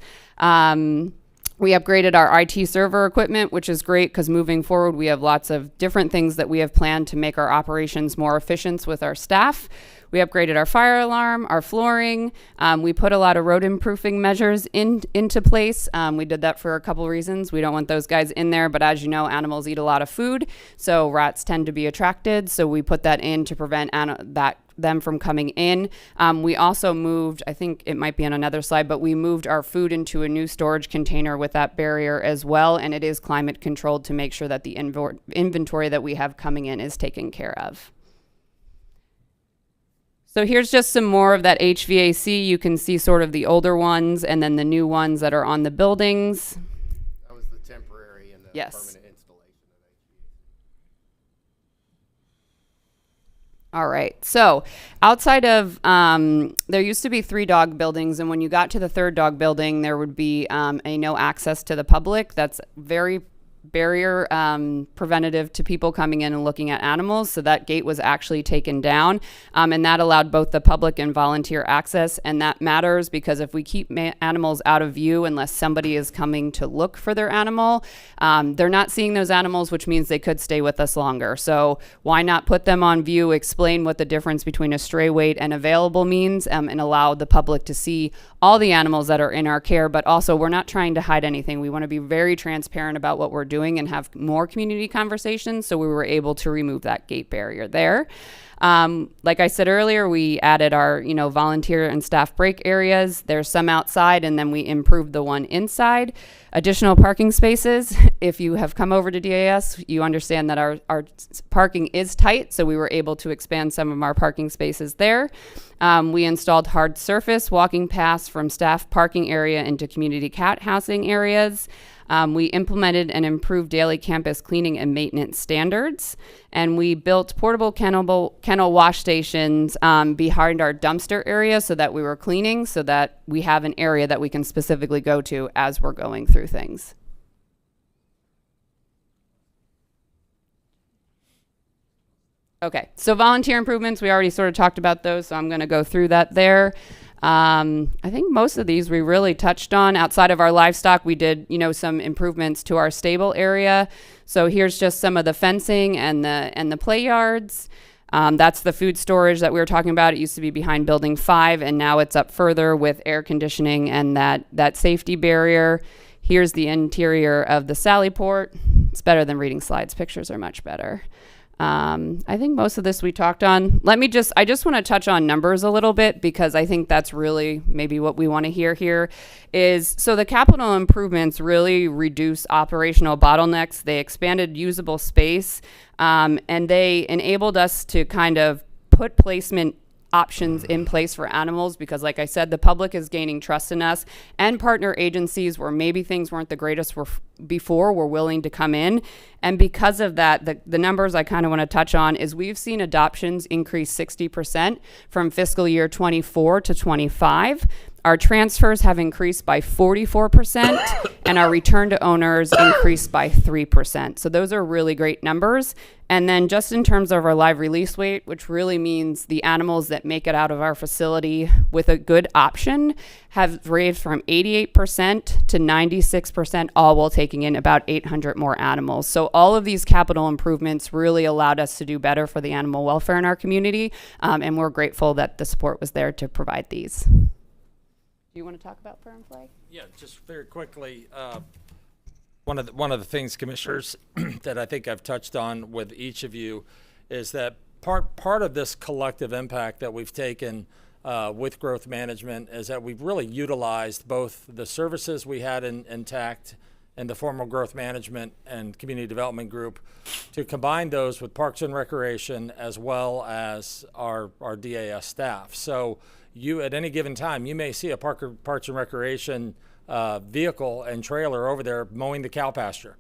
We upgraded our IT server equipment, which is great because moving forward, we have lots of different things that we have planned to make our operations more efficient with our staff. We upgraded our fire alarm, our flooring. We put a lot of rodent-proofing measures into place. We did that for a couple reasons. We don't want those guys in there, but as you know, animals eat a lot of food, so rats tend to be attracted. So we put that in to prevent them from coming in. We also moved, I think it might be on another slide, but we moved our food into a new storage container with that barrier as well, and it is climate controlled to make sure that the inventory that we have coming in is taken care of. So here's just some more of that HVAC. You can see sort of the older ones and then the new ones that are on the buildings. That was the temporary and the permanent installation of HVAC. All right. So outside of, there used to be 3 dog buildings, and when you got to the 3rd dog building, there would be a no access to the public. That's very barrier preventative to people coming in and looking at animals. So that gate was actually taken down, and that allowed both the public and volunteer access. And that matters because if we keep animals out of view, unless somebody is coming to look for their animal, they're not seeing those animals, which means they could stay with us longer. So why not put them on view, explain what the difference between a stray weight and available means, and allow the public to see all the animals that are in our care. But also, we're not trying to hide anything. We want to be very transparent about what we're doing and have more community conversations, so we were able to remove that gate barrier there. Like I said earlier, we added our volunteer and staff break areas. There's some outside, and then we improved the one inside. Additional parking spaces. If you have come over to DAS, you understand that our parking is tight, so we were able to expand some of our parking spaces there. We installed hard surface walking paths from staff parking area into community cat housing areas. We implemented and improved daily campus cleaning and maintenance standards, and we built portable kennel wash stations behind our dumpster area so that we were cleaning, so that we have an area that we can specifically go to as we're going through things. Okay, so volunteer improvements, we already sort of talked about those, so I'm going to go through that there. I think most of these we really touched on. Outside of our livestock, we did, some improvements to our stable area. So here's just some of the fencing and the play yards. That's the food storage that we were talking about. It used to be behind building 5, and now it's up further with air conditioning and that safety barrier. Here's the interior of the Sally Port. It's better than reading slides. Pictures are much better. I think most of this we talked on. I just want to touch on numbers a little bit, because I think that's really maybe what we want to hear here is, so the capital improvements really reduce operational bottlenecks. They expanded usable space, and they enabled us to kind of put placement options in place for animals, because like I said, the public is gaining trust in us, and partner agencies where maybe things weren't the greatest before were willing to come in. And because of that, the numbers I kind of want to touch on is we've seen adoptions increase 60% from fiscal year 24 to 25. Our transfers have increased by 44%, and our return to owners increased by 3%. So those are really great numbers. And then just in terms of our live release weight, which really means the animals that make it out of our facility with a good option, have raised from 88% to 96%, all while taking in about 800 more animals. So all of these capital improvements really allowed us to do better for the animal welfare in our community, and we're grateful that the support was there to provide these. Do you want to talk about Fur and Flag? Yeah, just very quickly. One of the things, commissioners, that I think I've touched on with each of you is that part of this collective impact that we've taken with growth management is that we've really utilized both the services we had intact in the formal growth management and community development group to combine those with Parks and Recreation as well as our DAS staff. So you, at any given time, you may see a Parks and Recreation vehicle and trailer over there mowing the cow pasture.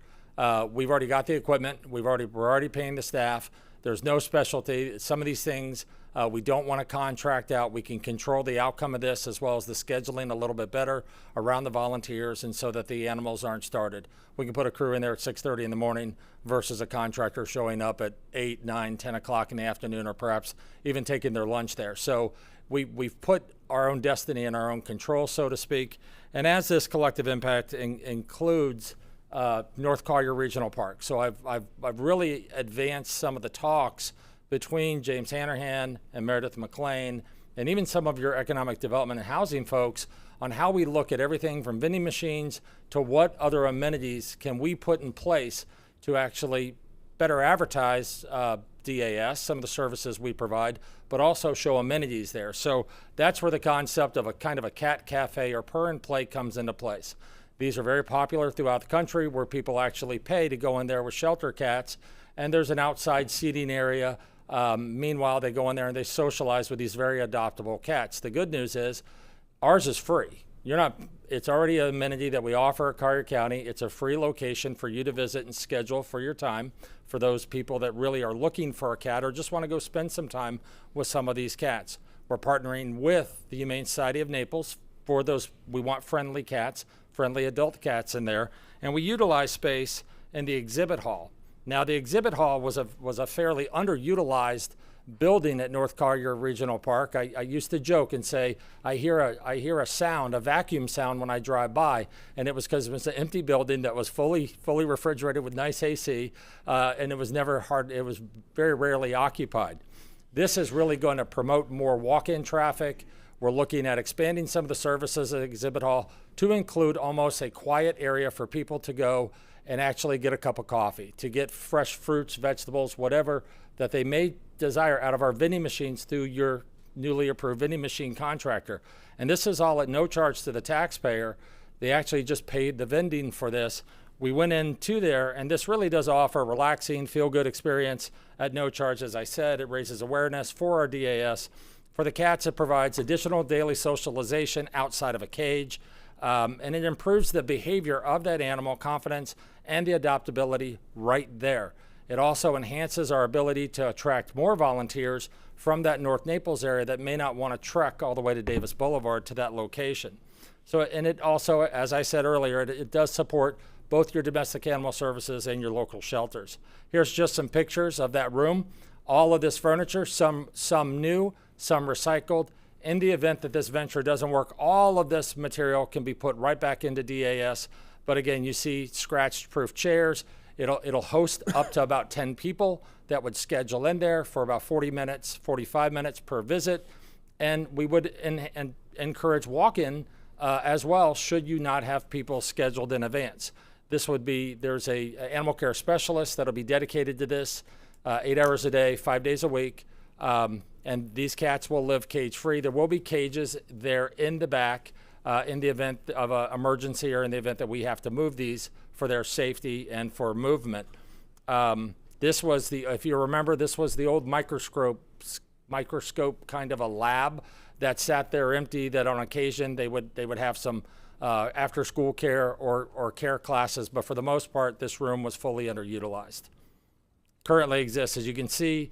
We've already got the equipment. We're already paying the staff. There's no specialty. Some of these things we don't want to contract out. We can control the outcome of this as well as the scheduling a little bit better around the volunteers, and so that the animals aren't started. We can put a crew in there at 6:30 in the morning versus a contractor showing up at 8, 9, 10 o'clock in the afternoon, or perhaps even taking their lunch there. So we've put our own destiny in our own control, so to speak. And as this collective impact includes North Collier Regional Park. So I've really advanced some of the talks between James Hanrahan and Meredith McLean, and even some of your economic development and housing folks, on how we look at everything from vending machines to what other amenities can we put in place to actually better advertise DAS, some of the services we provide, but also show amenities there. So that's where the concept of a kind of a cat cafe or purr and play comes into place. These are very popular throughout the country, where people actually pay to go in there with shelter cats, and there's an outside seating area. Meanwhile, they go in there and they socialize with these very adoptable cats. The good news is ours is free. It's already an amenity that we offer at Collier County. It's a free location for you to visit and schedule for your time, for those people that really are looking for a cat or just want to go spend some time with some of these cats. We're partnering with the Humane Society of Naples for those. We want friendly cats, friendly adult cats in there, and we utilize space in the exhibit hall. Now, the exhibit hall was a fairly underutilized building at North Collier Regional Park. I used to joke and say, I hear a sound, a vacuum sound when I drive by, and it was because it was an empty building that was fully refrigerated with nice AC, and it was it was very rarely occupied. This is really going to promote more walk-in traffic. We're looking at expanding some of the services at Exhibit Hall to include almost a quiet area for people to go and actually get a cup of coffee, to get fresh fruits, vegetables, whatever that they may desire out of our vending machines through your newly approved vending machine contractor. And this is all at no charge to the taxpayer. They actually just paid the vending for this. We went into there, and this really does offer a relaxing, feel-good experience at no charge. As I said, it raises awareness for our DAS. For the cats, it provides additional daily socialization outside of a cage, and it improves the behavior of that animal, confidence, and the adoptability right there. It also enhances our ability to attract more volunteers from that North Naples area that may not want to trek all the way to Davis Boulevard to that location. So, and it also, as I said earlier, it does support both your domestic animal services and your local shelters. Here's just some pictures of that room. All of this furniture, some new, some recycled. In the event that this venture doesn't work, all of this material can be put right back into DAS. But again, you see scratch-proof chairs. It'll host up to about 10 people that would schedule in there for about 40 minutes, 45 minutes per visit. And we would encourage walk-in as well, should you not have people scheduled in advance. This would be, there's a animal care specialist that'll be dedicated to this 8 hours a day, 5 days a week. And these cats will live cage-free. There will be cages there in the back in the event of an emergency or in the event that we have to move these for their safety and for movement. This was the, if you remember, this was the old microscope kind of a lab that sat there empty, that on occasion they would have some after school care or care classes, but for the most part this room was fully underutilized. Currently exists, as you can see,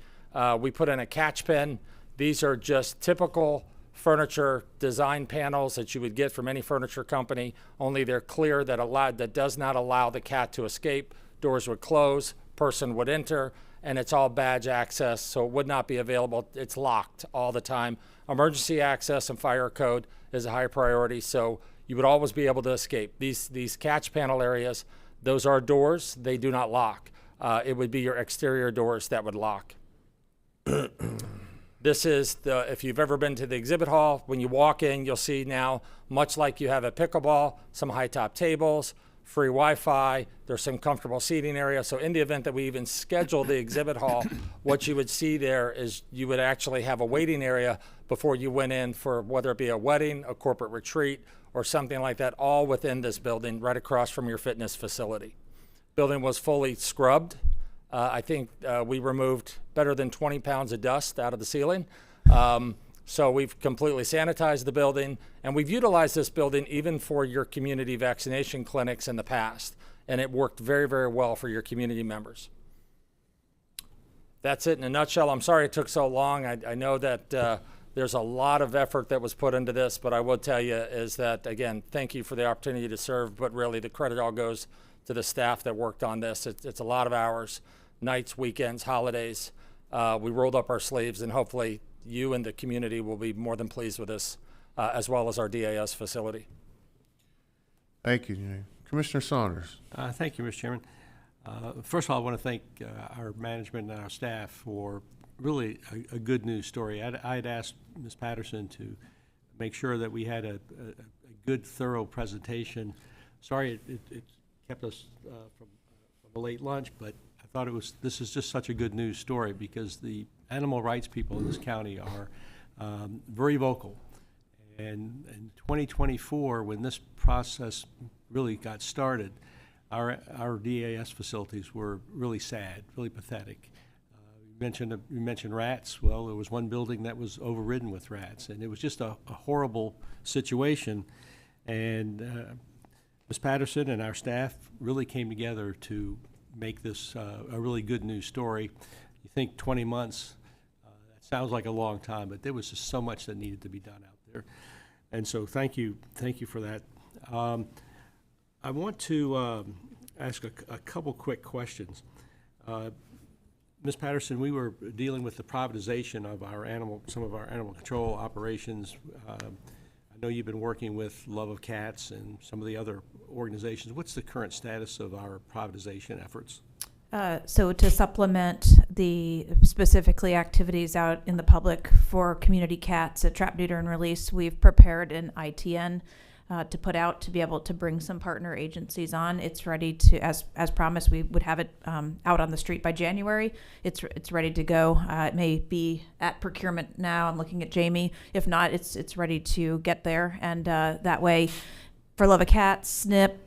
we put in a catch pen. These are just typical furniture design panels that you would get from any furniture company, only they're clear, that does not allow the cat to escape. Doors would close, person would enter, and it's all badge access, so it would not be available. It's locked all the time. Emergency access and fire code is a high priority, so you would always be able to escape. These catch panel areas, those are doors, they do not lock. It would be your exterior doors that would lock. This is if you've ever been to the exhibit hall, when you walk in, you'll see now, much like you have at pickleball, some high top tables, free Wi-Fi, there's some comfortable seating area. So in the event that we even schedule the exhibit hall, what you would see there is you would actually have a waiting area before you went in for whether it be a wedding, a corporate retreat, or something like that, all within this building, right across from your fitness facility. Building was fully scrubbed. I think we removed better than 20 pounds of dust out of the ceiling. So we've completely sanitized the building, and we've utilized this building even for your community vaccination clinics in the past, and it worked very, very well for your community members. That's it in a nutshell. I'm sorry it took so long. I know that there's a lot of effort that was put into this, but I will tell you is that, again, thank you for the opportunity to serve, but really the credit all goes to the staff that worked on this. It's a lot of hours, nights, weekends, holidays. We rolled up our sleeves, and hopefully you and the community will be more than pleased with this, as well as our DAS facility. Thank you, Jay. Commissioner Saunders. Thank you, Mr. Chairman. First of all, I want to thank our management and our staff for really a good news story. I had asked Ms. Patterson to make sure that we had a good, thorough presentation. Sorry it kept us from a late lunch, but I thought this is just such a good news story because the animal rights people in this county are very vocal. And in 2024, when this process really got started, our DAS facilities were really sad, really pathetic. You mentioned rats. Well, there was one building that was overridden with rats, and it was just a horrible situation. And Ms. Patterson and our staff really came together to make this a really good news story. You think 20 months, that sounds like a long time, but there was just so much that needed to be done out there. And so thank you for that. I want to ask a couple quick questions. Ms. Patterson, we were dealing with the privatization of some of our animal control operations. I know you've been working with Love of Cats and some of the other organizations. What's the current status of our privatization efforts? So to supplement the specifically activities out in the public for community cats at Trap, Neuter, and Release, we've prepared an ITN to put out to be able to bring some partner agencies on. It's ready to, as promised, we would have it out on the street by January. It's ready to go. It may be at procurement now. I'm looking at Jamie. If not, it's ready to get there. And that way, for Love of Cats, SNP,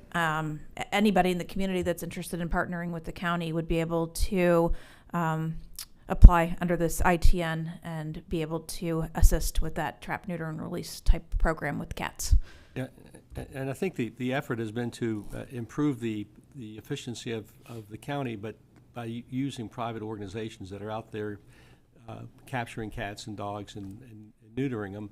anybody in the community that's interested in partnering with the county would be able to apply under this ITN and be able to assist with that Trap, Neuter, and Release type program with cats. Yeah, and I think the effort has been to improve the efficiency of the county, but by using private organizations that are out there capturing cats and dogs and neutering them.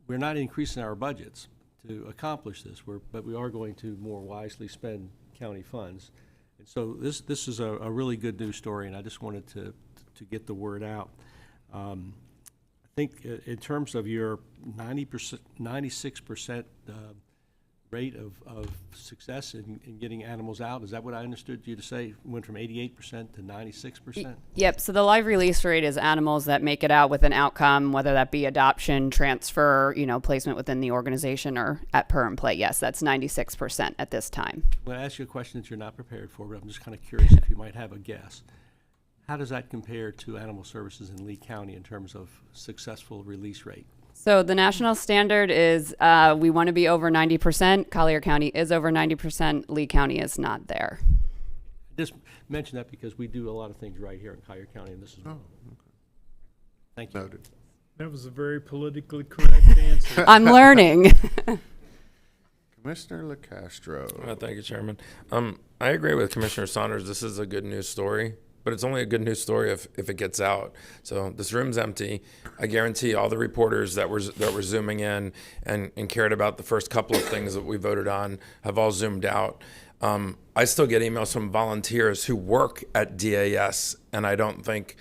We're not increasing our budgets to accomplish this, but we are going to more wisely spend county funds. And so this is a really good news story, and I just wanted to get the word out. I think in terms of your 96% rate of success in getting animals out. Is that what I understood you to say? Went from 88% to 96%? Yep. So the live release rate is animals that make it out with an outcome, whether that be adoption, transfer, placement within the organization, or at per and play. Yes, that's 96% at this time. I'm going to ask you a question that you're not prepared for, but I'm just kind of curious if you might have a guess. How does that compare to animal services in Lee County in terms of successful release rate? So the national standard is we want to be over 90%. Collier County is over 90%. Lee County is not there. Just mention that because we do a lot of things right here in Collier County, and this is Thank you. Noted. That was a very politically correct answer. I'm learning. Commissioner LaCastro. Thank you, Chairman. I agree with Commissioner Saunders. This is a good news story, but it's only a good news story if it gets out. So this room's empty. I guarantee all the reporters that were zooming in and cared about the first couple of things that we voted on have all zoomed out. I still get emails from volunteers who work at DAS, and I don't think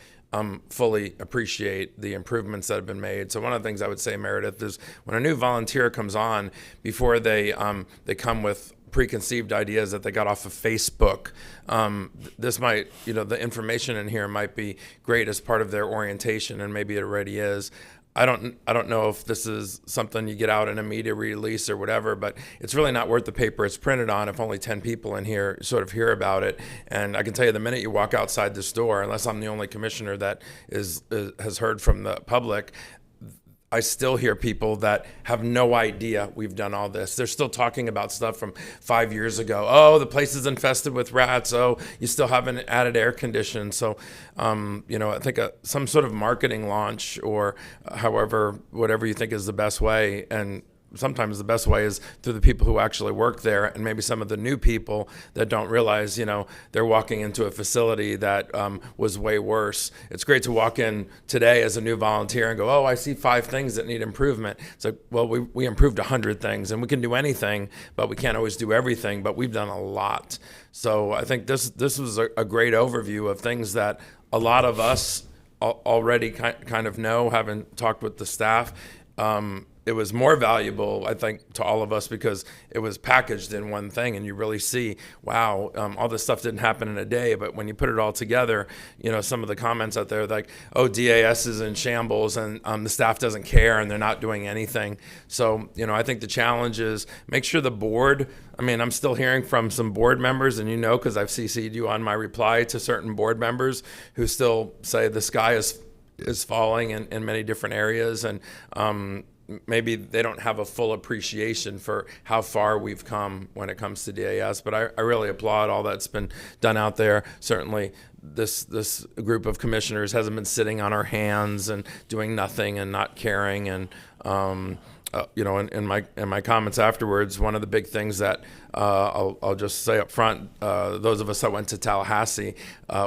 fully appreciate the improvements that have been made. So one of the things I would say, Meredith, is when a new volunteer comes on, before they come with preconceived ideas that they got off of Facebook, this might, the information in here might be great as part of their orientation, and maybe it already is. I don't know if this is something you get out in a media release or whatever, but it's really not worth the paper it's printed on if only 10 people in here sort of hear about it. And I can tell you, the minute you walk outside this door, unless I'm the only commissioner that has heard from the public, I still hear people that have no idea we've done all this. They're still talking about stuff from 5 years ago. Oh, the place is infested with rats. Oh, you still haven't added air conditioning. So, I think some sort of marketing launch, or whatever you think is the best way, and sometimes the best way is through the people who actually work there, and maybe some of the new people that don't realize, they're walking into a facility that was way worse. It's great to walk in today as a new volunteer and go, oh, I see 5 things that need improvement. It's like, well, we improved 100 things, and we can do anything, but we can't always do everything, but we've done a lot. So I think this was a great overview of things that a lot of us already kind of know, having talked with the staff. It was more valuable, I think, to all of us because it was packaged in one thing, and you really see, wow, all this stuff didn't happen in a day. But when you put it all together, some of the comments out there like, oh, DAS is in shambles, and the staff doesn't care, and they're not doing anything. So, I think the challenge is make sure the board, I'm still hearing from some board members, and because I've CC'd you on my reply to certain board members who still say the sky is falling in many different areas, and maybe they don't have a full appreciation for how far we've come when it comes to DAS, but I really applaud all that's been done out there. Certainly, this group of commissioners hasn't been sitting on our hands and doing nothing and not caring. And in my comments afterwards, one of the big things that I'll just say up front, those of us that went to Tallahassee,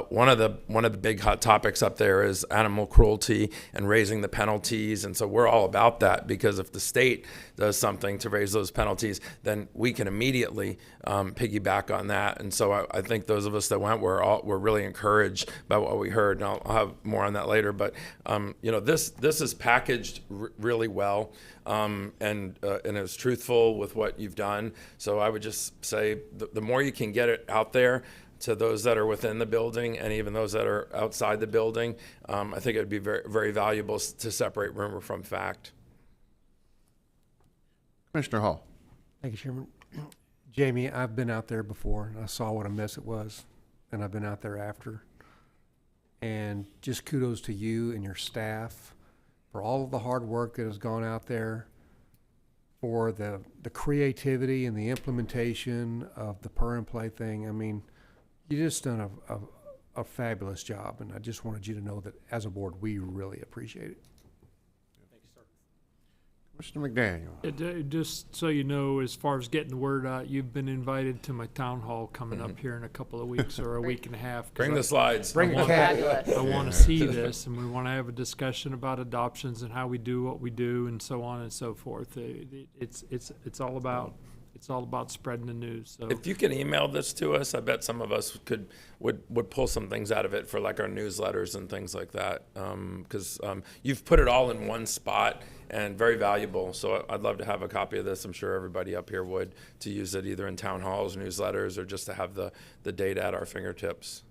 one of the big hot topics up there is animal cruelty and raising the penalties, and so we're all about that, because if the state does something to raise those penalties, then we can immediately piggyback on that. And so I think those of us that went were really encouraged by what we heard, and I'll have more on that later. But this is packaged really well, and it's truthful with what you've done. So I would just say the more you can get it out there to those that are within the building and even those that are outside the building, I think it would be very, very valuable to separate rumor from fact. Commissioner Hall. Thank you, Chairman. Jamie, I've been out there before, and I saw what a mess it was, and I've been out there after. And just kudos to you and your staff for all of the hard work that has gone out there, for the creativity and the implementation of the per and play thing. You just done a fabulous job, and I just wanted you to know that as a board, we really appreciate it. Mr. McDaniel. Just so you know, as far as getting the word out, you've been invited to my town hall coming up here in a couple of weeks or a week and a half. Bring the slides. Bring the cat. I want to see this, and we want to have a discussion about adoptions and how we do what we do and so on and so forth. It's all about It's all about spreading the news. So If you can email this to us, I bet some of us would pull some things out of it for like our newsletters and things like that. Because you've put it all in one spot and very valuable. So I'd love to have a copy of this. I'm sure everybody up here would, to use it either in town halls, newsletters, or just to have the data at our fingertips.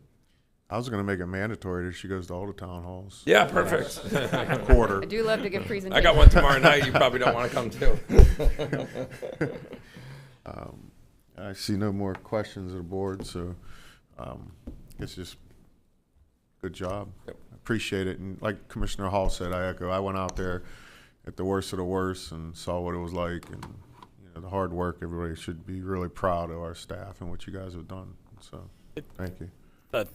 I was going to make it mandatory that she goes to all the town halls. Yeah, perfect. Quarter. I do love to give presentations. I got one tomorrow night. You probably don't want to come to. I see no more questions of the board, so it's just good job. Yep. Appreciate it. And like Commissioner Hall said, I echo. I went out there at the worst of the worst and saw what it was like, and the hard work. Everybody should be really proud of our staff and what you guys have done. So thank you.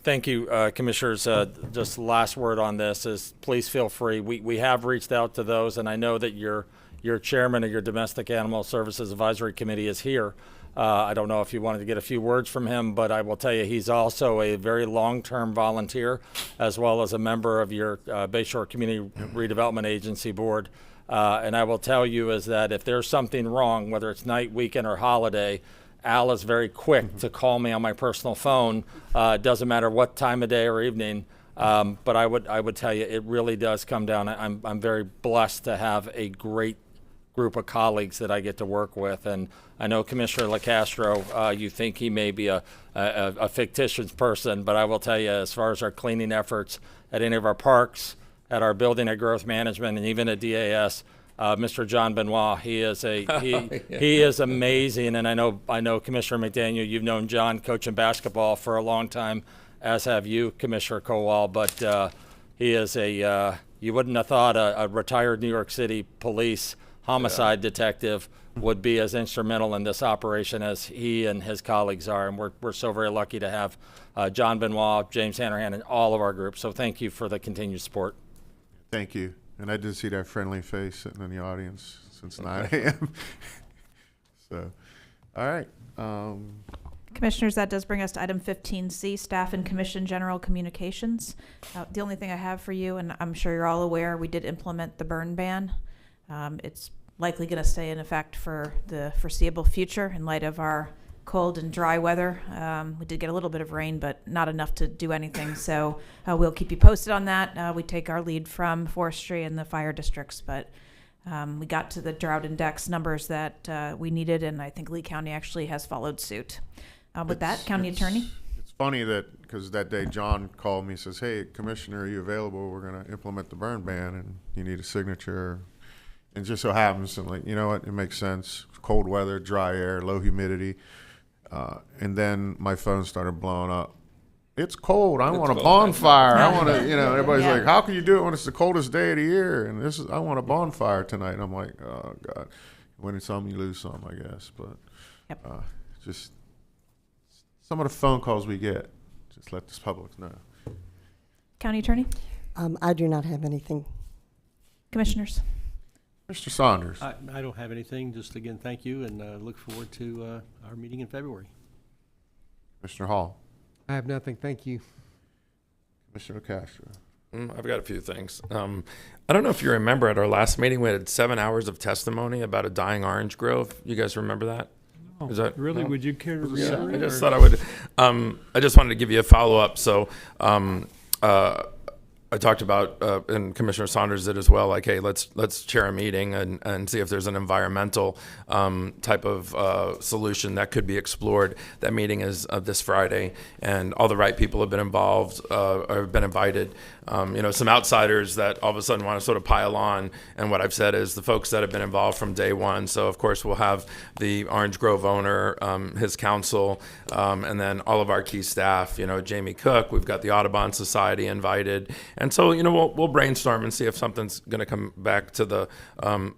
Thank you, Commissioners. Just last word on this is please feel free. We have reached out to those, and I know that your chairman of your Domestic Animal Services Advisory Committee is here. I don't know if you wanted to get a few words from him, but I will tell you he's also a very long-term volunteer, as well as a member of your Bayshore Community Redevelopment Agency Board. And I will tell you is that if there's something wrong, whether it's night, weekend, or holiday, Al is very quick to call me on my personal phone. It doesn't matter what time of day or evening. But I would tell you, it really does come down. I'm very blessed to have a great group of colleagues that I get to work with. And I know Commissioner LaCastro, you think he may be a fictitious person, but I will tell you, as far as our cleaning efforts at any of our parks, at our building at Growth Management, and even at DAS, Mr. John Benoit, he is he is amazing. And I know Commissioner McDaniel, you've known John coaching basketball for a long time, as have you, Commissioner Kowal. But he is you wouldn't have thought a retired New York City police homicide detective would be as instrumental in this operation as he and his colleagues are. And we're so very lucky to have John Benoit, James Hanrahan, and all of our groups. So thank you for the continued support. Thank you. And I did see that friendly face sitting in the audience since 9 a.m. So, all right. Commissioners, that does bring us to item 15C, Staff and Commission General Communications. The only thing I have for you, and I'm sure you're all aware, we did implement the burn ban. It's likely going to stay in effect for the foreseeable future in light of our cold and dry weather. We did get a little bit of rain, but not enough to do anything. So we'll keep you posted on that. We take our lead from forestry and the fire districts, but we got to the drought index numbers that we needed, and I think Lee County actually has followed suit. With that, County Attorney? It's funny that, because that day John called me and says, hey, Commissioner, are you available? We're going to implement the burn ban, and you need a signature. And it just so happens, and like, you know what, it makes sense. Cold weather, dry air, low humidity. And then my phone started blowing up. It's cold. I want a bonfire. I want to, everybody's like, how can you do it when it's the coldest day of the year? And I want a bonfire tonight. And I'm like, oh, God. Win some, you lose some, I guess. But just some of the phone calls we get, just let this public know. County Attorney? I do not have anything. Commissioners? Mr. Saunders. I don't have anything. Just again, thank you, and look forward to our meeting in February. Mr. Hall. I have nothing. Thank you. Commissioner Castro. I've got a few things. I don't know if you remember at our last meeting, we had 7 hours of testimony about a dying orange grove. You guys remember that? Oh, Is that really? No? Would you care to reiterate? I just thought I would. I just wanted to give you a follow-up. So I talked about, and Commissioner Saunders did as well, like, hey, let's chair a meeting and see if there's an environmental type of solution that could be explored. That meeting is this Friday, and all the right people have been involved, or have been invited. Some outsiders that all of a sudden want to sort of pile on. And what I've said is the folks that have been involved from day one. So, of course, we'll have the Orange Grove owner, his council, and then all of our key staff, Jamie Cook. We've got the Audubon Society invited. And so, we'll brainstorm and see if something's going to come back to the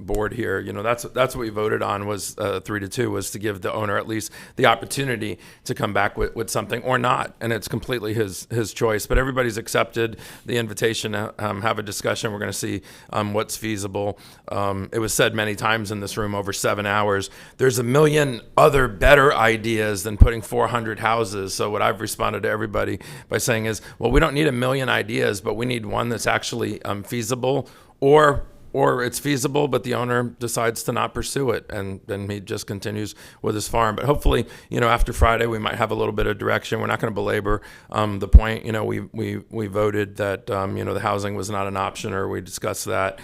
board here. That's what we voted on, was 3-2, was to give the owner at least the opportunity to come back with something or not. And it's completely his choice. But everybody's accepted the invitation to have a discussion. We're going to see what's feasible. It was said many times in this room over 7 hours, there's a million other better ideas than putting 400 houses. So what I've responded to everybody by saying is, well, we don't need a million ideas, but we need one that's actually feasible or or it's feasible, but the owner decides to not pursue it, and then he just continues with his farm. But hopefully, after Friday, we might have a little bit of direction. We're not going to belabor the point. We voted that the housing was not an option, or we discussed that.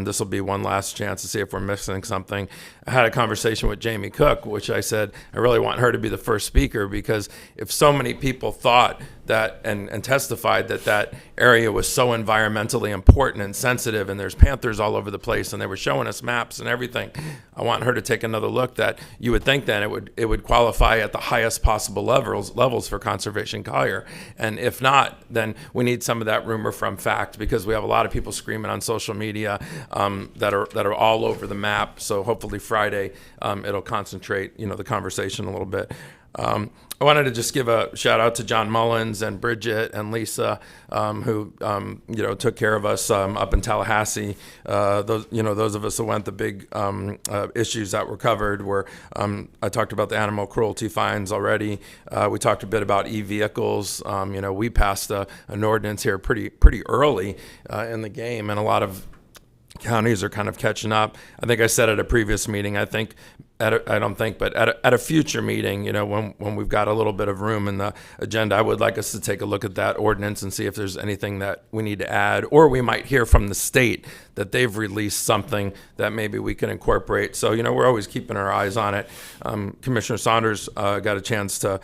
This will be one last chance to see if we're missing something. I had a conversation with Jamie Cook, which I said I really want her to be the first speaker, because if so many people thought that and testified that area was so environmentally important and sensitive, and there's panthers all over the place, and they were showing us maps and everything, I want her to take another look. That you would think then it would qualify at the highest possible levels for Conservation Collier, and if not, then we need some of that rumor from fact, because we have a lot of people screaming on social media that are all over the map. So hopefully Friday it'll concentrate the conversation a little bit. I wanted to just give a shout out to John Mullins and Bridget and Lisa, who took care of us up in Tallahassee. Those of us that went, the big issues that were covered were, I talked about the animal cruelty fines already. We talked a bit about e-vehicles. We passed an ordinance here pretty early in the game, and a lot of counties are kind of catching up. I think I said at a previous meeting, at a future meeting, when we've got a little bit of room in the agenda, I would like us to take a look at that ordinance and see if there's anything that we need to add, or we might hear from the state that they've released something that maybe we can incorporate. So, we're always keeping our eyes on it. Commissioner Saunders got a chance to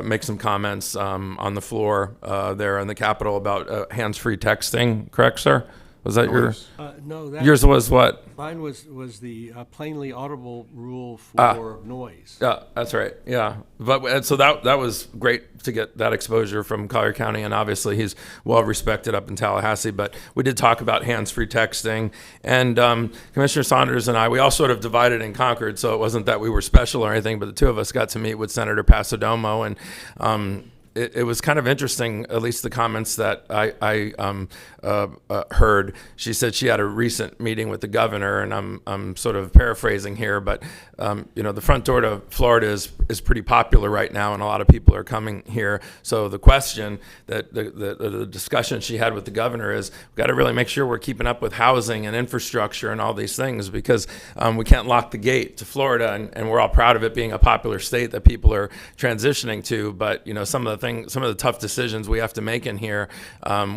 make some comments on the floor there in the Capitol about hands-free texting, correct, sir? Was that yours? No. Yours was what? Mine was the plainly audible rule for noise. Yeah, that's right. Yeah, but so that was great to get that exposure from Collier County, and obviously he's well respected up in Tallahassee. But we did talk about hands-free texting, and Commissioner Saunders and I, we all sort of divided and conquered. So it wasn't that we were special or anything, but the two of us got to meet with Senator Pasadomo, and it was kind of interesting, at least the comments that I heard. She said she had a recent meeting with the governor, and I'm sort of paraphrasing here, but the front door to Florida is pretty popular right now, and a lot of people are coming here. So the question that the discussion she had with the governor is, we've got to really make sure we're keeping up with housing and infrastructure and all these things, because we can't lock the gate to Florida, and we're all proud of it being a popular state that people are transitioning to. But some of the tough decisions we have to make in here,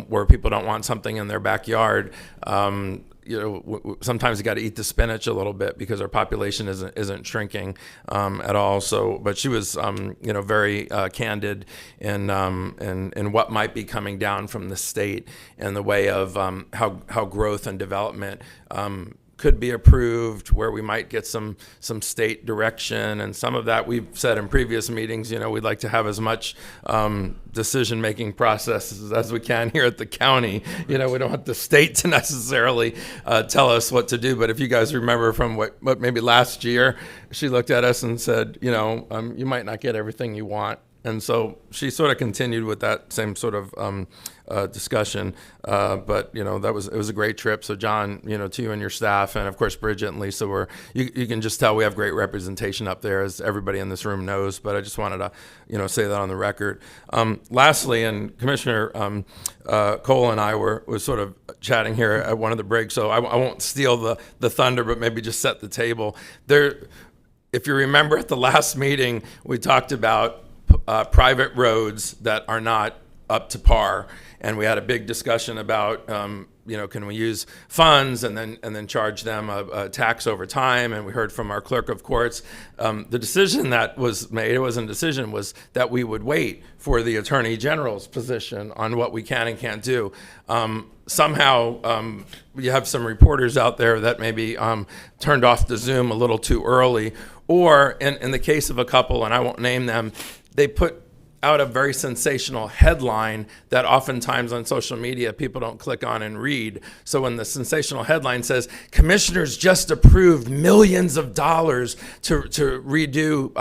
where people don't want something in their backyard. Sometimes you got to eat the spinach a little bit, because our population isn't shrinking at all. So, but she was very candid in what might be coming down from the state in the way of how growth and development could be approved, where we might get some state direction, and some of that we've said in previous meetings. We'd like to have as much decision-making processes as we can here at the county. We don't want the state to necessarily tell us what to do. But if you guys remember from what maybe last year, she looked at us and said, you might not get everything you want. And so she sort of continued with that same sort of discussion. But it was a great trip. So John, to you and your staff, and of course Bridget and Lisa, you can just tell we have great representation up there, as everybody in this room knows. But I just wanted to say that on the record. Lastly, and Commissioner Cole and I were sort of chatting here at one of the breaks, so I won't steal the thunder, but maybe just set the table there. If you remember at the last meeting, we talked about private roads that are not up to par, and we had a big discussion about can we use funds and then charge them a tax over time. And we heard from our clerk of courts, the decision that was made, it wasn't a decision, was that we would wait for the Attorney General's position on what we can and can't do. Somehow you have some reporters out there that maybe turned off the Zoom a little too early, or in the case of a couple, and I won't name them, they put out a very sensational headline that oftentimes on social media people don't click on and read. So when the sensational headline says, commissioners just approved millions of dollars to redo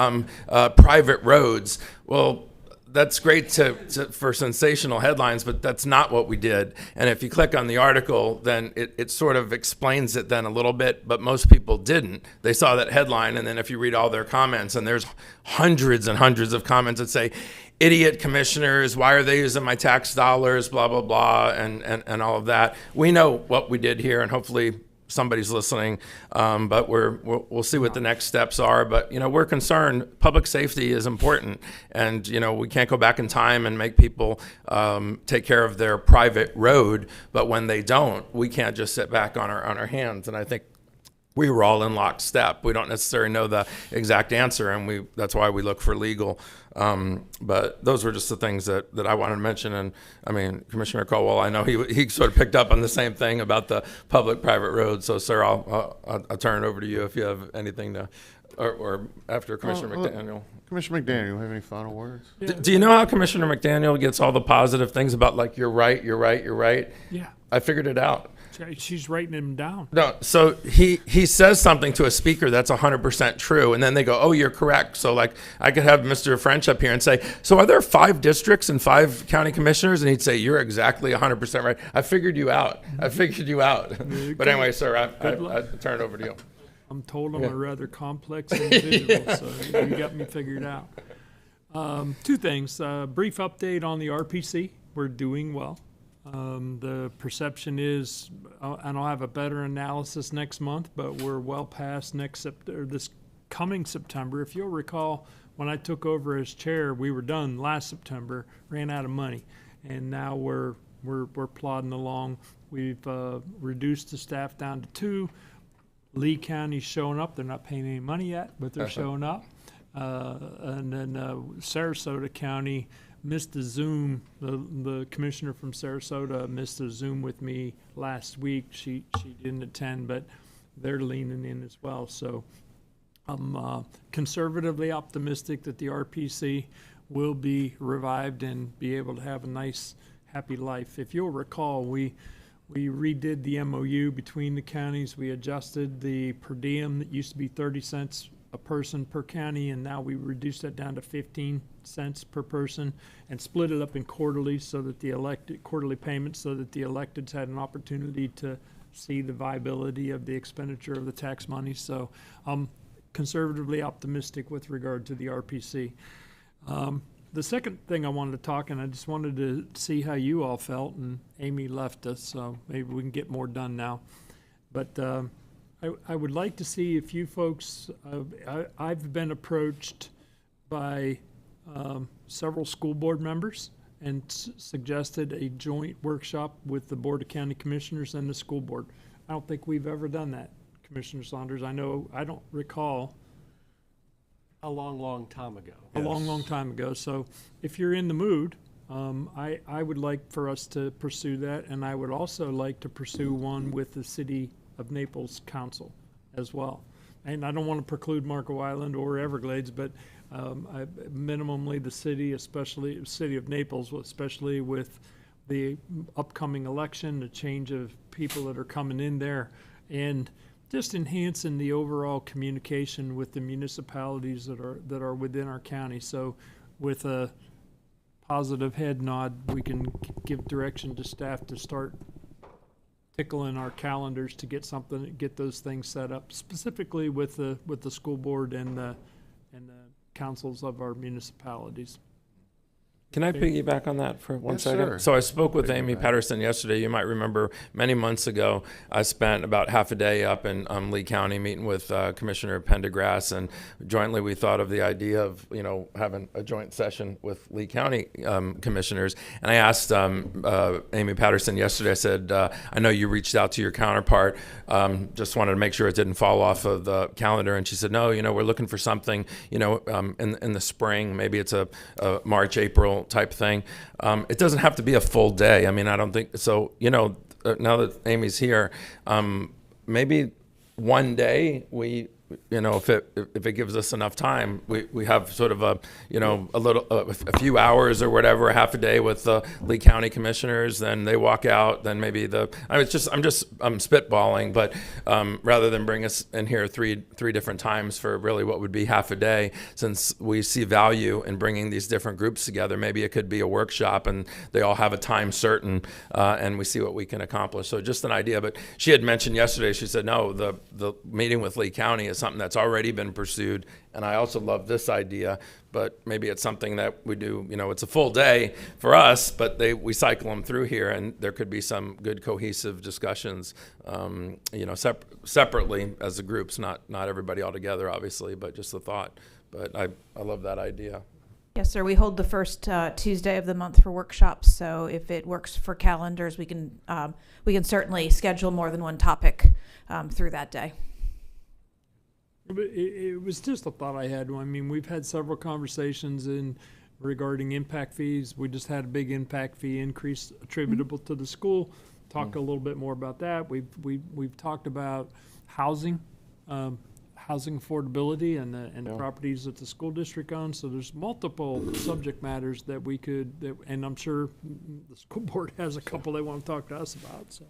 private roads, well, that's great for sensational headlines, but that's not what we did. And if you click on the article, then it sort of explains it then a little bit, but most people didn't. They saw that headline, and then if you read all their comments, and there's hundreds and hundreds of comments that say, idiot commissioners, why are they using my tax dollars, blah, blah, blah, and all of that. We know what we did here, and hopefully somebody's listening, but we'll see what the next steps are. But, we're concerned. Public safety is important, and, we can't go back in time and make people take care of their private road, but when they don't, we can't just sit back on our hands. And I think we were all in lockstep. We don't necessarily know the exact answer, and that's why we look for legal. But those were just the things that I wanted to mention. And I mean, Commissioner Caldwell, I know he sort of picked up on the same thing about the public-private roads. So, sir, I'll turn it over to you if you have anything to, or after Commissioner McDaniel. Commissioner McDaniel, have any final words? Do you know how Commissioner McDaniel gets all the positive things about, like, you're right, you're right, you're right? Yeah. I figured it out. She's writing him down. No, so he says something to a speaker that's 100% true, and then they go, "Oh, you're correct." So, like, I could have Mr. French up here and say, "So are there 5 districts and 5 county commissioners?" And he'd say, "You're exactly 100% right. I figured you out. I figured you out." But anyway, sir, I turn it over to you. I'm told I'm a rather complex individual, so you got me figured out. 2 things. Brief update on the RPC. We're doing well. The perception is, and I'll have a better analysis next month, but we're well past this coming September. If you'll recall, when I took over as chair, we were done last September, ran out of money, and now we're plodding along. We've reduced the staff down to 2. Lee County's showing up. They're not paying any money yet, but they're showing up. And then Sarasota County missed a Zoom. The commissioner from Sarasota missed a Zoom with me last week. She didn't attend, but they're leaning in as well. So I'm conservatively optimistic that the RPC will be revived and be able to have a nice, happy life. If you'll recall, we redid the MOU between the counties. We adjusted the per diem that used to be 30 cents a person per county, and now we reduced that down to 15 cents per person and split it up in quarterly so that quarterly payments so that the electeds had an opportunity to see the viability of the expenditure of the tax money. So I'm conservatively optimistic with regard to the RPC. The second thing I wanted to talk, and I just wanted to see how you all felt, and Amy left us, so maybe we can get more done now. But I would like to see if you folks, I've been approached by several school board members and suggested a joint workshop with the Board of County Commissioners and the school board. I don't think we've ever done that, Commissioner Saunders. I don't recall. A long time ago. A long time ago. So if you're in the mood, I would like for us to pursue that, and I would also like to pursue one with the City of Naples Council as well. And I don't want to preclude Marco Island or Everglades, but minimally the city, especially City of Naples, especially with the upcoming election, the change of people that are coming in there, and just enhancing the overall communication with the municipalities that are within our county. So with a positive head nod, we can give direction to staff to start tickling our calendars to get those things set up, specifically with the school board and the councils of our municipalities. Can I piggyback on that for one second? Sir. So I spoke with Amy Patterson yesterday. You might remember many months ago, I spent about half a day up in Lee County meeting with Commissioner Pendergrass, and jointly we thought of the idea of having a joint session with Lee County commissioners. And I asked Amy Patterson yesterday. I said, "I know you reached out to your counterpart. Just wanted to make sure it didn't fall off of the calendar." And she said, "No, we're looking for something, in the spring. Maybe it's a March, April type thing. It doesn't have to be a full day. I mean, I don't think so. Now that Amy's here, maybe one day if it gives us enough time, we have sort of a few hours or whatever, a half a day with the Lee County commissioners. Then they walk out. Then maybe I'm spitballing, but rather than bring us in here three different times for really what would be half a day, since we see value in bringing these different groups together, maybe it could be a workshop and they all have a time certain, and we see what we can accomplish. So just an idea. But she had mentioned yesterday. She said no, the meeting with Lee County is something that's already been pursued. And I also love this idea, but maybe it's something that we do, it's a full day for us, but we cycle them through here, and there could be some good cohesive discussions, separately as the groups, not everybody all together, obviously, but just the thought. But I love that idea. Yes, sir. We hold the first Tuesday of the month for workshops. So if it works for calendars, we can certainly schedule more than one topic through that day. It was just a thought I had. I mean, we've had several conversations regarding impact fees. We just had a big impact fee increase attributable to the school. Talk a little bit more about that. We've talked about housing affordability and the properties that the school district owns. So there's multiple subject matters that we could, and I'm sure the school board has a couple they want to talk to us about. So,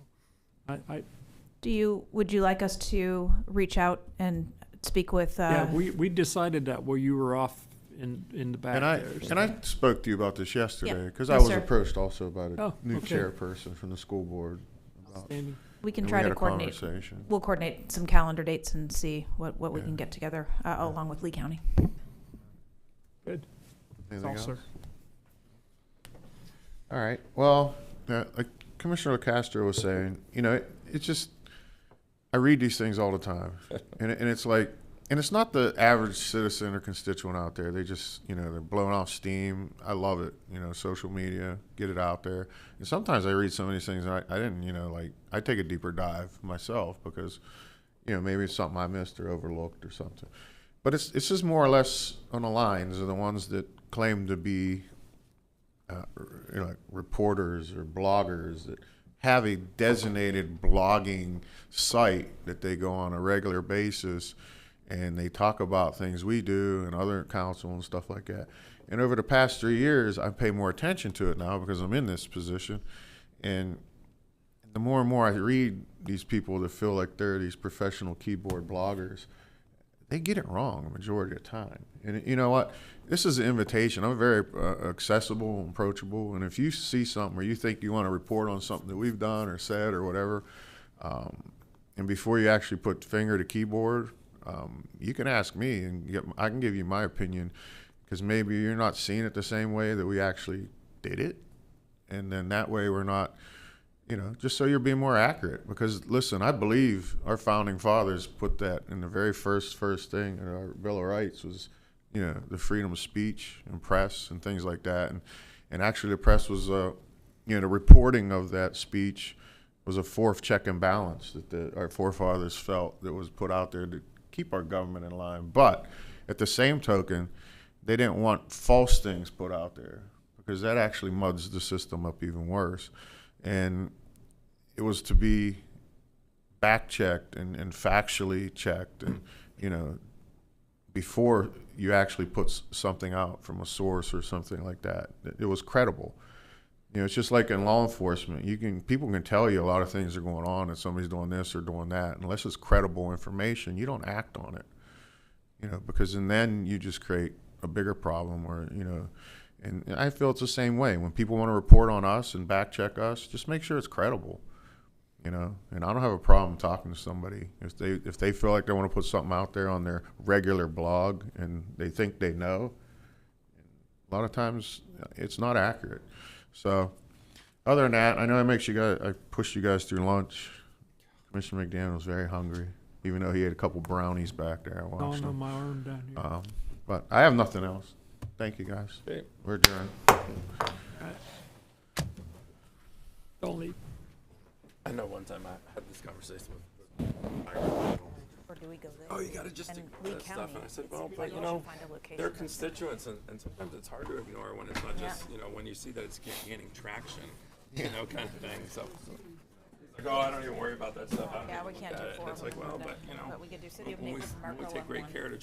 would you like us to reach out and speak with? Yeah, we decided that while you were off in the back there. And I spoke to you about this yesterday because Yes, I was sir. approached also by a new okay. chairperson from the school board. We can and try we had to a coordinate. conversation. We'll coordinate some calendar dates and see what we can get together along with Lee County. Good. Anything That's all, else? sir. All right. Well, like Commissioner Castro was saying, it's just, I read these things all the time, and it's like, and it's not the average citizen or constituent out there. They just, they're blowing off steam. I love it. Social media, get it out there. And sometimes I read some of these things and I didn't, I take a deeper dive myself because, maybe it's something I missed or overlooked or something. But it's just more or less on the lines of the ones that claim to be, like reporters or bloggers that have a designated blogging site that they go on a regular basis. And they talk about things we do and other council and stuff like that. And over the past 3 years, I pay more attention to it now because I'm in this position. And the more and more I read these people that feel like they're these professional keyboard bloggers, they get it wrong the majority of the time. And you know what? This is an invitation. I'm very accessible and approachable. And if you see something or you think you want to report on something that we've done or said or whatever, and before you actually put finger to keyboard, you can ask me and I can give you my opinion because maybe you're not seeing it the same way that we actually did it. And then that way we're not, just so you're being more accurate. Because listen, I believe our founding fathers put that in the very first thing in our Bill of Rights was, the freedom of speech and press and things like that. And actually the press was, the reporting of that speech was a fourth check and balance that our forefathers felt that was put out there to keep our government in line. But at the same token, they didn't want false things put out there because that actually muds the system up even worse. And it was to be back-checked and factually checked and, before you actually put something out from a source or something like that. It was credible. It's just like in law enforcement. People can tell you a lot of things are going on and somebody's doing this or doing that. Unless it's credible information, you don't act on it. Because then you just create a bigger problem where, and I feel it's the same way. When people want to report on us and back check us, just make sure it's credible. And I don't have a problem talking to somebody if they feel like they want to put something out there on their regular blog and they think they know. A lot of times it's not accurate. So, other than that, I know I pushed you guys through lunch. Commissioner McDaniel was very hungry, even though he had a couple brownies back there. I watched him. My arm down here. But I have nothing else. Thank you, guys. Okay. We're adjourned. Don't leave. I know one time I had this conversation with Or do we go there? oh, you got to just And do Lee that County, stuff. And I said, it's well, like but you should find a location they're that's constituents, and sometimes it's hard to ignore when it's not just, when you see that it's gaining traction, kind of thing. So, like, oh, I don't even worry about that stuff. Yeah, we can't do it. four. It's like, well, but, But we could do City of when Naples, we take great care to